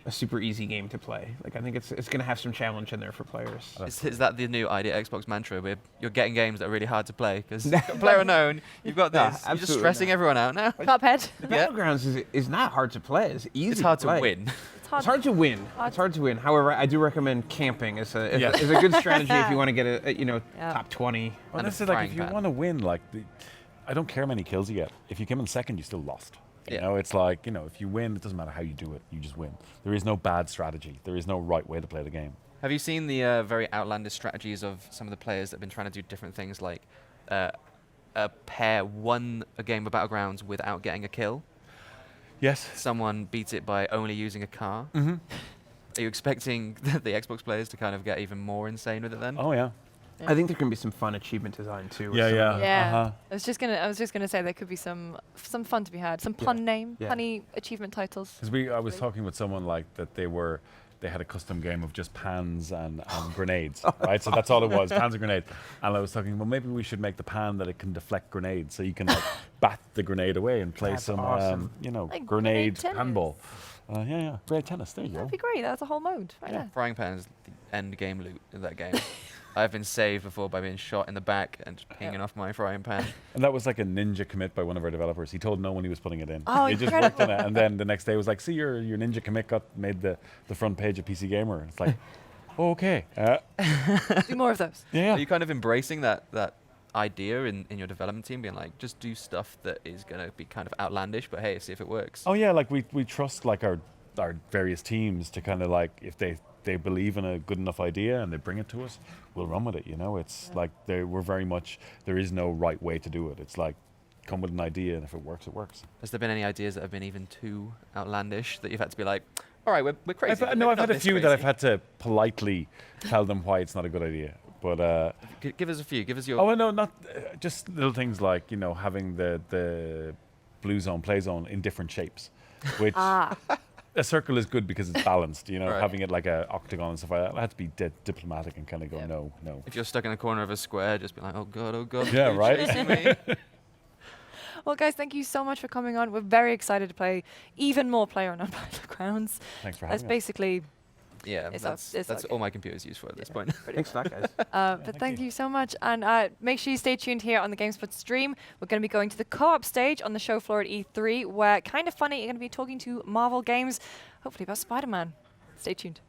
a super easy game to play. Like I think it's gonna have some challenge in there for players. Is that the new idea Xbox mantra? Where you're getting games that are really hard to play because PlayerUnknown, you've got this. You're just absolutely stressing everyone out now. Cuphead. Battlegrounds is not hard to play. It's easy. It's hard to play. win. It's hard to win. It's hard to win. However, I do recommend camping as a good strategy if you want to get a top 20. Well, this is like if you want to win, like I don't care how many kills you get. If you come in second, you still lost. You know, it's like, you know, if you win, it doesn't matter how you do it, you just win. There is no bad strategy. There is no right way to play the game. Have you seen the very outlandish strategies of some of the players that have been trying to do different things, like a pair won a game of Battlegrounds without getting a kill? Yes. Someone beats it by only using a car? Mm-hmm. Are you expecting the Xbox players to kind of get even more insane with it then? Oh, yeah. I think there can be some fun achievement design too. with Yeah, some yeah. of the- Yeah, I was just gonna say there could be some fun to be had, some punny achievement titles. Because I was talking with someone like that they had a custom game of just pans and grenades, right? So that's all it was, pans and grenades. And I was talking, well, maybe we should make the pan that it can deflect grenades, so you can like bat the grenade away and play That's some, awesome. you know, Like grenade tennis. handball. Yeah, grenade tennis. There you That'd go. be great. That's a whole mode right there. Frying pan is the end game loot in that game. I've been saved before by being shot in the back and just pinging off my frying pan. And that was like a ninja commit by one of our developers. He told no one he was putting it in. Oh, he just worked on it, and then the next day was like, "See, your ninja commit made the front page of PC Gamer." It's like, oh, okay. Do more of those. Yeah. Are you kind of embracing that idea in your development team, being like, just do stuff that is going to be kind of outlandish, but hey, see if it works? Oh yeah, like we trust like our various teams to kind of like if they believe in a good enough idea and they bring it to us, we'll run with it. You know, it's like we're very much, there is no right way to do it. It's like come with an idea, and if it works, it works. Has there been any ideas that have been even too outlandish that you've had to be like, all right, we're crazy? I've had a few that I've had to politely tell them why it's not a good idea. But give us a few. Give us your. Oh no, not just little things like, you know, having the blue zone, play zone in different shapes, which. A circle is good because it's balanced, you know, Right. having it like a octagon and stuff like that. I had to be diplomatic and kind of go, no. If you're stuck in a corner of a square, just be like, oh god, Yeah, you're right? chasing me. Well, guys, thank you so much for coming on. We're very excited to play even more PlayerUnknown Battlegrounds. Thanks for That's having us. basically. Yeah, it's that's all my computer's used for at this point. Thanks for that, guys. But thank you so much. And make sure you stay tuned here on the GameSpot stream. We're going to be going to the co-op stage on the show floor at E3, where Kind of Funny are going to be talking to Marvel games, hopefully about Spider-Man. Stay tuned.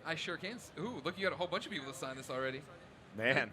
I sure can. Ooh, look, you got a whole bunch of people to sign this already. Man.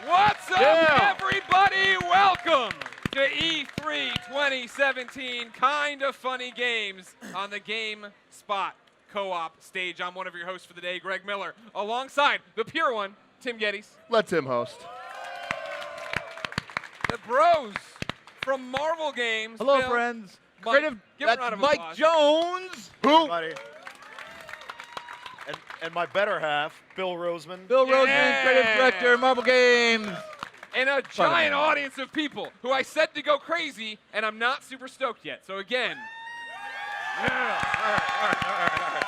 What's up, Yeah. everybody? Welcome to E3 2017 Kinda Funny Games on the GameSpot co-op stage. I'm one of your hosts for the day, Greg Miller, alongside the pure one, Tim Geddes. Let Tim host. The bros from Marvel Games. Hello, Bill, friends. Mike, Creative- give a that's round of Mike applause. Jones. Who? And my better half, Bill Roseman. Bill Roseman, Creative Director, Marvel Games. And a Spider-Man. giant audience of people who I said to go crazy, and I'm not super stoked yet. So again. Yeah. All right.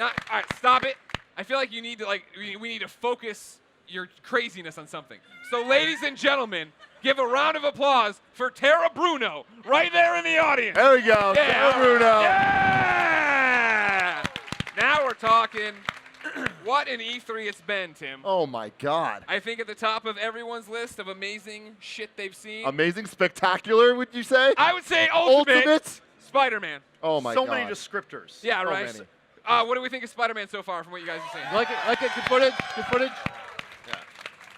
All right, stop it. I feel like you need to, we need to focus your craziness on something. So ladies and gentlemen, give a round of applause for Tara Bruno, right there in the audience. There we go, Yeah. Tara Bruno. Yeah! Now we're talking. What an E3 it's been, Tim. Oh my God. I think at the top of everyone's list of amazing shit they've seen. Amazing, spectacular, would you say? I would say Ultimate Spider-Man. Oh my So God. many descriptors. Yeah, So right. many. What do we think of Spider-Man so far from what you guys have seen? Like it, good footage, good footage.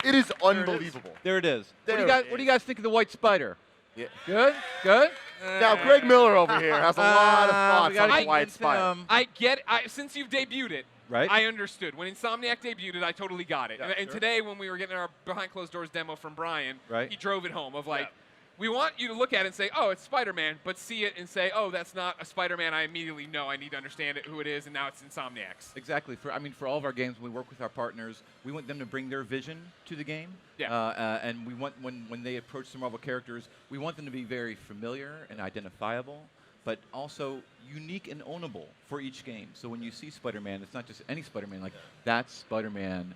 It is unbelievable. There it is. There What do you guys think of the White Spider? Yeah. Good? Good? Now, Greg Miller over here has a lot of thoughts on the White Spider. I get since you've debuted it, Right. I understood. When Insomniac debuted it, I totally got it. Yeah, and sure. today, when we were getting our behind closed doors demo from Brian, Right. he drove it home of like, we want you to look at it and say, oh, it's Spider-Man, but see it and say, oh, that's not a Spider-Man I immediately know. I need to understand who it is, and now it's Insomniac's. Exactly. For all of our games, when we work with our partners, we want them to bring their vision to the game. Yeah. And we want when they approach the Marvel characters, we want them to be very familiar and identifiable, but also unique and ownable for each game. So when you see Spider-Man, it's not just any Spider-Man. Like that's Spider-Man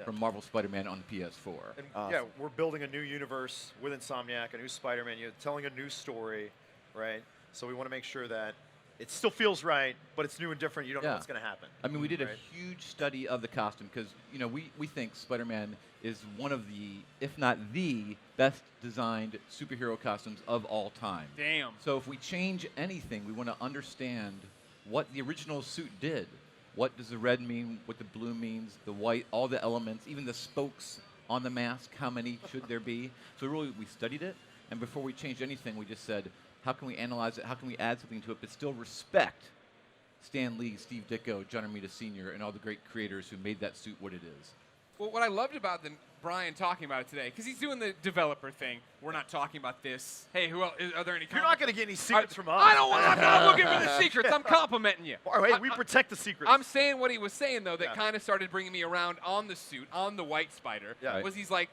from Marvel Spider-Man on PS4. And yeah, we're building a new universe with Insomniac, a new Spider-Man, telling a new story, right? So we want to make sure that it still feels right, but it's new and different. You don't know what's going to happen. I mean, we did right? a huge study of the costume because, we think Spider-Man is one of the, if not the, best designed superhero costumes of all time. Damn. So if we change anything, we want to understand what the original suit did. What does the red mean, what the blue means, the white, all the elements, even the spokes on the mask, how many should there be? So we studied it, and before we changed anything, we just said, how can we analyze it, how can we add something to it, but still respect Stan Lee, Steve Ditko, John Romita Sr., and all the great creators who made that suit what it is. Well, what I loved about Brian talking about it today, because he's doing the developer thing. We're not talking about this. Hey, who else? Are there any? You're not going to get any secrets from us. I'm not looking for the secrets. I'm complimenting you. All right, we protect the secrets. I'm saying what he was saying though. That kind of started bringing me around on the suit, on the White Spider. Yeah. Was he's like,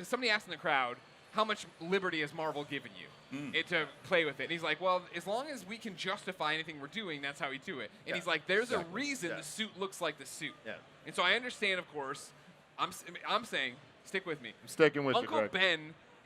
somebody asked in the crowd, how much liberty has Marvel given you? To play with it. And he's like, well, as long as we can justify anything we're doing, that's how we do it. And he's like, there's a reason the suit looks like the suit. Yeah. And so I understand, of course. I'm saying, stick with me. I'm sticking with you, Uncle Greg. Ben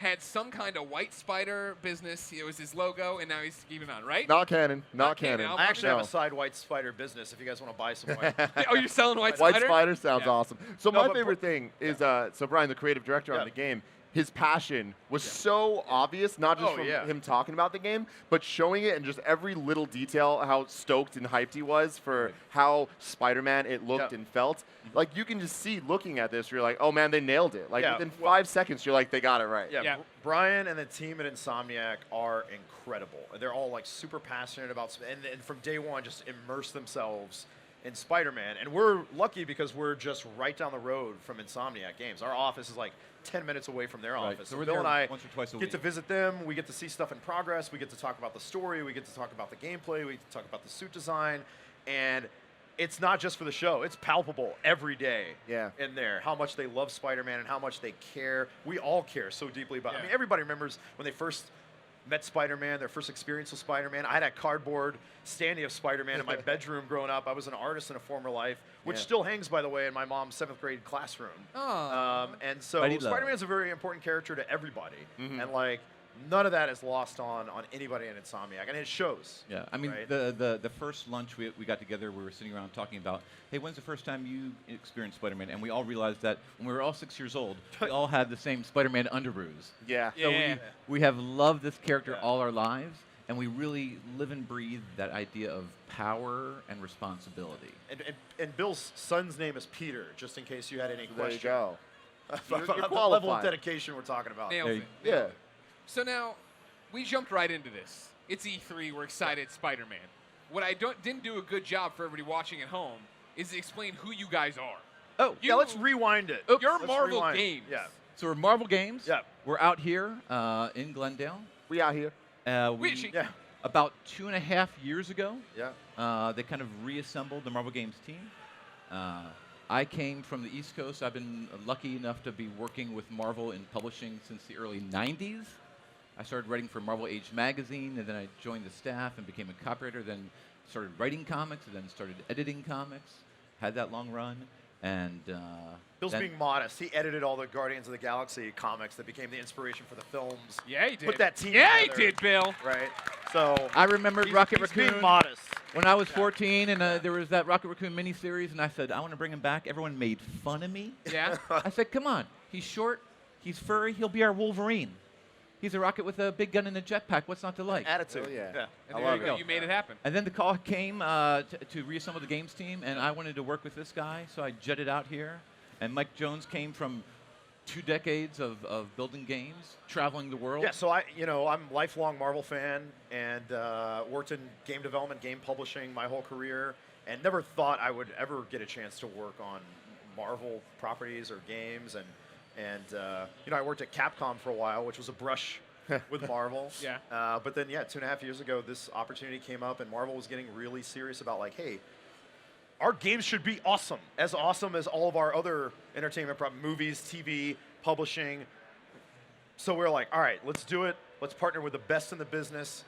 had some kind of white spider business. It was his logo, and now he's keeping on, right? Not canon. Not canon. canon. I actually have No. a side white spider business if you guys want to buy some white. Oh, you're selling white White spider? Spider sounds Yeah. awesome. So No, my but favorite thing is, so Brian, the creative director on the game, his passion was so obvious, not just from him talking about the game, but showing it and just every little detail, how stoked and hyped he was for how Spider-Man it looked and felt. Like, you can just see looking at this, you're like, oh man, they nailed it. Like, within 5 seconds, you're like, they got it right. Yeah, Brian and the team at Insomniac are incredible. They're all like super passionate about, and from day one, just immerse themselves in Spider-Man. And we're lucky because we're just right down the road from Insomniac Games. Our office is like 10 minutes away from their office. So we're Bill there and I once or twice a get to week. visit them. We get to see stuff in progress. We get to talk about the story. We get to talk about the gameplay. We get to talk about the suit design. And it's not just for the show. It's palpable every day in there, how much they love Spider-Man and how much they care. We all care so deeply about it. I mean, everybody remembers when they first met Spider-Man, their first experience with Spider-Man. I had a cardboard standee of Spider-Man in my bedroom growing up. I was an artist in a former life, which still hangs, by the way, in my mom's 7th grade classroom. And so Spidey love. Spider-Man's a very important character to everybody. And, like, none of that is lost on anybody in Insomniac. And it shows. Yeah, I mean, right? the first lunch we got together, we were sitting around talking about, hey, when's the first time you experienced Spider-Man? And we all realized that when we were all 6 years old, we all had the same Spider-Man underoos. Yeah. So we have loved this character all our lives, and we really live and breathe that idea of power and responsibility. And Bill's son's name is Peter, just in case you had any There you question. go. About You're the level of qualified. dedication we're talking about. Nailed it. Yeah. So now, we jumped right into this. It's E3. We're excited. Spider-Man. What I didn't do a good job for everybody watching at home is to explain who you guys are. Oh, yeah, let's rewind it. You're Let's Marvel rewind. Games. Yeah. So we're Marvel Games. Yeah. We're out here in Glendale. We out here. About 2.5 years ago, Yeah. they kind of reassembled the Marvel Games team. I came from the East Coast. I've been lucky enough to be working with Marvel in publishing since the early 90s. I started writing for Marvel Age magazine, and then I joined the staff and became a copywriter, then started writing comics, and then started editing comics. Had that long run, and Bill's then- being modest. He edited all the Guardians of the Galaxy comics that became the inspiration for the films. Yeah, he did. Put that team Yeah, he together. did, Bill. Right. So I remembered Rocket he's Raccoon being modest. when I was 14, and there was that Rocket Raccoon miniseries, and I said, I want to bring him back. Everyone made fun of me. Yeah. I said, come on. He's short. He's furry. He'll be our Wolverine. He's a rocket with a big gun and a jetpack. What's not to like? Attitude. And there you go. You made it happen. And then the call came to reassemble the games team, and I wanted to work with this guy, so I jetted out here. And Mike Jones came from 2 decades of building games, traveling the world. Yeah, so I'm a lifelong Marvel fan and worked in game development, game publishing my whole career, and never thought I would ever get a chance to work on Marvel properties or games. And I worked at Capcom for a while, which was a brush with Marvel. Yeah. But then, 2.5 years ago, this opportunity came up, and Marvel was getting really serious about, like, hey, our games should be awesome as all of our other entertainment movies, TV, publishing. So we're like, all right, let's do it. Let's partner with the best in the business.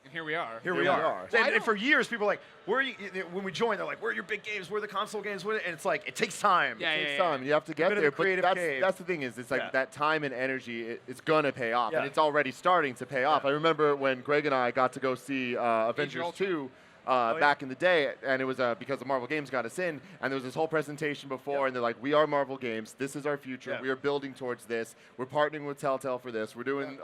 And here we are. Here we are. And for years, people were like, "Where are you?" When we joined, they're like, "Where are your big games? Where are the console games?" And it's like, it takes time. Yeah, It takes time. You have to get Been in there. the But creative cave. that's the thing is, it's like that time and energy, it's going to pay off. Yeah. And it's already starting to pay off. I remember when Greg and I got to go see Avengers Ultron. 2 back in the day, and it was because the Marvel Games got us in, and there was this whole presentation before, and they're like, we are Marvel Games. This is our future. We are building towards this. We're partnering with Telltale for this. We're doing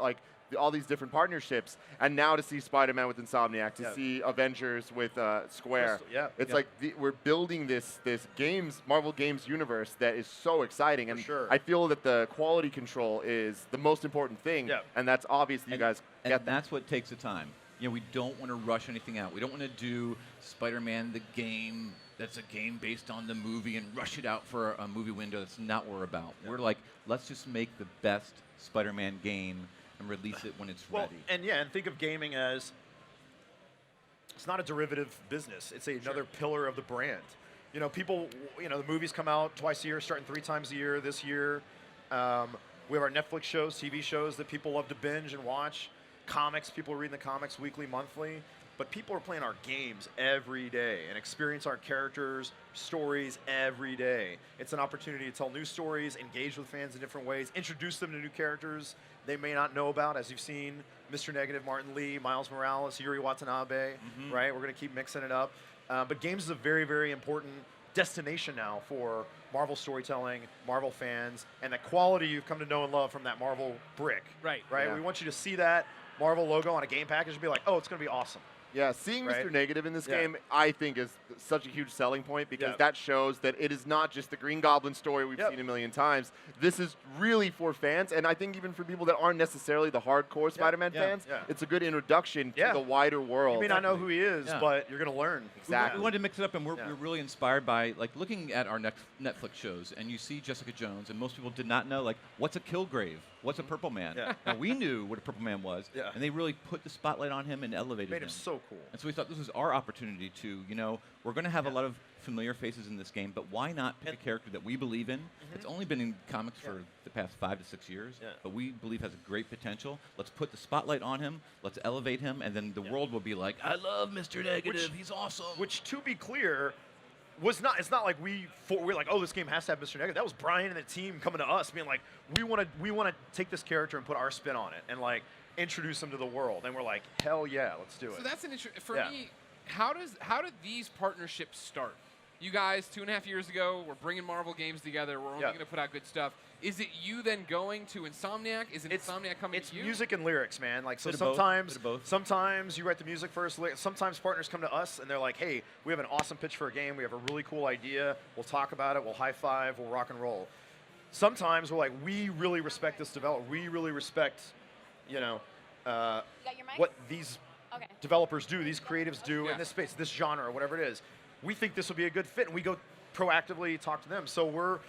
all these different partnerships, and now to see Spider-Man with Insomniac, to see Avengers with Square, it's like we're building this Marvel Games universe that is so exciting, and I feel that the quality control is the most important thing, and that's obvious that you guys And get that. that's what takes the time. We don't want to rush anything out. We don't want to do Spider-Man the game that's a game based on the movie and rush it out for a movie window. That's not what we're about. We're like, let's just make the best Spider-Man game and release it when it's ready. And think of gaming as it's not a derivative business. It's another pillar of the brand. People, the movies come out twice a year, starting 3 times a year this year. We have our Netflix shows, TV shows that people love to binge and watch. Comics, people reading the comics weekly, monthly. but people are playing our games every day and experience our characters, stories every day. It's an opportunity to tell new stories, engage with fans in different ways, introduce them to new characters they may not know about, as you've seen Mr. Negative, Martin Lee, Miles Morales, Yuri Watanabe, right? We're going to keep mixing it up. But games is a very, very important destination now for Marvel storytelling, Marvel fans, and the quality you've come to know and love from that Marvel brick. Right. Right? Yeah. We want you to see that Marvel logo on a game package and be like, oh, it's going to be awesome. Yeah, seeing Right? Mr. Negative in this Yeah. game, I think, is such a huge selling point because Yeah. that shows that it is not just the Green Goblin story we've seen a million times. This is really for fans, and I think even for people that aren't necessarily the hardcore Spider-Man fans, it's a good introduction to the wider world. You may not know who he is, Yeah. but you're going to learn. We wanted to mix it up, and we're really inspired by like looking at our Netflix shows, and you see Jessica Jones, and most people did not know like what's a Killgrave, what's a Purple Man. Yeah. Now, we knew what a Purple Man was, Yeah. and they really put the spotlight on him and elevated Made him so cool. And so we thought this was our opportunity to, we're going to have a lot of familiar faces in this game, but why not pick a character that we believe in? It's only been in comics for the past 5 to 6 years, but we believe has a great potential. Let's put the spotlight on him, let's elevate him, and then the world will be like, I love Mr. Negative, he's awesome. Which, to be clear, it's not like we're like, oh, this game has to have Mr. Negative. That was Brian and the team coming to us being like, we want to take this character and put our spin on it and like introduce him to the world. And we're like, hell yeah, let's do it. So that's an interesting, for me, how did these partnerships start? You guys, 2.5 years ago, we're bringing Marvel games together. We're only going to put out good stuff. Is it you then going to Insomniac? Is it Insomniac coming to you? It's music and lyrics, man. Like, so Bit of both, sometimes, bit of both. sometimes you write the music first. Sometimes partners come to us and they're like, hey, we have an awesome pitch for a game. We have a really cool idea. We'll talk about it. We'll high five. We'll rock and roll. Sometimes we're like, we really respect this developer. We really respect, what these developers do, these creatives do in this space, this genre, or whatever it is. We think this will be a good fit, and we go proactively talk to them. So we're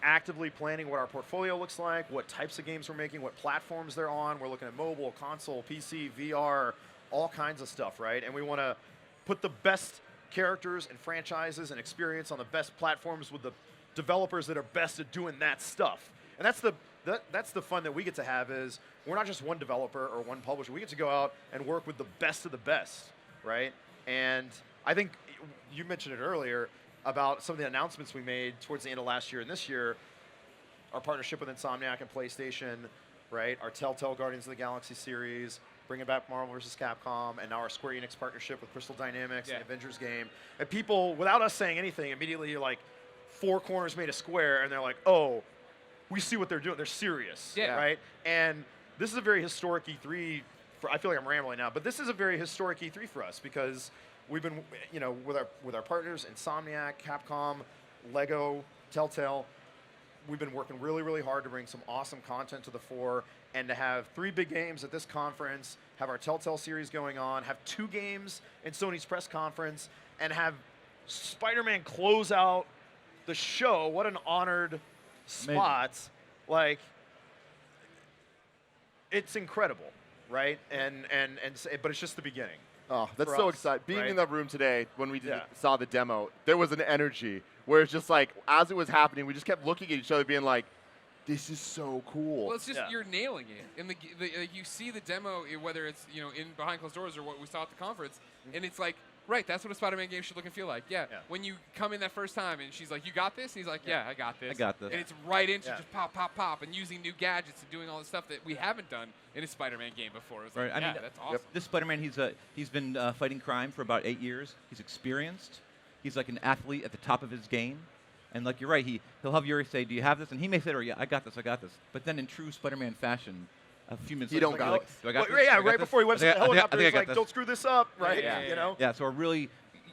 actively planning what our portfolio looks like, what types of games we're making, what platforms they're on. We're looking at mobile, console, PC, VR, all kinds of stuff, right? And we want to put the best characters and franchises and experience on the best platforms with the developers that are best at doing that stuff. And that's the fun that we get to have is we're not just one developer or one publisher. We get to go out and work with the best of the best, right? And I think you mentioned it earlier about some of the announcements we made towards the end of last year and this year, our partnership with Insomniac and PlayStation, right? Our Telltale Guardians of the Galaxy series, bringing back Marvel vs. Capcom, and now our Square Enix partnership with Crystal Dynamics, the Avengers game. And people, without us saying anything, immediately you're like, 4 corners made a square, and they're like, oh, we see what they're doing. They're serious, right? And this is a very historic E3. I feel like I'm rambling now, but this is a very historic E3 for us because we've been, with our partners, Insomniac, Capcom, Lego, Telltale, we've been working really, really hard to bring some awesome content to the fore and to have 3 big games at this conference, have our Telltale series going on, have 2 games in Sony's press conference, and have Spider-Man close out the show. What an honored spot. Like, it's incredible, right? But it's just the beginning. Oh, that's for so us, exciting. Being right? in that room today when we saw the demo, there was an energy where it's just like, as it was happening, we just kept looking at each other being like, this is so cool. Well, it's just you're nailing it. And you see the demo, whether it's in behind closed doors or what we saw at the conference, and it's like, right, that's what a Spider-Man game should look and feel like. Yeah. When you come in that first time and she's like, you got this? And he's like, yeah, I got this. I got this. And it's right into just pop, pop, pop, and using new gadgets and doing all the stuff that we haven't done in a Spider-Man game before. It's like, that's awesome. This Spider-Man, he's been fighting crime for about 8 years. He's experienced. He's like an athlete at the top of his game. And like you're right, he'll have Yuri say, do you have this? And he may say, oh, yeah, I got this. But then in true Spider-Man fashion, a few minutes later, don't got like, it. do I got Well, this? yeah, Do I got right this? before he went to the helicopter, he's like, this. don't screw this up, right? Yeah, so we're really,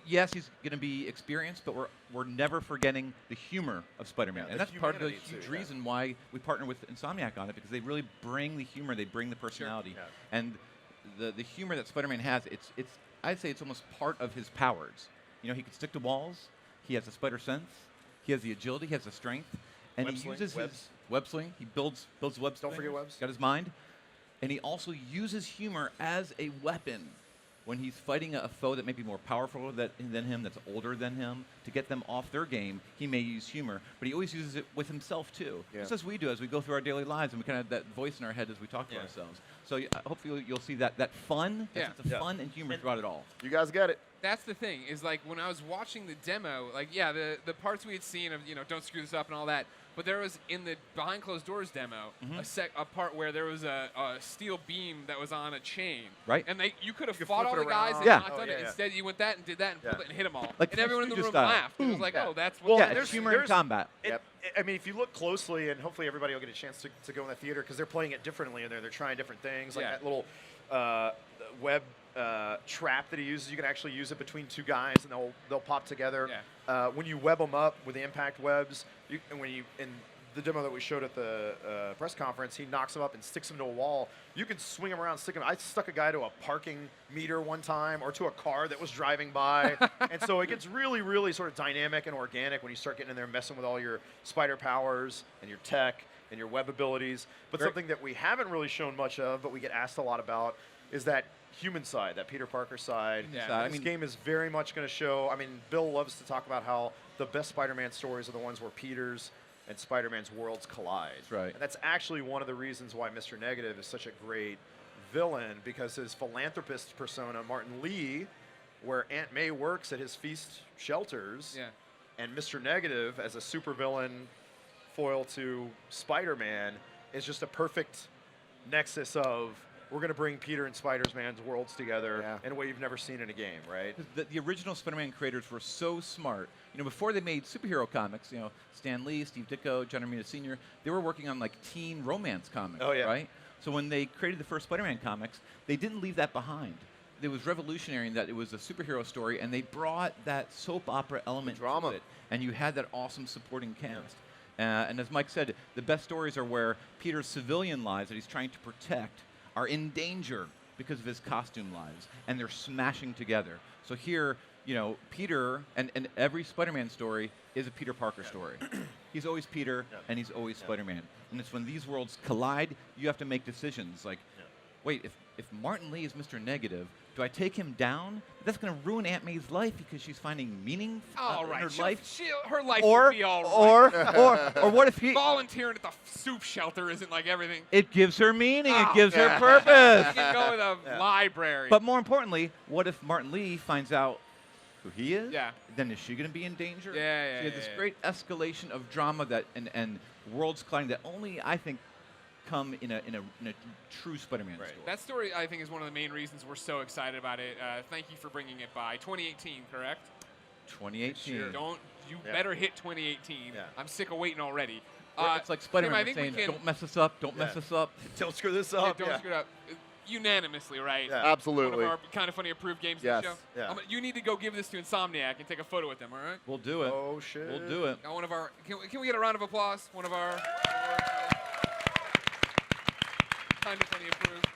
yes, he's going to be experienced, but we're never forgetting the humor of Spider-Man. Yeah, and the that's part of the humanity huge too, reason why we partner with Insomniac on it, because they really bring the humor, they bring the personality. And the humor that Spider-Man has, I'd say it's almost part of his powers. He can stick to walls, he has a spider sense, he has the agility, he has the strength, and he uses his web sling, he builds webs. Don't forget webs. Got his mind. And he also uses humor as a weapon when he's fighting a foe that may be more powerful than him, that's older than him, to get them off their game, he may use humor, but he always uses it with himself too. Just as we do as we go through our daily lives, and we kind of have that voice in our head as we talk to ourselves. So hopefully you'll see that fun, that sense of fun and humor throughout it all. You guys get it. That's the thing, is like when I was watching the demo, like the parts we had seen of, don't screw this up and all that, but there was in the behind closed doors demo a part where there was a steel beam that was on a chain. Right. And you could have fought all the guys and not done it. Instead you went that and did that and pulled it and hit them all. Like and everyone in the room style. laughed. It was like, oh, that's what there's humor in combat. I mean, if you look closely, and hopefully everybody will get a chance to go in the theater, because they're playing it differently in there. They're trying different things, like that little web trap that he uses. You can actually use it between two guys, and they'll pop together. When you web them up with the impact webs, in the demo that we showed at the press conference, he knocks them up and sticks them to a wall. You can swing them around, stick them. I stuck a guy to a parking meter one time, or to a car that was driving by. And so it gets really, really sort of dynamic and organic when you start getting in there messing with all your spider powers and your tech and your web abilities. But something that we haven't really shown much of, but we get asked a lot about, is that human side, that Peter Parker side. This game is very much going to show. I mean, Bill loves to talk about how the best Spider-Man stories are the ones where Peter's and Spider-Man's worlds collide. That's right. And that's actually one of the reasons why Mr. Negative is such a great villain, because his philanthropist persona, Martin Lee, where Aunt May works at his feast shelters, and Mr. Negative as a supervillain foil to Spider-Man is just a perfect nexus of, we're going to bring Peter and Spider-Man's worlds together in a way you've never seen in a game, right? The original Spider-Man creators were so smart. Before they made superhero comics, Stan Lee, Steve Ditko, John Romita Sr., they were working on like teen romance comics, right? So when they created the first Spider-Man comics, they didn't leave that behind. It was revolutionary in that it was a superhero story, and they brought that soap opera element to it, and you had that awesome supporting cast. And as Mike said, the best stories are where Peter's civilian lives that he's trying to protect are in danger because of his costume lives, and they're smashing together. So here, Peter, and every Spider-Man story is a Peter Parker story. He's always Peter, and he's always Spider-Man. And it's when these worlds collide, you have to make decisions like, wait, if Martin Lee is Mr. Negative, do I take him down? That's going to ruin Aunt May's life because she's finding meaning in her life. Her life will be all right. Or what if he volunteering at the soup shelter isn't like everything. It gives her meaning. It gives her purpose. You can go with a library. But more importantly, what if Martin Lee finds out who he is? Yeah. Then is she going to be in danger? Yeah. So you have this great escalation of drama that and worlds colliding that only I think come in a true Spider-Man story. That story, I think, is one of the main reasons we're so excited about it. Thank you for bringing it by. 2018, correct? 2018. You better hit 2018. I'm sick of waiting already. It's like Spider-Man saying, don't mess us up, don't mess us up. Don't screw this up. Don't screw it up. Unanimously, right? Yeah, absolutely. One of our Kind of Funny approved games in the show. You need to go give this to Insomniac and take a photo with them, all right? We'll do it. Oh, shit. We'll do it. One of our, can we get a round of applause? One of our Kind of Funny approved.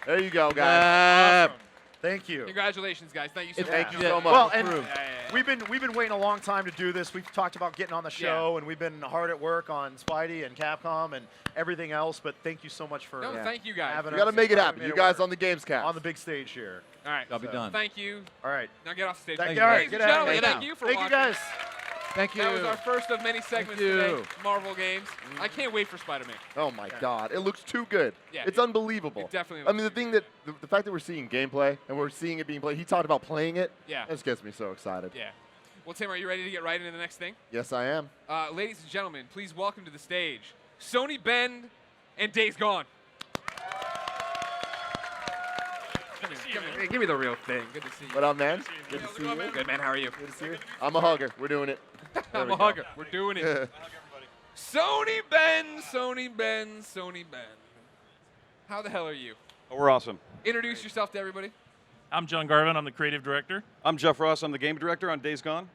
There you go, guys. Awesome. Thank you. Congratulations, guys. Thank you so much. Thank you so much. Well, and we've been waiting a long time to do this. We've talked about getting on the show, and we've been hard at work on Spidey and Capcom and everything else. But thank you so much for thank you guys. You got to make it happen. You guys on the Gamescast. On the big stage here. All right. I'll be done. Thank you. All right. Now get off stage. All right, Ladies get and out. gentlemen, thank you for watching. Thank you, guys. Thank you. That was our first of many segments today. Marvel games. I can't wait for Spider-Man. Oh my God, it looks too good. Yeah, it's unbelievable. It definitely. I mean, the fact that we're seeing gameplay and we're seeing it being played. He talked about playing it. Yeah. This gets me so excited. Yeah. Well, Tim, are you ready to get right into the next thing? Yes, I am. Ladies and gentlemen, please welcome to the stage Sony Bend and Days Gone. Give me the real thing. Good to see you. What up, man? Good to see you. Good, man. How are you? Good to see you. I'm a hugger. We're doing it. I'm a hugger. We're doing it. Sony Bend, Sony Bend, Sony Bend. How the hell are you? Oh, we're awesome. Introduce yourself to everybody. I'm John Garvin. I'm the creative director. I'm Jeff Ross. I'm the game director on Days Gone.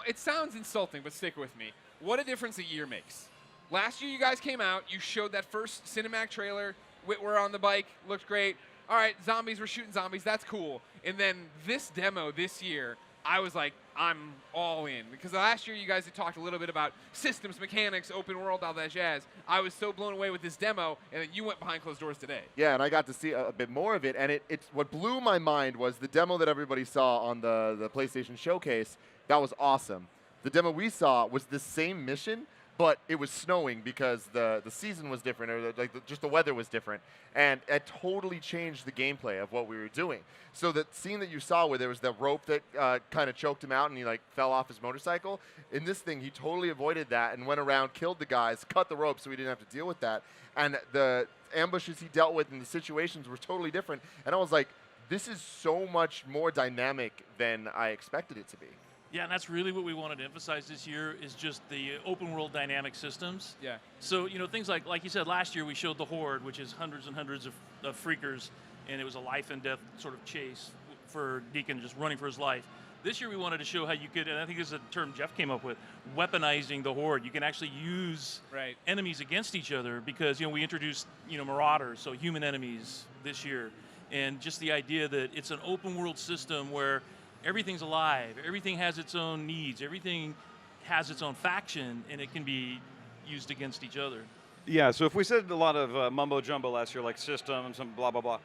It sounds insulting, but stick with me. What a difference a year makes. Last year you guys came out, you showed that first cinematic trailer, Whitwer on the bike, looked great. All right, zombies, we're shooting zombies, that's cool. And then this demo this year, I was like, I'm all in. Because last year you guys had talked a little bit about systems, mechanics, open world, all that jazz. I was so blown away with this demo, and then you went behind closed doors today. Yeah, and I got to see a bit more of it, and it's what blew my mind was the demo that everybody saw on the PlayStation Showcase. That was awesome. The demo we saw was the same mission, but it was snowing because the season was different, or just the weather was different, and it totally changed the gameplay of what we were doing. So the scene that you saw where there was the rope that kind of choked him out and he like fell off his motorcycle, in this thing he totally avoided that and went around, killed the guys, cut the rope so he didn't have to deal with that. And the ambushes he dealt with and the situations were totally different. And I was like, this is so much more dynamic than I expected it to be. Yeah, and that's really what we wanted to emphasize this year is just the open world dynamic systems. Yeah. So, things like you said, last year we showed the Horde, which is hundreds and hundreds of freakers, and it was a life and death sort of chase for Deacon just running for his life. This year we wanted to show how you could, and I think this is a term Jeff came up with, weaponizing the Horde. You can actually use enemies against each other because, we introduced, Marauders, so human enemies this year. And just the idea that it's an open world system where everything's alive, everything has its own needs, everything has its own faction, and it can be used against each other. Yeah, so if we said a lot of mumbo-jumbo last year, like systems and blah, blah, blah,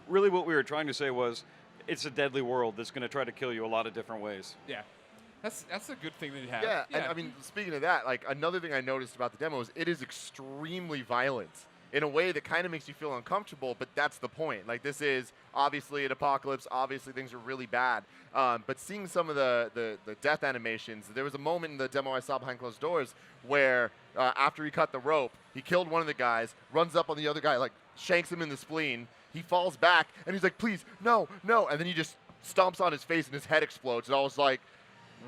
really what we were trying to say was it's a deadly world that's going to try to kill you a lot of different ways. Yeah. That's a good thing that you have. Yeah, and I mean, speaking of that, like another thing I noticed about the demo is it is extremely violent in a way that kind of makes you feel uncomfortable, but that's the point. Like, this is obviously an apocalypse, obviously things are really bad, but seeing some of the death animations, there was a moment in the demo I saw behind closed doors where after he cut the rope, he killed one of the guys, runs up on the other guy, like shanks him in the spleen, he falls back, and he's like, please, no, no, and then he just stomps on his face and his head explodes, and I was like,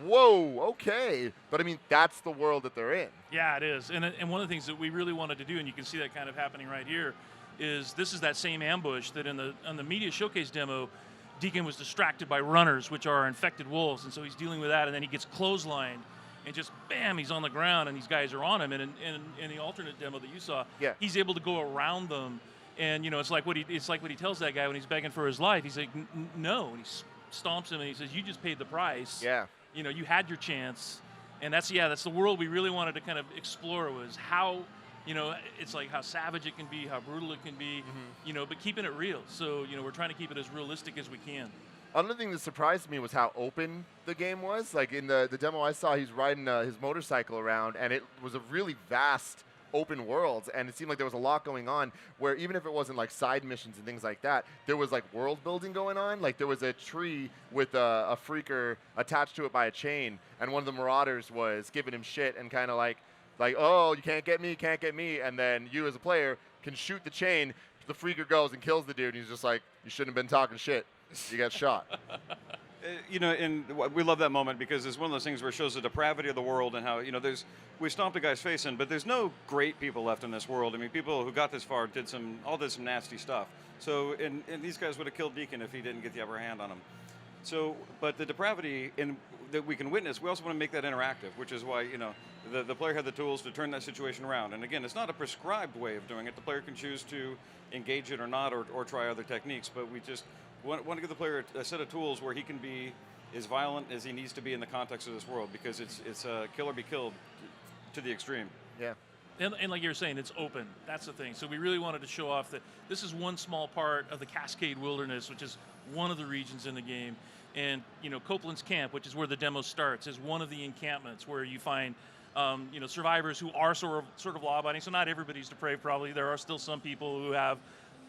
whoa, okay. But I mean, that's the world that they're in. Yeah, it is. And one of the things that we really wanted to do, and you can see that kind of happening right here, is this is that same ambush that on the media showcase demo, Deacon was distracted by runners, which are infected wolves, and so he's dealing with that, and then he gets clotheslined, and just bam, he's on the ground, and these guys are on him. And in the alternate demo that you saw, he's able to go around them, and it's like what he tells that guy when he's begging for his life. He's like, no, and he stomps him, and he says, you just paid the price. Yeah. You had your chance, and that's the world we really wanted to kind of explore was how, it's like how savage it can be, how brutal it can be, but keeping it real. So, we're trying to keep it as realistic as we can. Another thing that surprised me was how open the game was. Like in the demo I saw, he's riding his motorcycle around, and it was a really vast open worlds, and it seemed like there was a lot going on where even if it wasn't like side missions and things like that, there was like world building going on. Like there was a tree with a freaker attached to it by a chain, and one of the marauders was giving him shit and kind of like, oh, you can't get me, and then you as a player can shoot the chain, the freaker goes and kills the dude, and he's just like, you shouldn't have been talking shit, you got shot. And we love that moment because it's one of those things where it shows the depravity of the world and how, we stomped a guy's face in, but there's no great people left in this world. I mean, people who got this far did some nasty stuff. So, and these guys would have killed Deacon if he didn't get the upper hand on him. So, but the depravity that we can witness, we also want to make that interactive, which is why, the player had the tools to turn that situation around. And again, it's not a prescribed way of doing it. The player can choose to engage it or not, or try other techniques, but we just want to give the player a set of tools where he can be as violent as he needs to be in the context of this world, because it's kill or be killed to the extreme. Yeah. And like you were saying, it's open. That's the thing. So we really wanted to show off that this is one small part of the Cascade Wilderness, which is one of the regions in the game. And, Copeland's Camp, which is where the demo starts, is one of the encampments where you find, survivors who are sort of law-abiding. So not everybody's depraved, probably. There are still some people who have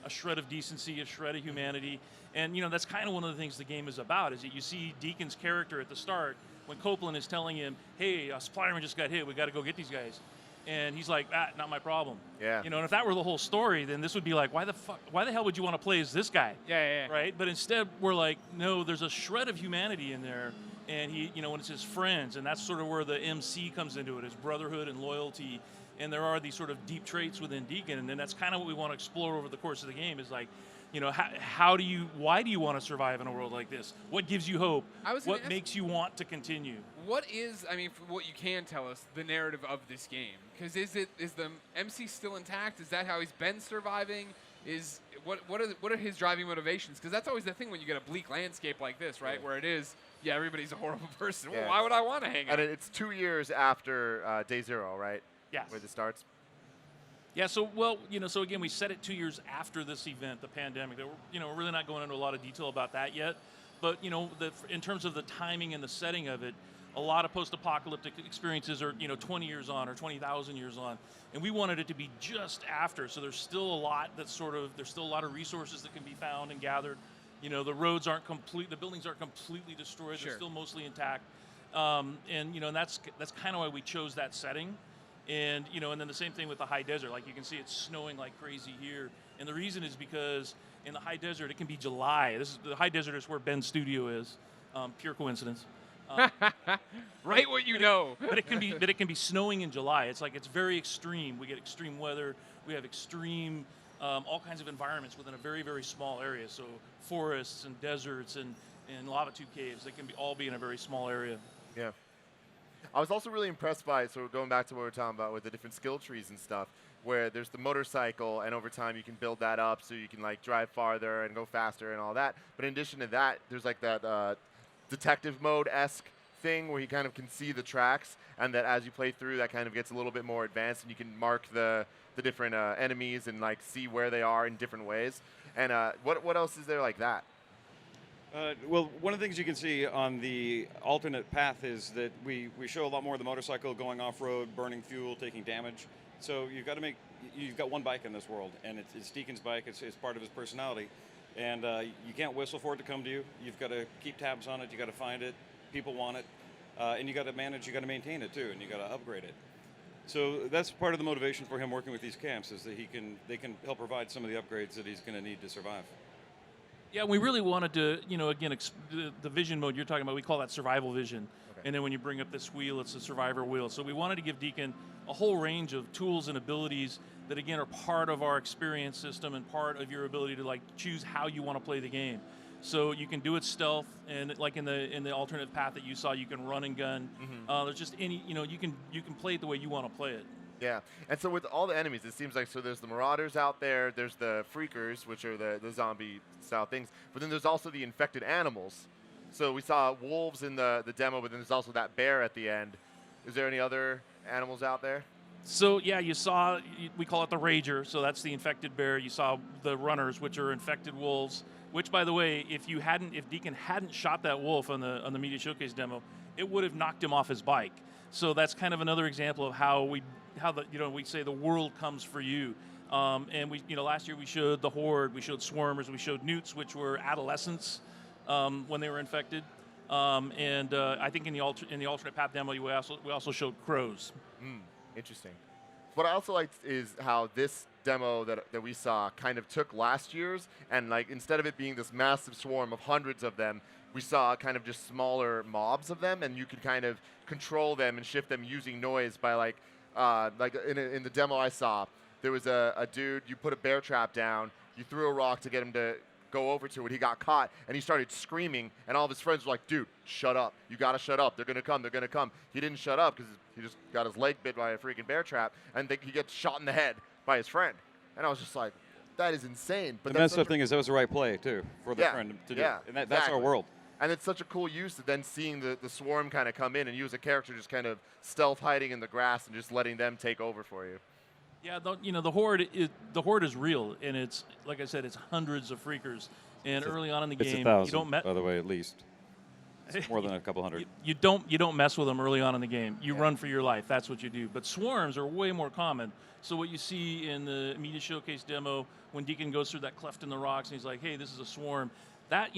a shred of decency, a shred of humanity. And, that's kind of one of the things the game is about, is that you see Deacon's character at the start when Copeland is telling him, hey, a supplierman just got hit, we got to go get these guys. And he's like, not my problem. Yeah. And if that were the whole story, then this would be like, why the hell would you want to play as this guy? Yeah. Right? But instead, we're like, no, there's a shred of humanity in there. And he, when it's his friends, and that's sort of where the MC comes into it, is brotherhood and loyalty. And there are these sort of deep traits within Deacon, and then that's kind of what we want to explore over the course of the game, is like, why do you want to survive in a world like this? What gives you hope? What makes you want to continue? What is, for what you can tell us, the narrative of this game? Because is the MC still intact? Is that how he's been surviving? what are his driving motivations? Because that's always the thing when you get a bleak landscape like this, right? Where it is, yeah, everybody's a horrible person. Well, why would I want to hang out? And it's 2 years after Day Zero, right? Yes. Where this starts. Yeah, so so again, we set it 2 years after this event, the pandemic. We're really not going into a lot of detail about that yet, but in terms of the timing and the setting of it, a lot of post-apocalyptic experiences are 20 years on or 20,000 years on, and we wanted it to be just after. So there's still a lot there's still a lot of resources that can be found and gathered. The roads aren't complete, the buildings aren't completely destroyed. They're still mostly intact, and that's kind of why we chose that setting. And and then the same thing with the high desert. Like you can see, it's snowing like crazy here, and the reason is because in the high desert it can be July. The high desert is where Ben's studio is. Pure coincidence. Right, what you know. But it can be snowing in July. It's very extreme. We get extreme weather. We have extreme all kinds of environments within a very, very small area. So forests and deserts and lava tube caves. They can all be in a very small area. Yeah. I was also really impressed by, so going back to what we were talking about with the different skill trees and stuff, where there's the motorcycle, and over time you can build that up so you can drive farther and go faster and all that. But in addition to that, there's that detective mode-esque thing where you kind of can see the tracks, and that as you play through, that kind of gets a little bit more advanced, and you can mark the different enemies and see where they are in different ways. And what else is there like that? Well, one of the things you can see on the alternate path is that we show a lot more of the motorcycle going off-road, burning fuel, taking damage. So you've got one bike in this world, and it's Deacon's bike. It's part of his personality. And you can't whistle for it to come to you. You've got to keep tabs on it. You got to find it. People want it. And you got to manage, you got to maintain it too, and you got to upgrade it. So that's part of the motivation for him working with these camps, is that they can help provide some of the upgrades that he's going to need to survive. Yeah, we really wanted to, again, the vision mode you're talking about, we call that survival vision. Okay. And then when you bring up this wheel, it's a survivor wheel. So we wanted to give Deacon a whole range of tools and abilities that, again, are part of our experience system and part of your ability to choose how you want to play the game. So you can do it stealth, and like in the alternate path that you saw, you can run and gun. Mm-hmm. There's just you can play it the way you want to play it. Yeah, and so with all the enemies, it seems like there's the Marauders out there, there's the Freakers, which are the zombie-style things, but then there's also the infected animals. So we saw wolves in the demo, but then there's also that bear at the end. Is there any other animals out there? So yeah, you saw, we call it the Rager, so that's the infected bear. You saw the Runners, which are infected wolves, which, by the way, if Deacon hadn't shot that wolf on the Media Showcase demo, it would have knocked him off his bike. So that's kind of another example of how we say the world comes for you. And last year we showed the Horde, we showed Swarmers, we showed Newts, which were adolescents when they were infected. And I think in the alternate path demo we also showed crows. Interesting. What I also liked is how this demo that we saw kind of took last year's, and instead of it being this massive swarm of hundreds of them, we saw kind of just smaller mobs of them, and you could kind of control them and shift them using noise by in the demo I saw, there was a dude, you put a bear trap down, you threw a rock to get him to go over to it, he got caught, and he started screaming, and all of his friends were like, dude, shut up, you gotta shut up, they're gonna come. He didn't shut up because he just got his leg bit by a freaking bear trap, and he gets shot in the head by his friend. And I was just like, that is insane. But the messed up thing is that was the right play, too, for the friend to do. Yeah, And that's our world. And it's such a cool use to then seeing the swarm kind of come in and you as a character just kind of stealth hiding in the grass and just letting them take over for you. Yeah, the Horde is real, and it's, like I said, it's hundreds of freakers. And early on in the game, it's 1,000, you don't by the way, at least. It's more than a couple hundred. You don't mess with them early on in the game. You run for your life. That's what you do. But swarms are way more common. So what you see in the Media Showcase demo, when Deacon goes through that cleft in the rocks and he's like, "Hey, this is a swarm," that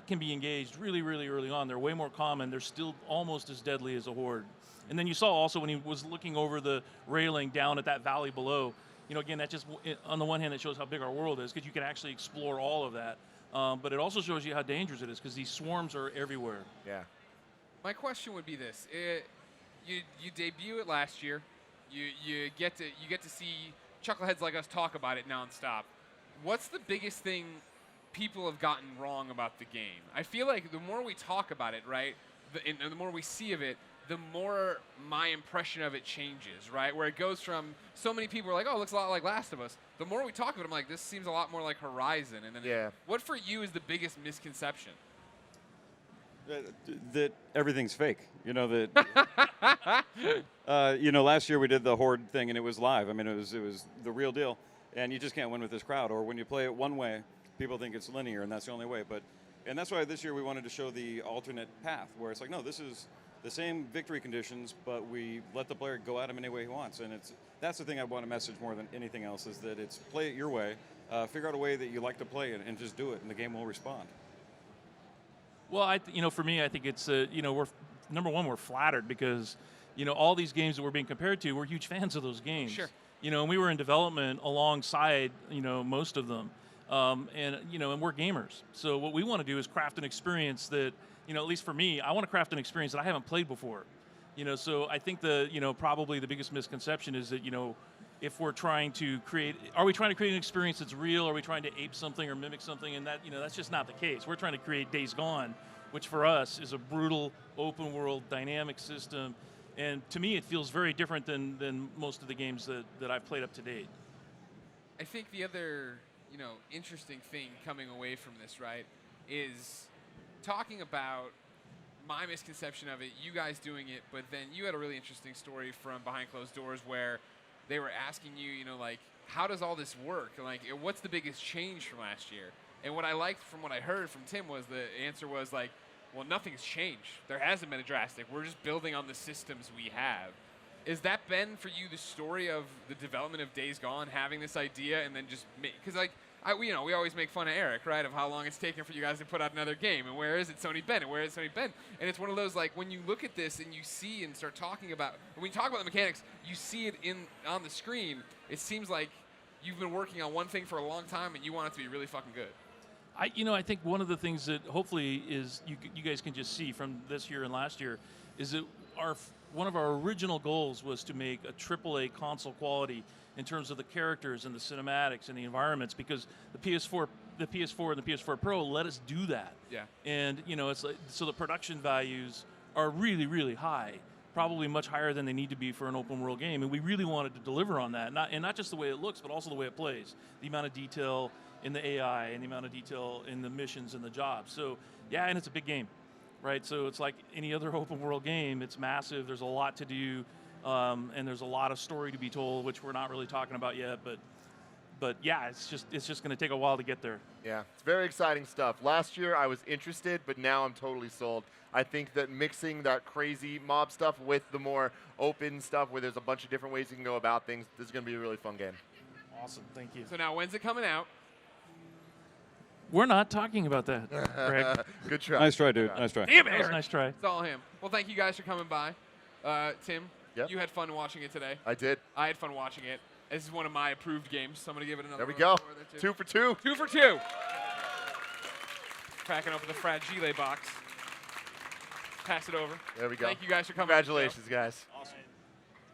can be engaged really, really early on. They're way more common. They're still almost as deadly as a Horde. And then you saw also when he was looking over the railing down at that valley below. Again, that just on the one hand it shows how big our world is because you can actually explore all of that. But it also shows you how dangerous it is because these swarms are everywhere. Yeah. My question would be this: you debut it last year. You get to see chuckleheads like us talk about it nonstop. What's the biggest thing people have gotten wrong about the game? I feel like the more we talk about it, right, and the more we see of it, the more my impression of it changes, right? Where it goes from so many people are like, oh, it looks a lot like Last of Us. The more we talk about it, I'm like, this seems a lot more like Horizon. And then what for you is the biggest misconception? That everything's fake. You know that. Last year we did the Horde thing and it was live. I mean, it was the real deal, and you just can't win with this crowd. Or when you play it one way, people think it's linear, and that's the only way. And that's why this year we wanted to show the alternate path, where it's like, no, this is the same victory conditions, but we let the player go at him any way he wants. And that's the thing I want to message more than anything else, is that it's play it your way, figure out a way that you like to play it, and just do it, and the game will respond. Well, for me, I think it's we're number one, we're flattered because all these games that we're being compared to, we're huge fans of those games. Sure. And we were in development alongside most of them, and we're gamers. So what we want to do is craft an experience that at least for me, I want to craft an experience that I haven't played before. So I think probably the biggest misconception is that if we're trying to create, are we trying to create an experience that's real? Are we trying to ape something or mimic something? And that's just not the case. We're trying to create Days Gone, which for us is a brutal, open world, dynamic system. And to me, it feels very different than most of the games that I've played up to date. I think the other, interesting thing coming away from this, right, is talking about my misconception of it, you guys doing it, but then you had a really interesting story from behind closed doors where they were asking you, like, how does all this work? Like, what's the biggest change from last year? And what I liked from what I heard from Tim was the answer was like, well, nothing's changed. There hasn't been a drastic. We're just building on the systems we have. Is that been for you the story of the development of Days Gone, having this idea and then just because we always make fun of Eric, right, of how long it's taken for you guys to put out another game, and where is it Sony been, and where is Sony been? And it's one of those, like, when you look at this and you see and start talking about, when you talk about the mechanics, you see it on the screen, it seems like you've been working on one thing for a long time and you want it to be really fucking good. I think one of the things that hopefully is you guys can just see from this year and last year is that one of our original goals was to make a AAA console quality in terms of the characters and the cinematics and the environments, because the PS4 and the PS4 Pro let us do that. Yeah. And it's like, so the production values are really, really high, probably much higher than they need to be for an open world game, and we really wanted to deliver on that. Not just the way it looks, but also the way it plays, the amount of detail in the AI and the amount of detail in the missions and the jobs. So yeah, and it's a big game, right? So it's like any other open world game. It's massive. There's a lot to do. And there's a lot of story to be told, which we're not really talking about yet, but yeah, it's just going to take a while to get there. Yeah, it's very exciting stuff. Last year I was interested, but now I'm totally sold. I think that mixing that crazy mob stuff with the more open stuff where there's a bunch of different ways you can go about things, this is going to be a really fun game. Awesome, thank you. So now, when's it coming out? We're not talking about that, Greg. Good try. Nice try, dude. Nice try. Damn it, that was a nice try. It's all him. Well, thank you guys for coming by. Tim, Yep. you had fun watching it today. I did. I had fun watching it. This is one of my approved games, so I'm going to give it another There we round go. of applause there, 2 for 2. 2 for 2. Cracking open the Fragile box. Pass it over. There we go. Thank you guys for coming. Congratulations, guys. Awesome.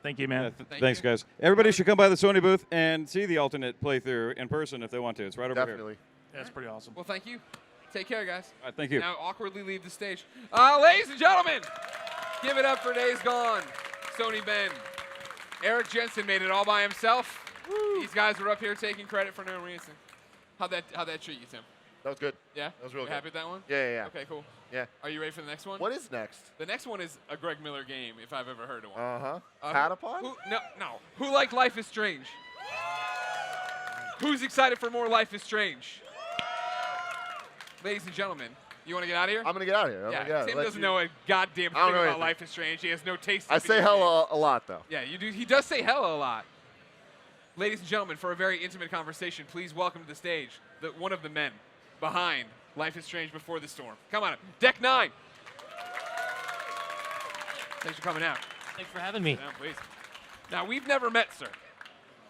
Thank you, man. Thanks, guys. Everybody should come by the Sony booth and see the alternate playthrough in person if they want to. It's right over Definitely. Yeah, it's pretty awesome. Well, thank you. Take care, guys. All right, thank you. Now awkwardly leave the stage. Ladies and gentlemen, give it up for Days Gone, Sony Ben. Eric Jensen made it all by himself. Woo. These guys were up here taking credit for no reason. How'd that treat you, Tim? That was good. Yeah? That was real You good. happy with that one? Yeah. Okay, cool. Yeah. Are you ready for the next one? What is next? The next one is a Greg Miller game, if I've ever heard of one. Patapon? No. Who liked Life is Strange? Who's excited for more Life is Strange? Ladies and gentlemen, you want to get out of here? I'm going to get out of here. Yeah, Tim doesn't know a goddamn thing about Life is Strange. He has no taste. I say hell a lot, though. Yeah, you do. He does say hella a lot. Ladies and gentlemen, for a very intimate conversation, please welcome to the stage one of the men behind Life is Strange Before the Storm. Come on, Deck 9. Thanks for coming out. Thanks for having me. Sit down, please. Now, we've never met, sir.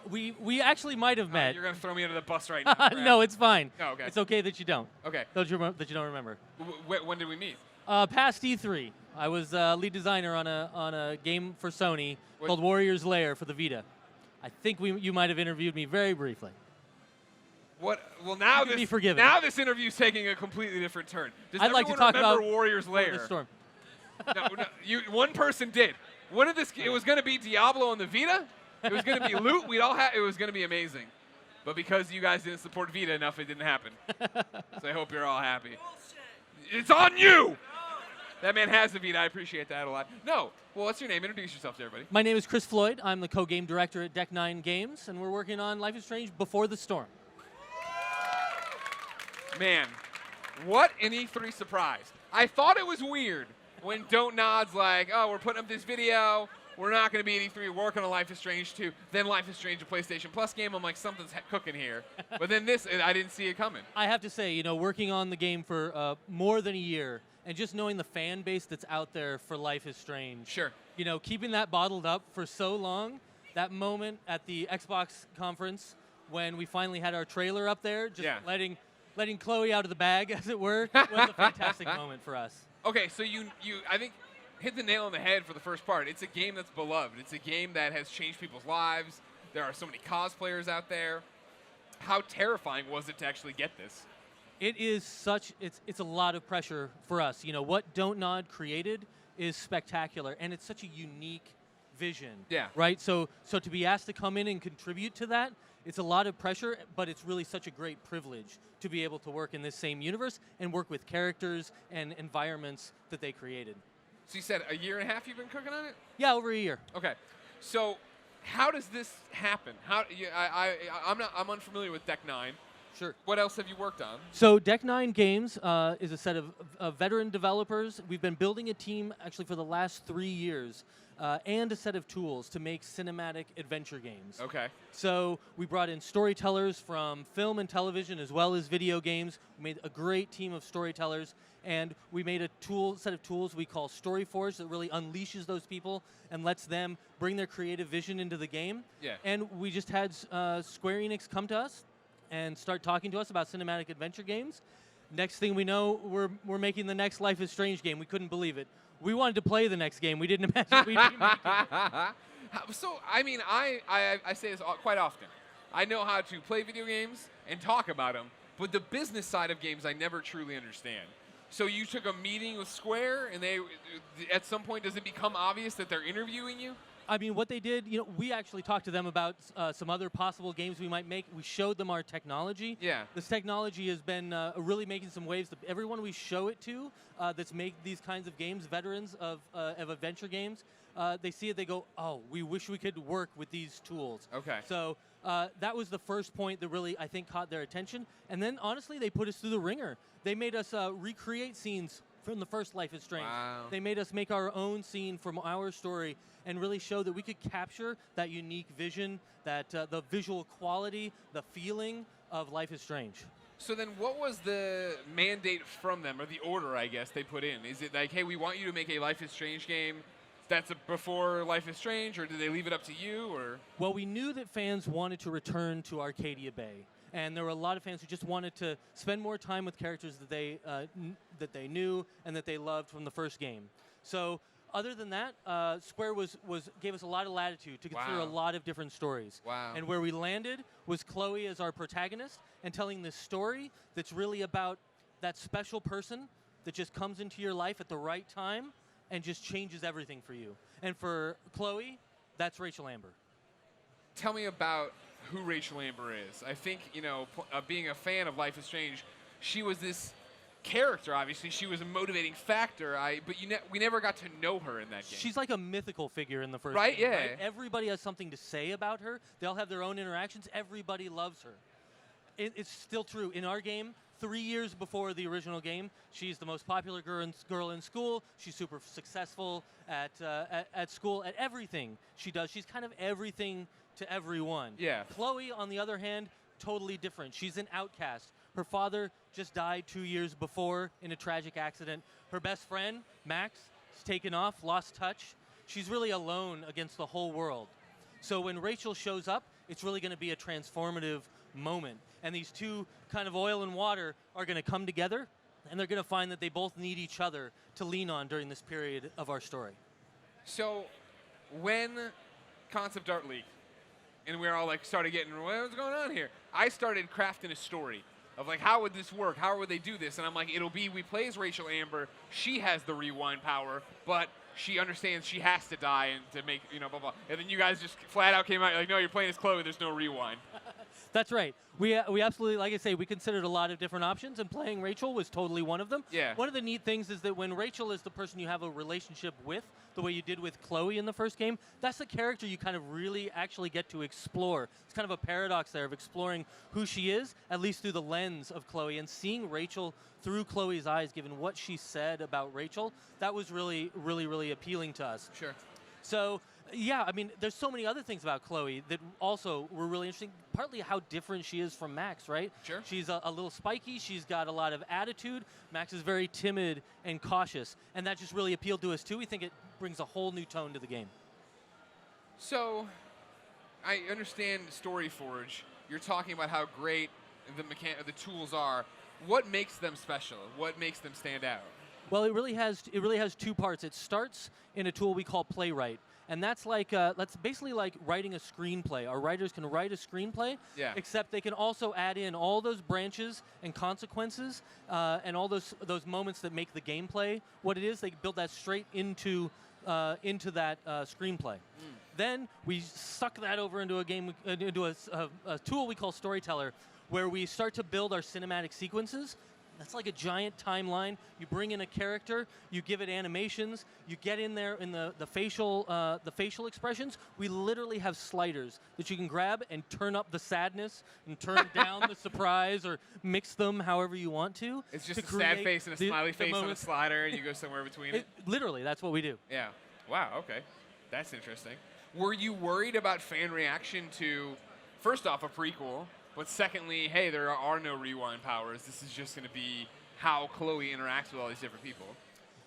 We actually might have met. You're going to throw me under the bus right now. Brad. No, it's fine. Oh, okay. It's okay that you don't. Okay. That you don't remember. When did we meet? Past E3. I was lead designer on a game for Sony called Warrior's Lair for the Vita. I think you might have interviewed me very briefly. What? Well, now You can be forgiven. Now this interview's taking a completely different turn. Does I'd like to everyone talk remember about Warrior's Before the Lair? Storm. One person did. It was going to be Diablo on the Vita. It was going to be loot. It was going to be amazing. But because you guys didn't support Vita enough, it didn't happen. So I hope you're all happy. It's on you! That man has a Vita. I appreciate that a lot. No. Well, what's your name? Introduce yourself to everybody. My name is Chris Floyd. I'm the co-game director at Deck 9 Games, and we're working on Life is Strange Before the Storm. Man, what an E3 surprise. I thought it was weird when Don't Nod's like, oh, we're putting up this video. We're not going to be at E3. We're working on Life is Strange 2. Then Life is Strange, a PlayStation Plus game. I'm like, something's cooking here. But then this, I didn't see it coming. I have to say, working on the game for more than a year, and just knowing the fan base that's out there for Life is Strange. Sure. Keeping that bottled up for so long, that moment at the Xbox conference when we finally had our trailer up there, just letting Chloe out of the bag, as it were, was a fantastic moment for us. Okay, so you I think hit the nail on the head for the first part. It's a game that's beloved. It's a game that has changed people's lives. There are so many cosplayers out there. How terrifying was it to actually get this? It is it's a lot of pressure for us. What Don't Nod created is spectacular, and it's such a unique vision. Yeah. Right? So to be asked to come in and contribute to that, it's a lot of pressure, but it's really such a great privilege to be able to work in this same universe and work with characters and environments that they created. So you said a year and a half you've been cooking on it? Yeah, over a year. Okay. So how does this happen? I'm unfamiliar with Deck 9. Sure. What else have you worked on? So Deck 9 Games is a set of veteran developers. We've been building a team actually for the last 3 years and a set of tools to make cinematic adventure games. Okay. So we brought in storytellers from film and television as well as video games. We made a great team of storytellers, and we made a set of tools we call StoryForge that really unleashes those people and lets them bring their creative vision into the game. Yeah. And we just had Square Enix come to us and start talking to us about cinematic adventure games. Next thing we know, we're making the next Life is Strange game. We couldn't believe it. We wanted to play the next game. We didn't imagine we'd be making it. So, I mean, I say this quite often. I know how to play video games and talk about them, but the business side of games I never truly understand. So you took a meeting with Square, and at some point, does it become obvious that they're interviewing you? I mean, what they did, we actually talked to them about some other possible games we might make. We showed them our technology. Yeah. This technology has been really making some waves. Everyone we show it to that's make these kinds of games, veterans of adventure games, they see it, they go, oh, we wish we could work with these tools. Okay. So that was the first point that really, I think, caught their attention. And then, honestly, they put us through the ringer. They made us recreate scenes from the first Life is Strange. Wow. They made us make our own scene from our story and really show that we could capture that unique vision, that the visual quality, the feeling of Life is Strange. So then what was the mandate from them, or the order, I guess, they put in? Is it like, hey, we want you to make a Life is Strange game that's before Life is Strange, or did they leave it up to you? Or? Well, we knew that fans wanted to return to Arcadia Bay. And there were a lot of fans who just wanted to spend more time with characters that they knew and that they loved from the first game. So other than that, Square gave us a lot of latitude to consider a lot of different stories. Wow. And where we landed was Chloe as our protagonist and telling this story that's really about that special person that just comes into your life at the right time and just changes everything for you. And for Chloe, that's Rachel Amber. Tell me about who Rachel Amber is. I think, being a fan of Life is Strange, she was this character, obviously. She was a motivating factor, but we never got to know her in that game. She's like a mythical figure in the first right? game. Yeah. Right? Everybody has something to say about her. They all have their own interactions. Everybody loves her. It's still true. In our game, 3 years before the original game, she's the most popular girl in school. She's super successful at school, at everything she does. She's kind of everything to everyone. Yeah. Chloe, on the other hand, totally different. She's an outcast. Her father just died 2 years before in a tragic accident. Her best friend, Max, is taken off, lost touch. She's really alone against the whole world. So when Rachel shows up, it's really going to be a transformative moment. And these two kind of oil and water are going to come together, and they're going to find that they both need each other to lean on during this period of our story. So when concept art leaked, and we were all like started getting, what's going on here? I started crafting a story of like, how would this work? How would they do this? And I'm like, it'll be, we play as Rachel Amber. She has the rewind power, but she understands she has to die and to make, you know, blah, blah. And then you guys just flat out came out, like, no, you're playing as Chloe, there's no rewind. That's right. We absolutely, like I say, we considered a lot of different options, and playing Rachel was totally one of them. Yeah. One of the neat things is that when Rachel is the person you have a relationship with, the way you did with Chloe in the first game, that's the character you kind of really actually get to explore. It's kind of a paradox there of exploring who she is, at least through the lens of Chloe, and seeing Rachel through Chloe's eyes, given what she said about Rachel, that was really, really, really appealing to us. Sure. So, yeah, I mean, there's so many other things about Chloe that also were really interesting. Partly how different she is from Max, right? Sure. She's a little spiky. She's got a lot of attitude. Max is very timid and cautious, and that just really appealed to us too. We think it brings a whole new tone to the game. So, I understand StoryForge. You're talking about how great the tools are. What makes them special? What makes them stand out? Well, it really has two parts. It starts in a tool we call Playwright. And that's like that's basically like writing a screenplay. Our writers can write a screenplay, except they can also add in all those branches and consequences and all those moments that make the gameplay what it is. They build that straight into that screenplay. Then we suck that over into a game, into a tool we call Storyteller, where we start to build our cinematic sequences. That's like a giant timeline. You bring in a character, you give it animations, you get in there in the facial expressions. We literally have sliders that you can grab and turn up the sadness and turn down the surprise, or mix them however you want to. It's just a sad face and a smiley face on a slider, and you go somewhere between it. Literally, that's what we do. Yeah. Wow, okay. That's interesting. Were you worried about fan reaction to, first off, a prequel, but secondly, hey, there are no rewind powers. This is just going to be how Chloe interacts with all these different people.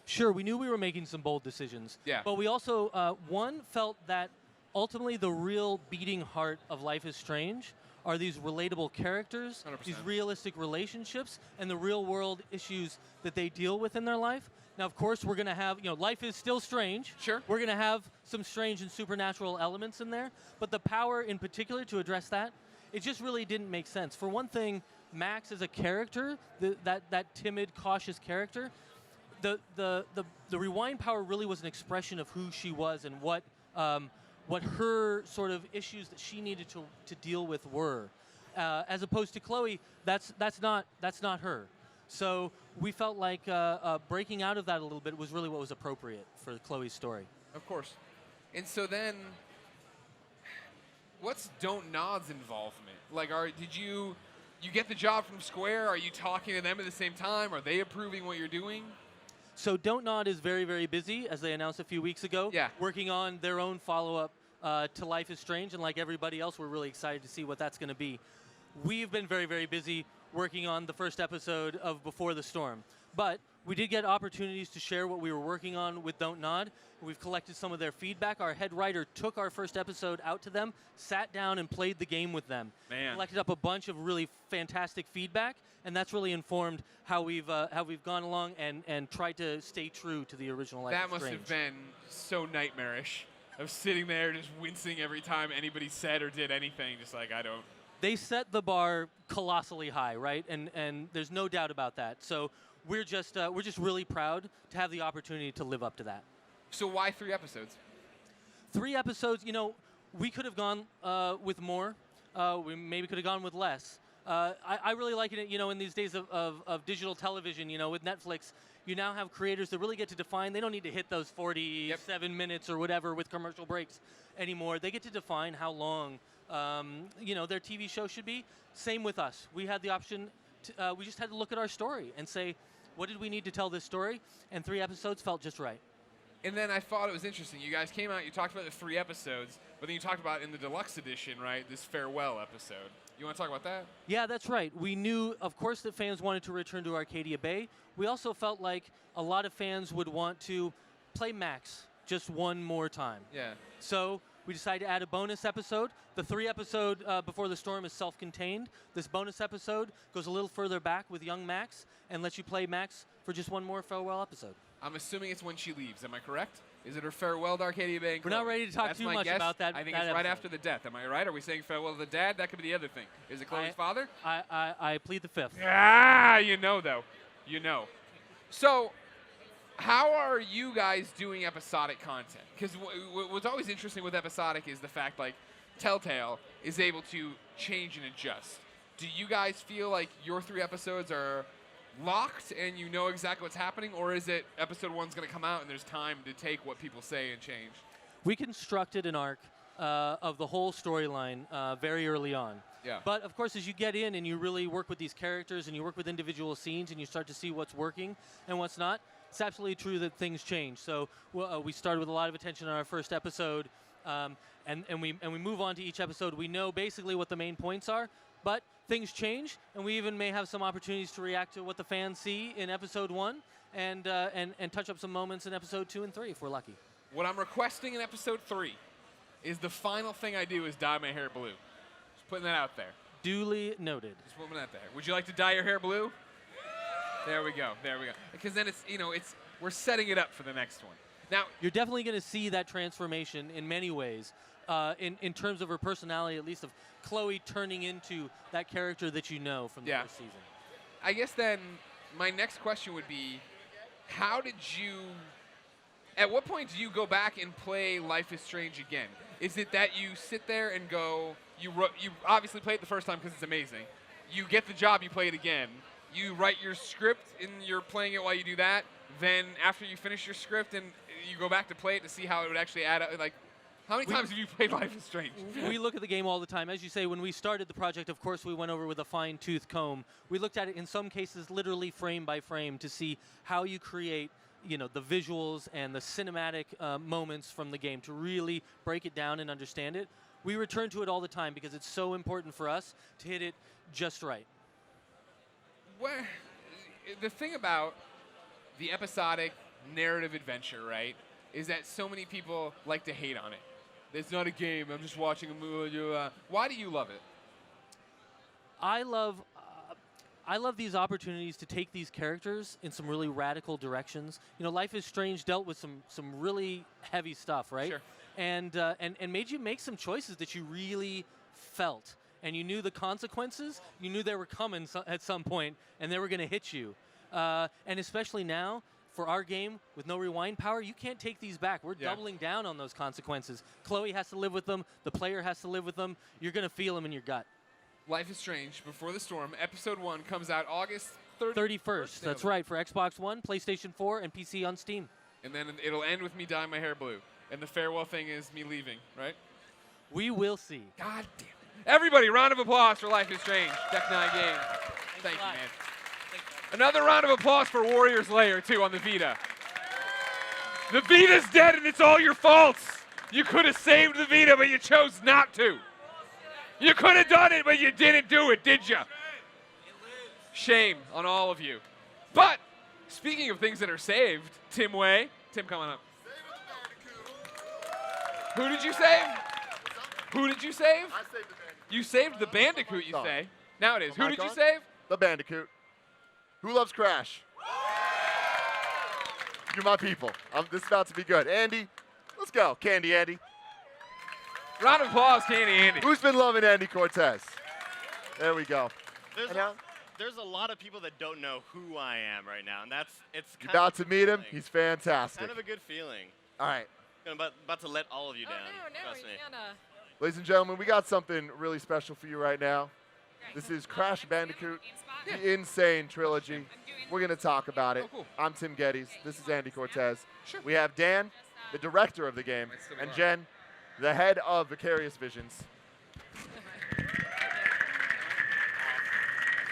Sure, we knew we were making some bold decisions. Yeah. But we also, one, felt that ultimately the real beating heart of Life is Strange are these relatable characters, 100%. these realistic relationships, and the real-world issues that they deal with in their life. Now, of course, we're going to have, life is still strange. Sure. We're going to have some strange and supernatural elements in there. But the power in particular to address that, it just really didn't make sense. For one thing, Max as a character, that timid, cautious character, the rewind power really was an expression of who she was and what her sort of issues that she needed to deal with were. As opposed to Chloe, that's not her. So we felt like breaking out of that a little bit was really what was appropriate for Chloe's story. Of course. And so then, what's Don't Nod's involvement? Like, did you get the job from Square? Are you talking to them at the same time? Are they approving what you're doing? So Don't Nod is very, very busy, as they announced a few weeks ago, working on their own follow-up to Life is Strange. And like everybody else, we're really excited to see what that's going to be. We've been very, very busy working on the first episode of Before the Storm. But we did get opportunities to share what we were working on with Don't Nod. We've collected some of their feedback. Our head writer took our first episode out to them, sat down and played the game with them. Man. Collected up a bunch of really fantastic feedback, and that's really informed how we've gone along and tried to stay true to the original Life is Strange. That must have been so nightmarish, of sitting there just wincing every time anybody said or did anything, just like, I don't. They set the bar colossally high, right? And there's no doubt about that. So we're just really proud to have the opportunity to live up to that. So why 3 episodes? 3 episodes, we could have gone with more. We maybe could have gone with less. I really like it, in these days of digital television, with Netflix, you now have creators that really get to define. They don't need to hit those 47 minutes or whatever with commercial breaks anymore. They get to define how long their TV show should be. Same with us. We had the option, we just had to look at our story and say, what did we need to tell this story? And 3 episodes felt just right. And then I thought it was interesting. You guys came out, you talked about the 3 episodes, but then you talked about in the deluxe edition, right, this farewell episode. You want to talk about that? Yeah, that's right. We knew, of course, that fans wanted to return to Arcadia Bay. We also felt like a lot of fans would want to play Max just one more time. Yeah. So we decided to add a bonus episode. The 3 episode Before the Storm is self-contained. This bonus episode goes a little further back with young Max and lets you play Max for just one more farewell episode. I'm assuming it's when she leaves. Am I correct? Is it her farewell to Arcadia Bay? We're not ready to talk That's too my much guess. about that. I think that it's right episode. after the death. Am I right? Are we saying farewell to the dad? That could be the other thing. Is it Chloe's father? I plead the 5th. Ah, you know, though. You know. So, how are you guys doing episodic content? Because what's always interesting with episodic is the fact, like, Telltale is able to change and adjust. Do you guys feel like your 3 episodes are locked and you know exactly what's happening, or is it episode 1's going to come out and there's time to take what people say and change? We constructed an arc of the whole storyline very early on. Yeah. But of course, as you get in and you really work with these characters and you work with individual scenes and you start to see what's working and what's not, it's absolutely true that things change. So we started with a lot of attention on our first episode, and we move on to each episode. We know basically what the main points are, but things change, and we even may have some opportunities to react to what the fans see in episode 1 and touch up some moments in episode 2 and 3 if we're lucky. What I'm requesting in episode 3 is the final thing I do is dye my hair blue. Just putting that out there. Duly noted. Just putting that there. Would you like to dye your hair blue? There we go. There we go. Because then it's, we're setting it up for the next one. Now, you're definitely going to see that transformation in many ways, in terms of her personality, at least of Chloe turning into that character that you know from the first season. I guess then my next question would be, at what point do you go back and play Life is Strange again? Is it that you sit there and go, you obviously play it the first time because it's amazing. You get the job, you play it again. You write your script and you're playing it while you do that. Then after you finish your script and you go back to play it to see how it would actually add up. Like, how many times have you played Life is Strange? We look at the game all the time. As you say, when we started the project, of course, we went over with a fine-tooth comb. We looked at it in some cases literally frame by frame to see how you create the visuals and the cinematic moments from the game to really break it down and understand it. We return to it all the time because it's so important for us to hit it just right. The thing about the episodic narrative adventure, right, is that so many people like to hate on it. It's not a game. I'm just watching a movie. Why do you love it? I love these opportunities to take these characters in some really radical directions. Life is Strange dealt with some really heavy stuff, right? Sure. And made you make some choices that you really felt. And you knew the consequences. You knew they were coming at some point, and they were going to hit you. And especially now, for our game, with no rewind power, you can't take these back. We're doubling down on those consequences. Chloe has to live with them. The player has to live with them. You're going to feel them in your gut. Life is Strange, Before the Storm, Episode 1 comes out August 31st. That's right, for Xbox One, PlayStation 4, and PC on Steam. And then it'll end with me dyeing my hair blue. And the farewell thing is me leaving, right? We will see. God damn it. Everybody, round of applause for Life is Strange, Deck 9 Games. Thank you, man. Another round of applause for Warriors Lair, too, on the Vita. The Vita's dead, and it's all your faults. You could have saved the Vita, but you chose not to. You could have done it, but you didn't do it, did you? Shame on all of you. But, speaking of things that are saved, Tim Way. Tim, come on up. Who did you save? Who did you save? I saved the Bandicoot. You saved the Bandicoot, you say. Now it is. Who did you save? The Bandicoot. Who loves Crash? You're my people. This is about to be good. Andy, let's go. Candy Andy. Round of applause, Candy Andy. Who's been loving Andy Cortez? There we go. There's a lot of people that don't know who I am right now, and it's You're kind about of to meet him. He's fantastic. kind of a good feeling. All right. I'm about to let all of you down. Trust me. Ladies and gentlemen, we got something really special for you right now. This is Crash Bandicoot, the Insane Trilogy. We're going to talk about it. I'm Tim Geddes. This is Andy Cortez. We have Dan, the director of the game, and Jen, the head of Vicarious Visions. So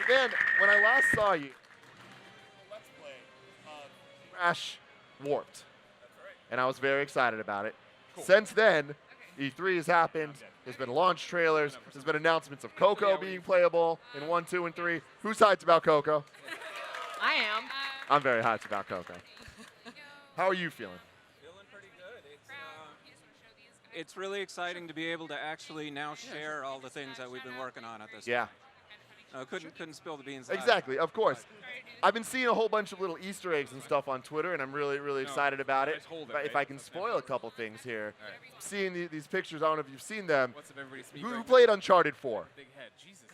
Dan, when I last saw you, Let's Play Crash Warped. And I was very excited about it. Since then, E3 has happened. There's been launch trailers. There's been announcements of Coco being playable in 1, 2, and 3. Who's hyped about Coco? I am. I'm very hyped about Coco. How are you feeling? Feeling pretty good. It's it's really exciting to be able to actually now share all the things that we've been working on at this Yeah. point. Couldn't spill the beans. last Exactly, time. of course. I've been seeing a whole bunch of little Easter eggs and stuff on Twitter, and I'm really, really excited about it. guys hold it, If right? I can spoil a couple things here. Seeing these pictures, I don't know if you've seen them. What's up, everybody? It's me, Who Greg. played Uncharted 4? Big head. Jesus.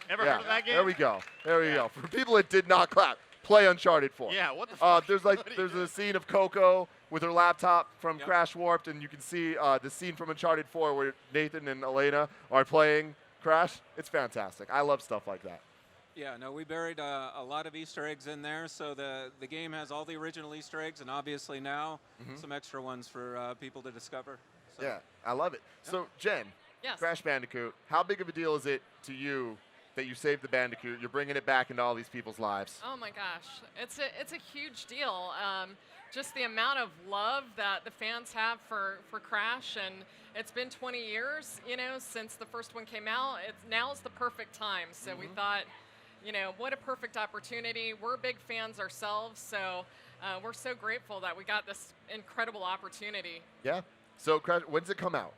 Ever Yeah, heard of that game? There we go. There we go. For people that did not clap, play Uncharted 4. Yeah, what the fuck? There's a scene of Coco with her laptop from Crash Warped, and you can see the scene from Uncharted 4 where Nathan and Elena are playing Crash. It's fantastic. I love stuff like that. Yeah, no, we buried a lot of Easter eggs in there, so the game has all the original Easter eggs, and obviously now some extra ones for people to discover. So. Yeah, I love it. So, Jen, Yes. Crash Bandicoot, how big of a deal is it to you that you saved the Bandicoot? You're bringing it back into all these people's lives. Oh my gosh, it's a huge deal. Just the amount of love that the fans have for Crash, and it's been 20 years, since the first one came out. Now's the perfect time. So we thought, what a perfect opportunity. We're big fans ourselves, so we're so grateful that we got this incredible opportunity. Yeah. So, Crash, when's it come out?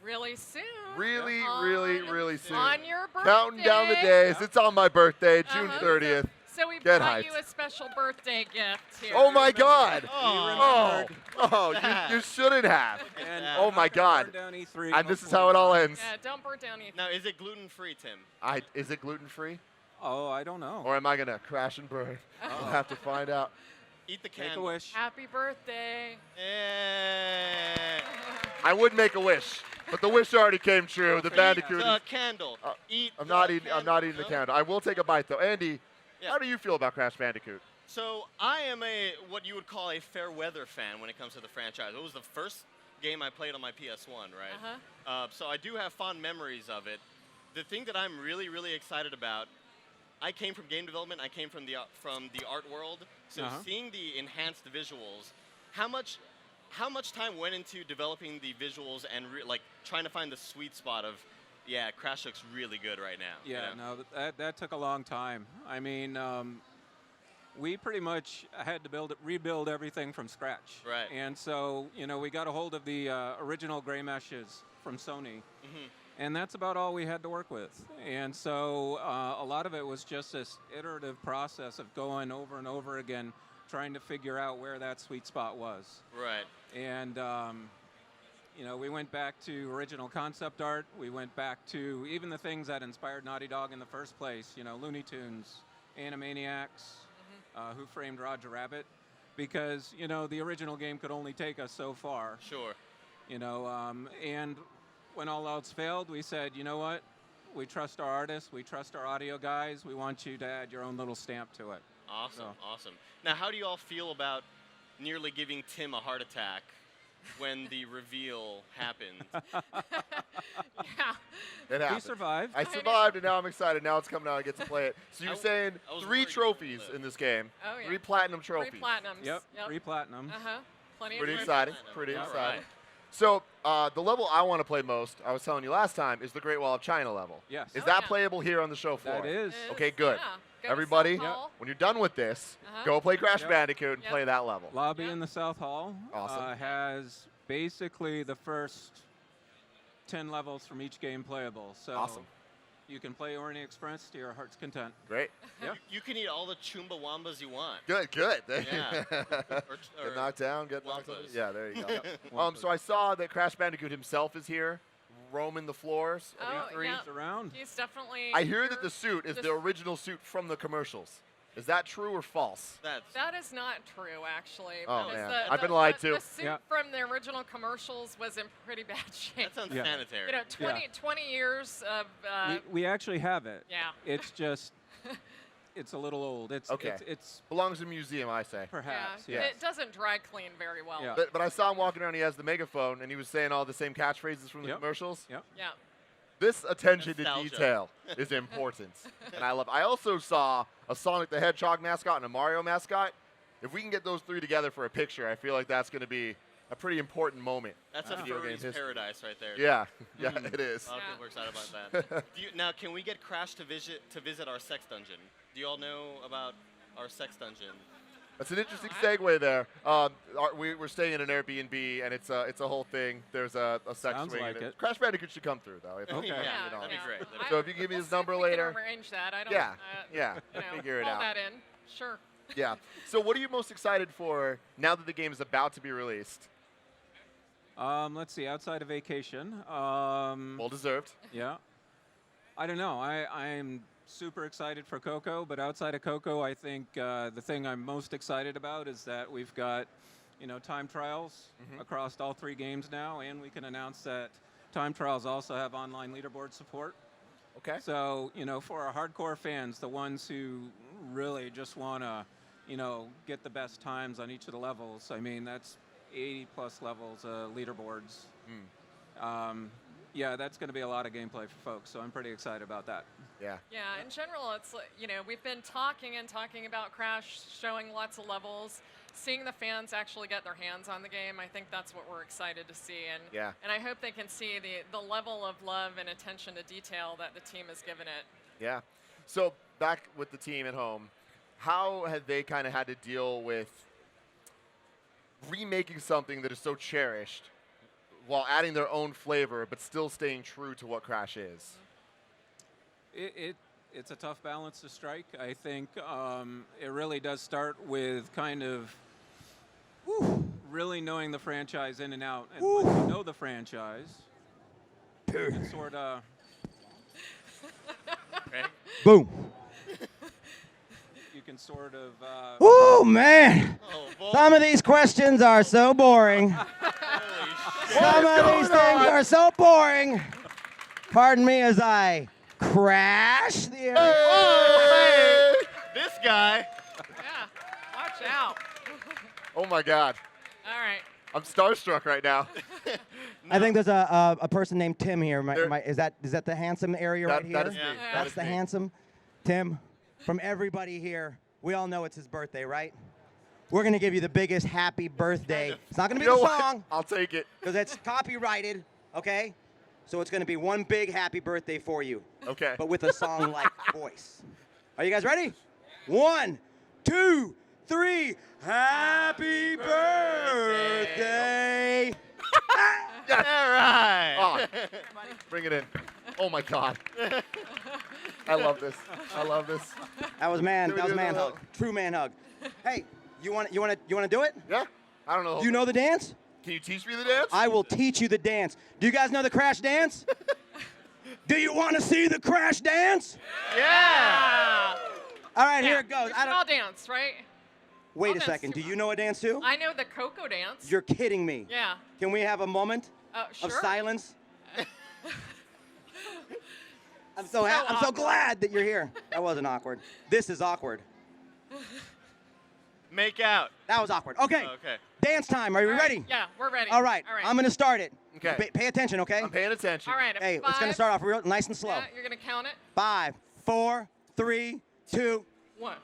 Really soon. Really, really soon. On your birthday. Counting down the days. It's on my birthday, June 30th. So we Get brought hyped. you a special birthday gift here. Oh my God! Oh. You shouldn't have. Oh my God! Burn down E3 And this is how it all ends. Yeah, don't burn down E3. Now, is it gluten-free, Tim? Is it gluten free? Oh, I don't know. Or am I gonna crash and burn? We'll have to find out. Eat the Make a candle. wish. Happy birthday. I would make a wish, but the wish already came true. The Bandicoot. The candle. Eat I'm not eating the candle. I will take a bite though. Andy, Yeah. how do you feel about Crash Bandicoot? So I am what you would call a fair weather fan when it comes to the franchise. It was the first game I played on my PS1, right? So I do have fond memories of it. The thing that I'm really, really excited about, I came from game development. I came from the art world. So seeing the enhanced visuals, how much time went into developing the visuals and trying to find the sweet spot of, yeah, Crash looks really good right now. Yeah, you know? no, that took a long time. I mean, we pretty much had to rebuild everything from scratch. Right. And so, we got a hold of the original gray meshes from Sony. And that's about all we had to work with. And so a lot of it was just this iterative process of going over and over again, trying to figure out where that sweet spot was. Right. And, we went back to original concept art. We went back to even the things that inspired Naughty Dog in the first place, Looney Tunes, Animaniacs, Who Framed Roger Rabbit, because, the original game could only take us so far. Sure. And when all else failed, we said, you know what? We trust our artists. We trust our audio guys. We want you to add your own little stamp to it. Awesome, awesome. Now, how do you all feel about nearly giving Tim a heart attack when the reveal happened? It happened. survived. I survived, and now I'm excited. Now it's coming out. I get to play it. So you're saying I was 3 worried trophies in this game. Oh, yeah. 3 platinum trophies. 3 platinums. Yep, 3 platinums. Plenty of Pretty room. exciting. Pretty All exciting. right. So the level I want to play most, I was telling you last time, is the Great Wall of China level. Yes. Is Oh, that yeah. playable here on the show floor? That is. Okay, good. Yeah. Go to Everybody, South Hall. when you're done with this, Uh-huh. go play Crash Yep. Bandicoot and Yep. play that level. Lobby in the South Hall Awesome. has basically the first 10 levels from each game playable. So Awesome. you can play Orient Express to your heart's content. Great. Yep. You can eat all the Chumbawambas you want. Good, good. Yeah. Get knocked down, get knocked out. Wampas. Yeah, there you go. Wampas. So I saw that Crash Bandicoot himself is here, roaming the floors of Oh, E3. yeah. It's around. He's definitely. I hear that the suit is the original suit from the commercials. Is that true or false? That is not true, actually. Oh, because man. I've been lied to. The suit Yeah. from the original commercials was in pretty bad shape. That's Yeah. unsanitary. 20 years of. We actually have it. Yeah. It's just, it's a little old. It's Okay. It's Belongs in a museum, I say. perhaps. Yeah. Yes. It doesn't dry clean very well. Yeah. But I saw him walking around. He has the megaphone, and he was saying all the same catchphrases from the Yep. commercials. Yep. Yeah. This attention to Nostalgia. detail is important, and I love. I also saw a Sonic the Hedgehog mascot and a Mario mascot. If we can get those 3 together for a picture, I feel like that's going to be a pretty important moment. That's in a video game furry's history. paradise right there. Yeah, yeah, it is. A lot of people are excited about that. Now, can we get Crash to visit our sex dungeon? Do you all know about our sex dungeon? That's an interesting segue there. We're staying in an Airbnb, and it's a whole thing. There's a sex Sounds swing. like in it. it. Crash Bandicoot should come through, though. Okay. Yeah, that'd be great. So if you give me his number We later. can arrange that. I don't. Yeah, yeah, You know, figure it call out. that in. Sure. Yeah. So what are you most excited for now that the game is about to be released? Let's see. Outside of vacation. Well deserved. Yeah. I don't know. I'm super excited for Coco, but outside of Coco, I think the thing I'm most excited about is that we've got, time trials across all 3 games now, and we can announce that time trials also have online leaderboard support. Okay. So, for our hardcore fans, the ones who really just want to, get the best times on each of the levels, I mean, that's 80 plus levels leaderboards. Yeah, that's going to be a lot of gameplay for folks, so I'm pretty excited about that. Yeah. Yeah, in general, it's like, we've been talking about Crash, showing lots of levels, seeing the fans actually get their hands on the game. I think that's what we're excited to see, and and I hope they can see the level of love and attention to detail that the team has given it. Yeah. So back with the team at home, how have they kind of had to deal with remaking something that is so cherished while adding their own flavor but still staying true to what Crash is? It's a tough balance to strike. I think it really does start with kind of really knowing the franchise in and out. And once you know the franchise, you can sort of... Boom. You can sort of... Oh, man. Some of these questions are so boring. Some of these things are so boring. Pardon me as I crash the area. Hey! This guy. Yeah, watch out. Oh my God. All right. I'm starstruck right now. I think there's a person named Tim here. Is that the handsome area right here? That is me. That That's is the me. handsome. Tim, from everybody here, we all know it's his birthday, right? We're going to give you the biggest happy birthday. It's not going to be You know the what? song. I'll take it. Because it's copyrighted, okay? So it's going to be one big happy birthday for you. Okay. But with a song-like voice. Are you guys ready? 1, 2, 3. Happy birthday. Yes. All right. Oh, bring it in. Oh my God. I love this. I love this. That was man. Can we That was do man the- hug. True man hug. Hey, you want to do it? Yeah. I don't know. Do you know the dance? Can you teach me the dance? I will teach you the dance. Do you guys know the Crash dance? Do you want to see the Crash dance? Yeah. All right, Yeah, here it goes. We should all dance, right? Wait I'll a dance second. Do you know a dance too? I know the Coco dance. You're kidding me. Yeah. Can we have a moment Sure. of silence? I'm so awkward. glad that you're here. That wasn't awkward. This is awkward. Make out. That was awkward. Okay. Oh, okay. Dance time. Are you All right, ready? Yeah, we're ready. All right. All right. I'm going to start it. Okay. Pay attention, okay? I'm paying attention. All right. Hey, it's going to five. start off real nice and slow. Yeah, you're gonna count it. 5, 4, 3, 2. 1.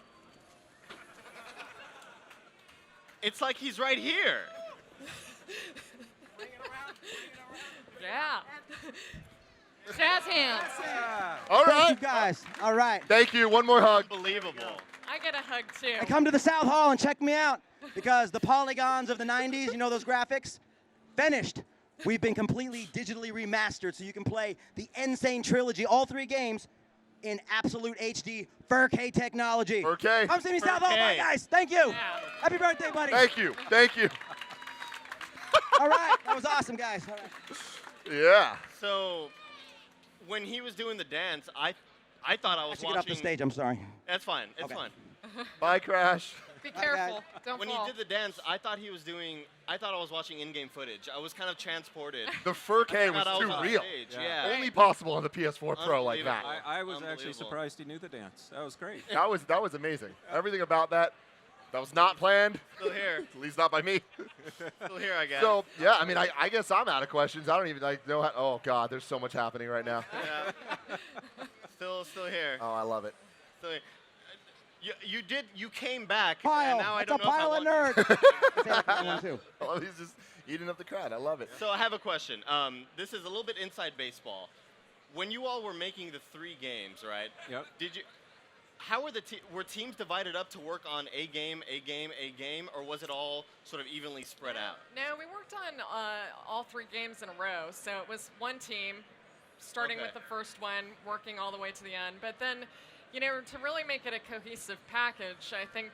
It's like he's right here. Yeah. Jazz hands. All Thank right. you guys. All right. Thank you. One more hug. Unbelievable. I get a hug too. And come to the South Hall and check me out because the polygons of the 90s, you know those graphics? Finished. We've been completely digitally remastered so you can play the Insane Trilogy, all 3 games, in absolute HD 4K technology. 4K. Come see me South Hall. Bye, 4K. guys. Thank you. Yeah. Happy birthday, buddy. Thank you. Thank you. All right. That was awesome, guys. All right. Yeah. So, when he was doing the dance, I thought I I was should watching. get off the stage. I'm sorry. That's fine. It's Okay. fine. Bye, Crash. Be Bye, careful. guys. Don't When fall. he did the dance, I thought I was watching in-game footage. I was kind of transported. The 4K I thought I was too on real. stage. Yeah. Yeah. Only possible on the PS4 Pro like that. Unbelievable. I was actually Unbelievable. surprised he knew the dance. That was great. That was amazing. Everything about that was not planned. Still here. At least not by me. Still here, I guess. So yeah, I mean, I guess I'm out of questions. I don't even know how. Oh God, there's so much happening right now. Yeah. Still here. Oh, I love it. Still here. You came back. Pile. And now I That's don't a know pile if of I want nerds. Say that to one, too. Oh, he's just eating up the crowd. I love it. So I have a question. This is a little bit inside baseball. When you all were making the 3 games, right? Yep. Did you? how were were teams divided up to work on a game, or was it all sort of evenly spread out? No, we worked on all 3 games in a row. So it was one team, starting with the first one, working all the way to the end. But then, you know, to really make it a cohesive package, I think,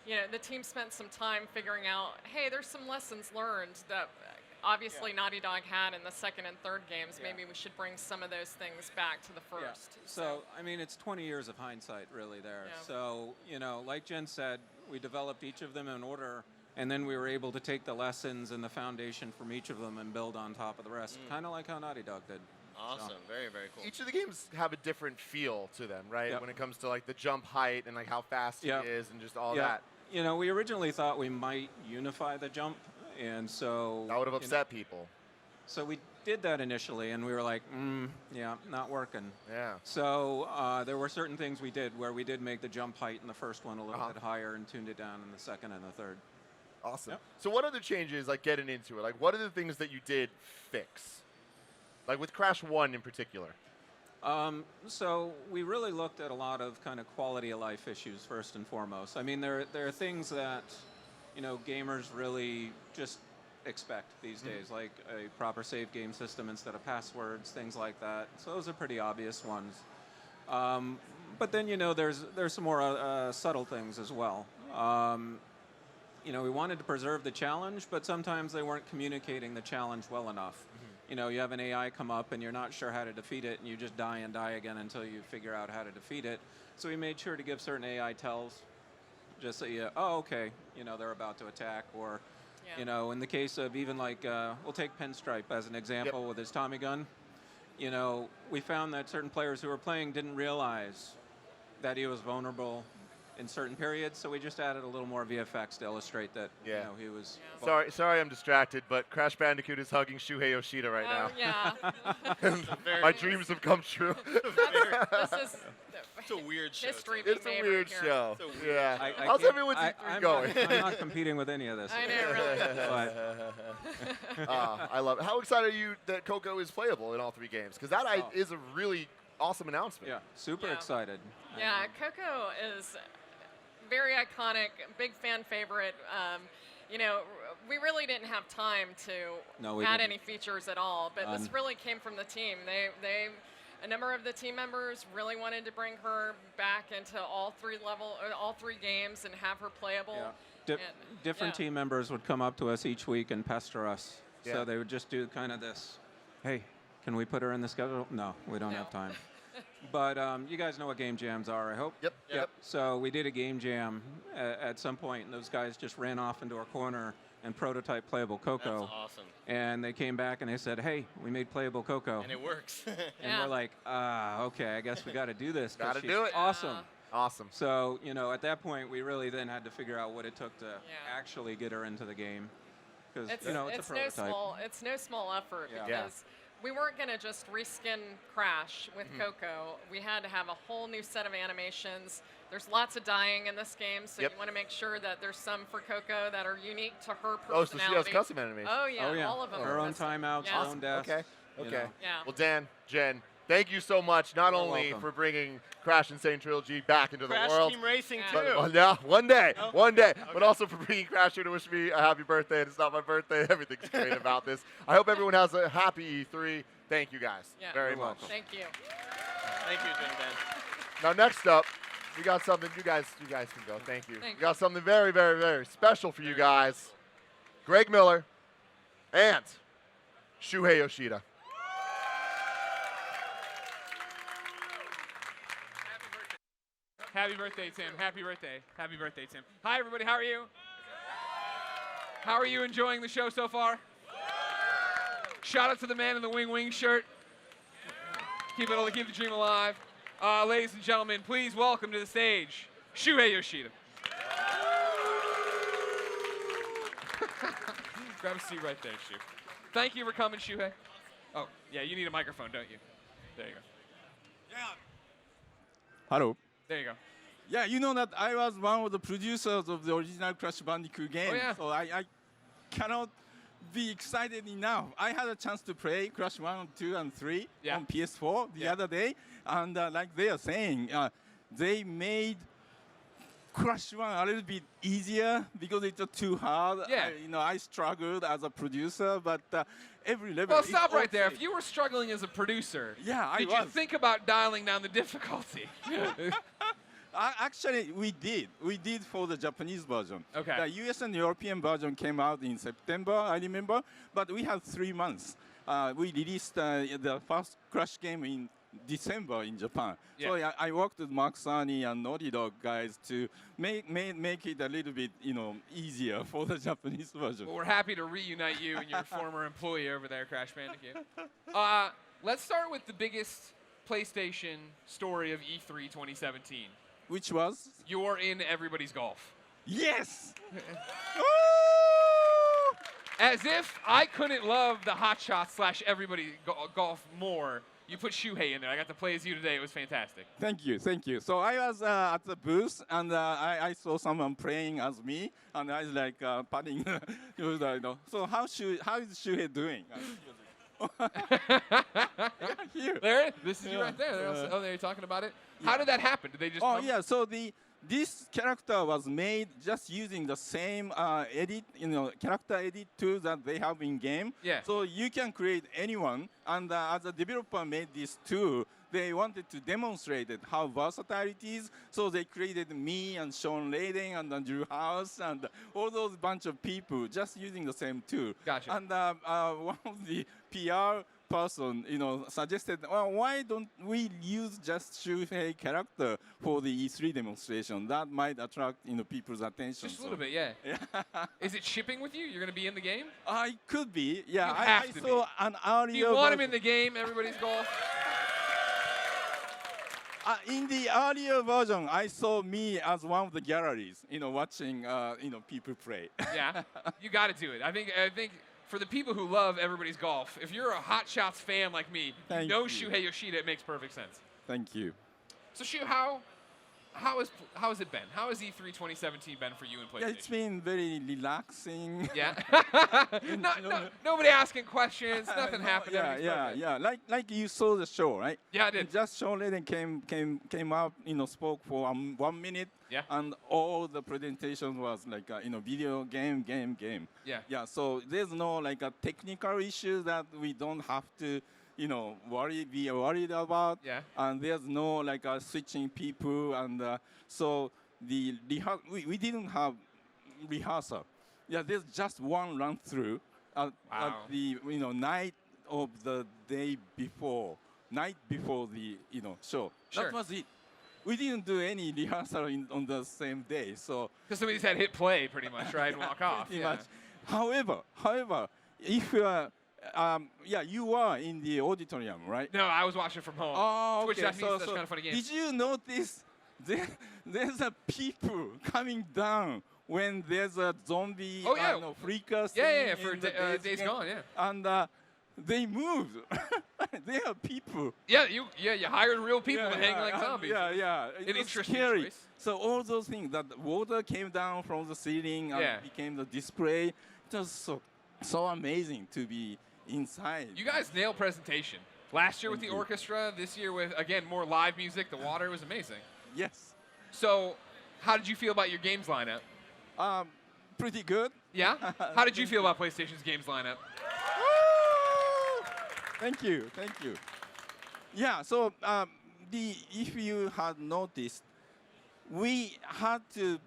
you know, the team spent some time figuring out, hey, there's some lessons learned that obviously Naughty Dog had in the second and third games. Maybe we should bring some of those things back to the first. So, I mean, it's 20 years of hindsight really there. So, you know, like Jen said, we developed each of them in order, and then we were able to take the lessons and the foundation from each of them and build on top of the rest, kind of like how Naughty Dog did. Awesome, very, very cool. Each of the games have a different feel to them, right? Yep. When it comes to like the jump height and like how fast it is and just all that. You know, we originally thought we might unify the jump, and so that would have upset people. So we did that initially, and we were like, yeah, not working. Yeah. So there were certain things we did where we did make the jump height in the first one a little bit higher and tuned it down in the second and the third. Awesome. So what other changes, like getting into it, like what are the things that you did fix? Like with Crash 1 in particular. So we really looked at a lot of kind of quality of life issues first and foremost. I mean, there are things that, you know, gamers really just expect these days, like a proper save game system instead of passwords, things like that. So those are pretty obvious ones. But then, you know, there's some more subtle things as well. You know, we wanted to preserve the challenge, but sometimes they weren't communicating the challenge well enough. You know, you have an AI come up and you're not sure how to defeat it, and you just die and die again until you figure out how to defeat it. So we made sure to give certain AI tells, just so you, oh, okay, you know, they're about to attack. Or, you know, in the case of even like, we'll take Pinstripe as an example with his Tommy gun. You know, we found that certain players who were playing didn't realize that he was vulnerable in certain periods, so we just added a little more VFX to illustrate that, you know, he was... Sorry I'm distracted, but Crash Bandicoot is hugging Shuhei Yoshida right now. Yeah. My dreams have come true. This is it's a weird show. History It's a weird show. It's a weird Yeah. I How's can't- everyone's I- E3 I'm going? not- I'm not competing with any of this. I know, really. But I love it. How excited are you that Coco is playable in all 3 games? Because that is a really awesome announcement. Yeah, super excited. Yeah, Coco is very iconic, big fan favorite. You know, we really didn't have time to add any features at all, but this really came from the team. A number of the team members really wanted to bring her back into all 3 games and have her playable. Yeah. Different team members would come up to us each week and pester us. So they would just do kind of this, hey, can we put her in the schedule? No, we don't have time. But you guys know what game jams are, I hope? Yep. So we did a game jam at some point, and those guys just ran off into a corner and prototype playable Coco. That's awesome. And they came back and they said, hey, we made playable Coco. And it works. And we're like, okay, I guess we got to do this. Gotta do it. Awesome. Awesome. So, you know, at that point, we really then had to figure out what it took to actually get her into the game. Because, you know, it's a prototype. It's no small effort Yeah. because we weren't going to just reskin Crash with Coco. We had to have a whole new set of animations. There's lots of dying in this game, so you want to make sure that there's some for Coco that are unique to her personality. Oh, so she has custom animations. Oh, yeah, all of them. Her own timeouts, her own deaths. Okay. you know. Yeah. Well, Dan, Jen, thank you so much, not You're only welcome. for bringing Crash Insane Trilogy back into Crash the world. Team Racing but, too. well, yeah, one day, but also for bringing Crash here to wish me a happy birthday. And it's not my birthday. Everything's great about this. I hope everyone has a happy E3. Thank you guys very much. Thank you. Thank you, Jen Dan. Now, next up, we got something. You guys can go. Thank you. Thank We got something very, very, very special for you guys. Greg Miller and Shuhei Yoshida. Happy birthday, Tim. Happy birthday. Happy birthday, Tim. Hi, everybody. How are you? How are you enjoying the show so far? Shout out to the man in the Wing Wing shirt. Keep the dream alive. Ladies and gentlemen, please welcome to the stage, Shuhei Yoshida. Grab a seat right there, Shu. Thank you for coming, Shuhei. Oh, yeah, you need a microphone, don't you? There you go. Hello. There you go. Yeah, you know that I was one of the producers of the original Crash Bandicoot game, Oh, yeah. so I cannot be excited enough. I had a chance to play Crash 1, 2, and 3 on PS4 the other day, and like they are saying, they made Crash 1 a little bit easier because it's too hard. Yeah. I struggled as a producer, but every level. Well, is stop right there. okay. If you were struggling as a producer, Yeah, I did was. you think about dialing down the difficulty? Actually, we did. We did for the Japanese version. Okay. The US and European version came out in September, I remember, but we had 3 months. We released the first Crash game in December in Japan. So I worked with Mark Cerny and Naughty Dog guys to make it a little bit, easier for the Japanese version. Well, we're happy to reunite you and your former employee over there, Crash Bandicoot. Let's start with the biggest PlayStation story of E3 2017. Which was? You're in everybody's golf. Yes! As if I couldn't love the Hot Shots / everybody golf more. You put Shuhei in there. I got to play as you today. It was fantastic. Thank you, thank you. So I was at the booth, and I saw someone playing as me, and I was like putting. So how is Shuhei doing? Here. There, this is you right there. They're talking about it. How did that happen? Did they just? Oh yeah. So this character was made just using the same character edit tool that they have in game. Yeah. So you can create anyone, and as a developer made this tool, they wanted to demonstrate how versatile it is. So they created me and Sean Layden and Drew House and all those bunch of people just using the same tool. Gotcha. And one of the PR person, suggested, well, why don't we use just Shuhei character for the E3 demonstration? That might attract, people's attention. Just a little bit, yeah. Is it shipping with you? You're going to be in the game? I could be, yeah. You have to saw an earlier. Do you want him in the game? Everybody's golf. In the earlier version, I saw me as one of the galleries, watching, people play. Yeah, you got to do it. I think for the people who love everybody's golf, if you're a Hot Shots fan like me, you know Shuhei Yoshida. It makes perfect sense. Thank you. So Shu, how has it been? How has E3 2017 been for you in PlayStation? Yeah, it's been very relaxing. Yeah. Nobody asking questions. Nothing happened. Yeah. Like you saw the show, right? Yeah, I did. Just Sean Layden came up, spoke for 1 minute. Yeah. And all the presentation was like, video game. Yeah. Yeah. So there's no a technical issue that we don't have to, be worried about. Yeah. And there's no switching people, and so we didn't have rehearsal. Yeah. There's just one run through at the night of the day before, the show. Sure. That was it. We didn't do any rehearsal on the same day, so. Because somebody just had hit play pretty much, right, and walk off. Pretty much. However, if you are, you are in the auditorium, right? No, I was watching from home. Oh, okay. Which that's kind of funny game. Did you notice there's a people coming down when there's a zombie freaker Yeah, for Days Gone, yeah. And they moved. They are people. Yeah, you hired real people to hang like zombies. Yeah. An interesting scary. choice. So all those things, that water came down from the ceiling and became the display. It was so amazing to be inside. You guys nailed presentation. Last year with the orchestra, this year with, again, more live music. The water was amazing. Yes. So how did you feel about your games lineup? Pretty good. Yeah? How did you feel about PlayStation's games lineup? Thank you. Yeah, so if you had noticed, we had to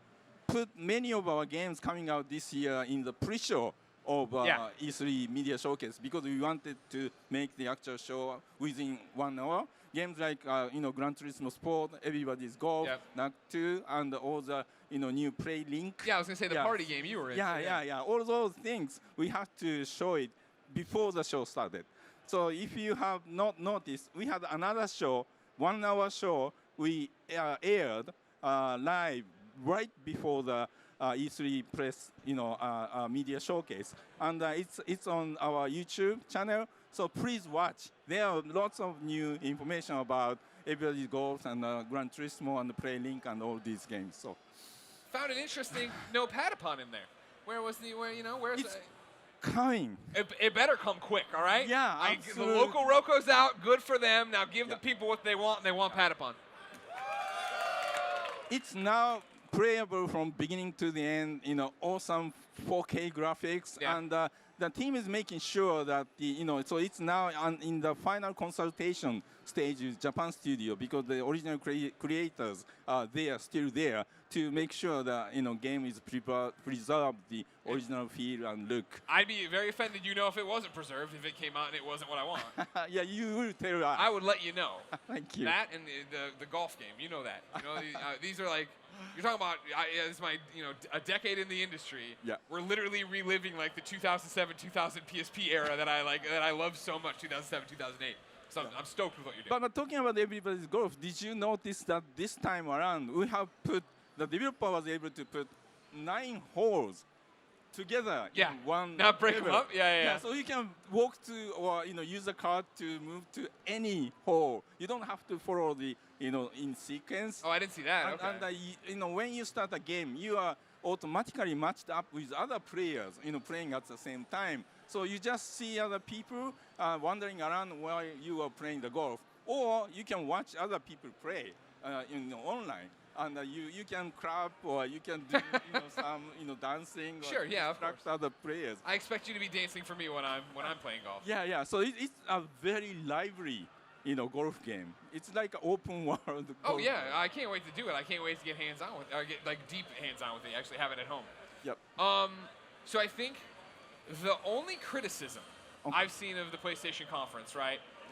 put many of our games coming out this year in the pre-show of E3 Media Showcase because we wanted to make the actual show within 1 hour. Games like Gran Turismo Sport, Everybody's Golf, NAC 2, and all the new Play Link. Yeah, I was gonna say the party game you were in. Yeah. All those things we had to show it before the show started. So if you have not noticed, we had another show, 1 hour show, we aired live right before the E3 press, media showcase, and it's on our YouTube channel. So please watch. There are lots of new information about Everybody's Golf and Gran Turismo and the Play Link and all these games. So found it interesting. No Patapon in there. Where's it's coming. It better come quick, all right? Yeah, the absolutely. local Roco's out. Good for them. Now give the people what they want, and they want Patapon. it's now playable from beginning to the end. Awesome 4K graphics, and the team is making sure that so it's now in the final consultation stage with Japan studio, because the original creators they are still there to make sure that game is preserved the original feel and look. I'd be very offended, if it wasn't preserved, if it came out and it wasn't what I want. Yeah, you will tell us. I would let you know. Thank you. That and the golf game, you know that. These are like, you're talking about. It's my a decade in the industry. Yeah. We're literally reliving like the 2007, 2000 PSP era that I love so much. 2007, 2008. So I'm stoked with what you're doing. But talking about everybody's golf, did you notice that this time around the developer was able to put 9 holes together in one Not break level. them up? Yeah. So you can walk to or use a card to move to any hole. You don't have to follow the in sequence. Oh, I didn't see that. And when you start a game, you are automatically matched up with other players, playing at the same time. So you just see other people wandering around while you are playing the golf, or you can watch other people play online. And you can clap, or you can do some dancing. Sure, of course. Other players. I expect you to be dancing for me when I'm playing golf. Yeah. So it's a very lively, golf game. It's like an open world. Oh yeah, I can't wait to do it. I can't wait to get hands-on with it, or get like deep hands-on with it. Actually have it at home. Yep. So I think the only criticism I've seen of the PlayStation conference,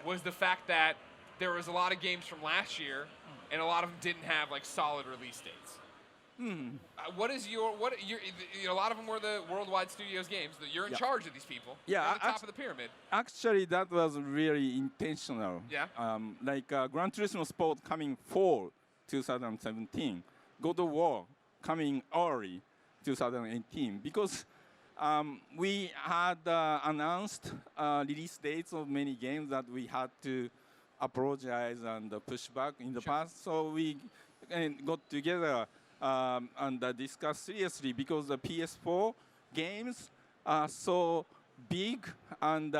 was the fact that there was a lot of games from last year, and a lot of them didn't have like solid release dates. A lot of them were the Worldwide Studios games. You're in charge of these people. Yeah, you're at the top of the pyramid. Actually, that was really intentional. Yeah. Like Gran Turismo Sport coming fall 2017, God of War coming early 2018, because we had announced release dates of many games that we had to apologize and push back in the past. So we got together and discussed seriously, because the PS4 games are so big, and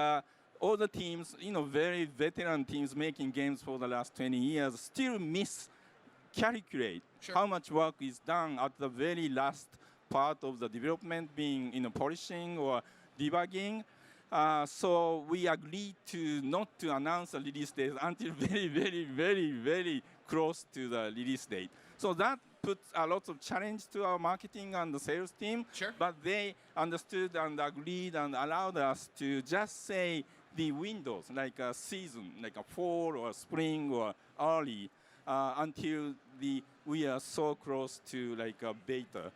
all the teams, very veteran teams making games for the last 20 years still miscalculate how much work is done at the very last part of the development, being polishing or debugging. So we agreed to not to announce a release date until very, very, very, very close to the release date. So that puts a lot of challenge to our marketing and the sales team. Sure. But they understood and agreed and allowed us to just say the windows, like a season, like a fall or spring or early, until we are so close to like a beta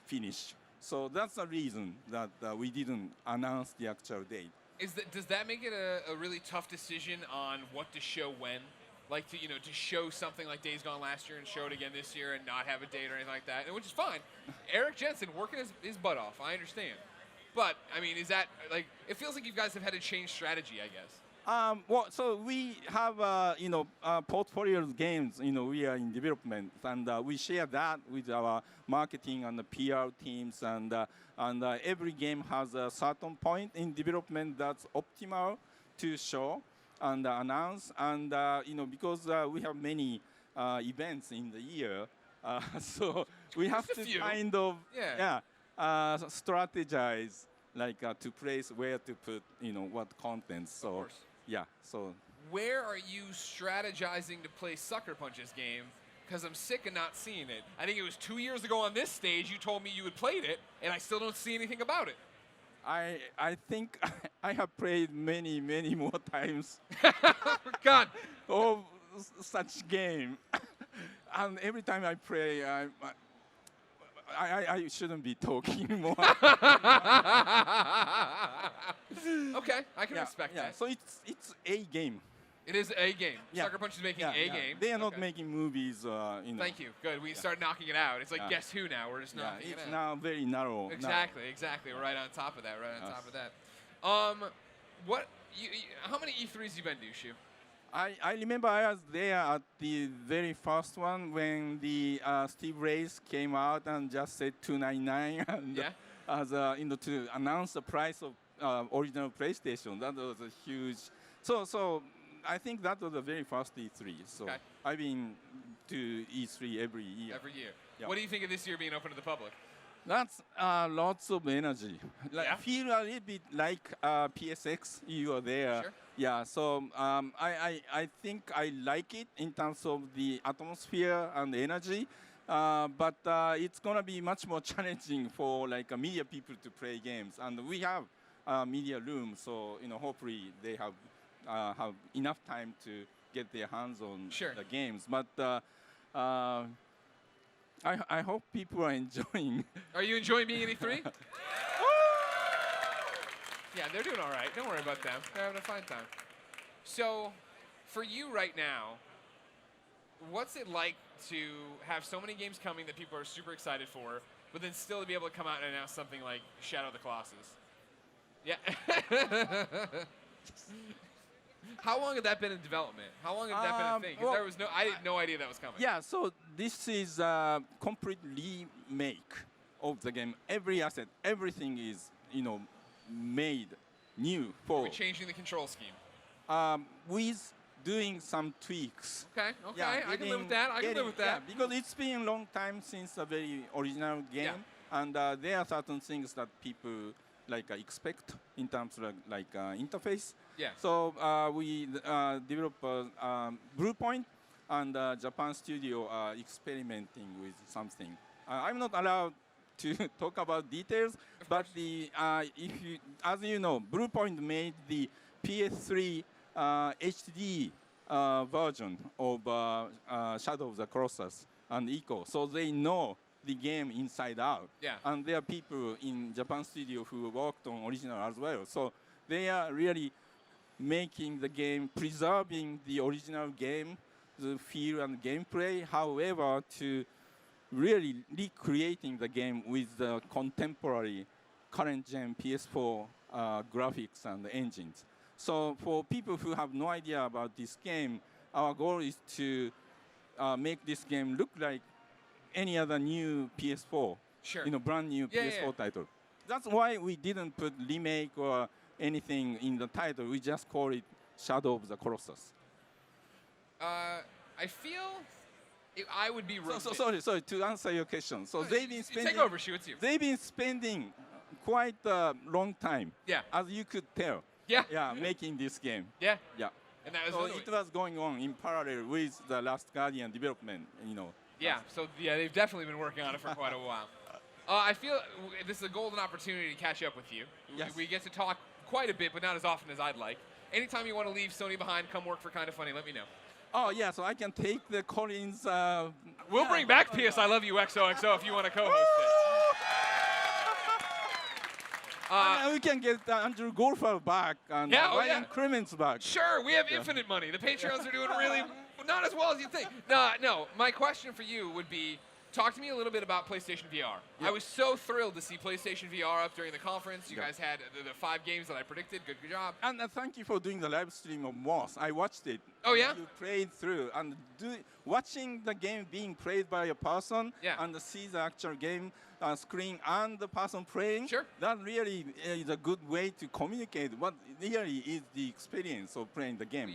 finish. So that's the reason that we didn't announce the actual date. Does that make it a really tough decision on what to show when? Like to show something like Days Gone last year and show it again this year and not have a date or anything like that, which is fine. Eric Jensen working his butt off, I understand. But I mean, is that like, it feels like you guys have had to change strategy, I guess. Well, so we have portfolio of games. We are in development, and we share that with our marketing and the PR teams. And every game has a certain point in development that's optimal to show and announce. And because we have many events in the year, so we have to kind of strategize, like to place where to put what contents. So. Yeah, so. Where are you strategizing to play Sucker Punch's game? Because I'm sick of not seeing it. I think it was 2 years ago on this stage you told me you had played it, and I still don't see anything about it. I think I have played many, many more times. God. Of such game. And every time I play, I shouldn't be talking more. Okay, I can respect that. So it's a game. It is a game. Sucker Punch is making a game. They are not making movies. Thank you. Good. We started knocking it out. It's like Guess Who now. We're just knocking it out. It's now very narrow. Exactly. We're right on top of that. How many E3s you been to, Shu? I remember I was there at the very first one when the Steve Race came out and just said $299 and as to announce the price of original PlayStation. That was a huge. So I think that was the very first E3. So Okay. I've been to E3 every year. Every year. Yeah. What do you think of this year being open to the public? That's lots of energy. Like, Yeah? feel a little bit like PSX. You are there. Sure. Yeah. So I think I like it in terms of the atmosphere and the energy. But it's gonna be much more challenging for like media people to play games, and we have media room, so hopefully they have enough time to get their hands on the games. But I hope people are enjoying. Are you enjoying being in E3? Yeah, they're doing all right. Don't worry about them. They're having a fine time. So, for you right now, what's it like to have so many games coming that people are super excited for, but then still to be able to come out and announce something like Shadow of the Colossus? Yeah. How long had that been in development? How long had that been a thing? Because I had no idea that was coming. Yeah, so this is a complete remake of the game. Every asset, everything is made new for. We're changing the control scheme. With doing some tweaks. Okay. Yeah, I can live with that. I can live with that. Yeah, because it's been a long time since a very original game, and there are certain things that people expect in terms of interface. Yeah. So we developed Bluepoint, and Japan studio are experimenting with something. I'm not allowed to talk about details, but as you know, Bluepoint made the PS3 HD version of Shadow of the Colossus and Echo, so they know the game inside out. Yeah. And there are people in Japan studio who worked on original as well. So they are really making the game, preserving the original game, the feel and gameplay, however, to really recreating the game with the contemporary current gen PS4 graphics and engines. So for people who have no idea about this game, our goal is to make this game look like any other new PS4, brand new PS4 title. That's why we didn't put remake or anything in the title. We just call it Shadow of the Colossus. I feel I would be. Sorry. To answer your question, so they've been spending. Take over, Shu. It's you. They've been spending quite a long time. Yeah. As you could tell. Yeah. Yeah, making this game. Yeah. Yeah. And that was so it was going on in parallel with the Last Guardian development. Yeah. So they've definitely been working on it for quite a while. I feel this is a golden opportunity to catch up with you. Yes. We get to talk quite a bit, but not as often as I'd like. Anytime you want to leave Sony behind, come work for Kinda Funny. Let me know. Oh yeah, so I can take the Collins. We'll bring back PS I Love You XOXO if you want to co-host it. We can get Andrew Golfer back and Ryan Clements back. Sure, we have infinite money. The Patreons are doing really not as well as you think. No, my question for you would be, talk to me a little bit about PlayStation VR. I was so thrilled to see PlayStation VR up during the conference. You guys had the 5 games that I predicted. Good job. And thank you for doing the live stream of Moss. I watched it. Oh, yeah? You played through. And watching the game being played by a person and see the actual game screen and the person playing, that really is a good way to communicate what really is the experience of playing the game.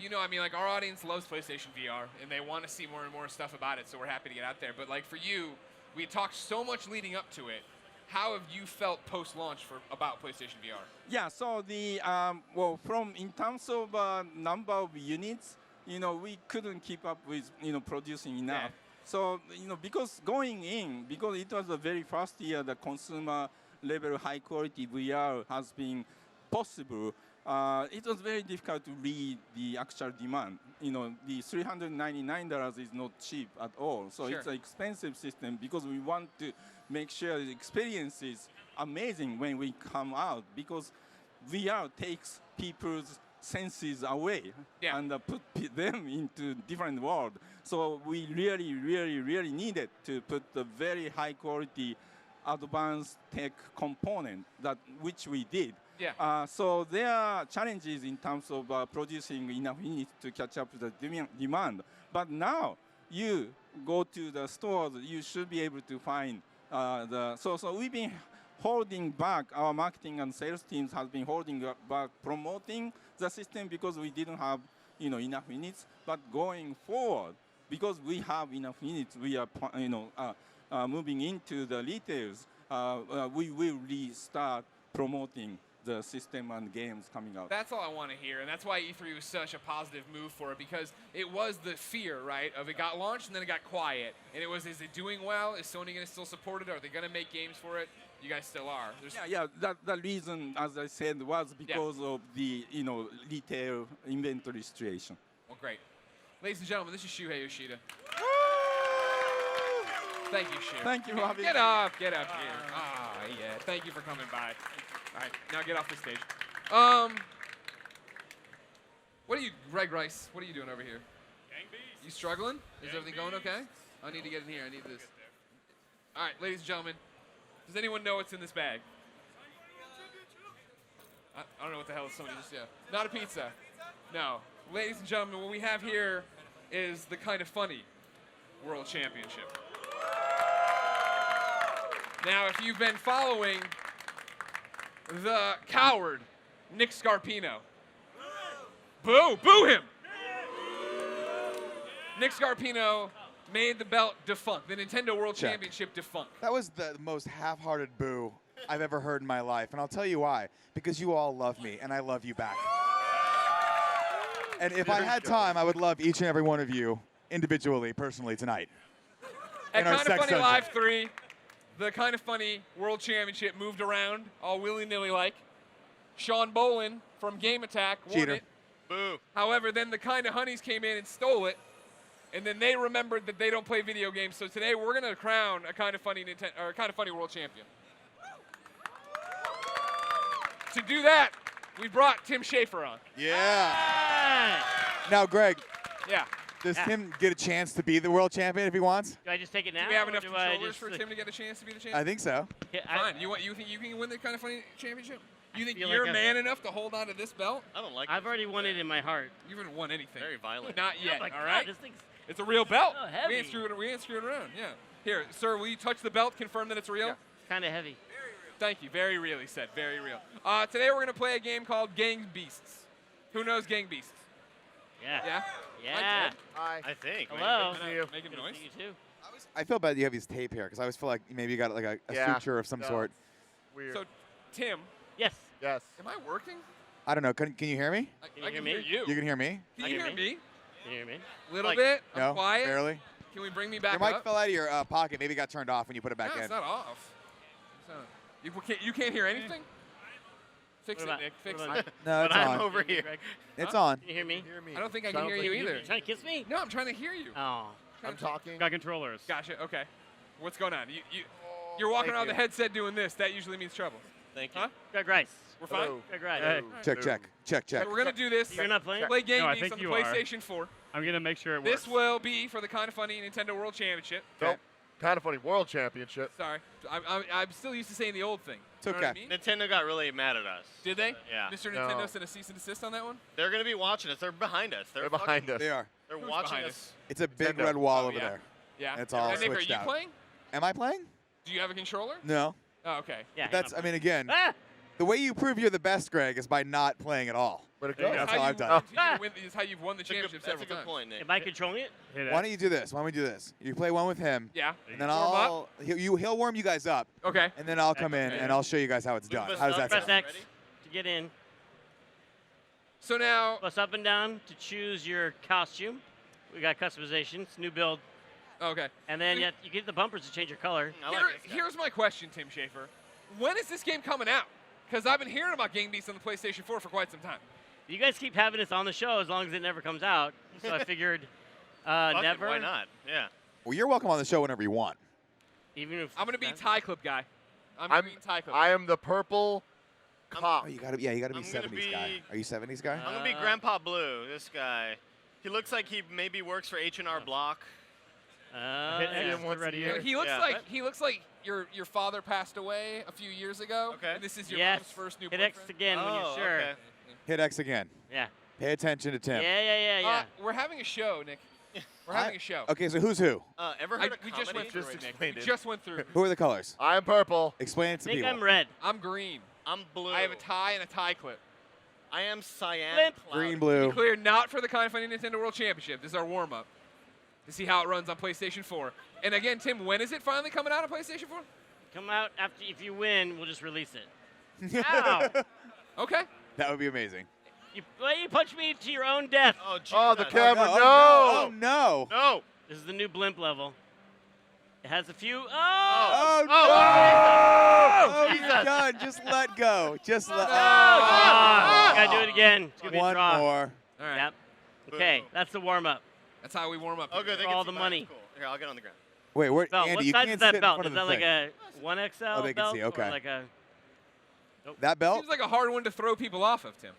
Our audience loves PlayStation VR, and they want to see more and more stuff about it, so we're happy to get out there. But, for you, we talked so much leading up to it. How have you felt post-launch about PlayStation VR? Yeah, so in terms of number of units, we couldn't keep up with, producing enough. Yeah. So, because it was the very first year the consumer level high quality VR has been possible, it was very difficult to read the actual demand. The $399 is not cheap at all. So it's an expensive system because we want to make sure the experience is amazing when we come out, because VR takes people's senses away and put them into different world. So we really needed to put the very high quality advanced tech component which we did. Yeah. So there are challenges in terms of producing enough units to catch up with the demand. But now you go to the stores, you should be able to find So we've been holding back, our marketing and sales teams have been holding back promoting the system because we didn't have enough minutes. But going forward, because we have enough minutes, we are moving into the retails. We will restart promoting the system and games coming out. That's all I want to hear, and that's why E3 was such a positive move for it, because it was the fear, right, of it got launched and then it got quiet, and it was, is it doing well? Is Sony going to still support it? Are they going to make games for it? You guys still are. The reason, as I said, was because of the retail inventory situation. Well, great. Ladies and gentlemen, this is Shuhei Yoshida. Thank you, Shu. Thank you for having me. Get up here. Ah, yeah. Thank you for coming by. All right, now get off the stage. What are you, Greg Rice? What are you doing over here? You struggling? Is everything going okay? I need to get in here. I need this. All right, ladies and gentlemen, does anyone know what's in this bag? I don't know what the hell is somebody just, Not a pizza. No. Ladies and gentlemen, what we have here is the Kind of Funny World Championship. Now, if you've been following the coward, Nick Scarpino. Boo! Boo him! Nick Scarpino made the belt defunct, the Nintendo World Championship defunct. That was the most half-hearted boo I've ever heard in my life, and I'll tell you why. Because you all love me, and I love you back. And if I had time, I would love each and every one of you individually, personally, tonight. At in our Kind of sex Funny dungeon. Live 3, the Kind of Funny World Championship moved around all willy-nilly like. Sean Bolin from Game Attack won Cheater. it. Boo. However, then the Kind of Honeys came in and stole it, and then they remembered that they don't play video games. So today we're going to crown a Kind of Funny World Champion. To do that, we brought Tim Schafer on. Yeah. Now, Greg. Yeah. Does Tim get a chance to be the world champion if he wants? Do I just take it now? Do we have or enough do I controllers just, for like- Tim to get a chance to be the champion? I think so. Yeah, Fine. You think you can win the Kind of Funny championship? You think feel you're like man enough to hold on to this belt? I don't like I've already won it in my heart. You haven't won anything. Very violent. Not yet, Oh my all God, right? this thing's It's a real belt. so heavy. We ain't screwing around, yeah. Here, sir, will you touch the belt, confirm that it's real? It's kind of heavy. Thank you. Very real, he said. Very real. Today we're going to play a game called Gang Beasts. Who knows Gang Beasts? Yeah. Yeah? Yeah. Hi. I think. Hello. Making noise? You too. I feel bad you have these tape here because I always feel like maybe you got like a Yeah. suture of some No. sort. Weird. So, Tim. Yes. Yes. Am I working? I don't know. Can you hear me? I can hear you. You can hear me? Can you hear me? Can you hear me? Little bit. I'm No, quiet. barely. Can we bring me back Your mic up? fell out of your pocket. Maybe it got turned off when you put it back No, in. it's not off. You can't hear anything? Fix What it, about- Nick. Fix what it. about- No, it's But on. I'm over here. It's Huh? on. Can you hear me? I don't think I Sounds can hear like you you either. You trying to kiss me? No, I'm trying to hear you. Oh. I'm talking. Got controllers. Gotcha. Okay. What's going on? You're walking Thank around you. the headset doing this. That usually means trouble. Thank you. Huh? Greg Rice. We're fine. Hello. Greg Rice. Hey. Check. So we're gonna do this. You're not playing? Play Game No, I Beasts think on the you are. PlayStation 4. I'm gonna make sure it This works. will be for the Kind of Funny Nintendo World Championship. Nope. Kind of Funny World Championship. Sorry, I'm still used to saying the old thing. It's You know what I okay. mean? Nintendo got really mad at us. Did they? Yeah. Mr. No. Nintendo sent a cease and desist on that one. They're going to be watching us. They're behind us. They're behind us. They are. They're Who's watching behind us. It's a big Nintendo. red wall Oh, over yeah. there. Yeah. And it's all Nick, are switched you out. playing? Am I playing? Do you have a controller? No. Oh, okay. Yeah. That's. I mean, again, Ah! the way you prove you're the best, Greg, is by not playing at all. But it There you goes. go. That's how I've done. Is how you've won the championship That's a several good times. point, Nick. Am I controlling it? Hit it. Why don't you do this? Why don't we do this? You play one with him, Yeah. and then Warm I'll he'll warm you guys up, Okay. and then I'll come in Okay. and I'll show you guys how it's done. us How does up. that Press sound? X to get in. So now, Plus up and down to choose your costume. We got customizations, new build, okay. and then you get the bumpers to change your color. I like this guy. Here's my question, Tim Schafer. When is this game coming out? Because I've been hearing about Gang Beasts on the PlayStation 4 for quite some time. You guys keep having this on the show as long as it never comes out. So I figured Fuck it, never. why not? Yeah. Well, you're welcome on the show whenever you want. Even if I'm going to be it's tie clip guy. I'm I'm- green tie clip. I am the purple cop. Oh, you gotta be I'm 70s gonna guy. be- Are you 70s guy? I'm going to be Grandpa Blue, this guy. He looks like he maybe works for H&R Block. Hit yeah. X right here. He looks Yeah. like he looks like your father passed away a few years ago. Okay. And this is your Yes. mom's first new Hit boyfriend. X again when you're Oh, sure. okay. Hit X again. Yeah. Pay attention to Tim. Yeah. We're having a show, Nick. We're having a show. Okay, so who's who? Ever heard of We just comedy? went through Just it, Nick. explained We it. just went through. Who are the colors? I'm purple. Explain it to I think people. I'm red. I'm green. I'm blue. I have a tie and a tie clip. I am cyan. Blimp. Cloud. Green, To blue. be clear, not for the Kind of Funny Nintendo World Championship. This is our warm-up to see how it runs on PlayStation 4. And again, Tim, when is it finally coming out on PlayStation 4? Come out after. If you win, we'll just release it. Ow! Okay. That would be amazing. You punched me to your own death. Oh, Jesus. Oh, the camera, no! Oh, no. No. This is the new blimp level. It has a few. Oh, no. Oh, Oh, you're done. Just let go. Just let Gotta do it again. It's gonna be a One draw. more. All right. Yep. Okay, that's the warm up. That's how we warm up. Oh, good. They For can all see the mine. money. Cool. Here, I'll get on the ground. Wait, where, Belt. Andy, What you size can't is that sit in belt? front Is of that the like thing. a 1XL Oh, they can belt? see, okay. Or like a That belt? Seems like a hard one to throw people off of, Tim.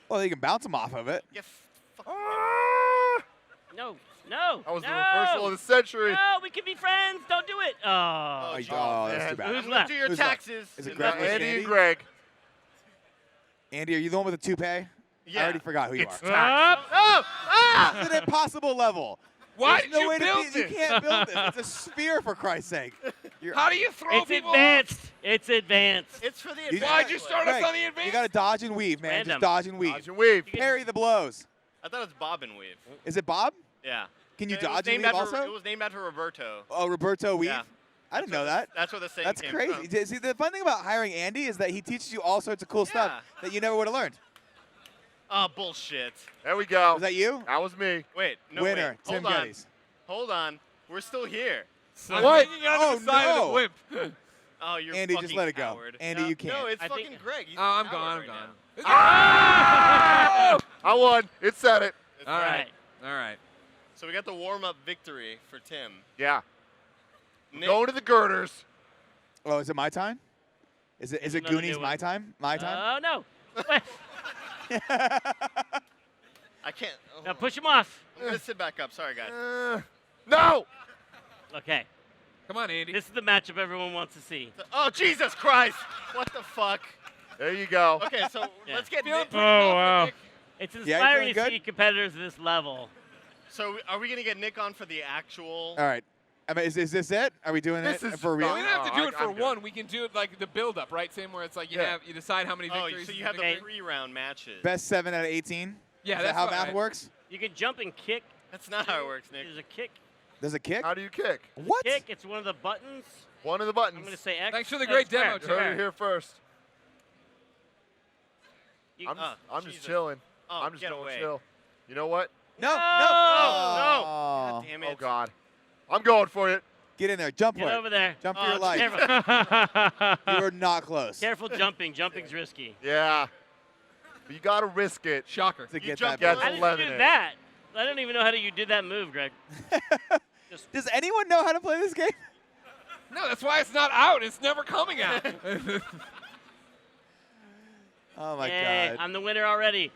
Well, you can bounce them off of it. Yeah, no, no. That was the no. reversal of the century. No, we can be friends. Don't do it. Oh, That's too bad. Who's I'm left? do your Who's left? taxes. Is it and Greg? then- Andy and Greg. Andy, are you the one with the toupee? Yeah. I already forgot who you It's are. tax. Oh! Ah! It's an impossible level. Why There's did no you way build to this? You can't build this. It's a sphere, for Christ's sake. How do you throw It's people advanced. It's advanced. It's for the You- advanced. Why'd you start us Greg, on the advance? You got to dodge and weave, man. Random. Just dodge and weave. Dodge and weave. Parry the blows. I thought it was Bob and Weave. Is it Bob? Yeah. Can you It was dodge and named weave after- also? It was named after Roberto. Oh, Roberto Weave? Yeah. I didn't know that. That's where the saying That's came crazy. from. See, the fun thing about hiring Andy is that he teaches you all sorts of cool stuff that you never would have learned. Oh, bullshit. There we go. Was that you? That was me. Wait, no, Winner, wait. Tim Hold on. Geddes. Hold on. We're still here. I'm What? hanging onto the side of the blimp. Oh, you're Andy, fucking just let it go. coward. Andy, no, you can't. No, it's I fucking think- Greg. He's Oh, I'm the gone. coward I'm right gone. now. I won. It said it. All right. Right. All right. So we got the warm-up victory for Tim. Yeah. Nick, Going to the girders. Oh, is it my time? Is it another Goonies new my one. time? My time? Oh no. Wait, I can't. Oh, now push him off. I'm gonna sit back up. Sorry, guys. No. Okay. Come on, Andy. This is the matchup everyone wants to see. Oh, Jesus Christ! What the fuck? There you go. Okay, so Yeah. let's get Feeling Nick. pretty Oh, confident, wow. Nick. It's you inspiring feeling to good? see competitors at this level. So are we gonna get Nick on for the actual? All right. I mean, is this it? Are we doing This it is for real? We don't have to Oh, do it for I'm good. one. We can do it like the build-up, right, Tim? Where it's like you Yeah. have you decide how many Oh, victories. so you is have the gonna be. pre-round matches. Best 7 out of 18? Yeah, Is that that's how what math I- works? You can jump and kick. That's not how it works, Nick. There's a kick. There's a kick? How do you kick? What? Kick. It's one of the buttons. One of the buttons. I'm gonna say X. Thanks for the that's great square. demo, You Tim. heard it here first. You- I'm just Jesus. chilling. Oh, I'm just get going away. chill. You know what? No, no. No. Oh. God damn it. Oh God. I'm going for it. Get in there. Jump Get for it. over there. Jump for Oh, your life. Careful. You were not close Careful jumping. Jumping's risky. Yeah. But you got to risk it. Shocker. to get jump that. for Get How the did leather you in do it. that? I don't even know how you did that move, Greg. Does anyone know how to play this game? No, that's why it's not out. It's never coming out. Oh my Yay, God. I'm the winner already.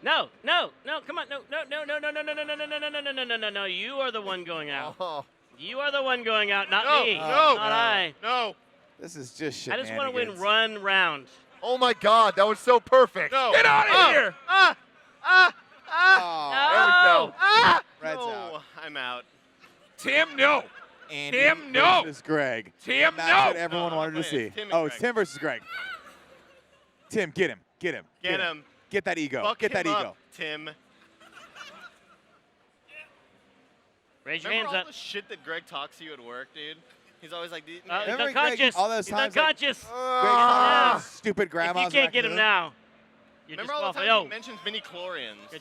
No, come on, no. You are the one going out. Oh. You are the one going out, not No, me. no, not I. No. This is just shit. I just want to win run round. Oh my God. That was so perfect. No. Get out of here! Oh, There we go. Red's No. out. I'm out. Tim, no. Andy Tim, no. versus Greg. Tim, That's no. what everyone No, wanted to wait, see. it's Tim and Oh, it's Greg. Tim versus Greg. Tim, get him. Get him. Get him. Get that ego. Fuck Get that him ego. up, Tim. Raise your Remember hands all up. the shit that Greg talks to you at work, dude? He's always like, He's Remember, Greg, unconscious. all those He's times, like, unconscious. Greg, stupid If grandma's you can't get him raccoon. now, you're remember all the disqualified. times Oh, he mentions mini-chlorians? yeah,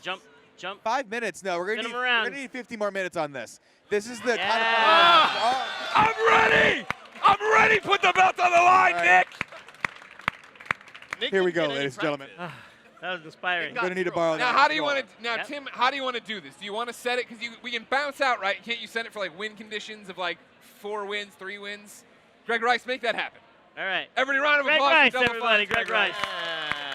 jump. 5 minutes. No, we're Spin gonna him around. need 50 more minutes on this. This is the kind Yeah. of. I'm ready. I'm ready. Put the belt on the line, All right. Nick. Nick Here we didn't go, get any ladies and gentlemen. practice. That was inspiring. I'm gonna need to borrow Now, that. how do you want to? Now, Yep. Tim, how do you want to do this? Do you want to set it because we can bounce out, right? Can't you set it for like win conditions of like 4 wins, 3 wins? Greg Rice, make that happen. All right. Everybody, round of Greg applause. for Rice, Double everybody. Fine, Greg Rice.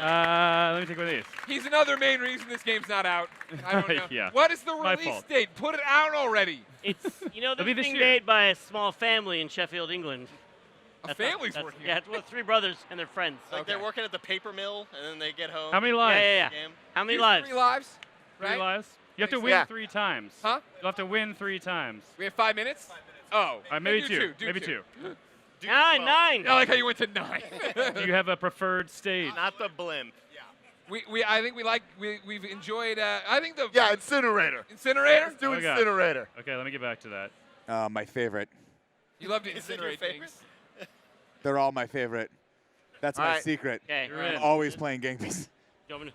Let me take one of these. He's another main reason this game's not out. I don't know. Yeah. What is the My release fault. date? Put it out already. It's this It'll be is this being year. made by a small family in Sheffield, England. A family's that's, working. Yeah, it's with 3 brothers and their friends. Like they're working at the paper mill, and then they get home. How many lives? Yeah. Game. How many Here's lives? 3 lives. 3 Right? lives? You have to Thanks. win Yeah. 3 times. Huh? You'll have to win 3 times. We have 5 minutes. Oh, Maybe do 2. Do Maybe 2. 2. Nine. I like how you went to 9. Do you have a preferred stage? Not the blimp. I think we've enjoyed. I think the Incinerator. Incinerator. Let's do Oh, God. Incinerator. Okay, let me get back to that. My favorite. You love to Is it your incinerate favorite? things. They're all my favorite. That's All my right. secret. Okay. You're I'm in. always playing game pieces. I'm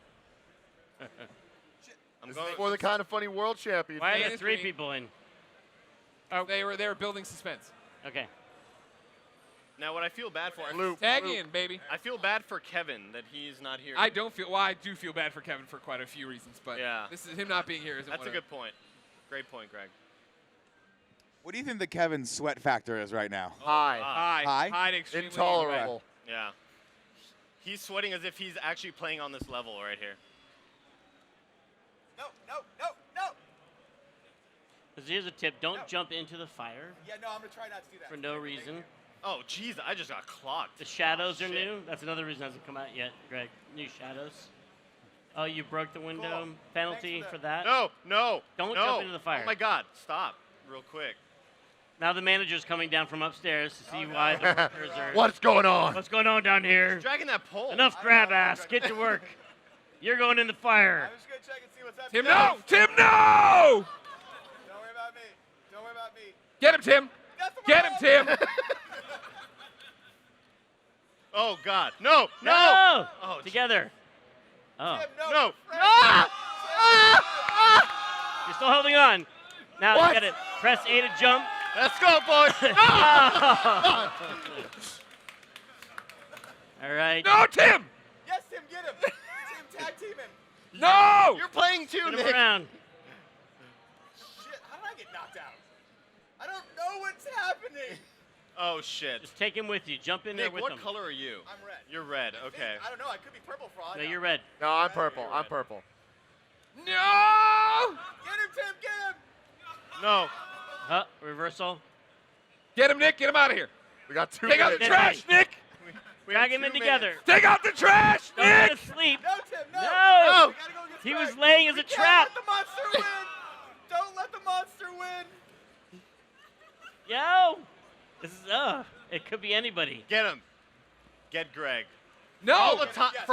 This going is for the kind of funny world champion. Why are It there is 3 me. people in? They were building suspense. Okay. Now, what I feel bad for, Tag in, baby. I feel bad for Kevin that he's not here. I don't feel. Well, I do feel bad for Kevin for quite a few reasons, but Yeah. this is him not being here. Isn't That's one a of- good point. Great point, Greg. What do you think the Kevin sweat factor is right now? High. High and extremely Intolerable. Yeah. He's sweating as if he's actually playing on this level right here. No. Here's a tip: don't jump into the fire Yeah, no, I'm gonna try not to do that. for no reason. Oh, jeez, I just got clocked. The shadows Oh, are shit. new. That's another reason it hasn't come out yet, Greg. New shadows. Oh, you broke the window. Penalty for that. No. Don't no. jump into the fire. Oh my God! Stop, real quick. Now the manager's coming down from upstairs to see why the workers are. What's going on? What's going on down here? He's dragging that pole. Enough grab ass. Get to work. You're going in the fire. I'm just gonna check and see what's up. Tim, no! Tim, no! Don't worry about me. Don't worry about me. Get him, Tim. Get him, Tim. Oh God! No! No! Oh, Together. Oh. no! You're still holding on. Now What? you gotta press A to jump. Let's go, boys! All right. No, Tim. Yes, Tim, get him. Tim, tag team him. No! You're playing too, Get him Nick. around. Shit, how did I get knocked out? I don't know what's happening. Oh shit! Just take him with you. Jump in there Nick, with what him. color are you? I'm red. You're red. Okay. I don't know. I could be purple for all I No, know. you're red. No, I'm purple. I'm purple. No! Get him, Tim. Get him. No. Reversal. Get him, Nick. Get him out of here. We got 2 Take out minutes. the trash, Nick. Drag him in together. Take out the trash, Don't let Nick. us sleep. No, Tim. No. No. We gotta go get He Sprite. was laying as a We can't trap. let the monster win. Don't let the monster win. Yo. This is it could be anybody. Get him. Get Greg. No. All the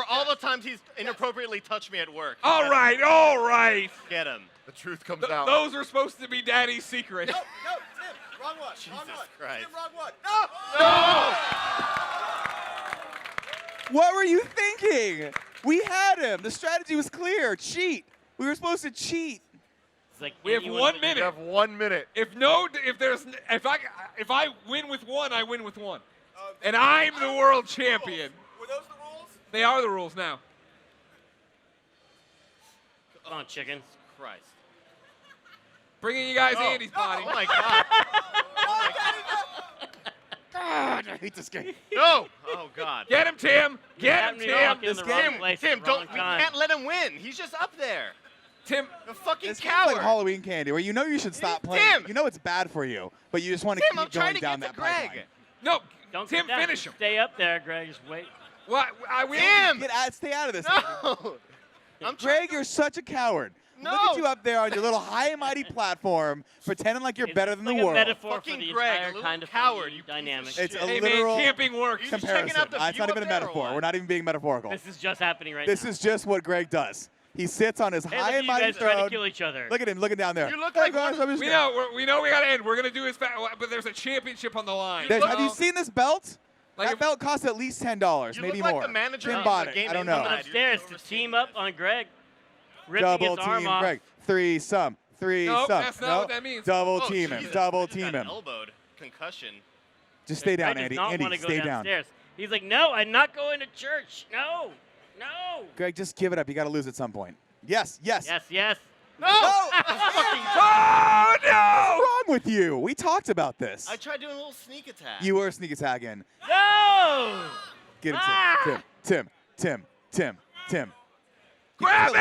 all the times he's inappropriately touched me at work. All right, all right. Get him. The truth comes out. Those were supposed to be Daddy's secret. No, Tim. Wrong one. Jesus wrong one. Christ. Tim, wrong one. No. What were you thinking? We had him. The strategy was clear. Cheat. We were supposed to cheat. It's like We have 1 minute. You have 1 minute. If I win with one, I win with one. And I'm the world champion. Were those the rules? They are the rules now. Come on, chicken. Christ. Bringing you guys Oh. Andy's body. Oh my God. God, I hate this game. No. Oh God. Get him, Tim. Get him, Happened to me walking Tim. in the wrong Tim, place Tim, at the wrong don't. We time. can't let him win. He's just up there. Tim. The fucking This game's coward. like Halloween candy, where you know you should stop playing. Tim! You know it's bad for you, but you just want to Tim, I'm keep trying going to down get that to Greg. pipeline. No. Don't Tim, get down. finish him. Stay up there, Greg. Just wait. What? We Tim. Stay out of this. No. Greg, you're such a coward. No. Look at you up there on your little high and mighty platform, pretending like you're better than like the a world. metaphor Fucking for the Greg, a entire little kind of coward, funny you piece dynamic. It's a Hey, literal man, camping works. You're just checking comparison. out the It's view not even a up there or metaphor. what? We're not even being metaphorical. This is just happening right This now. is just what Greg does. He sits on his Hey, high look at and you mighty guys trying to throne. kill each other. Look at him looking down there. You look Hey, like guys, one I'm just We know. We know we gotta end. We're gonna do this, but there's a championship on the line. Have you seen this belt? Like that if- belt costs at least $10, You maybe look like more. the manager Tim of bought the it. game I don't inside. know. Coming upstairs to team up on Greg. Ripping Double his arm team off. Greg. Threesome. Nope, that's not what that means. Double Oh, team him. Jesus. Double I just team got him. elbowed. Concussion. Just stay down, Greg Andy. does not Andy, want to go stay down. downstairs. He's like, no, I'm not going to church. No. No. Greg, just give it up. You got to lose at some point. Yes, yes. Yes, yes. No! Oh What's no! wrong with you? We talked about this. I tried doing a little sneak attack. You were sneak attacking. No! Get him, Ah! Tim. Grab him!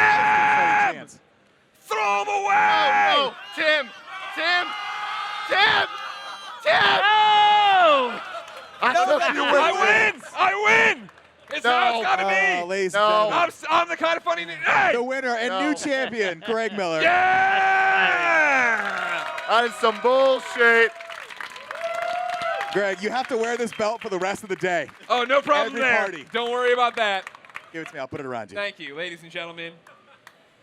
Chance. Throw him away! Oh, no. Tim! No! I win! It's how it's gotta be. Ladies and gentlemen, I'm the kind of funny. Hey! the winner and new champion, Greg Miller. Yeah! That is some bullshit. Greg, you have to wear this belt for the rest of the day. Oh, no problem Every there. party. Don't worry about that. Give it to me. I'll put it around you. Thank you, ladies and gentlemen.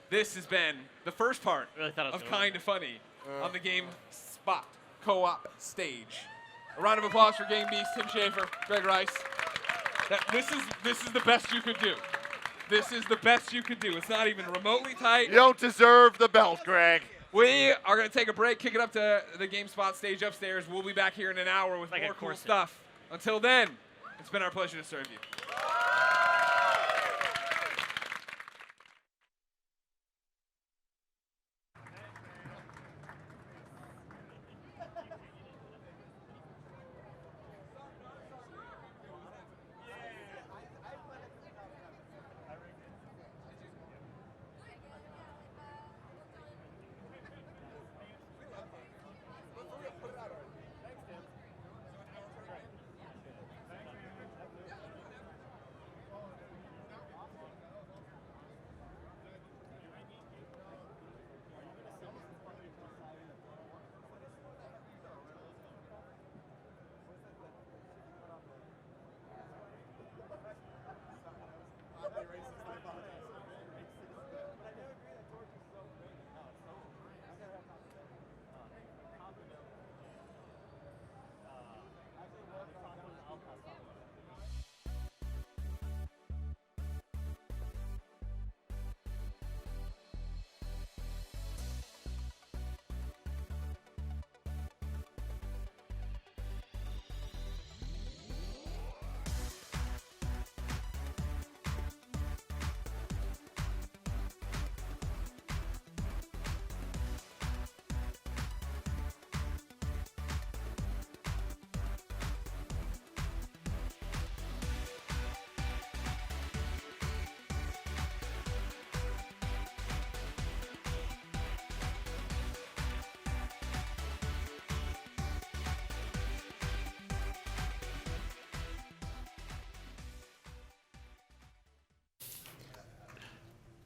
This has been the first part of Kinda Funny on the GameSpot co-op stage. A round of applause for Game Beast, Tim Schafer, Greg Rice. This is the best you could do. This is the best you could do. It's not even remotely tight. You don't deserve the belt, Greg. We are going to take a break, kick it up to the GameSpot stage upstairs. We'll be back here in an hour with more cool stuff. Until then, it's been our pleasure to serve you.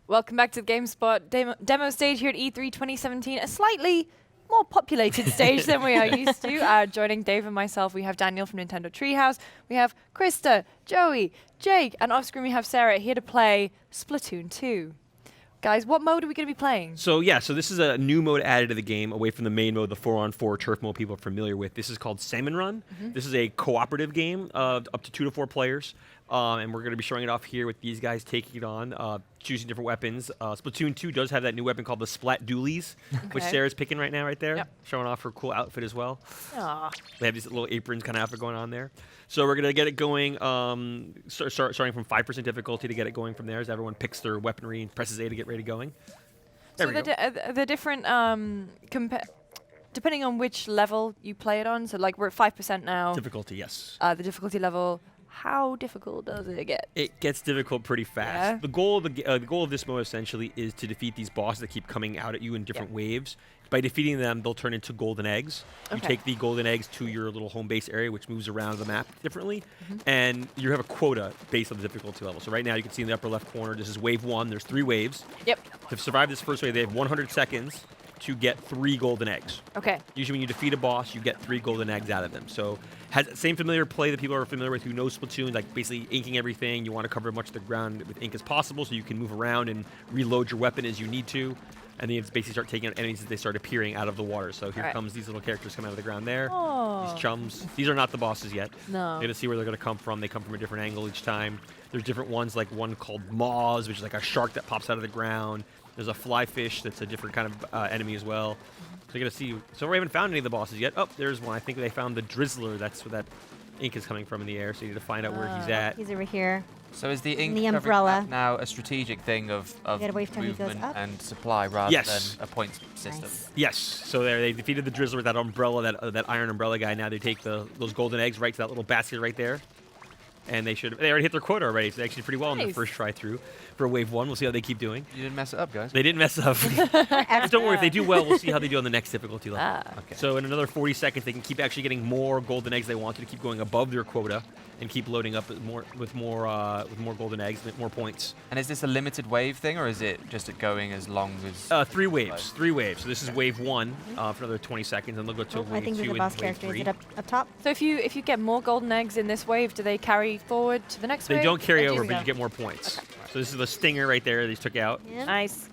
Welcome back to the GameSpot demo stage here at E3 2017, a slightly more populated stage than we are used to. Joining Dave and myself, we have Daniel from Nintendo Treehouse, we have Krista, Joey, Jake, and off screen we have Sarah here to play Splatoon 2. Guys, what mode are we going to be playing? So this is a new mode added to the game away from the main mode, the 4-on-4 turf mode people are familiar with. This is called Salmon Run. This is a cooperative game of up to 2 to 4 players. And we're going to be showing it off here with these guys taking it on, choosing different weapons. Splatoon 2 does have that new weapon called the Splat Doolies, which Sarah's picking right now right there, showing off her cool outfit as well. Aww. They have these little aprons kind of outfit going on there. So we're going to get it going, starting from 5% difficulty to get it going from there as everyone picks their weaponry and presses A to get ready going. There So we go. the different, depending on which level you play it on, so like we're at 5% now. Difficulty, yes. The difficulty level, how difficult does it get? It gets difficult pretty fast. Yeah. The goal of this mode essentially is to defeat these bosses that keep coming out at you in different waves. By defeating them, they'll turn into golden eggs. You take the golden eggs to your little home base area, which moves around the map differently, and you have a quota based on the difficulty level. So right now, you can see in the upper left corner, this is wave 1. There's 3 waves. Yep. To survive this first wave, they have 100 seconds to get 3 golden eggs. Okay. Usually when you defeat a boss, you get 3 golden eggs out of them. So has the same familiar play that people are familiar with who know Splatoon, like basically inking everything. You want to cover as much of the ground with ink as possible so you can move around and reload your weapon as you need to. And then you basically start taking out enemies as they start appearing out of the water. So here comes these little characters come out of the ground there. Oh. These chums. These are not the bosses yet. No. You're going to see where they're going to come from. They come from a different angle each time. There's different ones, like one called Maws, which is like a shark that pops out of the ground. There's a fly fish that's a different kind of enemy as well. So you're going to see. So we haven't found any of the bosses yet. Oh, there's one. I think they found the Drizzler. That's where that ink is coming from in the air. So you need to find out where he's at. He's over here. So is the ink the covering umbrella map now a strategic thing of gotta wait till he goes movement up. and supply rather than a points system? Yes. So they defeated the Drizzler with that umbrella, that iron umbrella guy. Now they take those golden eggs right to that little basket right there. And they already hit their quota already, so they actually did pretty well in their first try through for wave 1. We'll see how they keep doing. You didn't mess it up, guys. They didn't mess it up. Just don't worry, if they do well, we'll see how they do on the next difficulty level. Okay. So in another 40 seconds, they can keep actually getting more golden eggs they want to keep going above their quota and keep loading up with more golden eggs, more points. And is this a limited wave thing, or is it just going as long as... 3 waves. 3 waves. So this is wave 1 for another 20 seconds, and they'll go to wave 2 I think there's a and boss wave character. 3. Is it up top? So if you get more golden eggs in this wave, do they carry carry forward to the next They wave? don't carry Or do over, we but go? you get more points. So this is the stinger right there they took out. Yeah. Nice.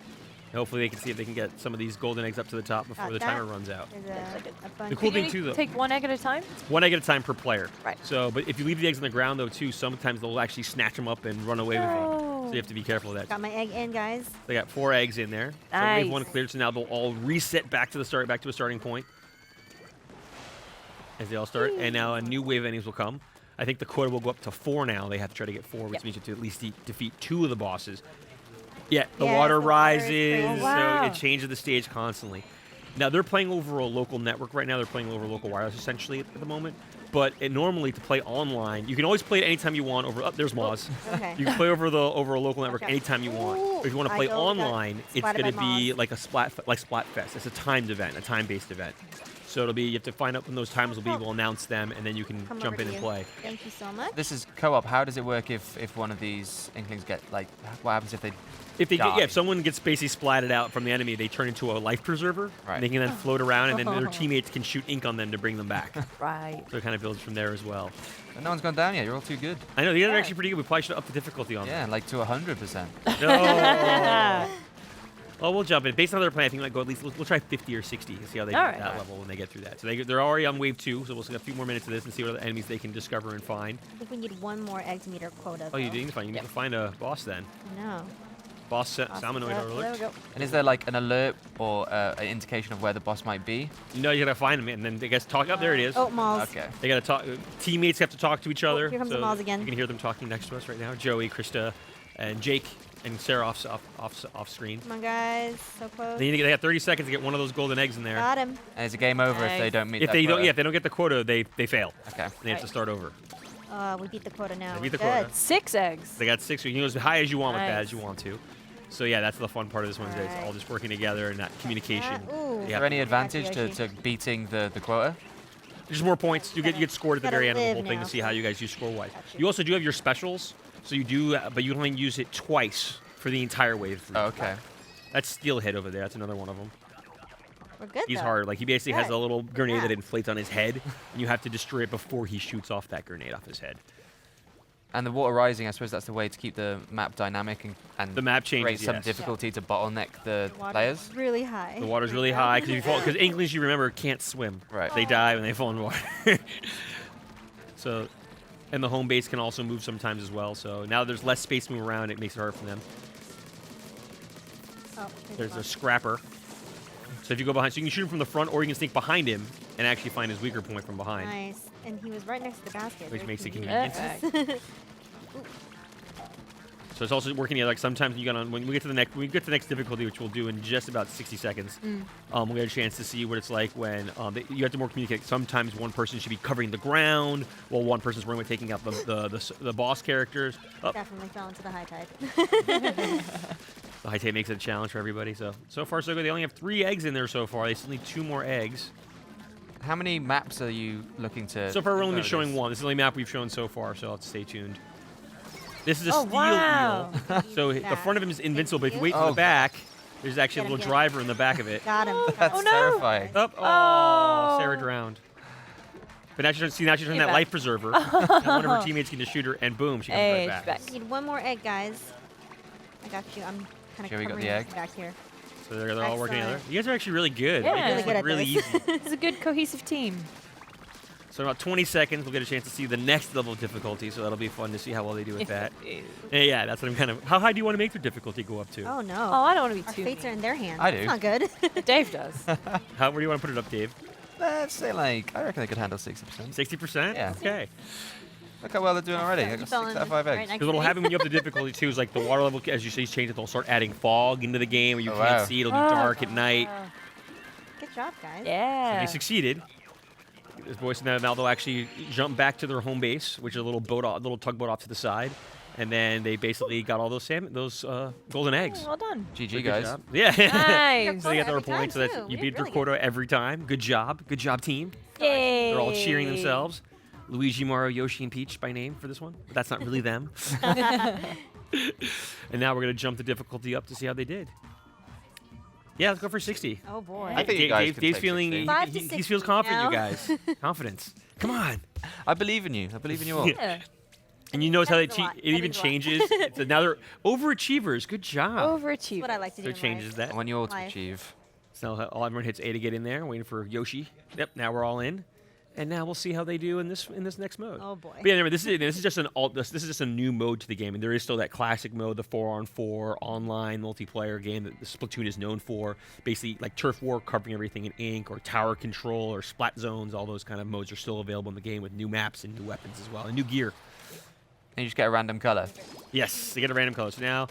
Hopefully they can see if they can get some of these golden eggs up to the top before the that. timer runs out. There's a bunch. The cool Can you thing too, though, take one egg at a time? one egg at a time per player. Right. So, but if you leave the eggs on the ground though too, sometimes they'll actually snatch them up and run away with them. So you have to be careful of that. Got my egg in, guys. They got 4 eggs in there. So wave 1 cleared, so now they'll all reset back to the start, back to a starting point. As they all start, and now a new wave of enemies will come. I think the quota will go up to 4 now. They have to try to get 4, which means you have to at least defeat 2 of the bosses. Yeah, the Yes, water the water is rises, crazy. Oh, so wow. it changes the stage constantly. Now they're playing over a local network right now. They're playing over local wireless essentially at the moment. But normally to play online, you can always play it anytime you want over. Oh, there's Moz. Okay. You can play over a local network out. anytime you want. Ooh, But if you want to I play go got online, it's splatted going to by be Moz. like a Splatfest. It's a timed event, a time-based event. So it'll be you have to find out when those times will be. We'll announce them, and then you can Come jump over in to and you. play. Thank you so much. This is co-op. How does it work if one of these Inklings get, like, what happens if they If they die? get, if someone gets basically splatted out from the enemy, they turn into a life preserver. Right. And they can then float around, and then their teammates can shoot ink on them to bring them back. Right. So it kind of builds from there as well. And no one's gone down yet. You're all too good. I know, the other are actually pretty good. We probably should up the difficulty on Yeah, them. like to 100%. No. Well, we'll jump in. Based on their plan, I think we might go at least, we'll try 50 or 60 to see how they do All at right. that level when they get through that. So they're already on wave 2, so we'll see a few more minutes of this and see what other enemies they can discover and find. I think we need one more egg to meet our quota. Oh, you though. do? You need to find a boss then. No. Boss Salmonoid There we alert. go. And is there like an alert or an indication of where the boss might be? No, you gotta find him, and then they guys talk. Up there it is. Oh, Malls. Okay. They gotta talk. Teammates have to talk to each other. here comes the so Malls again. You can hear them talking next to us right now. Joey, Krista, and Jake, and Sarah off screen. Come on, guys. So close. They have 30 seconds to get one of those golden eggs in there. Got him. And it's a game over if they don't meet If that they don't, quota. yeah, if they don't get the quota, they fail. Okay. They have to start over. We beat the quota now. They beat the Good. quota. 6 eggs. They got 6. You can go as high as you want with that, Nice. as you want to. So yeah, that's the fun part of this one. Is it's all just working together and that communication. Ooh. Is there any advantage to beating the quota? There's more points. You get scored at the gotta very end of the live whole thing now, to see how you guys do score-wise. Gotcha. You also do have your specials, so you do, but you can only use it twice for the entire wave. Oh, okay. That's Steelhead over there. That's another one of them. We're good. He's though. hard. Like he basically has Good. a little grenade Yeah. that inflates on his head, and you have to destroy it before he shoots off that grenade off his head. And the water rising, I suppose that's the way to keep the map dynamic and The map changes, create some yes. difficulty to bottleneck the Water's players. really high. The water's really high because Inklings, you remember, can't swim. Right. They die when they fall in water. So, and the home base can also move sometimes as well. So now there's less space to move around. It makes it hard for them. Oh, There's a scrapper. So if you go behind, so you can shoot him from the front, or you can sneak behind him and actually find his weaker point from behind. Nice. And he was right next to the basket. Which Very makes it convenient. So it's also working together. Like sometimes you got on when we get to the next difficulty, which we'll do in just about 60 seconds. We'll get a chance to see what it's like when you have to more communicate. Sometimes one person should be covering the ground while one person's running with taking out the boss characters. Definitely fell into the high tide. The high tide makes it a challenge for everybody. So far so good. They only have 3 eggs in there so far. They still need 2 more eggs. How many maps are you looking to? So far we're only go been showing this? one. This is the only map we've shown so far. So I'll have to stay tuned. This is a Oh, steel wow. eel. So the front of him is invincible, but if you wait to Oh. the back, there's actually a Get him, little get him. driver in the back of it. Got him. That's terrifying. Oh, Sarah drowned. But now she's turning that back. life preserver. And one of her teammates can just shoot her, and boom, she comes Hey, right she's back. back. Need one more egg, guys. I got you. I'm kind of Joey got covering the egg. back here. So they're all working together. Excellent. You guys are actually really good. Yeah. Making Really this good look at really this. easy. It's a good cohesive team. So in about 20 seconds, we'll get a chance to see the next level of difficulty. So that'll be fun to see how well they do with that. Yeah, that's what I'm kind of. How high do you want to make their difficulty go up to? Oh no. Oh, I don't want to be Our too fates are mean. in their hands. I That's do. not good. Dave does. Where do you want to put it up, Dave? Let's say like, I reckon they could handle 60%. 60%? Yeah. Okay. Look how well they're doing already. I got 6 out of 5 eggs. Right next Because what'll to me. happen when you up the difficulty too is like the water level, as you say, changes. They'll start adding fog into the game where you Oh, can't wow. see. It'll be dark at night. Good job, guys. Yeah. They succeeded. This boys now they'll actually jump back to their home base, which is a little tugboat off to the side, and then they basically got all those golden eggs. Well done. So GG, good guys. job. Yeah. Nice. So they got their Every time, points. So that's, too. you We beat did their really quota every time. Good job, team. Yay. They're all cheering themselves. Luigi, Mario, Yoshi, and Peach by name for this one, but that's not really them. And now we're gonna jump the difficulty up to see how they did. Yeah, let's go for 60. Oh boy. I think you guys can Dave's take feeling 60. 5 to he 60 feels confident, now. you guys. Confidence. Come on. I believe in you. I believe in you all. Yeah. And you notice how That means a lot. it even changes. So now they're overachievers. Good job. Overachievers. What I like to do. So it changes that. When you auto Life. achieve. So now all everyone hits A to get in there. Waiting for Yoshi. Yep. Now we're all in. And now we'll see how they do in this next mode. Oh boy. But yeah, anyway, this is just this is just a new mode to the game, and there is still that classic mode, the 4-on-4 online multiplayer game that the Splatoon is known for. Basically, like turf war, covering everything in ink, or tower control, or splat zones. All those kind of modes are still available in the game with new maps and new weapons as well, and new gear. And you just get a random color. Yes, they get a random color. So now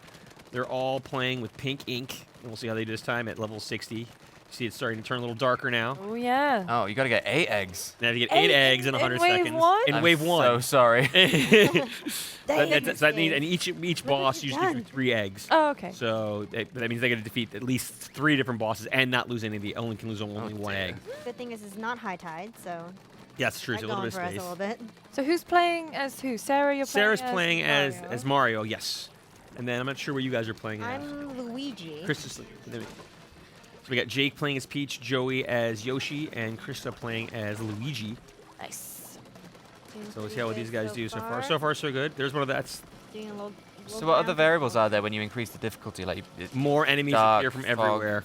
they're all playing with pink ink, and we'll see how they do this time at level 60. See, it's starting to turn a little darker now. Oh, yeah. Oh, you got to get 8 eggs. Now you get 8 eggs in 100 wave seconds. one? In I'm wave 1. so sorry. So that means, and each boss usually gives you 3 eggs. Oh, okay. So that means they got to defeat at least 3 different bosses and not lose any of the. Only can lose only 1 egg. Good thing is it's not high tide, so. Yeah, that's true. It's a little bit of for us space. a little bit. So who's playing as who? Sarah, you're playing Sarah's playing as Mario. Mario, yes. And then I'm not sure what you guys are playing as. I'm Luigi. Chris is. So we got Jake playing as Peach, Joey as Yoshi, and Krista playing as Luigi. Nice. So let's see how these guys do so far. So far, so good. There's one of that's. Doing a little So what other variables are there when you increase the difficulty? Like more enemies dark, appear from fog. everywhere.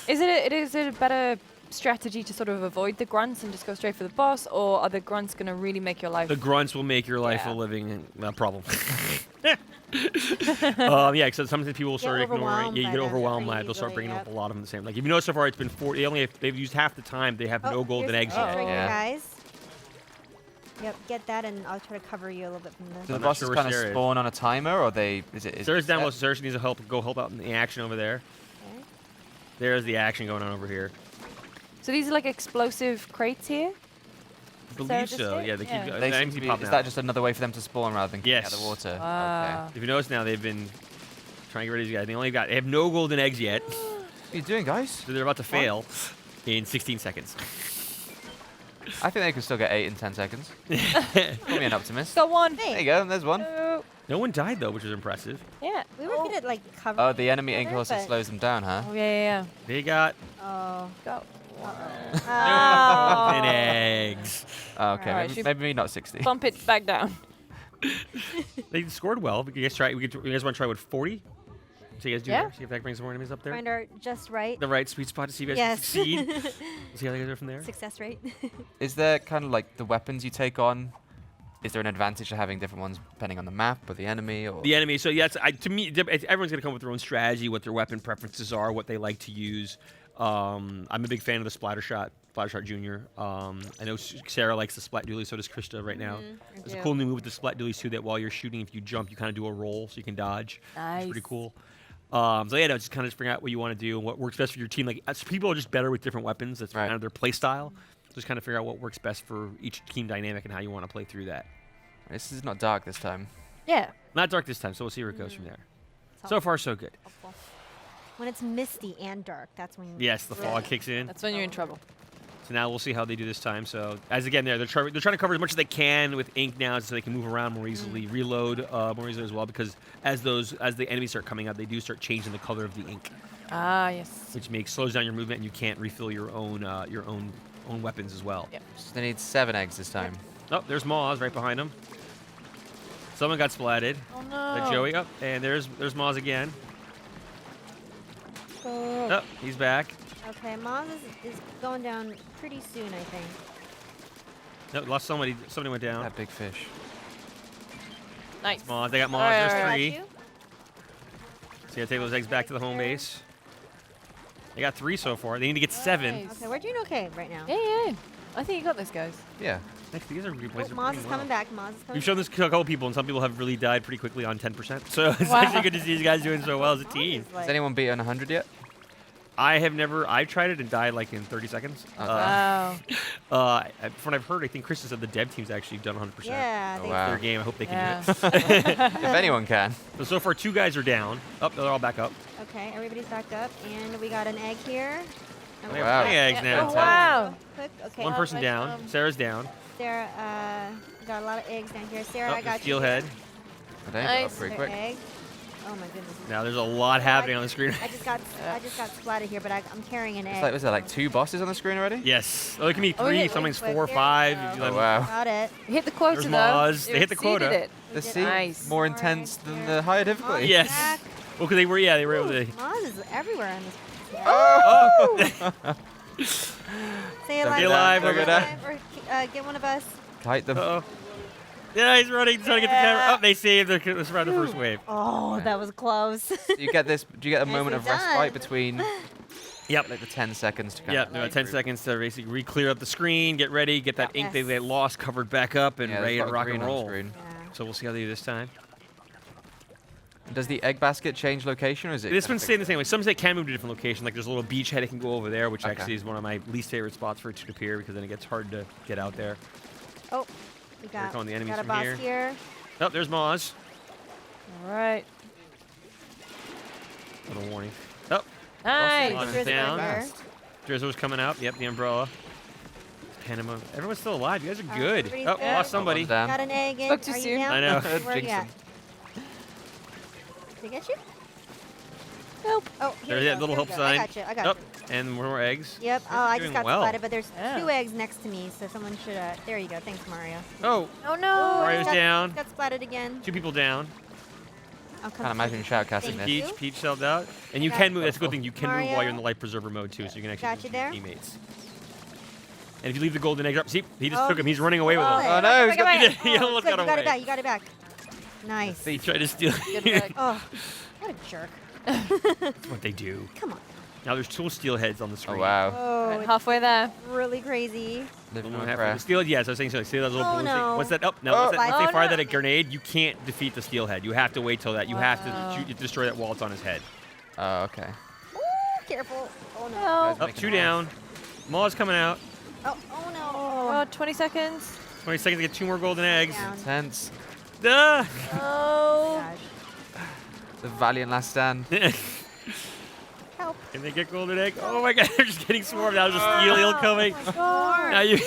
Is it a better strategy to sort of avoid the grunts and just go straight for the boss, or are the grunts going to really make your life? The grunts will make your life Yeah. a living problem. Yeah, because sometimes people will start ignoring. Yeah, you get overwhelmed by it. They'll start bringing up a lot of them the same. Like if you notice so far, it's been 4. They've used half the time. They have no golden eggs yet. Right here, guys. Yep, get that, and I'll try to cover you a little bit from this. Do the bosses kind of spawn on a timer, or they? Is it? Sarah's down low. So Sarah needs to go help out in the action over there. Okay. There's the action going on over here. So these are like explosive crates here? I believe so. Yeah, they keep. They the seem enemies to be- keep popping is out. that just another way for them to spawn rather than coming out of the water? Ah. If you notice now, they've been trying to get rid of these guys. They have no golden eggs yet. What are you doing, guys? So they're about to fail in 16 seconds. I think they can still get 8 in 10 seconds. Call me an optimist. Got one. There you go. There's one. No one died though, which is impressive. Yeah. We were good at like covering. Oh, the enemy each ink other, also but- slows them down, huh? Oh, yeah. They got Oh. Go. golden eggs. Oh, okay, Alright, maybe, should- maybe not 60. Bump it back down. They scored well. You guys try. You guys want to try with 40? So you guys do Yeah. there? See if that brings some more enemies up there. Find our just right. The right sweet spot to see if you guys Yes. succeed. See how they go from there. Success rate. Is there kind of like the weapons you take on? Is there an advantage to having different ones depending on the map or the enemy? Or The enemy. So yes, to me, everyone's gonna come up with their own strategy, what their weapon preferences are, what they like to use. I'm a big fan of the Splattershot Junior. I know Sarah likes the Splat Dualies, so does Krista right now. I There's a do. cool new move with the Splat Dualies too, that while you're shooting, if you jump, you kind of do a roll, so you can dodge. Nice. It's pretty cool. So yeah, no, just kind of figuring out what you want to do and what works best for your team. Like people are just better with different weapons. That's kind of their play style. Just kind of figure out what works best for each team dynamic and how you want to play through that. This is not dark this time. Yeah. Not dark this time, so we'll see where it goes from there. So far, so good. When it's misty and dark, that's when. Yes, the fog kicks in. That's when you're in trouble. So now we'll see how they do this time. So as again, they're trying to cover as much as they can with ink now, so they can move around more easily, reload more easily as well. Because as the enemies start coming out, they do start changing the color of the ink. Ah, yes. Which slows down your movement, and you can't refill your own weapons as well. Yep. So they need 7 eggs this time. Oh, there's Moz right behind him. Someone got splatted. Oh no. Joey up, and there's Moz again. Oh, he's back. Okay, Mom is going down pretty soon, I think. No, lost somebody. Somebody went down. That big fish. Nice. Moz. They got Moz. Alright, There's alright. 3. So you gotta take those eggs back to the home base. They got 3 so far. They need to get 7. Okay, we're doing okay right now. Yeah. I think you got this, guys. Yeah. These are good plays. Oh, Maz is coming back. Maz is coming We've shown this to a couple people, and some people have really died pretty quickly on 10%. So it's Wow. actually good to see these guys doing so well as a team. Has anyone beaten 100 yet? I have never. I tried it and died like in 30 seconds. Okay. Wow. From what I've heard, I think Kristen said the dev team's actually done 100%. Yeah, Oh, wow. Their game. I hope they Yeah. can do it. If anyone can. So far, 2 guys are down. Oh, they're all back up. Okay, everybody's backed up, and we got an egg here. And They we're- have plenty of eggs now. Oh, wow. Quick, okay. One person down. Sarah's down. Sarah, got a lot of eggs down here. Sarah, Oh, I got Steelhead. They Nice. got pretty Their quick. egg. Oh my goodness. Now there's a lot happening on the screen. I just got splatted here, but I'm carrying an egg. Was there like 2 bosses on the screen already? Yes. Oh, it can be 3. hit Something's quick 4 or here. 5. Oh, wow. Got it. You hit the quota There's though. Moz. You They hit the exceeded quota. it. This seems Nice. more intense than the higher difficulty. Yes. Well, because they were able to. Moz is everywhere on this. Oh! Stay Don't alive. get alive, Stay don't get alive, or get one of us. Kite them. Uh-oh. Yeah, he's running, trying to get the camera. Oh, they saved the surround the first wave. Oh, that was close. You get this. Do you get a moment of Nicely done. respite between? Yep. Like the 10 seconds to kind Yep, of. about 10 seconds to basically re-clear up the screen, get ready, get that ink they lost covered back up, and Yeah, ready there's to a lot rock of and green on roll. screen. So we'll see how they do this time. Does the egg basket change location, or is it? This kind of one's staying the same way. Some say can move to a different location. Like there's a little beachhead it can go over there, which Okay. actually is one of my least favorite spots for it to appear because then it gets hard to get out there. Oh, we got, coming the enemies got a from boss here. here. Oh, there's Moz. All right. Little warning. Oh, Nice. Moz is Drizzle down. there. Drizzle's coming up. Yep, the umbrella. Panama. Everyone's still alive. You guys are good. pretty Oh, good. lost somebody. Down. Got an egg in. Spoke too Are you soon. down? I know. Where are you Jinx at? him. Did I get you? Nope. Oh, here There's we that go. little Here help we go. I sign. got you. I got Oh, you. and more eggs. Yep. Oh, I just Doing got well. splatted, but there's Yeah. 2 eggs next to me, so someone should. There you go. Thanks, Mario. Oh, Oh no. Mario's down. Got splatted again. 2 people down. I'll come Can't imagine shoutcasting Thank this. you. Peach held out. And you Got can it. move. That's a good thing. You can move while Mario. you're in the life preserver mode too, so you can actually Got move you to your there. teammates. And if you leave the golden egg up, see, he just Oh, took him. He's running away with oh, him. Oh no! He's got Wait, He Oh, almost good, got you got it away. back. You got it back. Nice. He tried to steal. Good work. Oh, what a jerk. That's what they do. Come on. Now there's 2 steel heads on the Oh screen. wow. Oh, Right, halfway there. really crazy. Living One on half prayer. of the steel, yes, I was saying so. See that little Oh, blue no. thing? Once that up, no, Oh. once they Oh, fire no. that grenade, you can't defeat the steelhead. You have to wait till that. You have Wow. to destroy that while it's on his head. Oh, okay. Ooh, careful. Oh no. Oh, Up, 2 down. Maw's coming out. Oh no. oh, 20 seconds. 20 seconds to get 2 more golden eggs. Down. Intense. Duh. Oh. Gosh. The valiant last stand. Help. Can they get golden egg? Oh my god, they're just getting swarmed. Now there's a steel eel coming. Oh my God. Now you.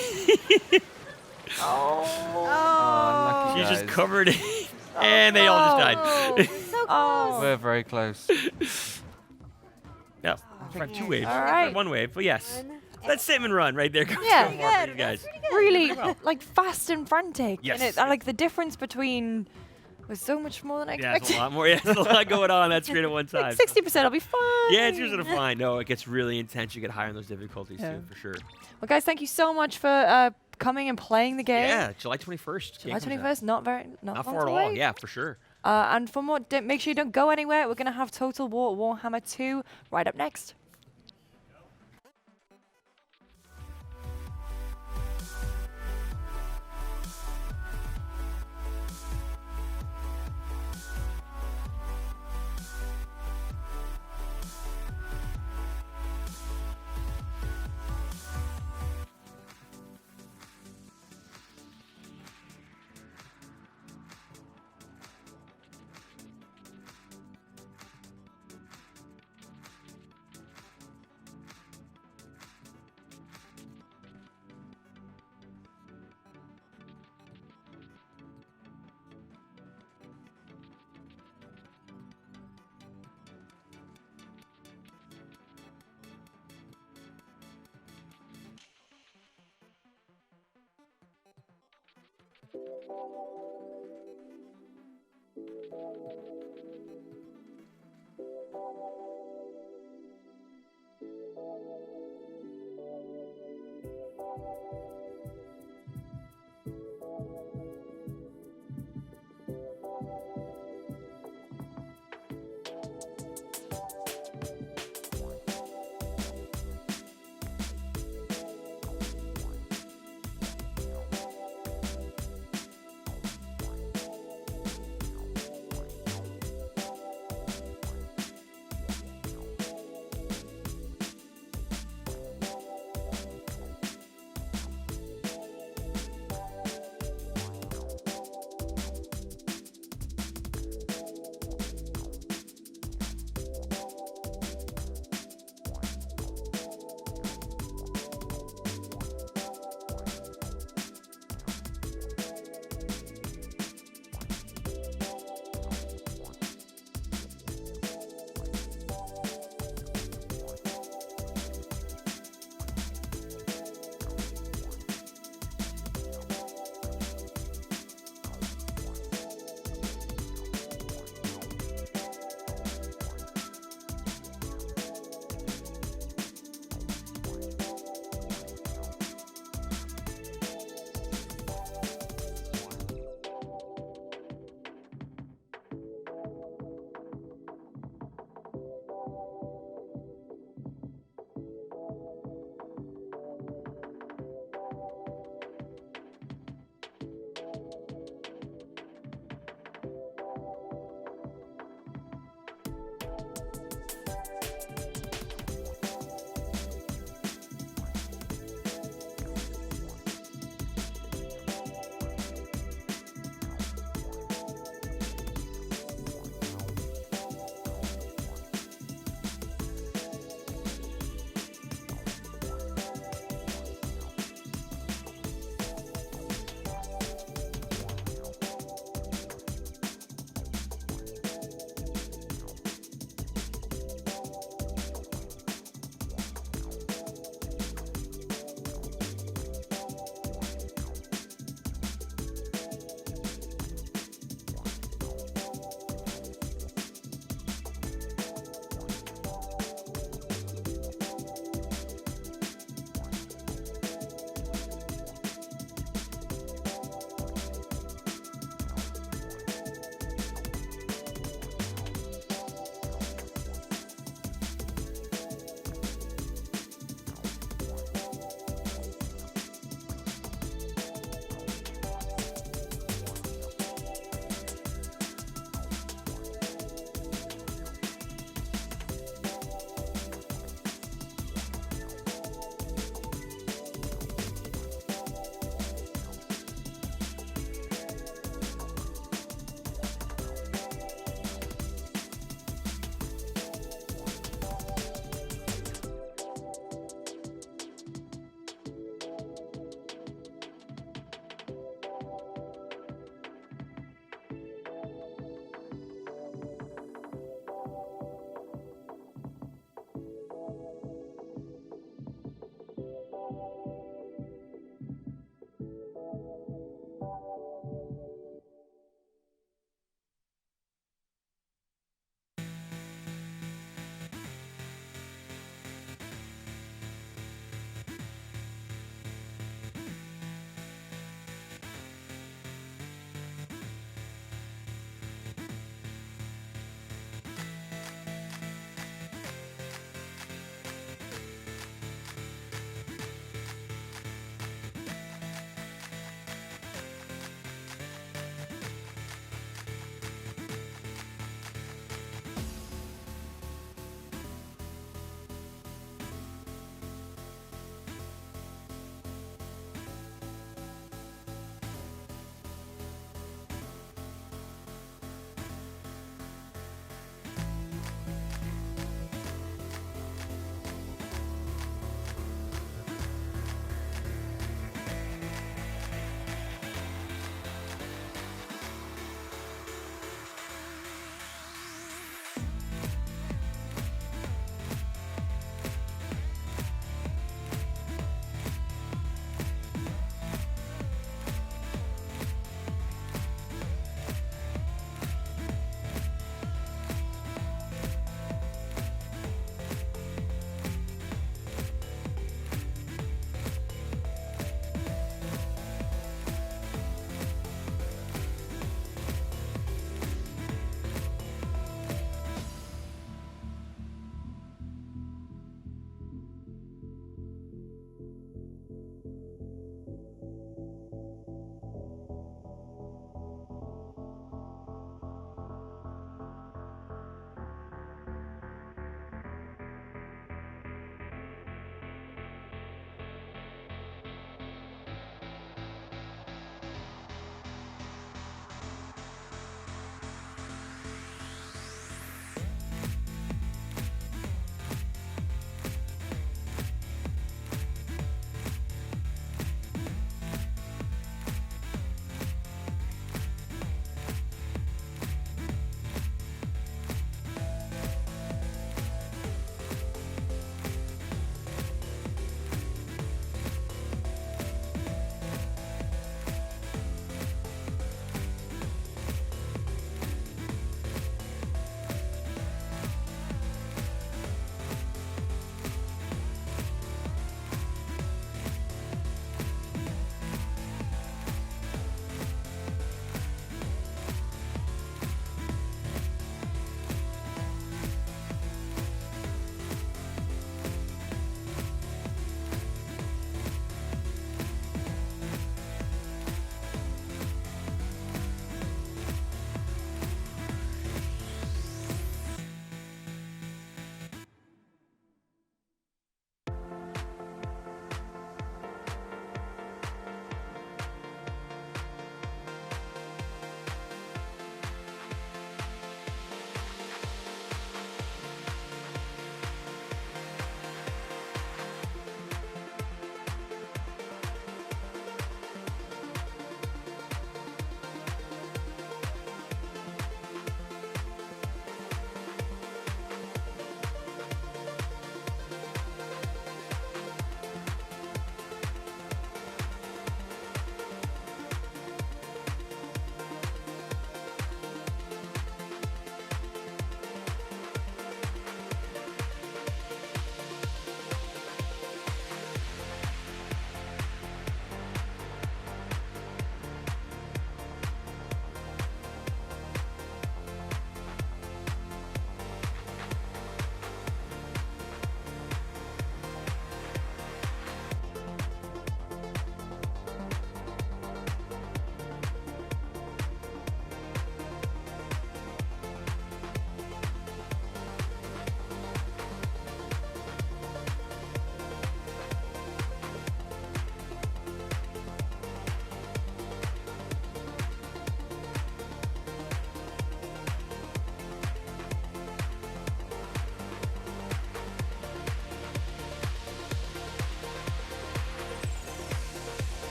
Oh. Unlucky She's just guys. covered in. And they all just died. Oh, so close. We're very close. Yep. man. 2 waves. All right. 1 wave, but yes. One. That's Salmon Run right there. Goes Yeah. so Pretty far for good. you guys. Really, Well. like fast and frantic. Yes. And I like the difference between was so much more than I Yeah, it's expected. a lot more. Yeah, there's a lot going on that screen at one time. Like 60%, I'll be fine. Yeah, it's usually fine. No, it gets really intense. You get higher in those difficulties Yeah. too, for sure. Well, guys, thank you so much for coming and playing the game. Yeah, July 21st. July game comes out. 21st, not Not long far at to all. wait. Yeah, for sure. And for more, make sure you don't go anywhere. We're going to have Total War Warhammer 2 right up next.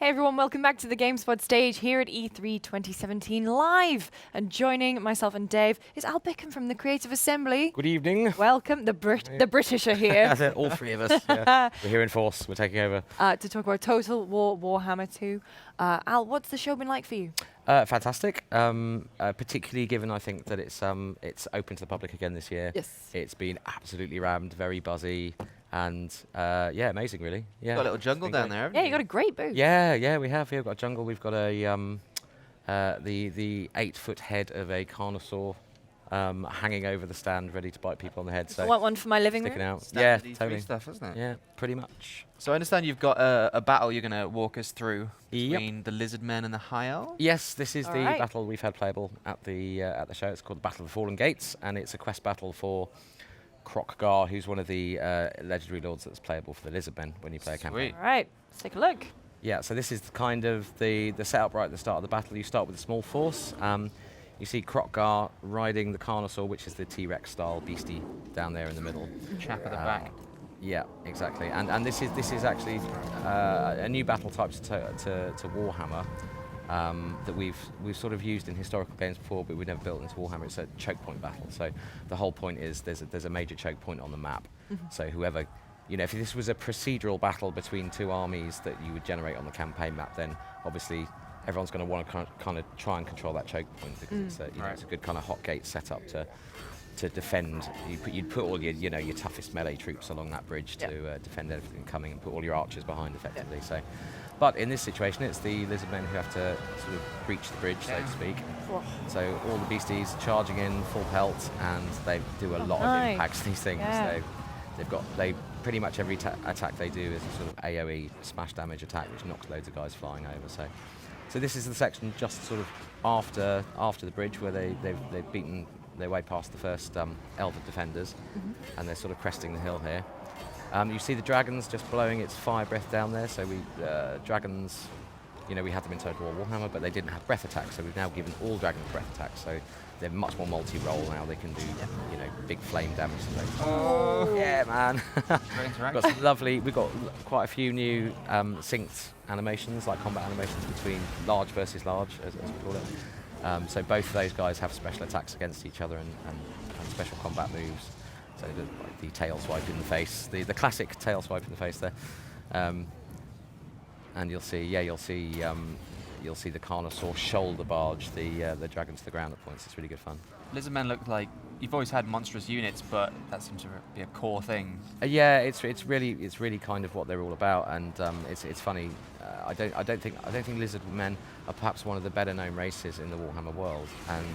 Hey everyone, welcome back to the GameSpot stage here at E3 2017 live. And joining myself and Dave is Al Bickham from the Creative Assembly. Good evening. Welcome. The British are here. That's it, all three of us. Yeah. We're here in force. We're taking over. To talk about Total War Warhammer 2. Al, what's the show been like for you? Fantastic. Particularly given I think that it's open to the public again this year. Yes. It's been absolutely rammed, very buzzy. And yeah, amazing, really. Yeah, Got a little jungle down there, haven't Yeah, you got a great booth. Yeah, we have. We've got a jungle. We've got a the 8-foot head of a carnosaur hanging over the stand, ready to bite people on the head. So I want one for my living sticking room. out. Standard Yeah, E3 totally. stuff, isn't it? Yeah, pretty much. So I understand you've got a battle you're going to walk us through between the lizard men and the high elves. Yes, this is All the right. battle we've had playable at the show. It's called the Battle of the Fallen Gates, and it's a quest battle for Crackdown, who's one of the legendary lords that's playable for the Lizardmen when you play a campaign. All right, let's take a look. Yeah, so this is kind of the setup right at the start of the battle. You start with a small force. You see Crackdown riding the Carnosaur, which is the T-Rex style beastie down there in the middle. Chap at the back. Yeah, exactly. And this is actually a new battle type to Warhammer. That we've sort of used in historical games before, but we've never built into Warhammer. It's a choke point battle. So the whole point is there's a major choke point on the map. So whoever, if this was a procedural battle between two armies that you would generate on the campaign map, then obviously everyone's going to want to kind of try and control that choke point because it's a good kind of hot gate setup to defend. You'd put all your toughest melee troops along that bridge to defend everything coming, and put all your archers behind effectively. So. But in this situation, it's the lizardmen who have to sort of breach the bridge, so to speak. So all the beasties charging in full pelt, and they do a lot of impacts. These things. Yeah. They pretty much every attack they do is a sort of AOE smash damage attack, which knocks loads of guys flying over. So this is the section just sort of after the bridge where they've beaten their way past the first Elven defenders, and they're sort of cresting the hill here. You see the dragons just blowing its fire breath down there. So dragons, we had them in Total War Warhammer, but they didn't have breath attacks. So we've now given all dragons breath attacks. So they're much more multi-role now. They can do, big flame damage to things. Oh, yeah, man. Great Got some lovely. We've got quite a few new synced animations, like combat animations between large versus large, as we call it. So both of those guys have special attacks against each other and special combat moves. So the tail swipe in the face, the classic tail swipe in the face there, and you'll see the Carnosaur shoulder barge the dragon to the ground at points. It's really good fun. Lizardmen look like you've always had monstrous units, but that seems to be a core thing. Yeah, it's really kind of what they're all about, and it's funny. I don't think Lizardmen are perhaps one of the better known races in the Warhammer world, and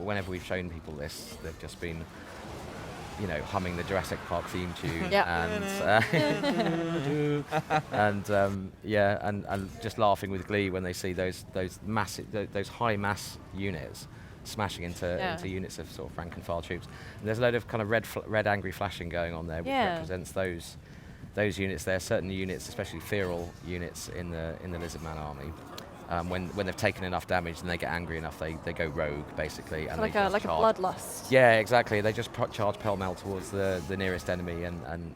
whenever we've shown people this, they've just been humming the Jurassic Park theme tune, and just laughing with glee when they see those high mass units smashing into units of sort of rank and file troops. And there's a load of kind of red angry flashing going on there, which represents those units there. Certain units, especially feral units in the Lizardman army. When they've taken enough damage and they get angry enough, they go rogue basically, and like they a just bloodlust. Yeah, exactly. They just charge pell-mell towards the nearest enemy, and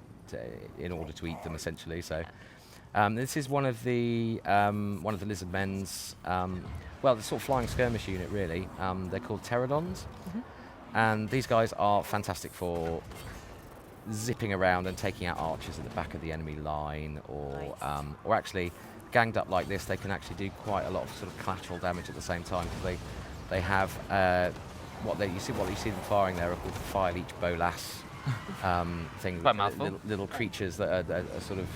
in order to eat them essentially. So this is one of the Lizardmen's the sort of flying skirmish unit really. They're called pterodons, and these guys are fantastic for zipping around and taking out archers at the back of the enemy line, or actually. Ganged up like this, they can actually do quite a lot of sort of collateral damage at the same time, because they have what you see them firing there are called fire leech bolas things, little creatures that are sort of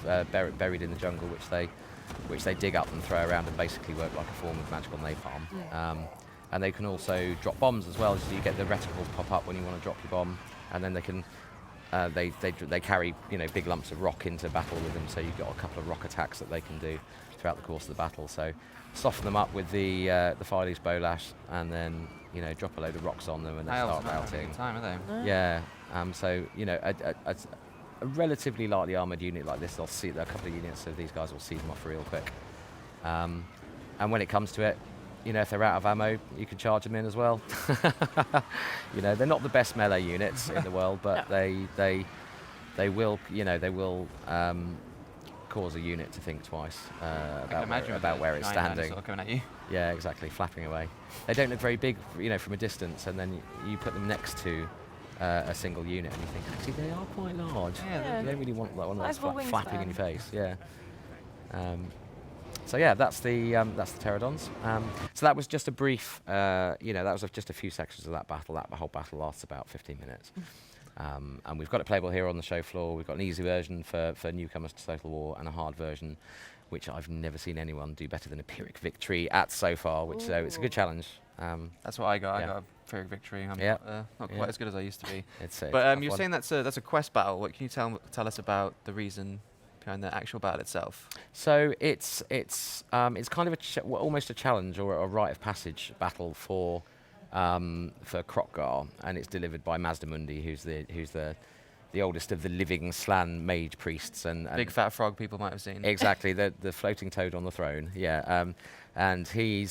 buried in the jungle, which they dig up and throw around and basically work like a form of magical napalm. And they can also drop bombs as well, so you get the reticles pop up when you want to drop your bomb, and then they can. They carry big lumps of rock into battle with them, so you've got a couple of rock attacks that they can do throughout the course of the battle. So soften them up with the Filey's Bolash, and then drop a load of rocks on them and they start routing. Time, are they? Yeah. So a relatively lightly armored unit like this, they'll see a couple of units of these guys will see them off real quick. And when it comes to it, if they're out of ammo, you can charge them in as well. They're not the best melee units in the world, but they will cause a unit to think twice imagine about where it's giant standing. dinosaur coming at you. Yeah, exactly, flapping away. They don't look very big, from a distance, and then you put them next to a single unit, and you think, actually, they are quite large. Yeah. You don't really want that one Nice that's for flapping in wingspan. your face. Yeah. So yeah, that's the pterodons. So that was just a brief, that was just a few sections of that battle. That whole battle lasts about 15 minutes. And we've got it playable here on the show floor. We've got an easy version for newcomers to Total War and a hard version, which I've never seen anyone do better than a Pyrrhic Victory at so far, which so it's a good challenge. That's what I got. Yeah. I got a Pyrrhic Victory. I'm Yeah. not Yeah. quite as good as I used to be. It's a but tough you're one. saying that's a quest battle. What can you tell us about the reason behind the actual battle itself? So it's kind of almost a challenge or a rite of passage battle for Krokkar, and it's delivered by Mazdamundi, who's the oldest of the living Slan mage priests, and Big fat frog people might have seen. Exactly, the floating toad on the throne. Yeah, and he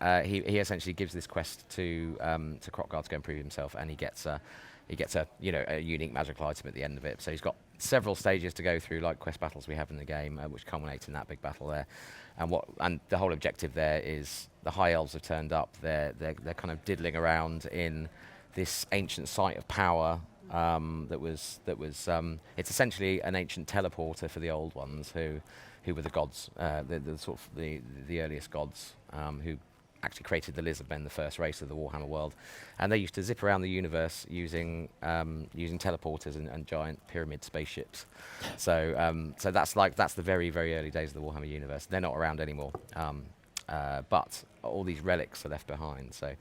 essentially gives this quest to Krokkar to go and prove himself, and he gets a unique magical item at the end of it. So he's got several stages to go through, like quest battles we have in the game, which culminate in that big battle there. And the whole objective there is the High Elves have turned up. They're kind of diddling around in this ancient site of power. It's essentially an ancient teleporter for the old ones who were the gods, the earliest gods, who actually created the lizard men, the first race of the Warhammer world, and they used to zip around the universe using teleporters and giant pyramid spaceships. So that's the very, very early days of the Warhammer universe. They're not around anymore, but all these relics are left behind. So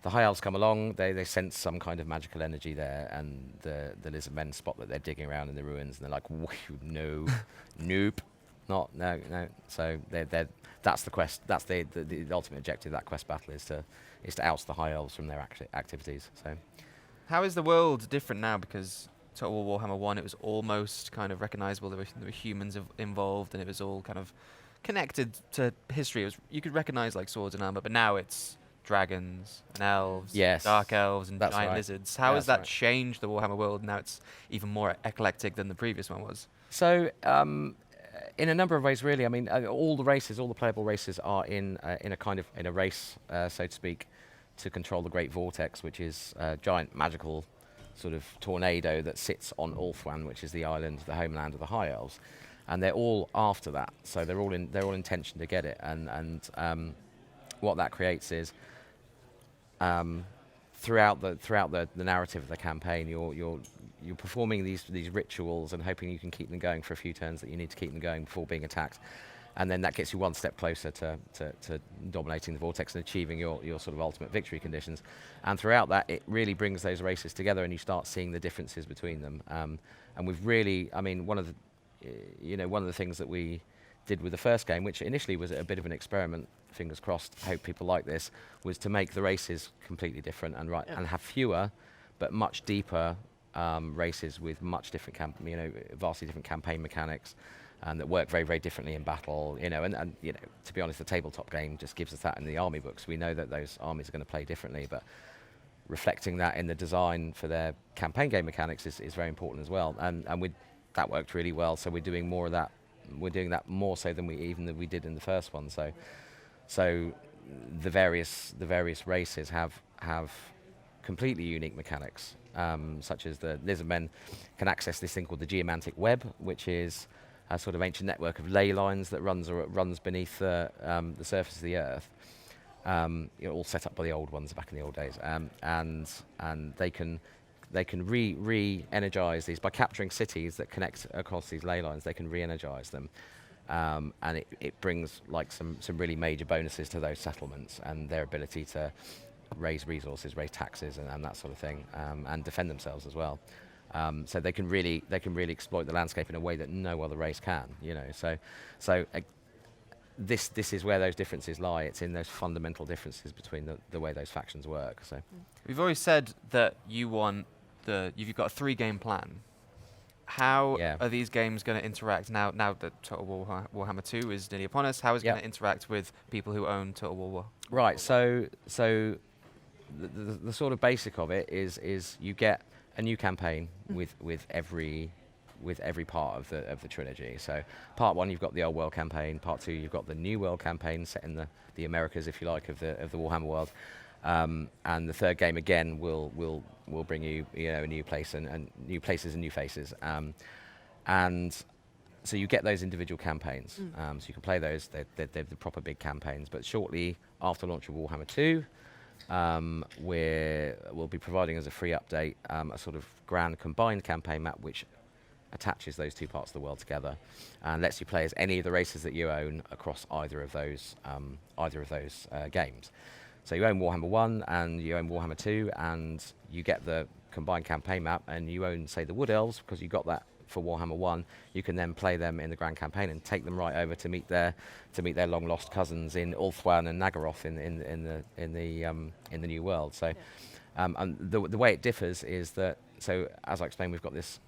the High Elves come along, they sense some kind of magical energy there, and the lizard men spot that they're digging around in the ruins, and they're like, no, nope, no. So that's the quest. That's the ultimate objective of that quest battle is to oust the High Elves from their activities. So, how is the world different now? Because Total War Warhammer 1, it was almost kind of recognizable. There were humans involved, and it was all kind of connected to history. You could recognize like swords and armor, but now it's dragons and elves, yes, dark elves and that's giant right. lizards. How has that changed the Warhammer world? Now it's even more eclectic than the previous one was. So, in a number of ways, really. I mean, all the playable races are in a race, so to speak, to control the Great Vortex, which is a giant magical sort of tornado that sits on Ulthuan, which is the homeland of the High Elves, and they're all after that. So they're all intention to get it, and what that creates is throughout the narrative of the campaign, you're performing these rituals and hoping you can keep them going for a few turns that you need to keep them going before being attacked, and then that gets you one step closer to dominating the vortex and achieving your sort of ultimate victory conditions. And throughout that, it really brings those races together, and you start seeing the differences between them. And we've really, I mean, one of the things that we did with the first game, which initially was a bit of an experiment, fingers crossed, hope people like this, was to make the races completely different and and have fewer but much deeper races with much different vastly different campaign mechanics, and that work very, very differently in battle. And to be honest, the tabletop game just gives us that in the army books. We know that those armies are going to play differently, but reflecting that in the design for their campaign game mechanics is very important as well. And that worked really well. So we're doing more of that. We're doing that more so than we did in the first one. So the various races have completely unique mechanics, such as the lizardmen can access this thing called the geomantic web, which is a sort of ancient network of ley lines that runs beneath the surface of the earth. All set up by the old ones back in the old days, and they can re-energize these by capturing cities that connect across these ley lines. They can re-energize them, and it brings like some really major bonuses to those settlements and their ability to raise resources, raise taxes, and that sort of thing, and defend themselves as well. So they can really exploit the landscape in a way that no other race can. This is where those differences lie. It's in those fundamental differences between the way those factions work. So we've always said that you've got a 3-game plan. How are these games going to interact now that Total War Warhammer 2 is nearly upon us? How is it going to interact with people who own Total War? Right. So the sort of basic of it is you get a new campaign with every every part of the trilogy. So part 1, you've got the old world campaign. Part 2, you've got the new world campaign set in the Americas, if you like, of the Warhammer world. And the third game again will bring you a new place and new places and new faces. And so you get those individual campaigns. So you can play those. They're the proper big campaigns. But shortly after launch of Warhammer 2, we'll be providing as a free update a sort of grand combined campaign map which attaches those two parts of the world together and lets you play as any of the races that you own across either of those games. So you own Warhammer 1 and you own Warhammer 2, and you get the combined campaign map, and you own, say, the Wood Elves because you got that for Warhammer 1. You can then play them in the grand campaign and take them right over to meet their long lost cousins in Ulthuan and Nagaroth in the new world. So, and the way it differs is that, so as I explained, we've got this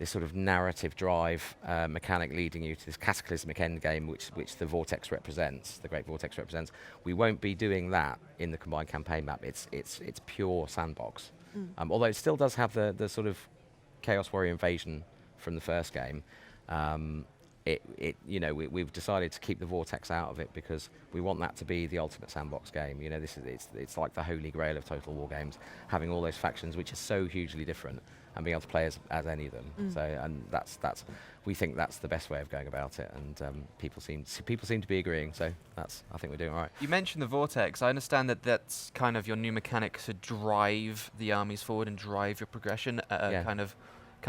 sort of narrative drive mechanic leading you to this cataclysmic end game, which the Vortex represents, the Great Vortex represents. We won't be doing that in the combined campaign map. It's pure sandbox. Although it still does have the sort of Chaos Warrior invasion from the first game. We've decided to keep the Vortex out of it because we want that to be the ultimate sandbox game. It's like the holy grail of Total War games, having all those factions which are so hugely different and being able to play as any of them. So, and we think that's the best way of going about it, and people seem to be agreeing. So I think we're doing all right. You mentioned the Vortex. I understand that that's kind of your new mechanic to drive the armies forward and drive your progression at a kind of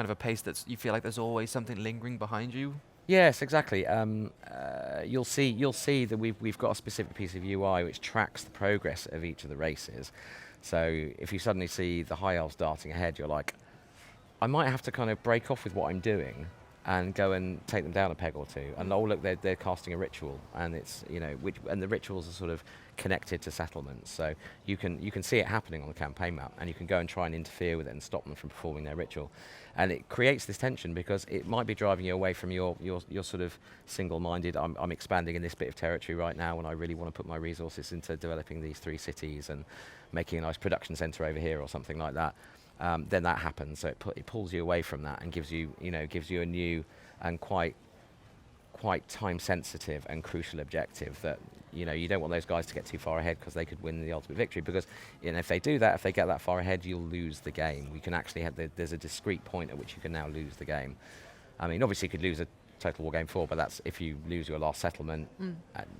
a pace that you feel like there's always something lingering behind you. Yes, exactly. You'll see that we've got a specific piece of UI which tracks the progress of each of the races. So if you suddenly see the High Elves darting ahead, you're like, I might have to kind of break off with what I'm doing and go and take them down a peg or two. And oh look, they're casting a ritual, and it's and the rituals are sort of connected to settlements. So you can see it happening on the campaign map, and you can go and try and interfere with it and stop them from performing their ritual. And it creates this tension because it might be driving you away from your sort of single-minded, I'm expanding in this bit of territory right now and I really want to put my resources into developing these 3 cities and making a nice production centre over here or something like that. Then that happens. So it pulls you away from that and gives you a new and quite time-sensitive and crucial objective that you don't want those guys to get too far ahead because they could win the ultimate victory. Because if they do that, if they get that far ahead, you'll lose the game. We can actually there's a discrete point at which you can now lose the game. I mean, obviously you could lose a Total War Game 4, but that's if you lose your last settlement,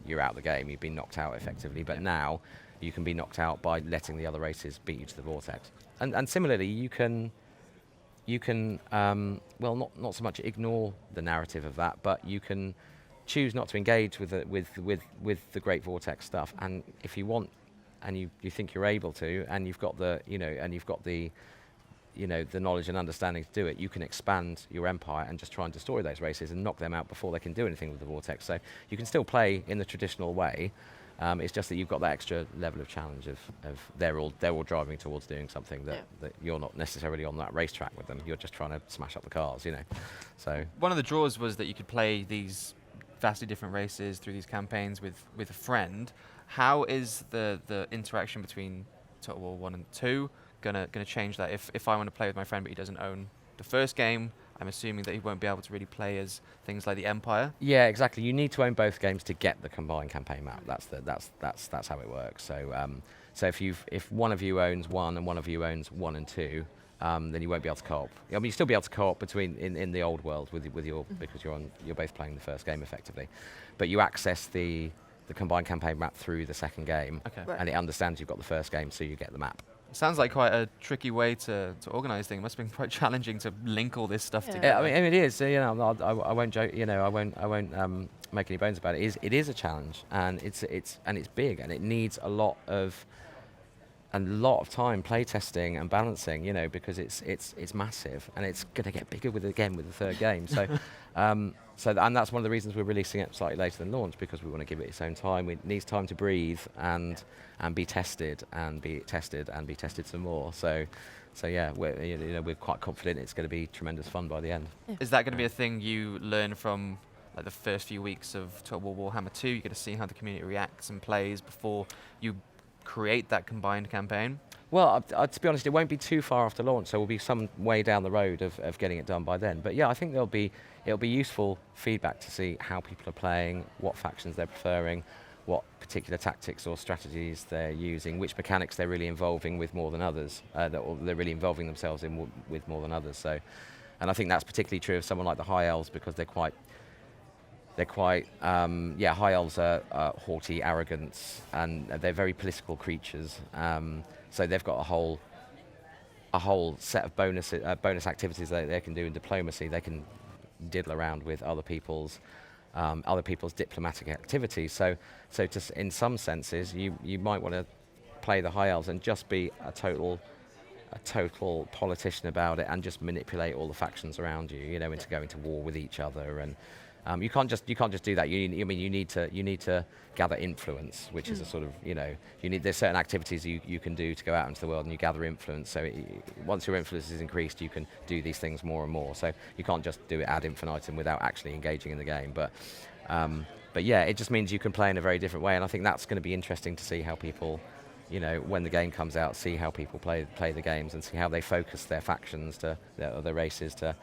you're out of the game. You've been knocked out effectively. But now you can be knocked out by letting the other races beat you to the Vortex. And similarly, you can not so much ignore the narrative of that, but you can choose not to engage with the Great Vortex stuff. And if you want, and you think you're able to, and you've got the knowledge and understanding to do it, you can expand your empire and just try and destroy those races and knock them out before they can do anything with the Vortex. So you can still play in the traditional way. It's just that you've got that extra level of challenge of they're all driving towards doing something that you're not necessarily on that racetrack with them. You're just trying to smash up the cars, So one of the draws was that you could play these vastly different races through these campaigns with a friend. How is the interaction between Total War 1 and 2 gonna change that? If I want to play with my friend but he doesn't own the first game, I'm assuming that he won't be able to really play as things like the Empire. Yeah, exactly. You need to own both games to get the combined campaign map. That's how it works. So if one of you owns 1 and one of you owns 1 and 2, then you won't be able to co-op. I mean, you still be able to co-op between in the old world with your because you're both playing the first game effectively, but you access the combined campaign map through the second game, and it understands you've got the first game, so you get the map. Sounds like quite a tricky way to organise things. It must have been quite challenging to link all this stuff together. Yeah, I mean it is. I won't joke. I won't make any bones about it. It is a challenge, and it's big, and it needs a lot of time playtesting and balancing. Because it's massive, and it's going to get bigger with the third game. So. And that's one of the reasons we're releasing it slightly later than launch, because we want to give it its own time. It needs time to breathe and be tested and be tested and be tested some more. So yeah, we're quite confident it's going to be tremendous fun by the end. Yeah. Is that going to be a thing you learn from like the first few weeks of Total War Warhammer 2? You get to see how the community reacts and plays before you create that combined campaign? Well, to be honest, it won't be too far after launch, so we'll be some way down the road of getting it done by then. But yeah, I think it'll be useful feedback to see how people are playing, what factions they're preferring, what particular tactics or strategies they're using, which mechanics they're really involving with more than others, or they're really involving themselves in with more than others. So, and I think that's particularly true of someone like the High Elves, because they're quite, High Elves are haughty, arrogant, and they're very political creatures. So they've got a whole set of bonus activities that they can do in diplomacy. They can diddle around with other people's diplomatic activities. So in some senses, you might want to play the High Elves and just be a total politician about it, and just manipulate all the factions around you, into going to war with each other. And you can't just do that. You need to gather influence, which is a sort of, there's certain activities you can do to go out into the world and you gather influence. So once your influence is increased, you can do these things more and more. So you can't just do it ad infinitum without actually engaging in the game. But yeah, it just means you can play in a very different way, and I think that's going to be interesting to see how people, when the game comes out, see how people play the games and see how they focus their factions to their races to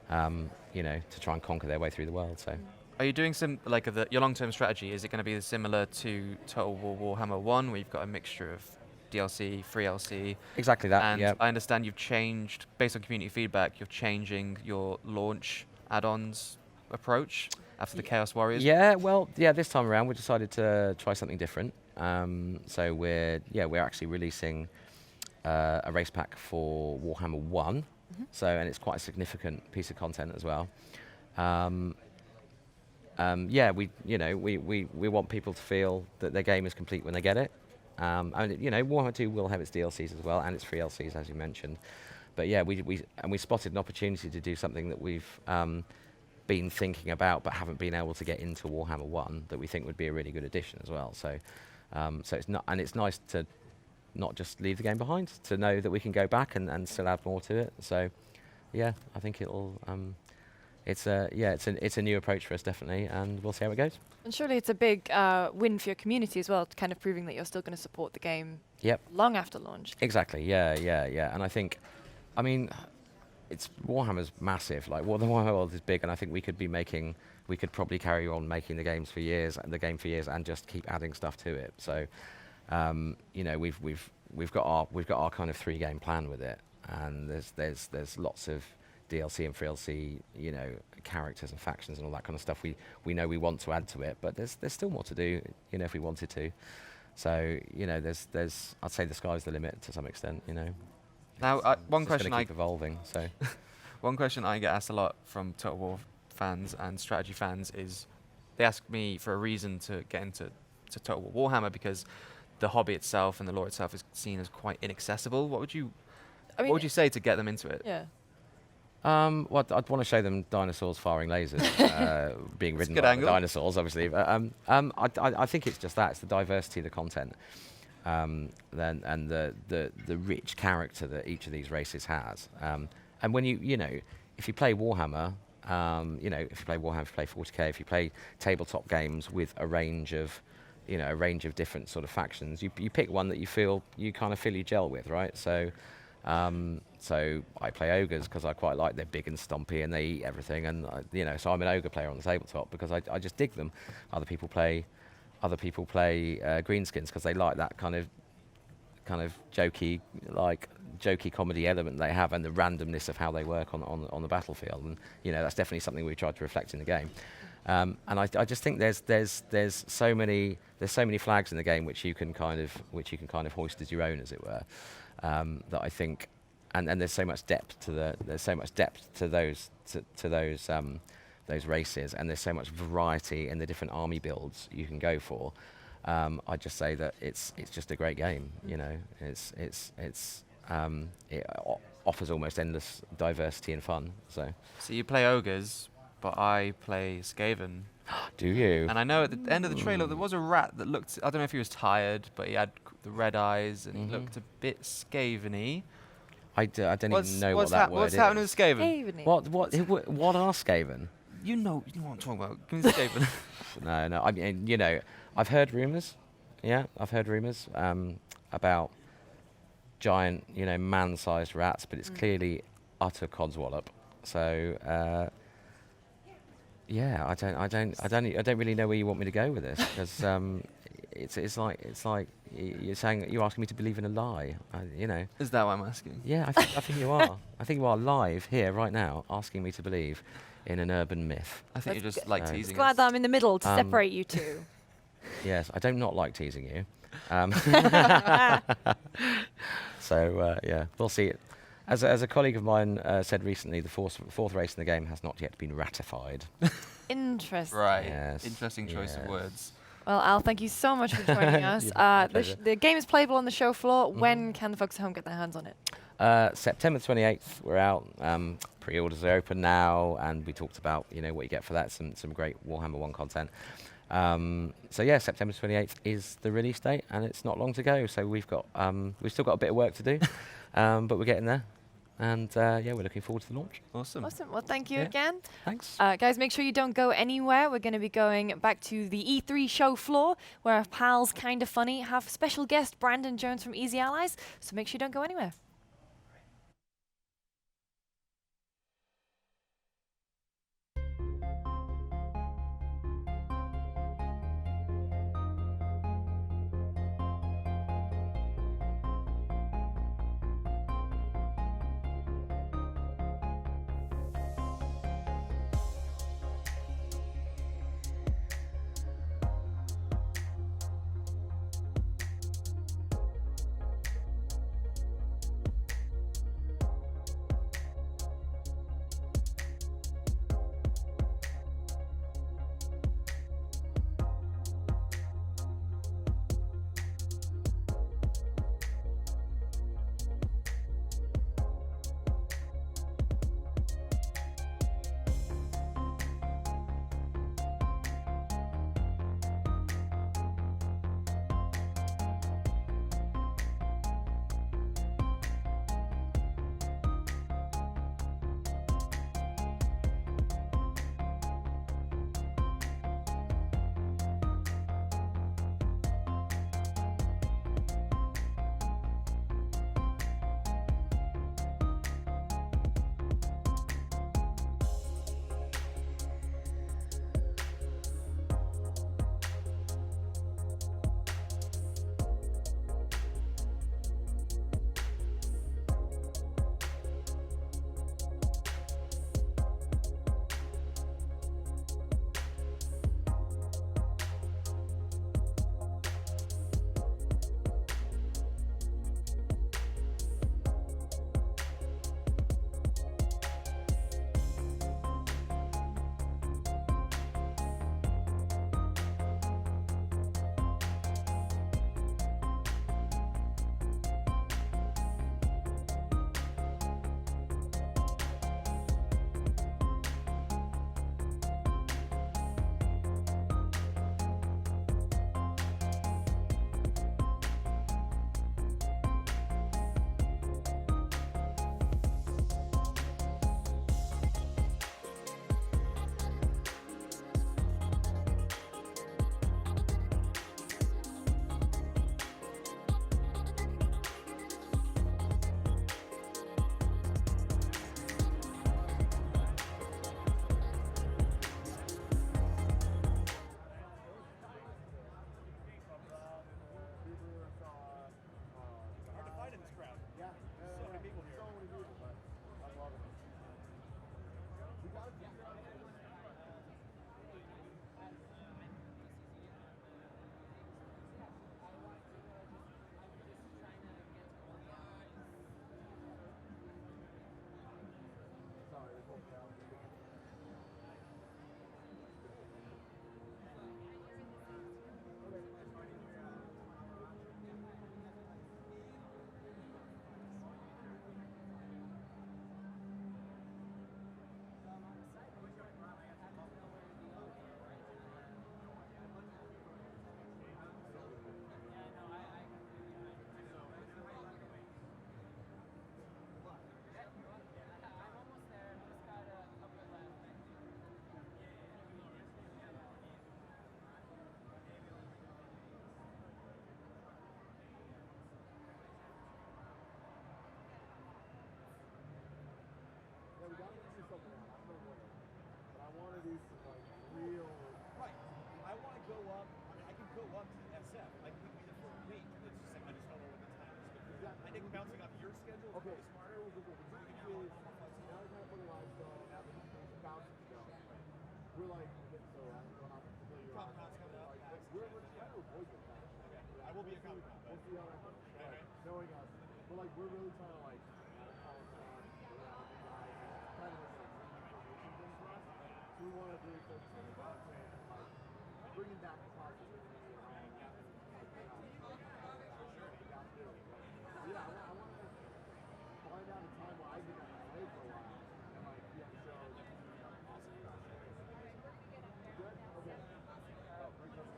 try and conquer their way through the world. So, are you doing your long-term strategy? Is it going to be similar to Total War Warhammer 1, where you've got a mixture of DLC, free DLC? Exactly that. And yeah. I understand you've changed, based on community feedback, you're changing your launch add-ons approach after the Chaos Warriors. Yeah. Well, this time around we decided to try something different. So we're actually releasing a race pack for Warhammer 1. So, and it's quite a significant piece of content as well. We want people to feel that their game is complete when they get it. And Warhammer 2 will have its DLCs as well, and its free LCs, as you mentioned. But yeah, we spotted an opportunity to do something that we've been thinking about but haven't been able to get into Warhammer 1 that we think would be a really good addition as well. So, it's nice to not just leave the game behind, to know that we can go back and still add more to it. So, yeah, I think it'll. It's a new approach for us, definitely, and we'll see how it goes. And surely it's a big win for your community as well, kind of proving that you're still going to support the game. Yep. Long after launch. Exactly. Yeah. And I think, it's Warhammer's massive. Like, the Warhammer world is big, and I think we could probably carry on making the game for years, and just keep adding stuff to it. So. We've got our kind of 3-game plan with it, and there's lots of DLC and free DLC, characters and factions and all that kind of stuff. We know we want to add to it, but there's still more to do, if we wanted to. So there's I'd say the sky's the limit to some extent. Now one question keep evolving. So one question I get asked a lot from Total War fans and strategy fans is they ask me for a reason to get into Total War Warhammer, because the hobby itself and the lore itself is seen as quite inaccessible. What would you say to get them into it? Yeah. Well, I'd want to show them dinosaurs firing lasers, being ridden by the dinosaurs, obviously. But I think it's just that. It's the diversity of the content, and the rich character that each of these races has. And when if you play Warhammer, if you play 40K, if you play tabletop games with a range of different sort of factions, you pick one that you kind of feel you gel with, right? So I play ogres because I quite like, they're big and stompy and they eat everything, and so I'm an ogre player on the tabletop because I just dig them. Other people play greenskins because they like that kind of jokey comedy element they have, and the randomness of how they work on the battlefield, and that's definitely something we tried to reflect in the game. And I just think there's so many flags in the game which you can kind of hoist as your own, as it were. That I think, and there's so much depth to those races, and there's so much variety in the different army builds you can go for. I'd just say that it's just a great game. It offers almost endless diversity and fun. So you play ogres, but I play Skaven. Do you? And I know at the end of the trailer there was a rat that looked, I don't know if he was tired, but he had the red eyes and he looked a bit Skaven-y. I don't even know what that word is. What's happening with Skaven? What are Skaven? You know what I'm talking about. Give me Skaven. No. I mean, I've heard rumours. Yeah, I've heard rumours about giant, man-sized rats, but it's clearly utter codswallop. So yeah, I don't really know where you want me to go with this, because it's like you're asking me to believe in a lie. Is that what I'm asking? Yeah, I think you are. I think you are live here right now, asking me to believe in an urban myth. I think you're just like teasing It's glad that I'm in the middle to separate you two. Yes, I do not like teasing you. So yeah, we'll see. As a colleague of mine said recently, the fourth race in the game has not yet been ratified. Interesting. Right. Yes. Interesting choice of words. Well, Al, thank you so much for joining us. The game is playable on the show floor. When can the folks at home get their hands on it? September 28th, we're out. Pre-orders are open now, and we talked about what you get for that. Some great Warhammer 1 content. So yeah, September 28th is the release date, and it's not long to go. So we've still got a bit of work to do, but we're getting there. And yeah, we're looking forward to the launch. Awesome. Awesome. Well, thank you again. Thanks. Guys, make sure you don't go anywhere. We're going to be going back to the E3 show floor, where our pals Kinda Funny have special guest Brandon Jones from Easy Allies. So make sure you don't go anywhere. up SF. I could be the first week. It's just like I just don't know what the time is. But I think bouncing off your schedule is really smarter. Now we're kind of putting live show and having bouncing to go. We're like, so I don't know how familiar you are. We're trying to avoid this. I will be a Comic Con. We'll see how that goes. Right. Knowing us, but like we're really trying to like call it on, kind of like information thing for us. So we want to really focus on the content and like bringing back the positivity. Yeah, I want to find out a time where I did not play for a while and like be on the show. Awesome. Good? Okay. Oh, very good.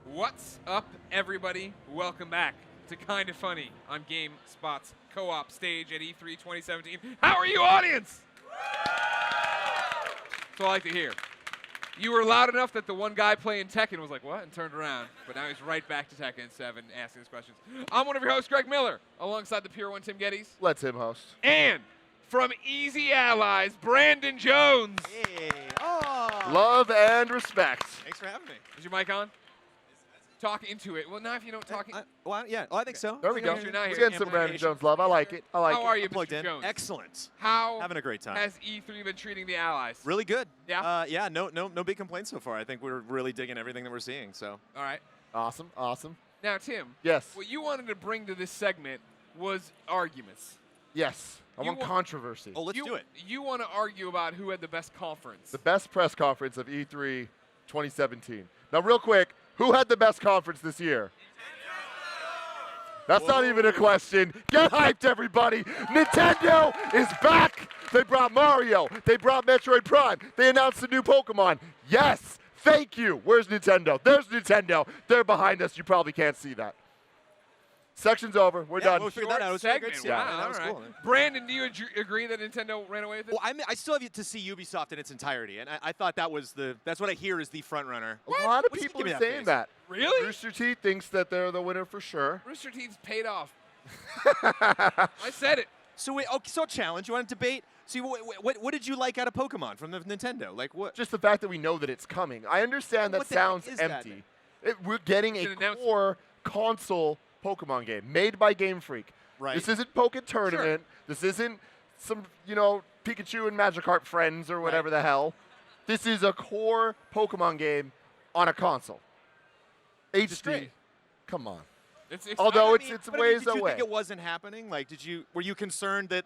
What's up, everybody? Welcome back to Kinda Funny on GameSpot's co-op stage at E3 2017. How are you, audience? That's all I like to hear. You were loud enough that the one guy playing Tekken was like, what? And turned around. But now he's right back to Tekken 7 asking us questions. I'm one of your hosts, Greg Miller, alongside the Pure One, Tim Geddes. Let's him host. And from Easy Allies, Brandon Jones. Hey. Oh. Love and respect. Thanks for having me. Is your mic on? Talk into it. Well, now if you don't talk... I think so. There we go. You're not We're here. getting some Brandon Jones love. I like it. I like it. How are you, Plugged Mr. in. Jones? Excellent. How Having a great time. has E3 been treating the Allies? Really good. Yeah? Yeah, no big complaints so far. I think we're really digging everything that we're seeing. So. All right. Awesome, awesome. Now, Tim. Yes. What you wanted to bring to this segment was arguments. Yes. I You want wa- controversy. Oh, let's do it. You want to argue about who had the best conference. The best press conference of E3 2017. Now, real quick, who had the best conference this year? That's not even a question. Get hyped, everybody. Nintendo is back. They brought Mario. They brought Metroid Prime. They announced a new Pokemon. Yes. Thank you. Where's Nintendo? There's Nintendo. They're behind us. You probably can't see that. Section's over. We're done. We'll figure that out. It was a great Segment. segment. Wow, That was all right. cool. Brandon, do you agree that Nintendo ran away with it? Well, I still have yet to see Ubisoft in its entirety, and I thought that's what I hear is the front runner. A lot of What's he people giving are that saying face? that. Really? Rooster Teeth thinks that they're the winner for sure. Rooster Teeth's paid off. I said it. So wait, okay, so challenge. You want to debate? See, what did you like out of Pokemon from the Nintendo? Like what? Just the fact that we know that it's coming. I understand that What the heck sounds is that, empty. We're getting It's a an announcement. core console Pokemon game made by Game Freak. Right. This isn't Poké Tournament. This isn't some, Pikachu and Magikarp friends or whatever the hell. This is a core Pokemon game on a console. HD. great. Come on. It's Although But it's I mean, ways did you away. think it wasn't happening? Like, were you concerned that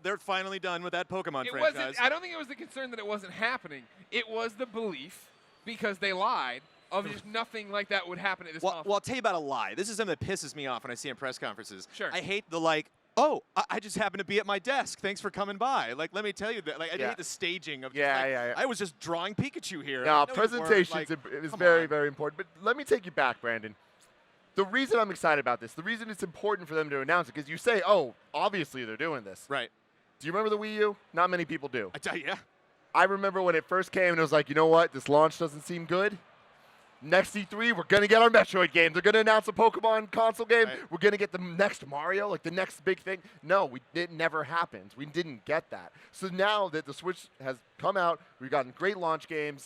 they're finally done with that Pokemon It franchise? wasn't. I don't think it was the concern that it wasn't happening. It was the belief, because they lied, of just nothing like that would happen at this conference. Well, I'll tell you about a lie. This is something that pisses me off when I see in press conferences. Sure. I hate the I just happened to be at my desk. Thanks for coming by. Like, let me tell you that. Like, I hate the staging of. Yeah. I was just drawing Pikachu here. No, I know you weren't, presentation like, is come very, on. very important. But let me take you back, Brandon. the reason I'm excited about this, the reason it's important for them to announce it, because you say, oh, obviously they're doing this. Right. Do you remember the Wii U? Not many people do. Yeah. I remember when it first came and it was like, you know what? This launch doesn't seem good. Next E3, we're going to get our Metroid game. They're going to announce a Pokemon console game. Right. We're going to get the next Mario, like the next big thing. No, it never happened. We didn't get that. So now that the Switch has come out, we've gotten great launch game.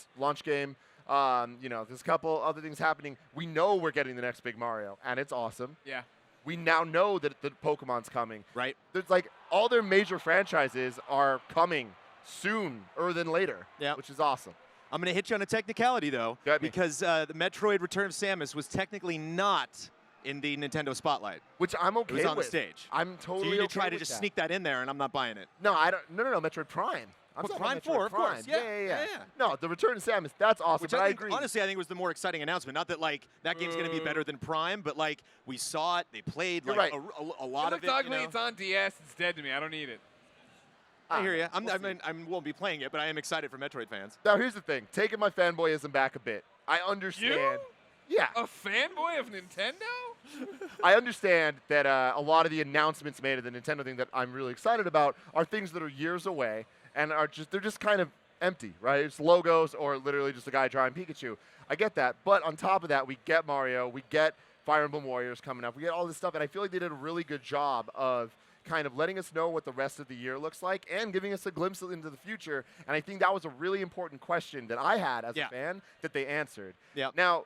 You know, there's a couple other things happening. We know we're getting the next big Mario, and it's awesome. Yeah. We now know that the Pokemon's coming. Right. There's like all their major franchises are coming sooner than later. Yeah. Which is awesome. I'm going to hit you on a technicality, though, because the Metroid Return of Samus was technically not in the Nintendo Spotlight. Which I'm okay with. It was on the stage. I'm totally so you okay try to with just that. sneak that in there, and I'm not buying it. No, I don't. No, Metroid Prime. I'm Well, talking Prime about 4, Metroid of course. Prime. Yeah. No, the Return of Samus, that's awesome. Which but I I think, agree. honestly, I think was the more exciting announcement. Not that like that game's going to be better than Prime, but like we saw it, they played You're like right. a lot of it. Ugly. You know? It's on DS. It's dead to me. I don't need it. I hear you. I won't be playing it, but I am excited for Metroid fans. Now, here's the thing. Taking my fanboyism back a bit. I understand. You? Yeah. A fanboy of Nintendo? I understand that a lot of the announcements made of the Nintendo thing that I'm really excited about are things that are years away and they're just kind of empty, right? It's logos or literally just a guy drawing Pikachu. I get that. But on top of that, we get Mario, we get Fire Emblem Warriors coming up, we get all this stuff, and I feel like they did a really good job of kind of letting us know what the rest of the year looks like and giving us a glimpse into the future. And I think that was a really important question that I had as a fan that they answered. Yeah. Now,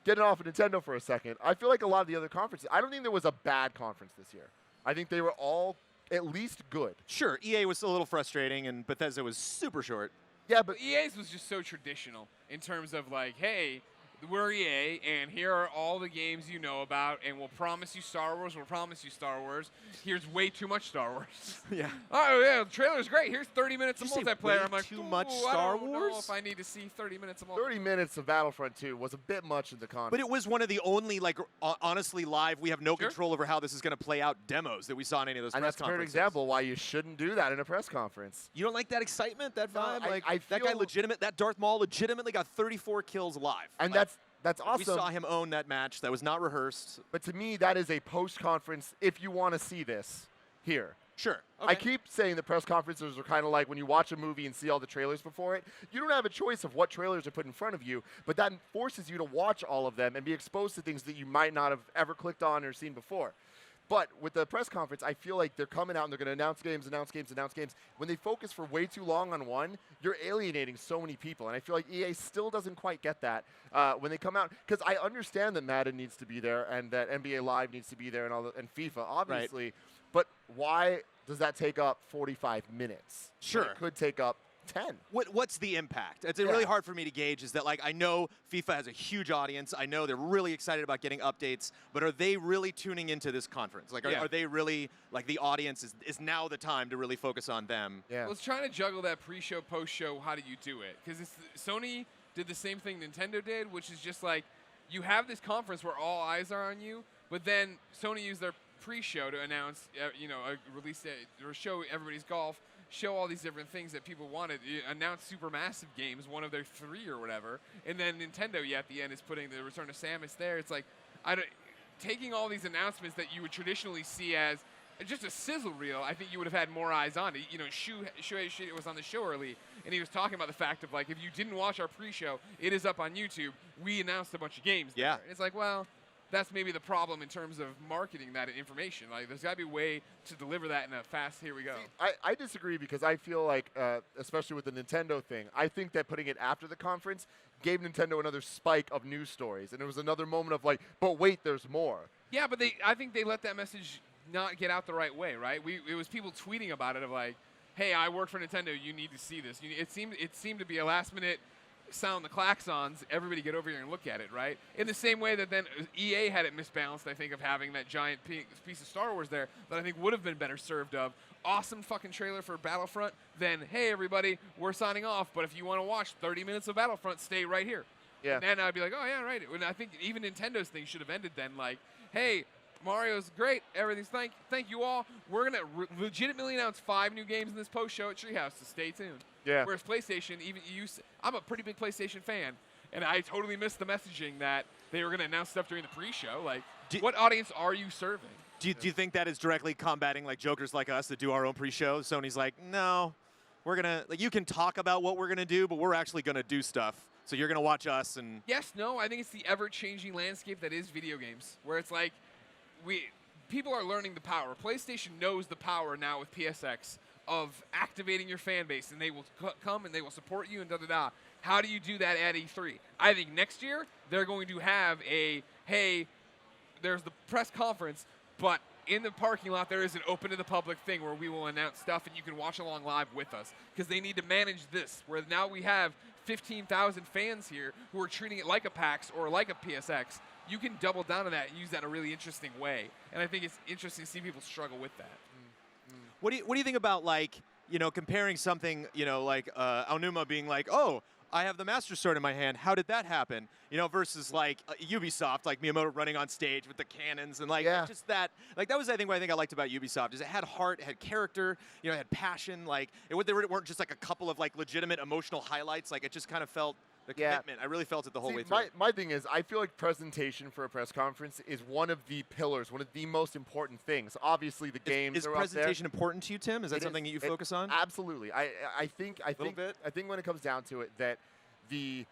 getting off of Nintendo for a second, I feel like a lot of the other conferences, I don't think there was a bad conference this year. I think they were all at least good. Sure, EA was a little frustrating, and Bethesda was super short. Yeah, but EA's was just so traditional in terms of like, hey, we're EA, and here are all the games you know about, and we'll promise you Star Wars, we'll promise you Star Wars. Here's way too much Star Wars. Yeah. Oh, yeah, the trailer's great. Here's 30 minutes of Did you say multiplayer. way I'm like, too much I Star don't Wars? know if I need to see 30 minutes of multiplayer. 30 minutes of Battlefront 2 was a bit much in the conference. But it was one of the only, like, honestly live, we have no control over how this is going to play out demos that we saw in any of those and press that's a perfect conferences. example why you shouldn't do that in a press conference. You don't like that excitement, that No, vibe? I that guy feel- that Darth Maul legitimately got 34 kills live. And Like, that's awesome. We saw him own that match. That was not rehearsed. But to me, that is a post-conference, if you want to see this, here. Sure. I keep saying the press conferences are kind of like when you watch a movie and see all the trailers before it. You don't have a choice of what trailers are put in front of you, but that forces you to watch all of them and be exposed to things that you might not have ever clicked on or seen before. But with the press conference, I feel like they're coming out and they're going to announce games. When they focus for way too long on one, you're alienating so many people. And I feel like EA still doesn't quite get that when they come out. Because I understand that Madden needs to be there and that NBA Live needs to be there and FIFA, obviously. Right. But why does that take up 45 minutes? Sure. It could take up 10. What's the impact? It's really hard for me to gauge. Is that like I know FIFA has a huge audience. I know they're really excited about getting updates. But are they really tuning into this conference? Like, are they really like the audience is now the time to really focus on them? Yeah. Well, it's trying to juggle that pre-show, post-show. How do you do it? Because Sony did the same thing Nintendo did, which is just like you have this conference where all eyes are on you, but then Sony used their pre-show to announce, a release date or show everybody's golf. Show all these different things that people wanted. You announce Supermassive games, one of their 3 or whatever, and then Nintendo, at the end is putting the Return of Samus there. It's like, taking all these announcements that you would traditionally see as just a sizzle reel. I think you would have had more eyes on it. Shuhei was on the show early, and he was talking about the fact of like, if you didn't watch our pre-show, it is up on YouTube. We announced a bunch of games. Yeah. There. And it's like, well, that's maybe the problem in terms of marketing that information. Like, there's got to be a way to deliver that in a fast, here we go. I disagree because I feel like, especially with the Nintendo thing, I think that putting it after the conference gave Nintendo another spike of news stories. And it was another moment of like, but wait, there's more. Yeah, but I think they let that message not get out the right way, right? It was people tweeting about it of like, hey, I work for Nintendo, you need to see this. It seemed to be a last minute sound the klaxons, everybody get over here and look at it, right? In the same way that then EA had it misbalanced, I think, of having that giant piece of Star Wars there that I think would have been better served of. Awesome fucking trailer for Battlefront, then, hey, everybody, we're signing off, but if you want to watch 30 minutes of Battlefront, stay right here. Yeah. And then I'd be like, oh, yeah, right. And I think even Nintendo's thing should have ended then, like, hey, Mario's great, everything's thank you all. We're going to legitimately announce 5 new games in this post-show at Treehouse, so stay tuned. Yeah. Whereas PlayStation, I'm a pretty big PlayStation fan, and I totally missed the messaging that they were going to announce stuff during the pre-show. Like, what audience are you serving? Do you think that is directly combating like jokers like us that do our own pre-show? Sony's like, no, we're gonna you can talk about what we're gonna do, but we're actually gonna do stuff. So you're gonna watch us and. Yes, no. I think it's the ever-changing landscape that is video games, where it's like people are learning the power. PlayStation knows the power now with PSX of activating your fan base, and they will come and they will support you and da-da-da. How do you do that at E3? I think next year they're going to have hey, there's the press conference, but in the parking lot there is an open to the public thing where we will announce stuff and you can watch along live with us, because they need to manage this, where now we have 15,000 fans here who are treating it like a PAX or like a PSX. You can double down on that and use that in a really interesting way. And I think it's interesting to see people struggle with that. What do you think about, like, comparing something, like Aonuma being like, oh, I have the Master Sword in my hand. How did that happen? Versus like Ubisoft, like Miyamoto running on stage with the cannons and just that. Like that was what I think I liked about Ubisoft is it had heart, it had character, it had passion. Like they weren't just like a couple of like legitimate emotional highlights. Like it just kind of felt the commitment. I really felt it the whole way through. My thing is, I feel like presentation for a press conference is one of the pillars, one of the most important things. Obviously, the games is are presentation up there. important to you, Tim? Is that something that you focus on? Absolutely. I think when it comes down to it, that the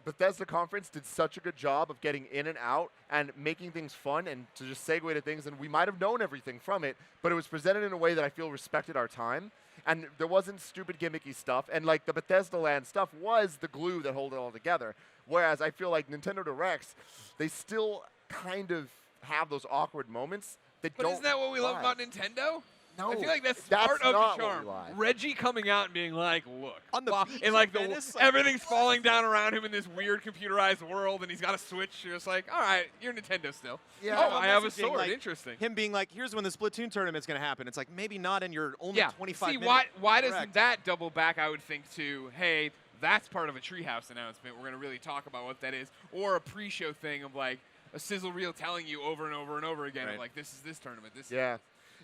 Bethesda conference did such a good job of getting in and out and making things fun and to just segue to things, and we might have known everything from it, but it was presented in a way that I feel respected our time. And there wasn't stupid gimmicky stuff, and like the Bethesda Land stuff was the glue that held it all together. Whereas I feel like Nintendo Directs, they still kind of have those awkward moments that But don't. isn't that what we love thrive. about Nintendo? No, I feel like that's that's part of not the what charm. we like. Reggie coming out and being like, "Look," on the beach and like in Venice, everything's falling down around him in this weird computerized world, and he's got a Switch. You're just like, "All right, you're Nintendo still." Yeah. Oh, I have a Messaging, sword. like, Interesting. Him being like, here's when the Splatoon tournament's going to happen. It's like, maybe not in your only Yeah. 25 See, minutes. why doesn't Correct. that double back? I would think to, hey, that's part of a Treehouse announcement. We're going to really talk about what that is, or a pre-show thing of like a sizzle reel telling you over and over and over again, of like, this is this tournament. This. Yeah.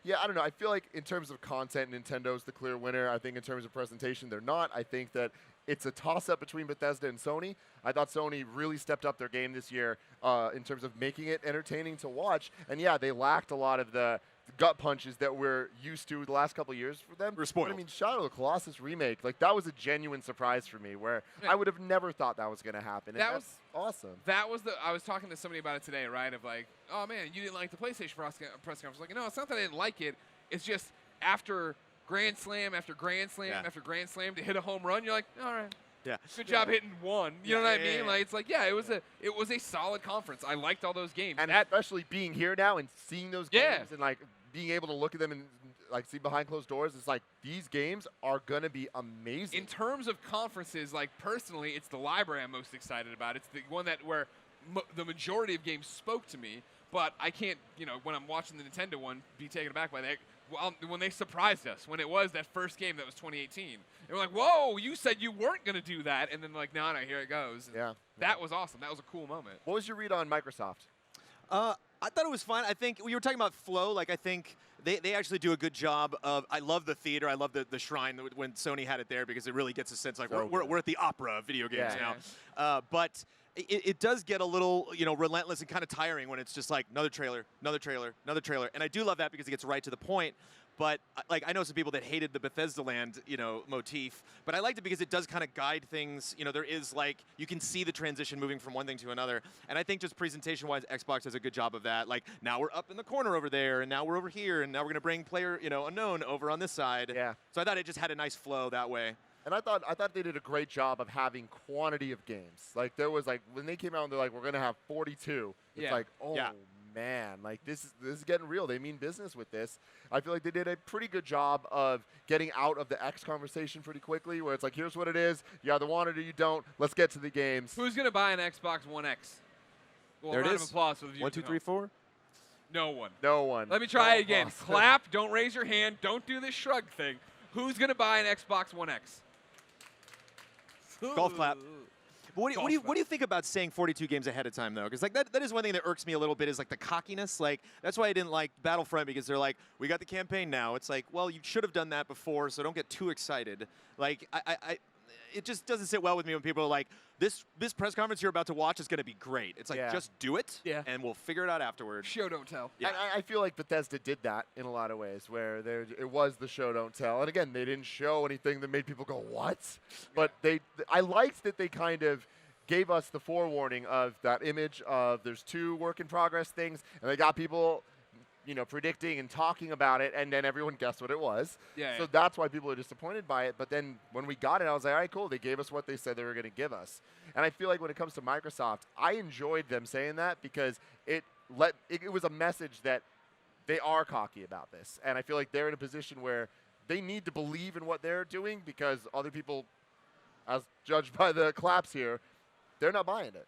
Yeah, I don't know. I feel like in terms of content, Nintendo's the clear winner. I think in terms of presentation, they're not. I think that it's a toss-up between Bethesda and Sony. I thought Sony really stepped up their game this year in terms of making it entertaining to watch. And yeah, they lacked a lot of the gut punches that we're used to the last couple of years for them. We're spoiled. But, I mean, Shadow of the Colossus remake, like that was a genuine surprise for me, where I would have never thought that was going to happen. That and was that's awesome. That was I was talking to somebody about it today, right? Of like, oh man, you didn't like the PlayStation press conference. Like, no, it's not that I didn't like it. It's just after Grand Slam after Grand Slam after Grand Slam to hit a home run, you're like, all right. Yeah. Good job hitting one. You know what I mean? Like it's like, yeah, it was a solid conference. I liked all those games. And especially being here now and seeing those games Yeah. and like being able to look at them and like see behind closed doors, it's like these games are gonna be amazing. In terms of conferences, like personally, it's the library I'm most excited about. It's the one that where the majority of games spoke to me, but I can't, when I'm watching the Nintendo one, be taken aback by that. Well, when they surprised us, when it was that first game that was 2018, they were like, "Whoa, you said you weren't gonna do that," and then like, "No, here it goes." And that was awesome. That was a cool moment. What was your read on Microsoft? I thought it was fun. I think we were talking about flow. Like I think they actually do a good job of. I love the theater. I love the shrine when Sony had it there because it really gets a sense like we're at the opera of video games now. But it does get a little relentless and kind of tiring when it's just like another trailer, another trailer, another trailer. And I do love that because it gets right to the point. But like I know some people that hated the Bethesda Land, motif, but I liked it because it does kind of guide things. There is like you can see the transition moving from one thing to another, and I think just presentation-wise, Xbox does a good job of that. Like now we're up in the corner over there, and now we're over here, and now we're gonna bring PlayerUnknown over on this side. Yeah. So I thought it just had a nice flow that way. And I thought they did a great job of having quantity of games. Like there was like when they came out and they're like, we're gonna have 42. It's like, oh man, like this is getting real. They mean business with this. I feel like they did a pretty good job of getting out of the X conversation pretty quickly, where it's like, here's what it is. You either want it or you don't. Let's get to the games. Who's gonna buy an Xbox One X? Well, There it round is. of applause for the viewers 1, 2, at 3, home. 4. No one. No one. Let me try No again. applause. Clap. Don't raise your hand. Don't do this shrug thing. Who's gonna buy an Xbox One X? Golf clap. But what do you think about saying 42 games ahead of time though? Because like that is one thing that irks me a little bit is like the cockiness. Like that's why I didn't like Battlefront because they're like, we got the campaign now. It's like, well, you should have done that before, so don't get too excited. Like it just doesn't sit well with me when people are like, this press conference you're about to watch is going to be great. It's like, just do it, and we'll figure it out afterwards. Show, don't tell. Yeah. And I feel like Bethesda did that in a lot of ways, where it was the show, don't tell. And again, they didn't show anything that made people go, what? But I liked that they kind of gave us the forewarning of that image of there's 2 work in progress things, and they got people predicting and talking about it, and then everyone guessed what it was. So that's why people are disappointed by it. But then when we got it, I was like, all right, cool. They gave us what they said they were going to give us. And I feel like when it comes to Microsoft, I enjoyed them saying that because it was a message that they are cocky about this. And I feel like they're in a position where they need to believe in what they're doing because other people, as judged by the claps here, they're not buying it.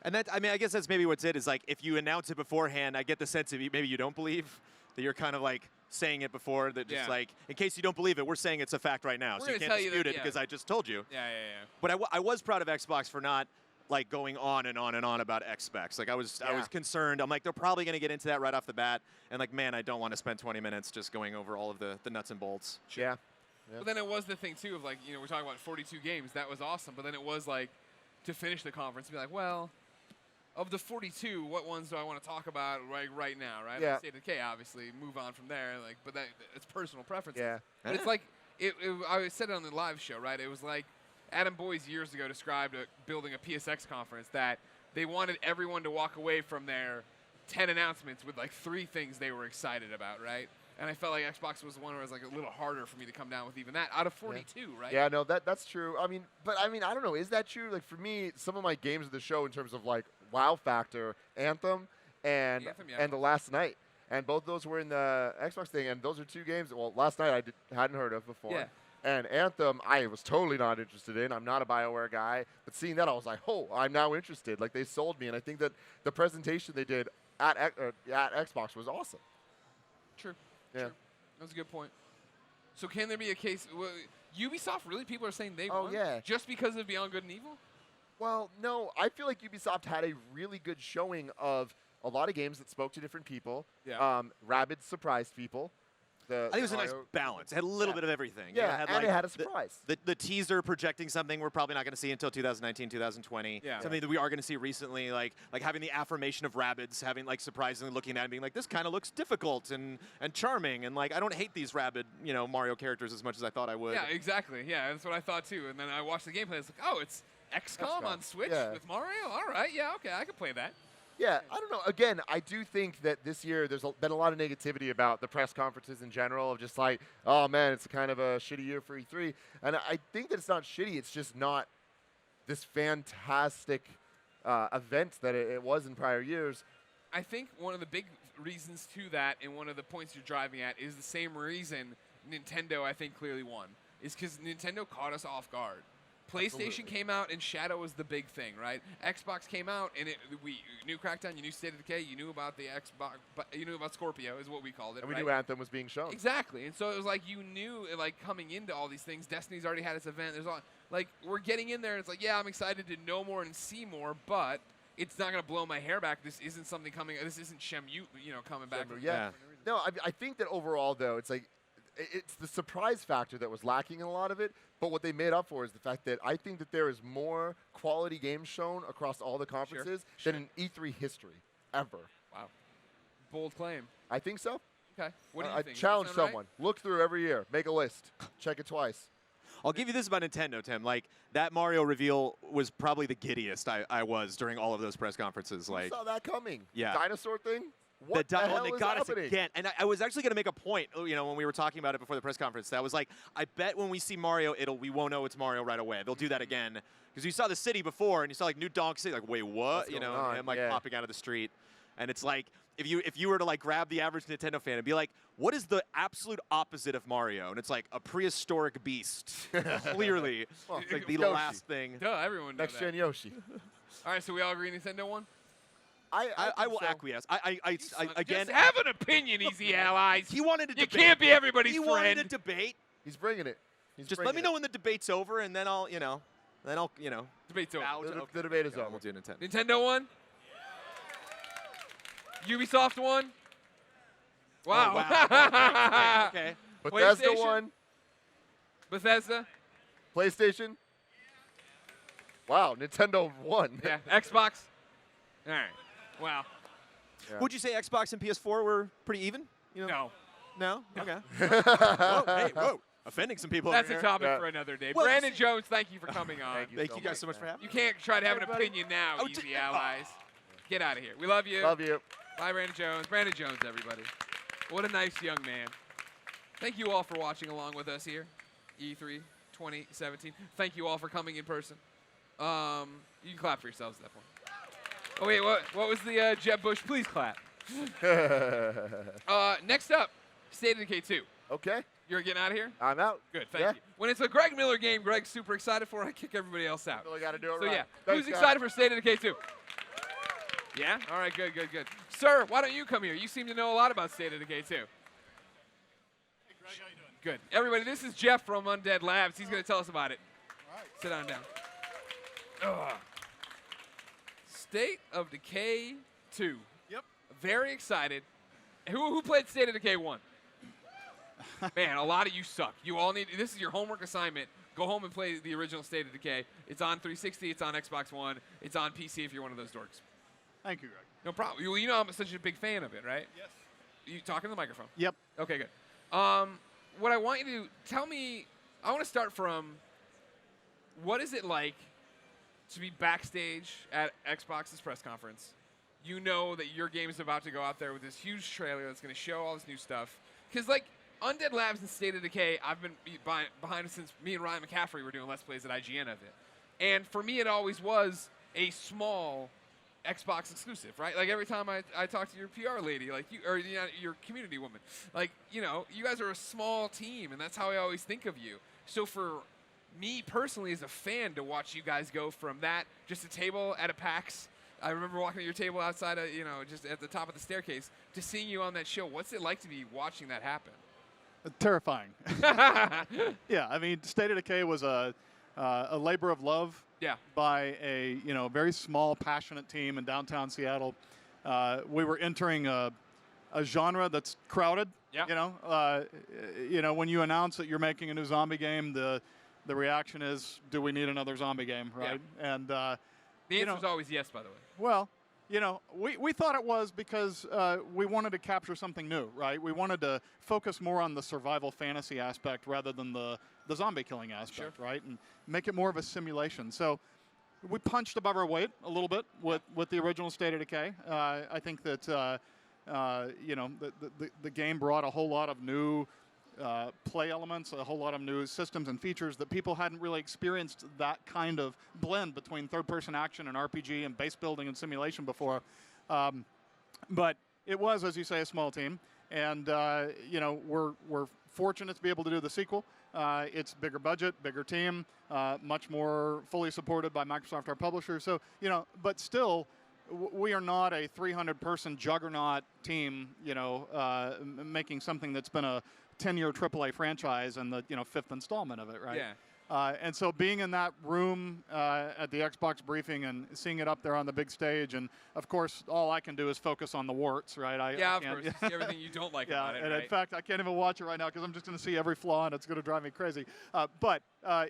And that, I mean, I guess that's maybe what's it is like if you announce it beforehand, I get the sense of maybe you don't believe that you're kind of like saying it before that just like in case you don't believe it, we're saying it's a fact right now, so you can't dispute it because I just told you. Yeah. But I was proud of Xbox for not like going on and on and on about X specs. Like I was concerned. I'm like they're probably going to get into that right off the bat, and like man, I don't want to spend 20 minutes just going over all of the nuts and bolts. Yeah. But then it was the thing too of like we're talking about 42 games. That was awesome. But then it was like to finish the conference, be like, well. Of the 42, what ones do I want to talk about right now, right? Yeah. State of Decay, obviously, move on from there. Like, but it's personal preference. Yeah. But it's like I said it on the live show, right? It was like Adam Boyes years ago described building a PSX conference that they wanted everyone to walk away from their 10 announcements with like 3 things they were excited about, right? And I felt like Xbox was one where it was like a little harder for me to come down with even that out of 42, right? Yeah, no, that's true. I mean, I don't know. Is that true? Like for me, some of my games of the show in terms of like wow factor, Anthem and The Last Night, and both those were in the Xbox thing, and those are 2 games. Well, Last Night hadn't heard of before. Yeah. And Anthem, I was totally not interested in. I'm not a BioWare guy, but seeing that, I was like, oh, I'm now interested. Like they sold me, and I think that the presentation they did at Xbox was awesome. True. Yeah. True. That's a good point. So can there be a case? Ubisoft, really? People are saying they won? Yeah. Just because of Beyond Good and Evil? Well, no. I feel like Ubisoft had a really good showing of a lot of games that spoke to different people. Yeah. Rabbids surprised people. I think it was a nice balance. It had a little bit of everything. Yeah, and it had a surprise. The teaser projecting something we're probably not going to see until 2019, 2020. Yeah. Something that we are going to see recently, like having the affirmation of Rabbids, having like surprisingly looking at it and being like, this kind of looks difficult and charming, and like I don't hate these Rabbid Mario characters as much as I thought I would. Yeah, exactly. Yeah, that's what I thought too. And then I watched the gameplay. It's like, oh, it's XCOM on Switch with Mario? All right, yeah, okay, I can play that. Yeah, I don't know. Again, I do think that this year there's been a lot of negativity about the press conferences in general of just like, oh, man, it's kind of a shitty year for E3. And I think that it's not shitty. It's just not this fantastic event that it was in prior years. I think one of the big reasons to that and one of the points you're driving at is the same reason Nintendo, I think, clearly won, is because Nintendo caught us off guard. PlayStation came out and Shadow was the big thing, right? Xbox came out and we knew Crackdown, you knew State of Decay, you knew about the Xbox, but you knew about Scorpio is what we called it. And we knew Anthem was being shown. Exactly, and so it was like you knew, like coming into all these things. Destiny's already had its event. There's all like we're getting in there, and it's like I'm excited to know more and see more, but it's not gonna blow my hair back. This isn't something coming. This isn't Shenmue, coming back. Yeah. No, I think that overall though, it's like. It's the surprise factor that was lacking in a lot of it, but what they made up for is the fact that I think that there is more quality games shown across all the conferences than in E3 history, ever. Wow. Bold claim. I think so. Okay. What do you think? I challenge Does that sound someone. Look through every year. Make a list. Check it twice. I'll give you this about Nintendo, Tim. Like, that Mario reveal was probably the giddiest I was during all of those press conferences. You Like, saw that coming. Yeah. Dinosaur thing? What the hell they is got happening? us again. And I was actually going to make a point, when we were talking about it before the press conference, that was like, I bet when we see Mario, we won't know it's Mario right away. They'll do that again. Because you saw the city before, and you saw like New Donk City, like, wait, what? What's going on? And like Yeah. popping out of the street. And it's like, if you were to like grab the average Nintendo fan and be like, what is the absolute opposite of Mario? And it's like a prehistoric beast. Clearly. Well, It's like the Yoshi. last thing. Duh, everyone knows Next gen Yoshi. All right, so we all agree Nintendo won? I will acquiesce. I again. Just have an opinion, Easy Allies. He wanted to You debate. can't be everybody's He friend. wanted a debate. He's bringing it. Just let me know when the debate's over, and then I'll. Debate's over. bow to- The debate is Yeah, over. We'll do Nintendo. Nintendo won? Ubisoft won? Wow. Okay. Bethesda PlayStation? won. Bethesda? PlayStation? Wow, Nintendo won. Yeah, Xbox. All right. Wow. Would you say Xbox and PS4 were pretty even? You know? No. No? Okay. Whoa, hey, whoa. Offending some people That's over a here. topic for another day. Well, Brandon Jones, thank you for coming on. Thank you guys so much for having me. You can't try to have an Everybody. opinion now, Oh, easy allies. Get out of here. We love you. Love you. Bye, Brandon Jones. Brandon Jones, everybody. What a nice young man. Thank you all for watching along with us here, E3 2017. Thank you all for coming in person. You can clap for yourselves at that point. Oh, wait, what was the Jeb Bush? Please clap. Next up, State of Decay 2. Okay. You're getting out of here? I'm out. Good, thank you. When it's a Greg Miller game, Greg's super excited for, I kick everybody else out. Really got to do it So right. yeah, Thanks, who's guys. excited for State of Decay 2? Yeah? All right, good. Sir, why don't you come here? You seem to know a lot about State of Decay 2. Hey, Greg, how you doing? Good. Everybody, this is Jeff from Undead Labs. He's going to tell us about it. All right. Sit down. Ugh. State of Decay 2. Yep. Very excited. Who played State of Decay 1? Man, a lot of you suck. You all need, this is your homework assignment. Go home and play the original State of Decay. It's on 360, it's on Xbox One, it's on PC if you're one of those dorks. Thank you, Greg. No problem. You know I'm such a big fan of it, right? Yes. You talking to the microphone? Yep. Okay, good. What I want you to tell me, I want to start from, what is it like to be backstage at Xbox's press conference? You know that your game is about to go out there with this huge trailer that's going to show all this new stuff. Because, like, Undead Labs and State of Decay, I've been behind it since me and Ryan McCaffrey were doing Let's Plays at IGN of it. And for me, it always was a small Xbox exclusive, right? Like, every time I talk to your PR lady, like, your community woman, like, you know, you guys are a small team, and that's how I always think of you. So for me personally as a fan to watch you guys go from that, just a table at a PAX, I remember walking to your table outside of, you know, just at the top of the staircase, to seeing you on that show. What's it like to be watching that happen? Terrifying. Yeah, I mean, State of Decay was a labor of love by a very small, passionate team in downtown Seattle. We were entering a genre that's crowded. When you announce that you're making a new zombie game, the reaction is, do we need another zombie game, right? Yeah. And the answer is always yes, by the way. well, we thought it was because we wanted to capture something new, right? We wanted to focus more on the survival fantasy aspect rather than the zombie killing aspect, right? And make it more of a simulation. So we punched above our weight a little bit with the original State of Decay. I think that the game brought a whole lot of new play elements, a whole lot of new systems and features that people hadn't really experienced that kind of blend between third-person action and RPG and base building and simulation before. But it was, as you say, a small team, and we're fortunate to be able to do the sequel. It's bigger budget, bigger team, much more fully supported by Microsoft, our publisher. So but still, we are not a 300-person juggernaut team, making something that's been a 10-year AAA franchise and the fifth installment of it, right? Yeah. And so being in that room at the Xbox briefing and seeing it up there on the big stage, and of course all I can do is focus on the warts, right? Of course. See everything you don't like about it, and right? in fact, I can't even watch it right now because I'm just going to see every flaw and it's going to drive me crazy. But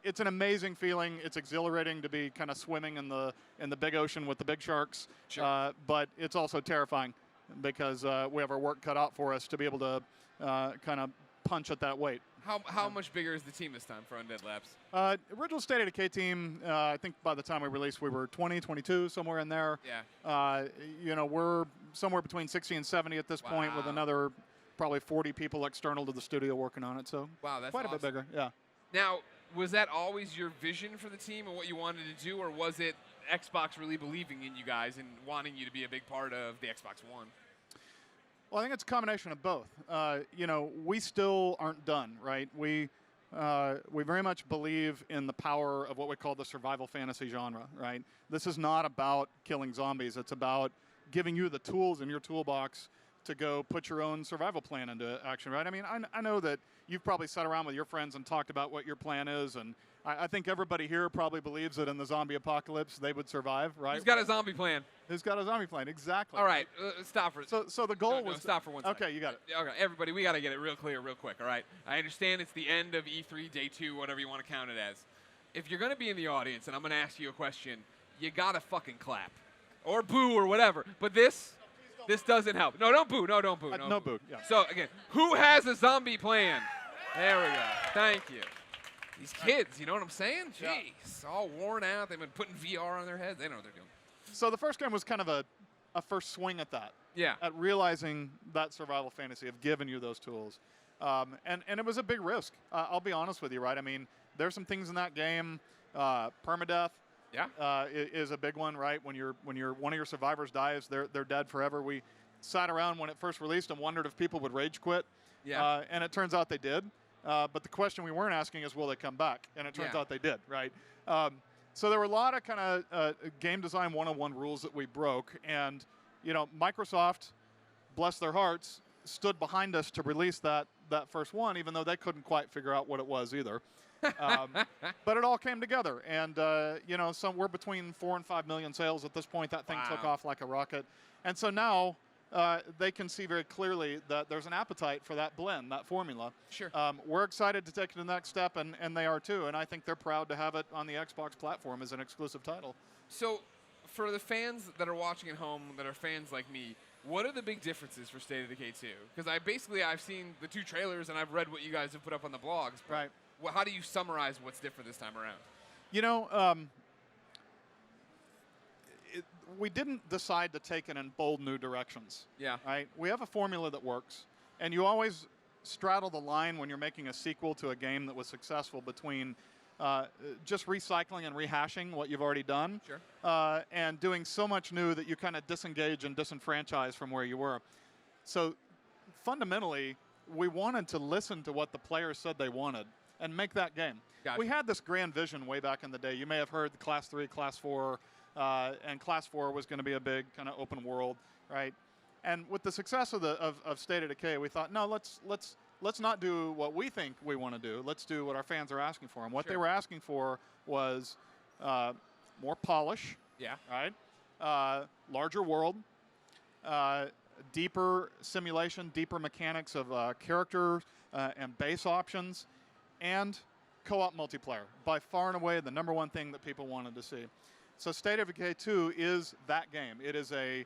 it's an amazing feeling. It's exhilarating to be kind of swimming in the big ocean with the big sharks. Sure. But it's also terrifying because we have our work cut out for us to be able to kind of punch at that weight. How much bigger is the team this time for Undead Labs? Original State of Decay team, I think by the time we released, we were 20, 22, somewhere in there. Yeah. We're somewhere between 60 and 70 at this point, with another probably 40 people external to the studio working on it. So wow, that's quite awesome. a bit bigger. Yeah. Now, was that always your vision for the team and what you wanted to do, or was it Xbox really believing in you guys and wanting you to be a big part of the Xbox One? Well, I think it's a combination of both. We still aren't done, right? We very much believe in the power of what we call the survival fantasy genre, right? This is not about killing zombies. It's about giving you the tools in your toolbox to go put your own survival plan into action, right? I mean, I know that you've probably sat around with your friends and talked about what your plan is, and I think everybody here probably believes that in the zombie apocalypse they would survive, right? Who's got a zombie plan? Who's got a zombie plan? Exactly. All right, stop for So the goal was stop for one second. Okay, you got it. Okay, everybody, we got to get it real clear, real quick. All right, I understand it's the end of E3 Day 2, whatever you want to count it as. if you're going to be in the audience and I'm going to ask you a question, you got to fucking clap. Or boo or whatever. But this doesn't help. No, don't boo. No, don't boo. No boo. Yeah. So, again, who has a zombie plan? There we go. Thank you. These kids, you know what I'm saying? Jeez, all worn out. They've been putting VR on their heads. They know what they're doing. So the first game was kind of a first swing at that. Yeah. At realizing that survival fantasy of giving you those tools. And it was a big risk. I'll be honest with you, right? I mean, there's some things in that game. Permadeath is a big one, right? When one of your survivors dies, they're dead forever. We sat around when it first released and wondered if people would rage quit. Yeah. And it turns out they did. But the question we weren't asking is, will they come back? And it turns out they did, right? So there were a lot of kind of game design 101 rules that we broke. And, you know, Microsoft, bless their hearts, stood behind us to release that first one, even though they couldn't quite figure out what it was either. But it all came together. And, you know, we're between 4 and 5 million sales at this point. That thing took off like a rocket. And so now they can see very clearly that there's an appetite for that blend, that formula. Sure. We're excited to take it to the next step, and they are too. And I think they're proud to have it on the Xbox platform as an exclusive title. So for the fans that are watching at home that are fans like me, what are the big differences for State of Decay 2? Because I've seen the 2 trailers and I've read what you guys have put up on the blogs. Right. Well, how do you summarize what's different this time around? You know, we didn't decide to take it in bold new directions. Yeah. Right? We have a formula that works, and you always straddle the line when you're making a sequel to a game that was successful between just recycling and rehashing what you've already done, and doing so much new that you kind of disengage and disenfranchise from where you were. So fundamentally, we wanted to listen to what the players said they wanted and make that game. Gotcha. We had this grand vision way back in the day. You may have heard the Class 3, Class 4, and Class 4 was going to be a big kind of open world, right? And with the success of State of Decay, we thought, no, let's not do what we think we want to do. Let's do what our fans are asking for. And what they were asking for was more polish, right? Larger world, deeper simulation, deeper mechanics of characters and base options, and co-op multiplayer. By far and away, the #1 thing that people wanted to see. So State of Decay 2 is that game. It is a,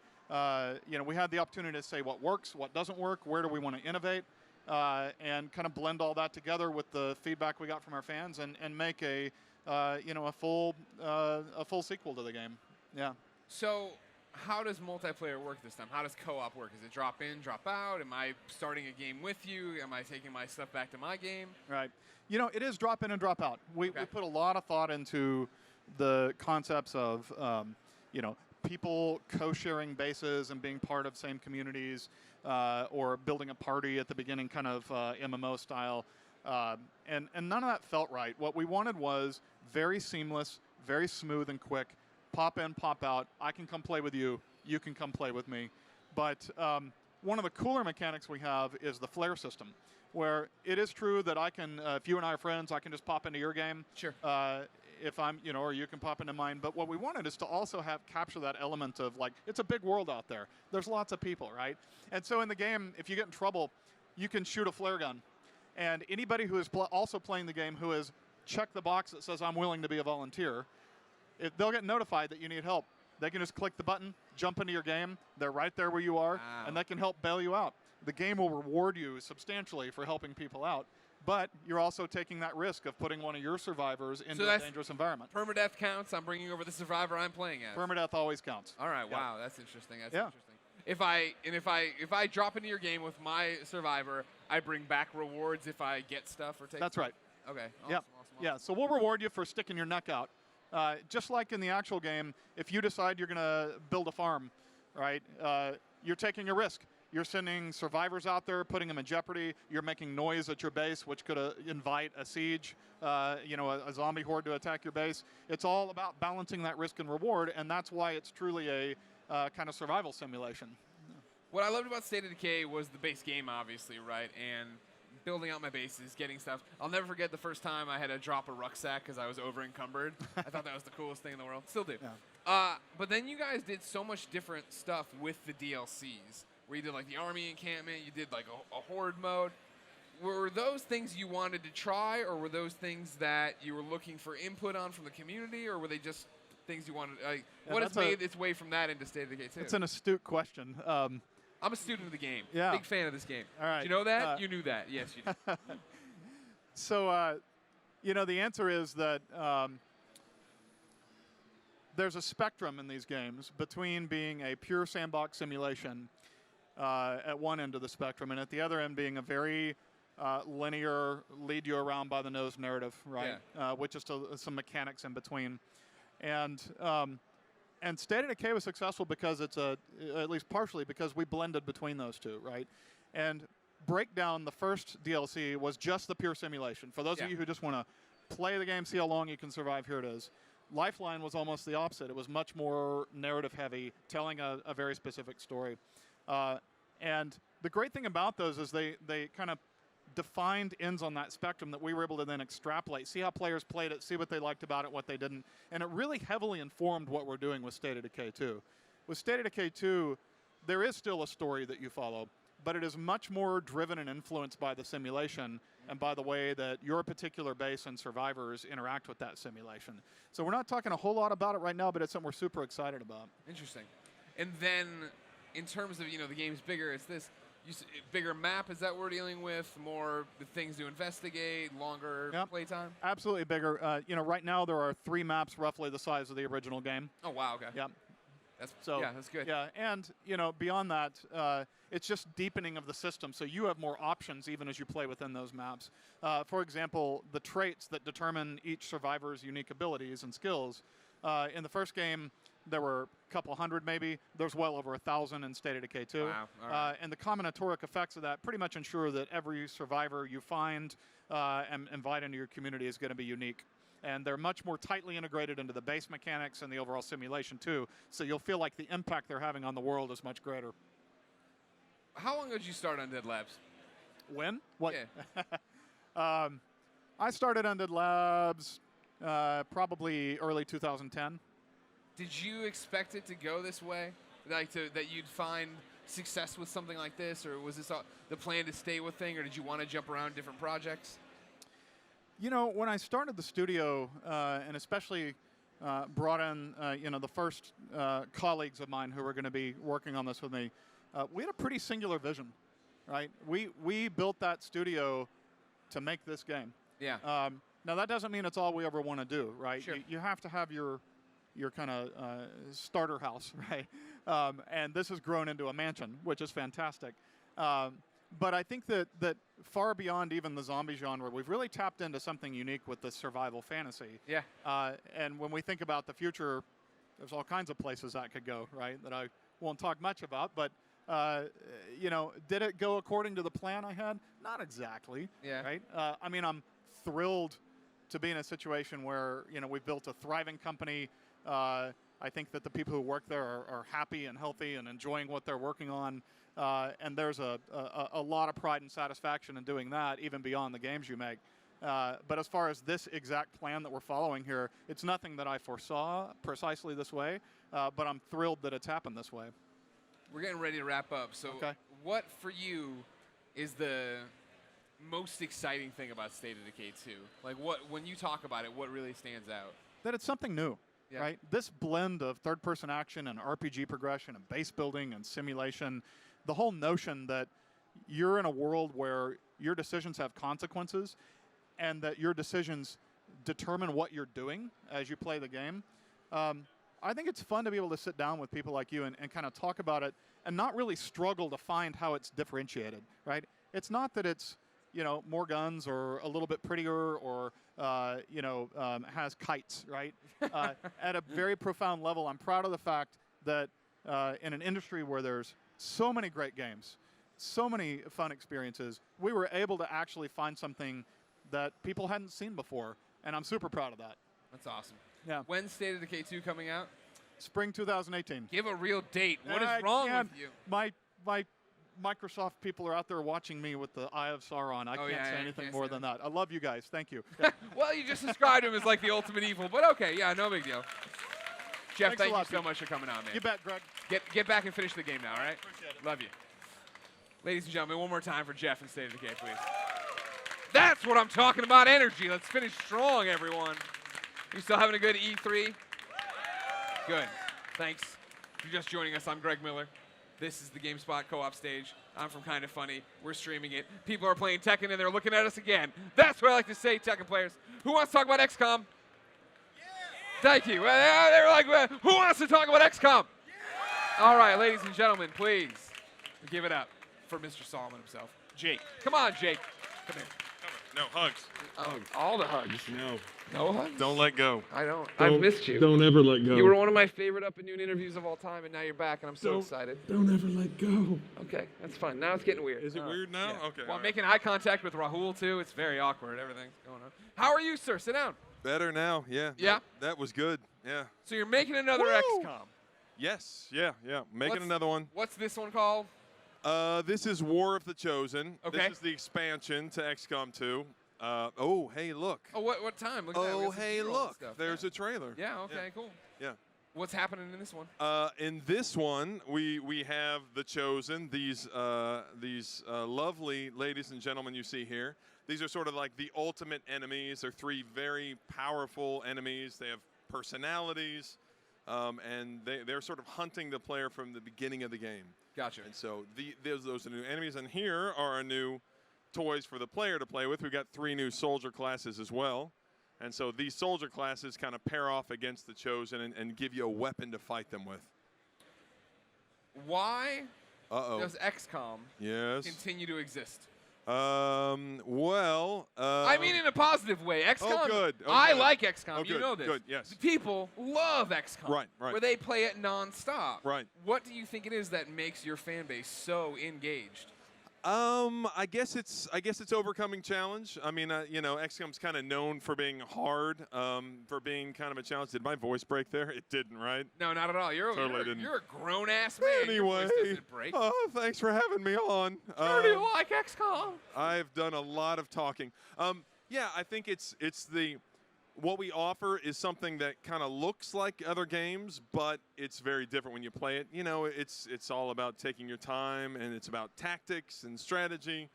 you know, we had the opportunity to say what works, what doesn't work, where do we want to innovate, and kind of blend all that together with the feedback we got from our fans and make a, you know, a full sequel to the game. Yeah. So how does multiplayer work this time? How does co-op work? Is it drop in, drop out? Am I starting a game with you? Am I taking my stuff back to my game? Right. You know, it is drop in and drop out. We put a lot of thought into the concepts of, you know, people co-sharing bases and being part of same communities, or building a party at the beginning, kind of MMO style. And none of that felt right. What we wanted was very seamless, very smooth and quick. Pop in, pop out. I can come play with you. You can come play with me. But one of the cooler mechanics we have is the flare system, where it is true that I can, if you and I are friends, I can just pop into your game. Sure. If I'm, you know, or you can pop into mine. But what we wanted is to also capture that element of, like, it's a big world out there. There's lots of people, right? And so in the game, if you get in trouble, you can shoot a flare gun. And anybody who is also playing the game who has checked the box that says, I'm willing to be a volunteer, they'll get notified that you need help. They can just click the button, jump into your game. They're right there where you are, and they can help bail you out. The game will reward you substantially for helping people out. But you're also taking that risk of putting one of your survivors into a dangerous environment. Permadeath counts. I'm bringing over the survivor I'm playing as. Permadeath always counts. All right. Yeah. Wow. That's interesting. That's Yeah. interesting. If I drop into your game with my survivor, I bring back rewards if I get stuff or take. That's right. Okay. Yeah. Awesome, awesome. Yeah. So we'll reward you for sticking your neck out. Just like in the actual game, if you decide you're going to build a farm, right, you're taking a risk. You're sending survivors out there, putting them in jeopardy. You're making noise at your base, which could invite a siege, you know, a zombie horde to attack your base. It's all about balancing that risk and reward, and that's why it's truly a kind of survival simulation. What I loved about State of Decay was the base game, obviously, right, and building out my bases, getting stuff. I'll never forget the first time I had to drop a rucksack because I was over encumbered. I thought that was the coolest thing in the world. Still do. Yeah. But then you guys did so much different stuff with the DLCs, where you did like the army encampment, you did like a horde mode. were those things you wanted to try, or were those things that you were looking for input on from the community, or were they just things you wanted? What has made its way from that into State of Decay 2? It's an astute question. I'm a student of the game. Yeah. Big fan of this game. All right. Did you know that? You knew that. Yes, you did. So, the answer is that there's a spectrum in these games between being a pure sandbox simulation at one end of the spectrum, and at the other end being a very linear, lead you around by the nose narrative, right? Yeah. With just some mechanics in between. And State of Decay was successful because it's at least partially because we blended between those two, right? And Breakdown, the first DLC, was just the pure simulation. For those of you who just want to play the game, see how long you can survive, here it is. Lifeline was almost the opposite. It was much more narrative heavy, telling a very specific story. And the great thing about those is they kind of defined ends on that spectrum that we were able to then extrapolate, see how players played it, see what they liked about it, what they didn't. And it really heavily informed what we're doing with State of Decay 2. With State of Decay 2, there is still a story that you follow, but it is much more driven and influenced by the simulation and by the way that your particular base and survivors interact with that simulation. So we're not talking a whole lot about it right now, but it's something we're super excited about. Interesting. And then, in terms of, the game's bigger, it's this bigger map, is that what we're dealing with? More the things to investigate, longer playtime? Absolutely bigger. Right now there are 3 maps roughly the size of the original game. Oh, wow, okay. Yep. That's good. Yeah, and beyond that, it's just deepening of the system. So you have more options even as you play within those maps. For example, the traits that determine each survivor's unique abilities and skills. In the first game, there were a couple hundred maybe. There's well over 1,000 in State of Decay 2. Wow. All right. And the combinatoric effects of that pretty much ensure that every survivor you find and invite into your community is going to be unique. And they're much more tightly integrated into the base mechanics and the overall simulation too. So you'll feel like the impact they're having on the world is much greater. How long ago did you start Undead Labs? When? What? Yeah. I started Undead Labs probably early 2010. Did you expect it to go this way? That you'd find success with something like this? Or was this the plan to stay with thing? Or did you want to jump around different projects? When I started the studio, and especially brought in, the first colleagues of mine who were going to be working on this with me, we had a pretty singular vision, right? We built that studio to make this game. Yeah. Now, that doesn't mean it's all we ever want to do, right? Sure. You have to have your kind of starter house, right? And this has grown into a mansion, which is fantastic. But I think that far beyond even the zombie genre, we've really tapped into something unique with the survival fantasy. Yeah. And when we think about the future, there's all kinds of places that could go, right, that I won't talk much about. But, did it go according to the plan I had? Not exactly. Yeah. Right? I'm thrilled to be in a situation where, we've built a thriving company. I think that the people who work there are happy and healthy and enjoying what they're working on. And there's a lot of pride and satisfaction in doing that, even beyond the games you make. But as far as this exact plan that we're following here, it's nothing that I foresaw precisely this way, but I'm thrilled that it's happened this way. We're getting ready to wrap up. So what, for you, is the most exciting thing about State of Decay 2? Like, when you talk about it, what really stands out? That it's something new. Yeah. Right? This blend of third-person action and RPG progression and base building and simulation, the whole notion that you're in a world where your decisions have consequences and that your decisions determine what you're doing as you play the game. I think it's fun to be able to sit down with people like you and kind of talk about it and not really struggle to find how it's differentiated, right? It's not that it's, more guns or a little bit prettier or, has kites, right? At a very profound level, I'm proud of the fact that in an industry where there's so many great games, so many fun experiences, we were able to actually find something that people hadn't seen before, and I'm super proud of that. That's awesome. Yeah. When's State of Decay 2 coming out? Spring 2018. Give a real date. What is wrong with you? My Microsoft people are out there watching me with the Eye of Sauron. I can't say anything more than that. I love you guys. Thank you. Well, you just described him as like the ultimate evil, but okay, yeah, no big deal. Jeff, thank you so much for coming on, man. You bet, Greg. Get back and finish the game now, all right? Appreciate it. Love you. Ladies and gentlemen, one more time for Jeff and State of Decay, please. That's what I'm talking about, energy. Let's finish strong, everyone. You still having a good E3? Good. Thanks. If you're just joining us, I'm Greg Miller. This is the GameSpot co-op stage. I'm from Kinda Funny. We're streaming it. People are playing Tekken, and they're looking at us again. That's what I like to say, Tekken players. Who wants to talk about XCOM? Thank you. They're like, who wants to talk about XCOM? All right, ladies and gentlemen, please give it up for Mr. Solomon himself. Jake. Come on, Jake. Come here. No, hugs. All the hugs. No. No hugs? Don't let go. I don't. I've missed you. Don't ever let go. You were one of my favorite Up and Noon interviews of all time, and now you're back, and I'm so excited. Don't ever let go. Okay, that's fine. Now it's getting weird. Is it weird now? Yeah. Okay. Well, I'm making eye contact with Rahul, too. It's very awkward. Everything's going on. How are you, sir? Sit down. Better now, yeah. Yeah? That was good, yeah. So you're making another XCOM. Yes, yeah. Making another one. What's this one called? This is War of the Chosen. Okay. This is the expansion to XCOM 2. Oh, hey, look. Oh, what time? Look at that. We Oh, got some hey, B-roll and look. stuff. There's a trailer. Yeah, okay, cool. Yeah. What's happening in this one? In this one, we have the Chosen. These lovely ladies and gentlemen you see here. These are sort of like the ultimate enemies. They're three very powerful enemies. They have personalities, and they're sort of hunting the player from the beginning of the game. Gotcha. And so those are new enemies. And here are our new toys for the player to play with. We've got 3 new soldier classes as well. And so these soldier classes kind of pair off against the Chosen and give you a weapon to fight them with. Why does XCOM continue to exist? Well, I mean in a positive way. XCOM. Oh, good. I Okay. like XCOM. Oh, you good, know this. good, yes. People love XCOM. Right. Where they play it nonstop. Right. What do you think it is that makes your fan base so engaged? I guess it's overcoming challenge. I mean, XCOM's kind of known for being hard, for being kind of a challenge. Did my voice break there? It didn't, right? No, not at all. You're didn't. a grown ass man. Anyway, Your voice doesn't break. thanks for having me on. How do you like XCOM? I've done a lot of talking. Yeah, I think it's what we offer is something that kind of looks like other games, but it's very different when you play it. You know, it's all about taking your time, and it's about tactics and strategy.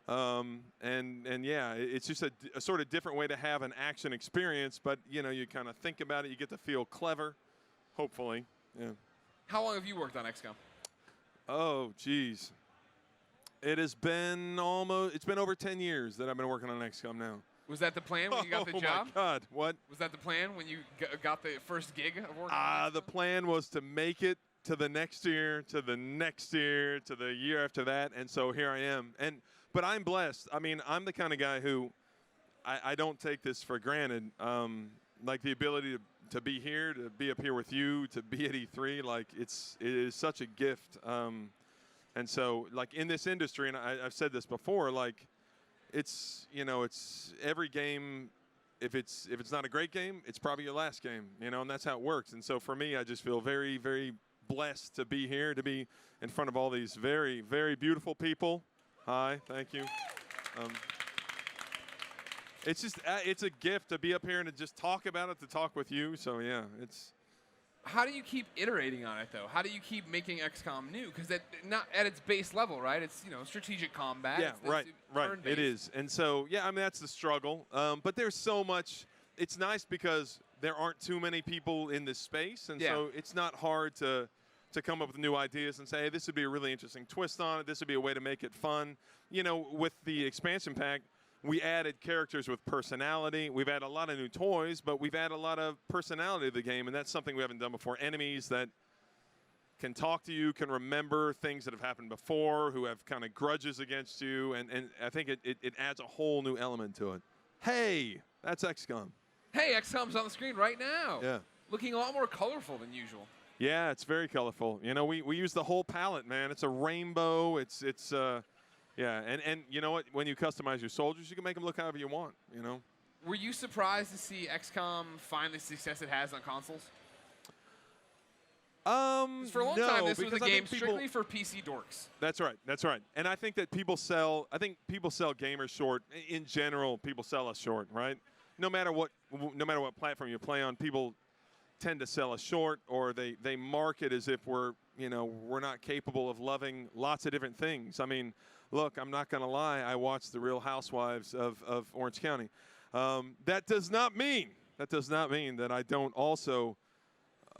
And yeah, it's just a sort of different way to have an action experience, but you kind of think about it, you get to feel clever, hopefully. Yeah. How long have you worked on XCOM? Oh, geez. It's been over 10 years that I've been working on XCOM now. Was that the plan when you got the job? Oh, my God. What? Was that the plan when you got the first gig of working? The plan was to make it to the next year, to the next year, to the year after that, and so here I am. But I'm blessed. I mean, I'm the kind of guy who I don't take this for granted. Like the ability to be here, to be up here with you, to be at E3, like it is such a gift. And so, like in this industry, and I've said this before, like it's every game. If it's not a great game, it's probably your last game, and that's how it works. And so for me, I just feel very, very blessed to be here, to be in front of all these very, very beautiful people. Hi, thank you. It's a gift to be up here and to just talk about it, to talk with you. So yeah, it's. How do you keep iterating on it, though? How do you keep making XCOM new? Because not at its base level, right? It's strategic combat. Yeah, right. turn-based. It is, and so yeah, I mean that's the struggle. But there's so much. It's nice because there aren't too many people in this space, and so it's not hard to come up with new ideas and say, hey, this would be a really interesting twist on it. This would be a way to make it fun. With the expansion pack, we added characters with personality. We've added a lot of new toys, but we've added a lot of personality to the game, and that's something we haven't done before. Enemies that can talk to you, can remember things that have happened before, who have kind of grudges against you, and I think it adds a whole new element to it. Hey, that's XCOM. Hey, XCOM's on the screen right now. Yeah. Looking a lot more colorful than usual. Yeah, it's very colorful. We use the whole palette, man. It's a rainbow. Yeah, and you know what? When you customize your soldiers, you can make them look however you want, Were you surprised to see XCOM find the success it has on consoles? For a long time, this was a game strictly for PC dorks. That's right. And I think that people sell gamers short. In general, people sell us short, right? No matter what platform you play on, people tend to sell us short, or they market as if we're not capable of loving lots of different things. I mean, look, I'm not going to lie, I watched The Real Housewives of Orange County. That does not mean that I don't also.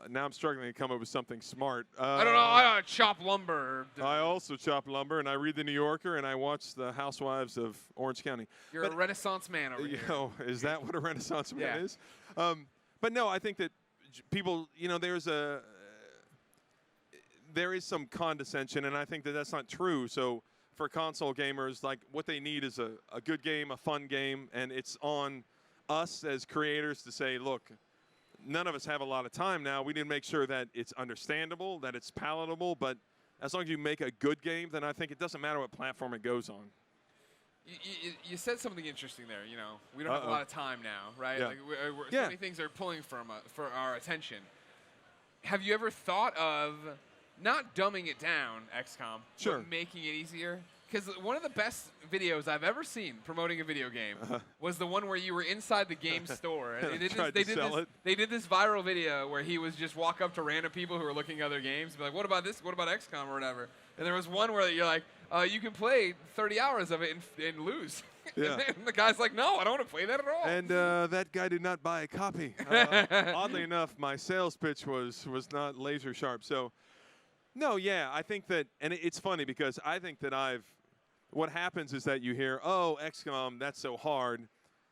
Now I'm struggling to come up with something smart. I don't know. I chop lumber. I also chop lumber, and I read The New Yorker, and I watch The Housewives of Orange County. You're a Renaissance man over here. Is that what a Renaissance man Yeah. is? But no, I think that people, there is some condescension, and I think that that's not true. So for console gamers, like what they need is a good game, a fun game, and it's on us as creators to say, look, none of us have a lot of time now. We need to make sure that it's understandable, that it's palatable, but as long as you make a good game, then I think it doesn't matter what platform it goes on. You said something interesting there. We don't have a lot of time now, right? Yeah. Like so many things are pulling for our attention. Have you ever thought of not dumbing it down, XCOM, but making it easier? Because one of the best videos I've ever seen promoting a video game was the one where you were inside the game store. And they did this viral video where he was just walk up to random people who were looking at other games and be like, what about this? What about XCOM or whatever? And there was one where you're like, you can play 30 hours of it and lose. Yeah. And the guy's like, no, I don't want to play that at all. And that guy did not buy a copy. Oddly enough, my sales pitch was not laser sharp. So, no, yeah, I think that, and it's funny because I think that what happens is that you hear, oh, XCOM, that's so hard.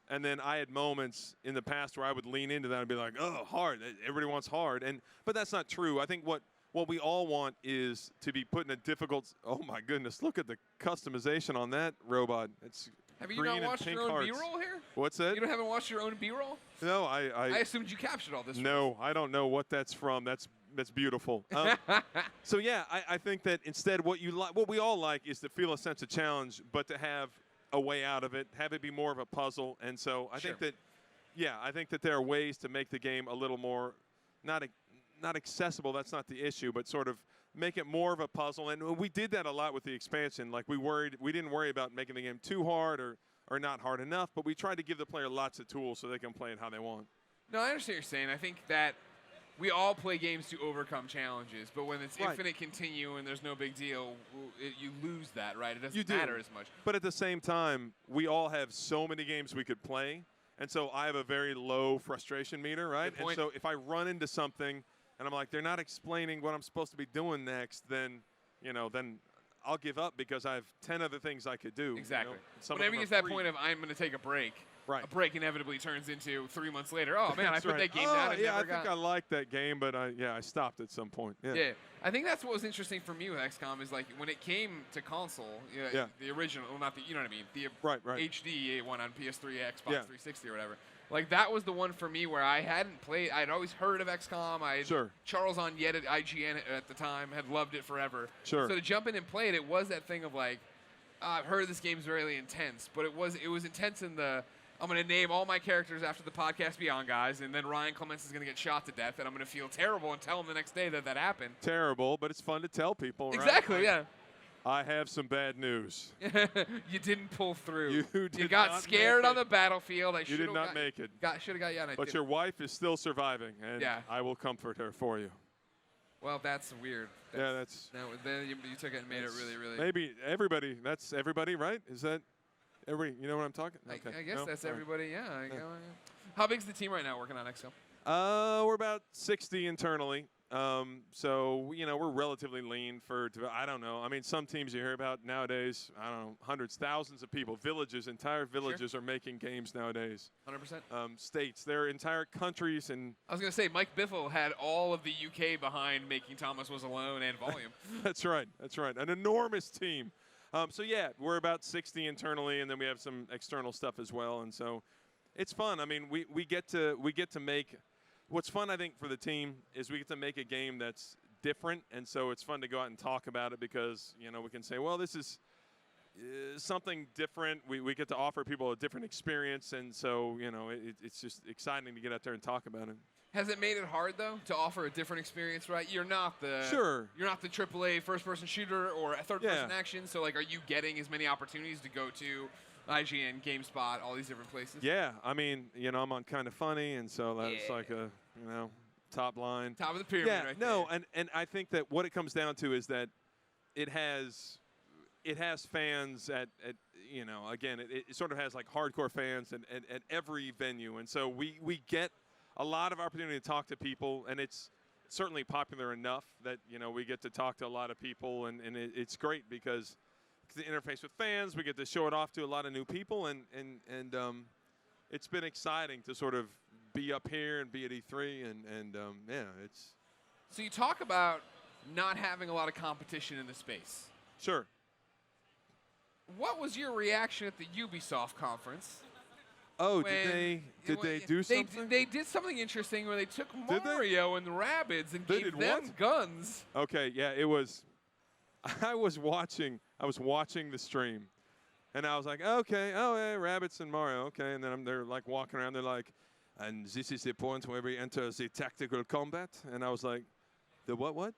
And then I had moments in the past where I would lean into that and be like, oh, hard. Everybody wants hard. But that's not true. I think what we all want is to be put in a difficult, oh, my goodness, look at the customization on that robot. It's Have you green not watched and your pink own hearts. B-roll here? What's that? You haven't watched your own B-roll? No, I assumed you captured all this. No, I don't know what that's from. That's beautiful. So yeah, I think that instead what we all like is to feel a sense of challenge, but to have a way out of it, have it be more of a puzzle. And so I think that there are ways to make the game a little more not accessible. That's not the issue, but sort of make it more of a puzzle. And we did that a lot with the expansion. Like we didn't worry about making the game too hard or not hard enough, but we tried to give the player lots of tools so they can play it how they want. No, I understand what you're saying. I think that we all play games to overcome challenges, but when it's infinite continue and there's no big deal, you lose that, right? It doesn't matter as much. But at the same time, we all have so many games we could play, and so I have a very low frustration meter, right? And so if I run into something and I'm like, they're not explaining what I'm supposed to be doing next, then I'll give up because I have 10 other things I could do. Exactly. Some Whenever of you them get are to that free. point of I'm going to take a break, Right. a break inevitably turns into 3 months later, oh, man, I That's put right. that game down and yeah, never I think I liked that game, but I stopped at some point. Yeah. Yeah, I think that's what was interesting for me with XCOM is like when it came to console, the original, well, not the, you know what I mean, the HD one on PS3, Xbox 360 or whatever. Like that was the one for me where I hadn't played. I'd always heard of XCOM. Charles Onyett at IGN at the time had loved it forever. Sure. So to jump in and play it, it was that thing of like, I've heard this game's really intense, but it was intense in the. I'm going to name all my characters after the Podcast Beyond guys, and then Ryan Clements is going to get shot to death, and I'm going to feel terrible and tell him the next day that happened. Terrible, but it's fun to tell people, right? Exactly, yeah. I have some bad news. You didn't pull through. You got scared on the battlefield. You did not make it. Should have got you on it. But your wife is still surviving, and Yeah. I will comfort her for you. Well, that's weird. That's then you took it and made it really, really. Maybe everybody. That's everybody, right? Is that everybody? You know what I'm talking? Okay. I guess No? that's All right. everybody. Yeah. How big's the team right now working on XCOM? We're about 60 internally. So we're relatively lean I don't know. I mean, some teams you hear about nowadays, I don't know, hundreds, thousands of people, entire villages are making games nowadays. 100%. States, their entire countries, and I was gonna say Mike Biffle had all of the UK behind making Thomas Was Alone and Volume. That's right. An enormous team. So yeah, we're about 60 internally, and then we have some external stuff as well. And so it's fun. I mean, we get to make. What's fun, I think, for the team is we get to make a game that's different, and so it's fun to go out and talk about it because we can say, well, this is something different. We get to offer people a different experience, and so it's just exciting to get out there and talk about it. Has it made it hard though to offer a different experience? Right, you're not the You're not the AAA first-person shooter or a third-person action. So like, are you getting as many opportunities to go to IGN, GameSpot, all these different places? Yeah, I mean, I'm on Kind of Funny, and so that's like a top line. Top of the pyramid, right no, and I think that what it comes down to is that it has it has fans at again, it sort of has like hardcore fans at every venue. And so we get a lot of opportunity to talk to people, and it's certainly popular enough that, we get to talk to a lot of people, and it's great because the interface with fans, we get to show it off to a lot of new people, and it's been exciting to sort of be up here and be at E3, and yeah, it's. So you talk about not having a lot of competition in the space. Sure. What was your reaction at the Ubisoft conference? Oh, did they do something? They did something interesting where they took Mario and the Rabbids and gave them guns. Okay, yeah, it was. I was watching the stream, and I was like, okay, oh, yeah, Rabbids and Mario, okay, and then they're like walking around, they're like, and this is the point where we enter the tactical combat, and I was like, the what?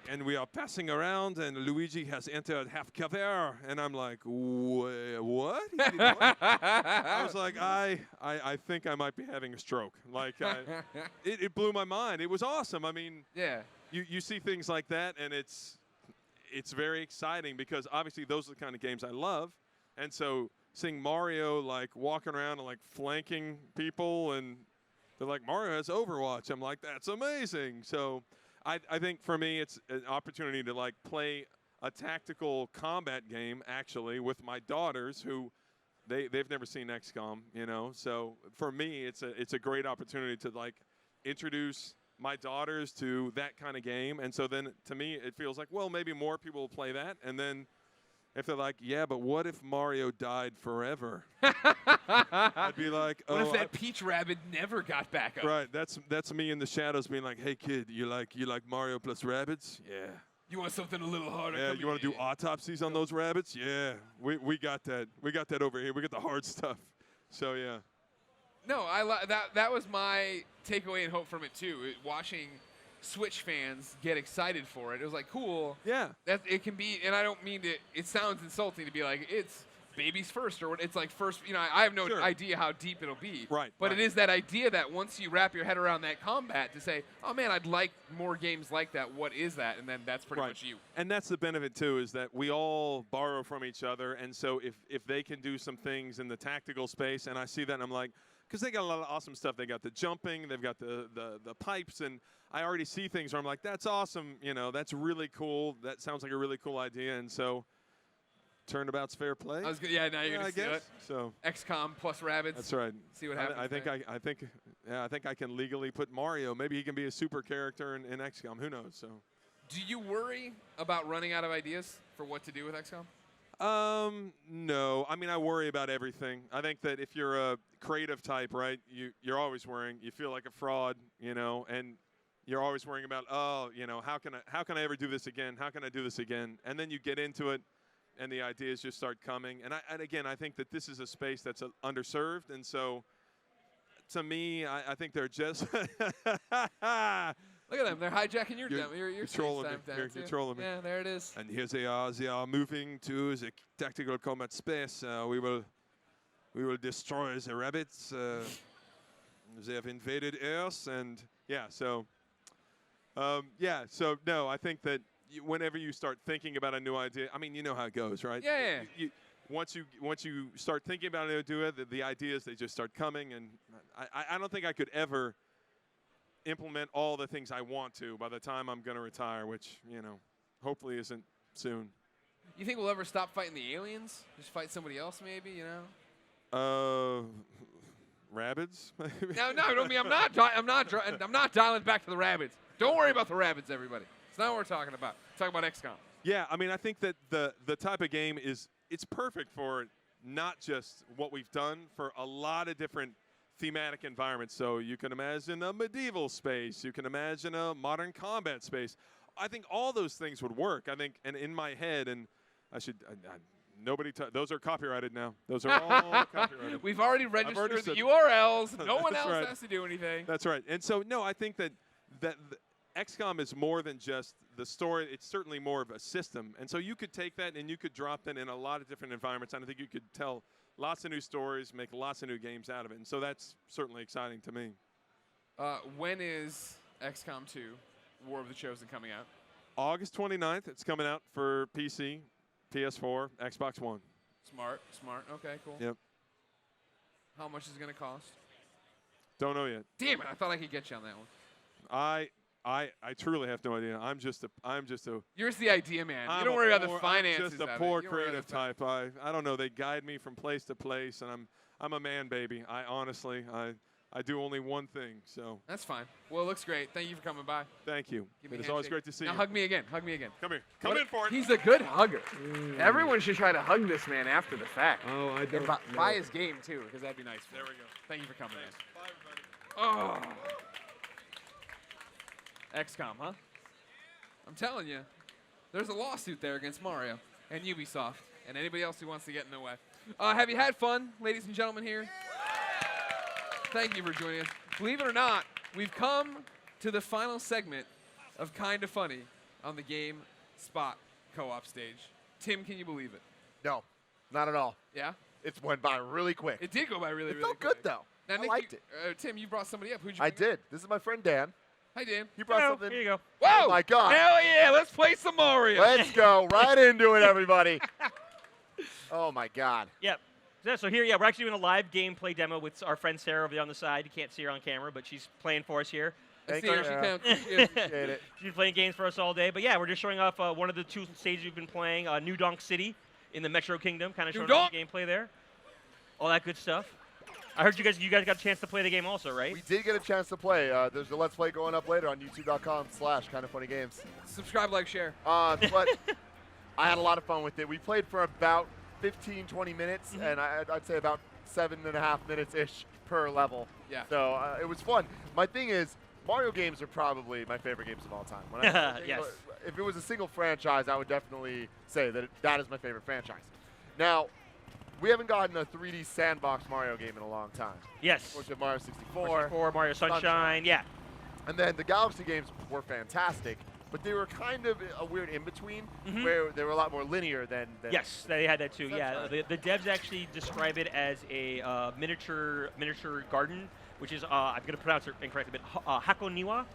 and we are passing around, and Luigi has entered half cover, and I'm like, what? He did what? I was like, I think I might be having a stroke. Like, it blew my mind. It was awesome. I mean, yeah. You see things like that, and it's very exciting because obviously those are the kind of games I love, and so seeing Mario like walking around and like flanking people, and they're like, Mario has Overwatch. I'm like, that's amazing. So I think for me it's an opportunity to like play a tactical combat game actually with my daughters who they've never seen XCOM, So for me it's a great opportunity to like introduce my daughters to that kind of game. And so then to me it feels like, well, maybe more people will play that, and then if they're like, yeah, but what if Mario died forever? I'd be like, oh. What if that Peach Rabbit never got back up? Right, that's me in the shadows being like, hey kid, you like Mario plus rabbits? Yeah. You want something a little harder? Yeah, you want to do autopsies on those rabbits? Yeah, we got that. We got that over here. We got the hard stuff. So yeah. No, that was my takeaway and hope from it too. Watching Switch fans get excited for it. It was like, cool. Yeah. That it can be, and I don't mean to, it sounds insulting to be like, it's babies first, or what. It's like first, I have no idea how deep it'll be. Right. But it is that idea that once you wrap your head around that combat to say, oh man, I'd like more games like that. What is that? And then that's pretty much you. And that's the benefit too, is that we all borrow from each other. And so if they can do some things in the tactical space, and I see that, and I'm like, because they got a lot of awesome stuff. They got the jumping, they've got the pipes, and I already see things where I'm like, that's awesome, that's really cool. That sounds like a really cool idea. And so turnabout's fair play. Now you're gonna see it. So XCOM plus Rabbids. That's right. See what happens. I think I can legally put Mario. Maybe he can be a super character in XCOM. Who knows? So. Do you worry about running out of ideas for what to do with XCOM? No. I mean, I worry about everything. I think that if you're a creative type, right, you're always worrying. You feel like a fraud, and you're always worrying about, how can I ever do this again? How can I do this again? And then you get into it, and the ideas just start coming. And again, I think that this is a space that's underserved, and so to me, I think they're just. Look at them. They're hijacking your trolling me. You're trolling me. Yeah, there it is. And here they are moving to the tactical combat space. We will destroy the rabbits. They have invaded Earth, and so no, I think that whenever you start thinking about a new idea, I mean, you know how it goes, right? Yeah. Once you start thinking about a new idea, the ideas, they just start coming, and I don't think I could ever implement all the things I want to by the time I'm going to retire, which, hopefully isn't soon. You think we'll ever stop fighting the aliens? Just fight somebody else, maybe, Rabbids? No, don't mean I'm not dialing back to the rabbits. Don't worry about the rabbits, everybody. It's not what we're talking about. We're talking about XCOM. Yeah, I mean, I think that the type of game it's perfect for not just what we've done, for a lot of different thematic environments. So you can imagine a medieval space. You can imagine a modern combat space. I think all those things would work. I think, and in my head, and those are copyrighted now. Those are all copyrighted. We've already registered the URLs. No one else right. has to do anything. That's right. And so, no, I think that XCOM is more than just the story. It's certainly more of a system. And so you could take that and you could drop that in a lot of different environments. And I think you could tell lots of new stories, make lots of new games out of it. And so that's certainly exciting to me. When is XCOM 2, War of the Chosen, coming out? August 29th, it's coming out for PC, PS4, Xbox One. Smart. Okay, cool. Yep. How much is it going to cost? Don't know yet. Damn it! I thought I could get you on that one. I truly have no idea. I'm just a. You're just the idea man. I'm You don't a worry about poor- the finances. I'm just a of poor it. You don't worry creative about the type. I don't know. They guide me from place to place, and I'm a man baby. I honestly I do only one thing. So That's fine. Well, it looks great. Thank you for coming by. thank you. Give me It's a always handshake. great to see now you. hug me again. Hug me again. Come here. Come in for it. He's a good hugger. Everyone should try to hug this man after the fact. Oh, I And don't buy know. his game too, because that'd be nice. There we go. Thank you for coming. Bye, everybody. Oh. XCOM, huh? I'm telling you, there's a lawsuit there against Mario and Ubisoft and anybody else who wants to get in the way. Have you had fun, ladies and gentlemen here? Thank you for joining us. Believe it or not, we've come to the final segment of Kinda Funny on the GameSpot co-op stage. Tim, can you believe it? No, not at all. Yeah? It went by really quick. It did go by really, It really felt quick. good, though. Now, I Nick, liked it. Tim, you brought somebody up. Who'd you I bring up? did. This is my friend Dan. Hi, Dan. He brought Hello, something. here you go. Whoa! Oh, my God. Hell yeah, let's play some Mario. Let's go right into it, everybody. Oh, my God. Yep. So here, yeah, we're actually doing a live gameplay demo with our friend Sarah over there on the side. You can't see her on camera, but she's playing for us here. Thank see her. you. She Sarah. can. Appreciate it. She's been playing games for us all day. But yeah, we're just showing off one of the two stages we've been playing, New Donk City in the Metro Kingdom, kind of New showing off the Donk. gameplay there. All that good stuff. I heard you guys got a chance to play the game also, right? We did get a chance to play. There's a Let's Play going up later on youtube.com/kindafunnygames. Subscribe, like, share. But I had a lot of fun with it. We played for about 15, 20 minutes, and I'd say about 7.5 minutes-ish per level. Yeah. So it was fun. My thing is, Mario games are probably my favorite games of all time. When I Yes. If it was a single franchise, I would definitely say that that is my favorite franchise. Now, we haven't gotten a 3D sandbox Mario game in a long time. Yes. Of course, we have Mario 64. Mario Sunshine, yeah. And then the Galaxy games were fantastic, but they were kind of a weird in-between where they were a lot more linear than Yes, they had that too. Yeah, Sunshine. the devs actually describe it as a miniature garden, which is I'm going to pronounce it incorrectly, but Hakoniwa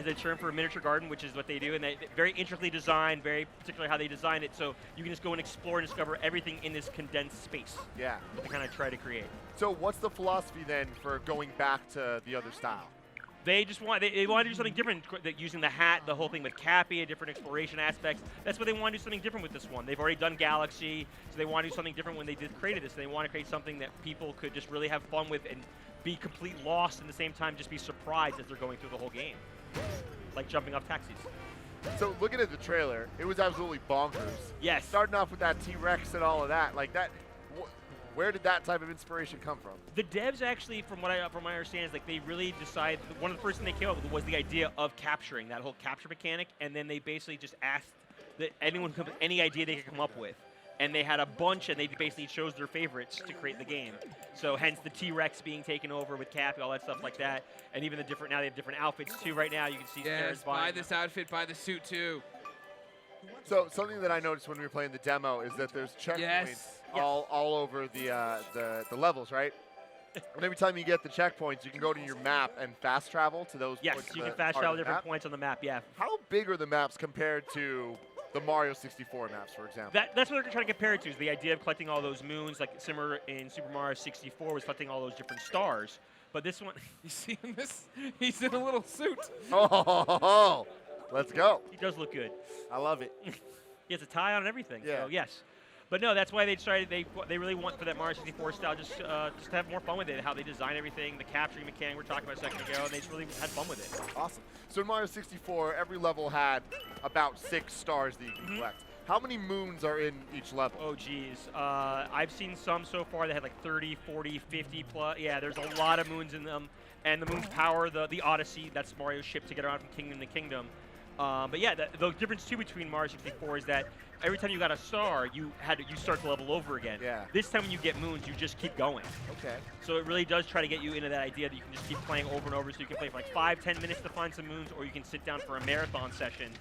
is a term for a miniature garden, which is what they do, and they very intricately designed, very particularly how they designed it, so you can just go and explore and discover everything in this condensed space. Yeah. To kind of try to create. So what's the philosophy then for going back to the other style? They just want they want to do something different, using the hat, the whole thing with Cappy, different exploration aspects. That's what they want to do, something different with this one. They've already done Galaxy, so they want to do something different when they created this. They want to create something that people could just really have fun with and be completely lost, and at the same time just be surprised as they're going through the whole game. Like jumping off taxis. So looking at the trailer, it was absolutely bonkers. Yes. Starting off with that T-Rex and all of that, like that. Where did that type of inspiration come from? The devs actually, from my understanding, is like they really decided, one of the first things they came up with was the idea of capturing, that whole capture mechanic, and then they basically just asked that anyone come up with any idea they could come up with. And they had a bunch, and they basically chose their favorites to create the game. So hence the T-Rex being taken over with Cappy, all that stuff like that. And even now they have different outfits too. Right now you can see Yes, Sarah's buy buying this outfit, buy the suit too. So something that I noticed when we were playing the demo is that there's checkpoints all over the levels, right? And every time you get the checkpoints, you can go to your map and fast travel to those Yes, points you that can fast are travel on the different map. points on the map, yeah. How big are the maps compared to the Mario 64 maps, for example? That's what they're trying to compare it to, is the idea of collecting all those moons, like similar in Super Mario 64 was collecting all those different stars. But this one... You see him this? He's in a little suit. Oh, let's go. He does look good. I love it. He has a tie on and everything, Yeah. so yes. But no, that's why they decided they really want for that Mario 64 style just to have more fun with it, how they design everything, the capturing mechanic we were talking about a second ago, and they just really had fun with it. Awesome. So in Mario 64, every level had about 6 stars that you can collect. How many moons are in each level? Oh, geez. I've seen some so far that had like 30, 40, 50 plus. Yeah, there's a lot of moons in them. And the moons power the Odyssey. That's Mario's ship to get around from kingdom to kingdom. But yeah, the difference too between Mario 64 is that every time you got a star, you start the level over again. Yeah. This time when you get moons, you just keep going. Okay. So it really does try to get you into that idea that you can just keep playing over and over. So you can play for like 5-10 minutes to find some moons, or you can sit down for a marathon session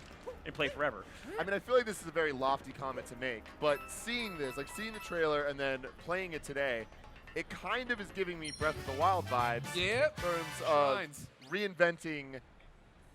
and play forever. I mean, I feel like this is a very lofty comment to make, but seeing this, like seeing the trailer and then playing it today, it kind of is giving me Breath of the Wild vibes. Yep. In terms of reinventing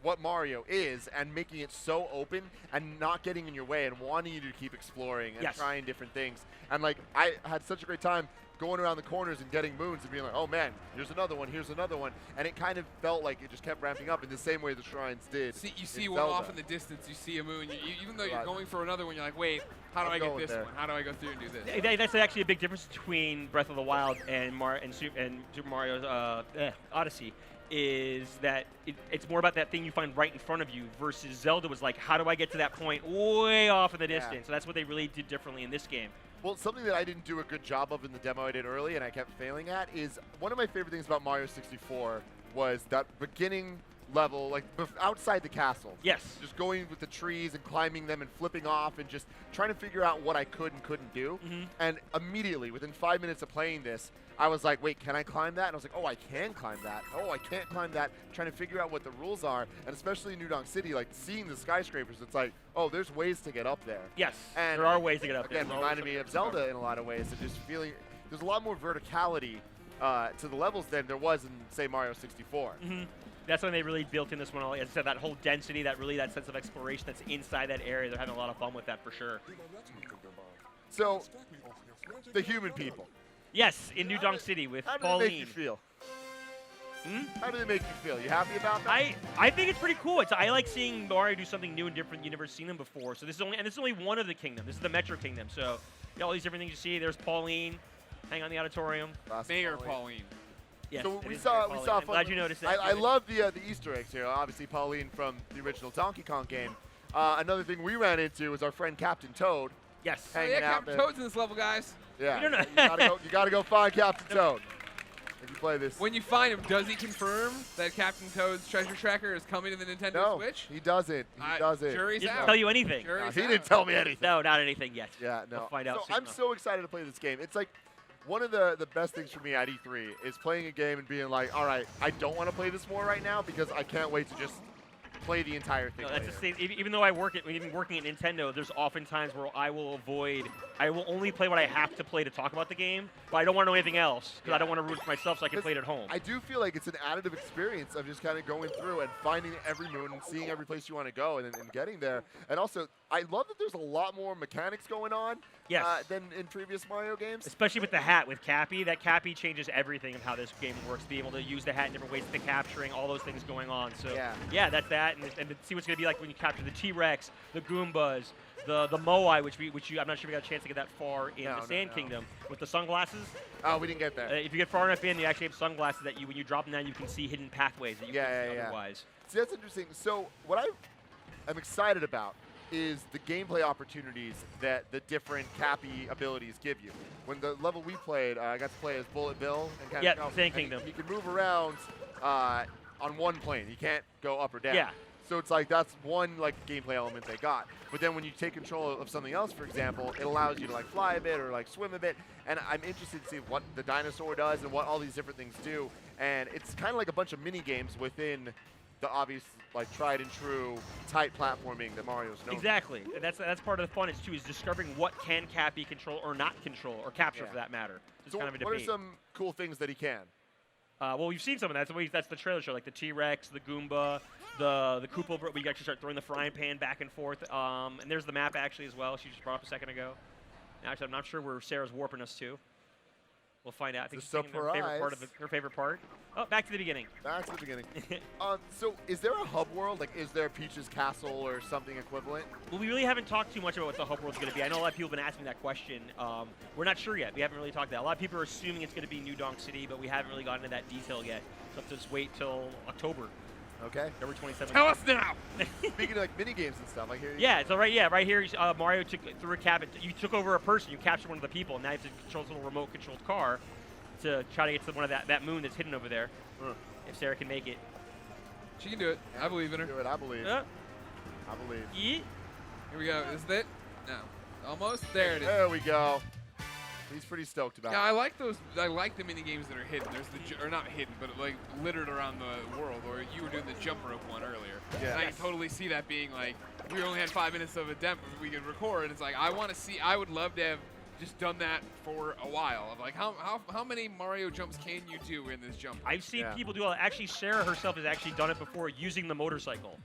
what Mario is and making it so open and not getting in your way and wanting you to keep exploring and trying different things. And like, I had such a great time going around the corners and getting moons and being like, oh man, here's another one, here's another one. And it kind of felt like it just kept ramping up in the same way the shrines did. You see one off in the distance, you see a moon, even though you're going for another one, you're like, wait, how do I get this one? How do I go through and do this? That's actually a big difference between Breath of the Wild and Super Mario Odyssey, is that it's more about that thing you find right in front of you versus Zelda was like, how do I get to that point way off in the distance? So that's what they really did differently in this game. Well, something that I didn't do a good job of in the demo I did early and I kept failing at is one of my favorite things about Mario 64 was that beginning level, like outside the castle. Yes. Just going with the trees and climbing them and flipping off and just trying to figure out what I could and couldn't do. And immediately, within 5 minutes of playing this, I was like, wait, can I climb that? And I was like, oh, I can climb that. Oh, I can't climb that. Trying to figure out what the rules are. And especially in New Donk City, like seeing the skyscrapers, it's like, oh, there's ways to get up there. Yes, and there are ways to get up again, there. Again, reminded me of Zelda in a lot of ways. And just feeling, there's a lot more verticality to the levels than there was in, say, Mario 64. That's when they really built in this one. As I said, that whole density, that sense of exploration that's inside that area. They're having a lot of fun with that for sure. So, the human people. Yes, in New Donk City with Pauline. How do they make you feel? How do they make you feel? You happy about that? I think it's pretty cool. I like seeing Mario do something new and different. You've never seen them before. So this is only one of the kingdom. This is the Metro Kingdom. So all these different things you see. There's Pauline, hang on the auditorium. Mayor Pauline. Yes, so we saw. I'm glad you noticed that. I love the Easter eggs here. Obviously, Pauline from the original Donkey Kong game. Another thing we ran into was our friend Captain Toad. Yes. Hanging out Captain Toad's in this level, guys. Yeah. You gotta go find Captain Toad. If you play this. When you find him, does he confirm that Captain Toad's treasure tracker is coming to the Nintendo Switch? He doesn't. He doesn't. Jury's He out. didn't tell you anything. Jury's He out. didn't tell me anything. No, not anything yet. Yeah, no. We'll find out soon I'm enough. so excited to play this game. It's like one of the best things for me at E3 is playing a game and being like, all right, I don't want to play this more right now because I can't wait to just play the entire thing. No, that's the thing. Even though even working at Nintendo, there's often times where I will only play what I have to play to talk about the game, but I don't want to know anything else because I don't want to ruin it for myself so I can play it at home. I do feel like it's an additive experience of just kind of going through and finding every moon and seeing every place you want to go and getting there. And also, I love that there's a lot more mechanics going on than in previous Mario games. Especially with the hat, with Cappy. That Cappy changes everything of how this game works. Being able to use the hat in different ways, the capturing, all those things going on. So yeah, that's that. And to see what's going to be like when you capture the T-Rex, the Goombas, the Moai, which I'm not sure we got a chance to get that far in the Sand Kingdom with the sunglasses. Oh, we didn't get there. If you get far enough in, you actually have sunglasses that when you drop them down, you can see hidden pathways that you couldn't see otherwise. See, that's interesting. So what I am excited about is the gameplay opportunities that the different Cappy abilities give you. When the level we played, I got to play as Bullet Bill. And kind of Sand Kingdom. He can move around on one plane. He can't go up or down. Yeah. So it's like that's one like gameplay element they got. But then when you take control of something else, for example, it allows you to like fly a bit or like swim a bit. And I'm interested to see what the dinosaur does and what all these different things do. And it's kind of like a bunch of mini games within the obvious like tried and true tight platforming that Mario's known. Exactly. And that's part of the fun is discovering what can Cappy control or not control or capture for that matter. It's So kind of a what are debate. some cool things that he can? Well, we've seen some of that. That's the trailer show, like the T-Rex, the Goomba, the Koopa. We actually start throwing the frying pan back and forth. And there's the map actually as well. She just brought up a second ago. Actually, I'm not sure where Sarah's warping us to. We'll find out. I think she's taking her favorite part of her favorite part. Oh, back to the beginning. Back to the beginning. So is there a hub world? Like, is there Peach's Castle or something equivalent? Well, we really haven't talked too much about what the hub world's going to be. I know a lot of people have been asking that question. We're not sure yet. We haven't really talked about that. A lot of people are assuming it's going to be New Donk City, but we haven't really gotten into that detail yet. So let's just wait till October. Okay. October 27th. Tell us now. Speaking of like mini games and stuff, like here. Yeah, so right here, Mario took through a cabin. You took over a person. You captured one of the people, and now you have to control this little remote-controlled car to try to get to one of that moon that's hidden over there. If Sarah can make it. She can do it. I believe in her. Do it. I believe. Yeah. I believe. Yeah. Here we go. Is it? No. Almost. There it is. There we go. He's pretty stoked about Yeah, it. I like those. I like the mini games that are hidden. There's or not hidden, but like littered around the world. Or you were doing the jump rope one earlier. Yeah. And I can totally see that being like, we only had 5 minutes of a demo we could record. And it's like, I want to see. I would love to have just done that for a while. Of like, how many Mario jumps can you do in this jump? I've seen people do it. Actually, Sarah herself has actually done it before using the motorcycle.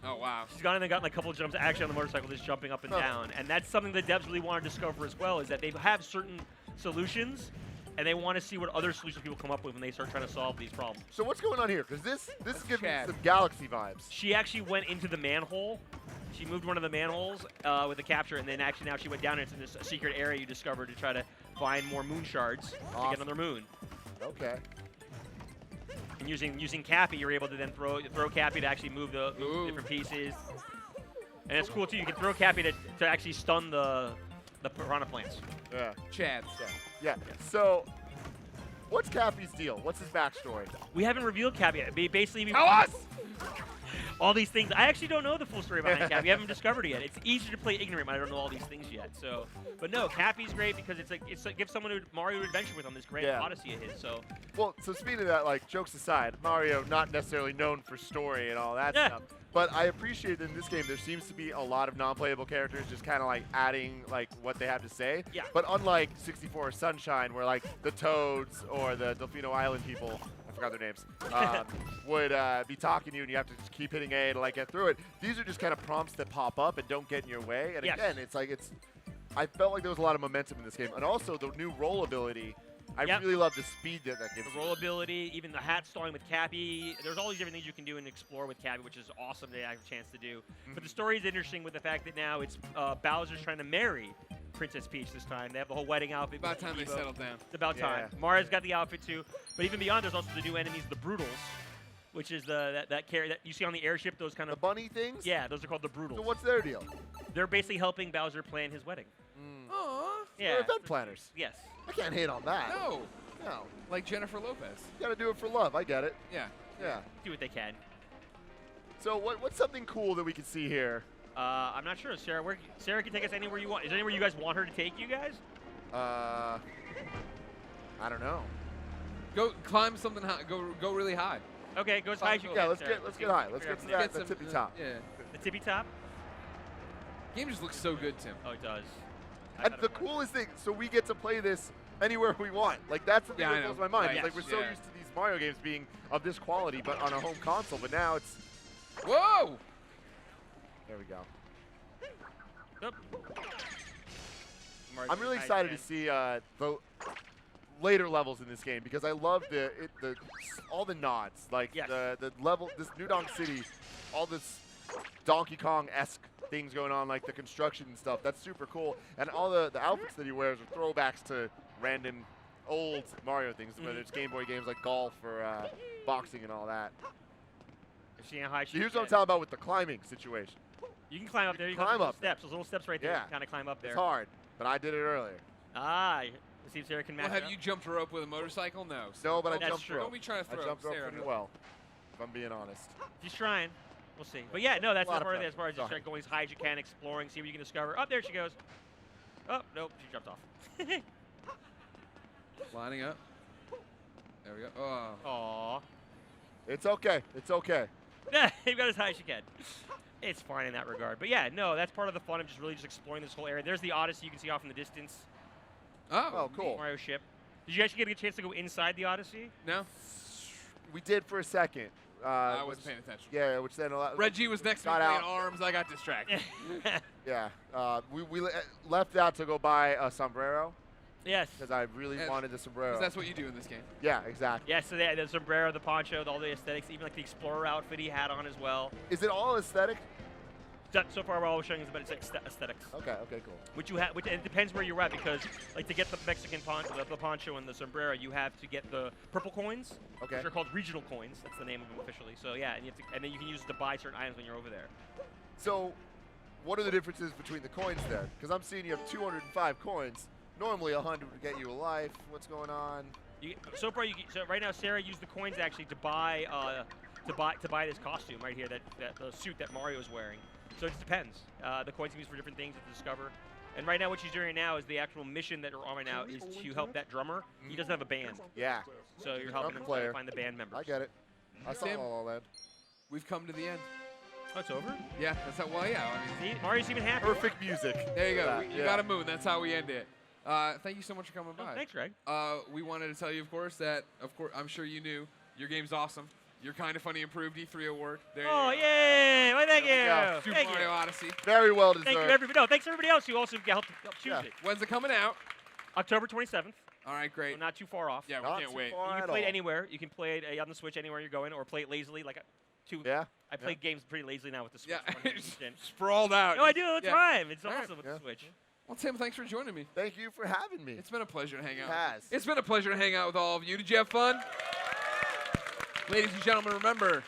Oh, wow. She's gone in and gotten like a couple of jumps actually on the motorcycle, just jumping up and down. And that's something the devs really want to discover as well, is that they have certain solutions, and they want to see what other solutions people come up with when they start trying to solve these problems. So what's going on here? Because this is giving me some Galaxy vibes. She actually went into the manhole. She moved one of the manholes with the capture, and then actually now she went down into this secret area you discovered to try to find more moon shards to get another moon. Okay. And using Cappy, you're able to then throw Cappy to actually move the different pieces. And it's cool too. You can throw Cappy to actually stun the piranha plants. Yeah. Chads. Yeah. So, what's Cappy's deal? What's his backstory? We haven't revealed Cappy yet. Basically, Tell us! all these things. I actually don't know the full story behind Cappy. We haven't discovered it yet. It's easier to play ignorant when I don't know all these things yet. So, but no, Cappy's great because it's like give someone Mario to adventure with on this grand odyssey of his. So, well, so speaking of that, like jokes aside, Mario not necessarily known for story and all that stuff. But I appreciate that in this game there seems to be a lot of non-playable characters just kind of like adding like what they have to say. Yeah. But unlike 64 Sunshine, where like the Toads or the Delfino Island people, I forgot their names, would be talking to you and you have to just keep hitting A to like get through it. These are just kind of prompts that pop up and don't get in your way. And again, it's like I felt like there was a lot of momentum in this game, and also the new roll ability. I really love the speed that gives. The roll ability, even the hat stalling with Cappy. There's all these different things you can do and explore with Cappy, which is awesome to have a chance to do. But the story is interesting with the fact that now it's Bowser's trying to marry Princess Peach this time. They have the whole wedding outfit. About time they settled down. It's about time. Mario's got the outfit too. But even beyond, there's also the new enemies, the Brutals, which is that carry that you see on the airship. Those kind of bunny things. Yeah, those are called the Brutals. So what's their deal? They're basically helping Bowser plan his wedding. Aww. Yeah. They're event planners. Yes. I can't hate on that. No. No. Like Jennifer Lopez. You gotta do it for love. I get it. Yeah. Yeah. Do what they can. So what's something cool that we can see here? I'm not sure, Sarah. Sarah can take us anywhere you want. Is there anywhere you guys want her to take you guys? I don't know. Go climb something high. Go really high. Okay, go as high as you can. Yeah, let's Sarah. get high. Let's get to that the tippy top. Yeah. The tippy top? Game just looks so good, Tim. Oh, it does. And the coolest thing, so we get to play this anywhere we want. Like that's the thing that blows my mind. Right. It's like we're so used to these Mario games being of this quality, but on a home console. But now it's. Whoa! There we go. Yep. I'm really excited to see the later levels in this game because I love all the nods, like the level, this New Donk City, all this Donkey Kong-esque things going on, like the construction and stuff. That's super cool, and all the outfits that he wears are throwbacks to random old Mario things, whether it's Game Boy games like golf or boxing and all that. Here's what I'm talking about with the climbing situation. You can climb up there. You climb can climb up up steps. Those little steps right there. Yeah. You kind of climb up there. It's hard, but I did it earlier. Ah, let's see if Sarah can match Well, have it you jumped rope with a motorcycle? No. No, but I That's jumped true. rope. Don't be trying to throw I jumped rope Sarah. pretty well, if I'm being honest. She's trying. We'll see. But yeah, no, that's A lot not of part of it. As practice. far as just Sorry. going as high as you can, exploring, see what you can discover. Oh, there she goes. Oh, nope, she jumped off. Lining up. There we go. Oh. Aw. It's okay. It's okay. You've got as high as you can. It's fine in that regard. But yeah, no, that's part of the fun of just really just exploring this whole area. There's the Odyssey you can see off in the distance. Oh, cool. Mario ship. Did you actually get a chance to go inside the Odyssey? No. We did for a second. I wasn't paying attention. Yeah, which then a lot. Reggie was next to me got playing out. arms. I got distracted. Yeah, we left out to go buy a sombrero. Yes. Because I really wanted the sombrero. 'Cause that's what you do in this game. Yeah, exactly. Yeah, so the sombrero, the poncho, all the aesthetics, even like the Explorer outfit he had on as well. Is it all aesthetic? So far, we're all showing is about its aesthetics. Okay, cool. Which it depends where you're at because, like, to get the Mexican the poncho and the sombrero, you have to get the purple coins, Okay. which are called regional coins. That's the name of them officially. So yeah, and then you can use it to buy certain items when you're over there. So, what are the differences between the coins then? Because I'm seeing you have 205 coins. Normally 100 would get you a life. What's going on? So right now, Sarah used the coins actually to buy this costume right here, the suit that Mario is wearing. So it just depends. The coins can be used for different things to discover. And right now, what she's doing right now is the actual mission that we're on right now is to help that drummer. He doesn't have a band. Yeah. So you're helping him try to find the band members. I get it. I saw Tim, all that. We've come to the end. Oh, it's over? Yeah, that's how. Well, yeah. I mean, See, Mario's even happy. Perfect music. there you go. Yeah, You got a moon. That's how we end it. Thank you so much for coming by. Thanks, Greg. We wanted to tell you, of course, that I'm sure you knew your game's awesome. Your Kind of Funny Improved E3 award. There you go. Yay! Well, thank you. Super Thank Mario you. Odyssey. Very well deserved. Thank you, everybody. No, thanks everybody else who also helped choose it. When's it coming out? October 27th. All right, great. So not too far off. Yeah, we can't wait. You can play it anywhere. You can play it on the Switch anywhere you're going, or play it lazily. I play games pretty lazily now with the Switch. Yeah, sprawled out. No, I do all the time. It's All awesome right. with the Switch. Well, Tim, thanks for joining me. Thank you for having me. It's been a pleasure to hang out. It has. It's been a pleasure to hang out with all of you. Did you have fun? Ladies and gentlemen, remember,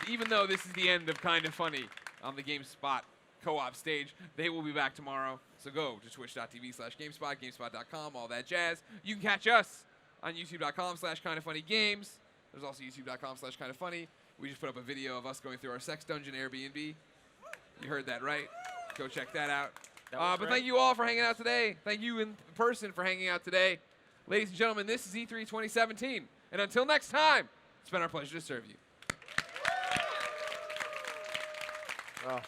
even though this is the end of Kind of Funny on the GameSpot co-op stage, they will be back tomorrow. So go to twitch.tv/GameSpot, GameSpot.com, all that jazz. You can catch us on youtube.com/kindoffunnygames. There's also youtube.com/kindoffunny. We just put up a video of us going through our sex dungeon Airbnb. You heard that right. Go check that out. But thank you all for hanging out today. Thank you in person for hanging out today. Ladies and gentlemen, this is E3 2017. And until next time, it's been our pleasure to serve you. Oh.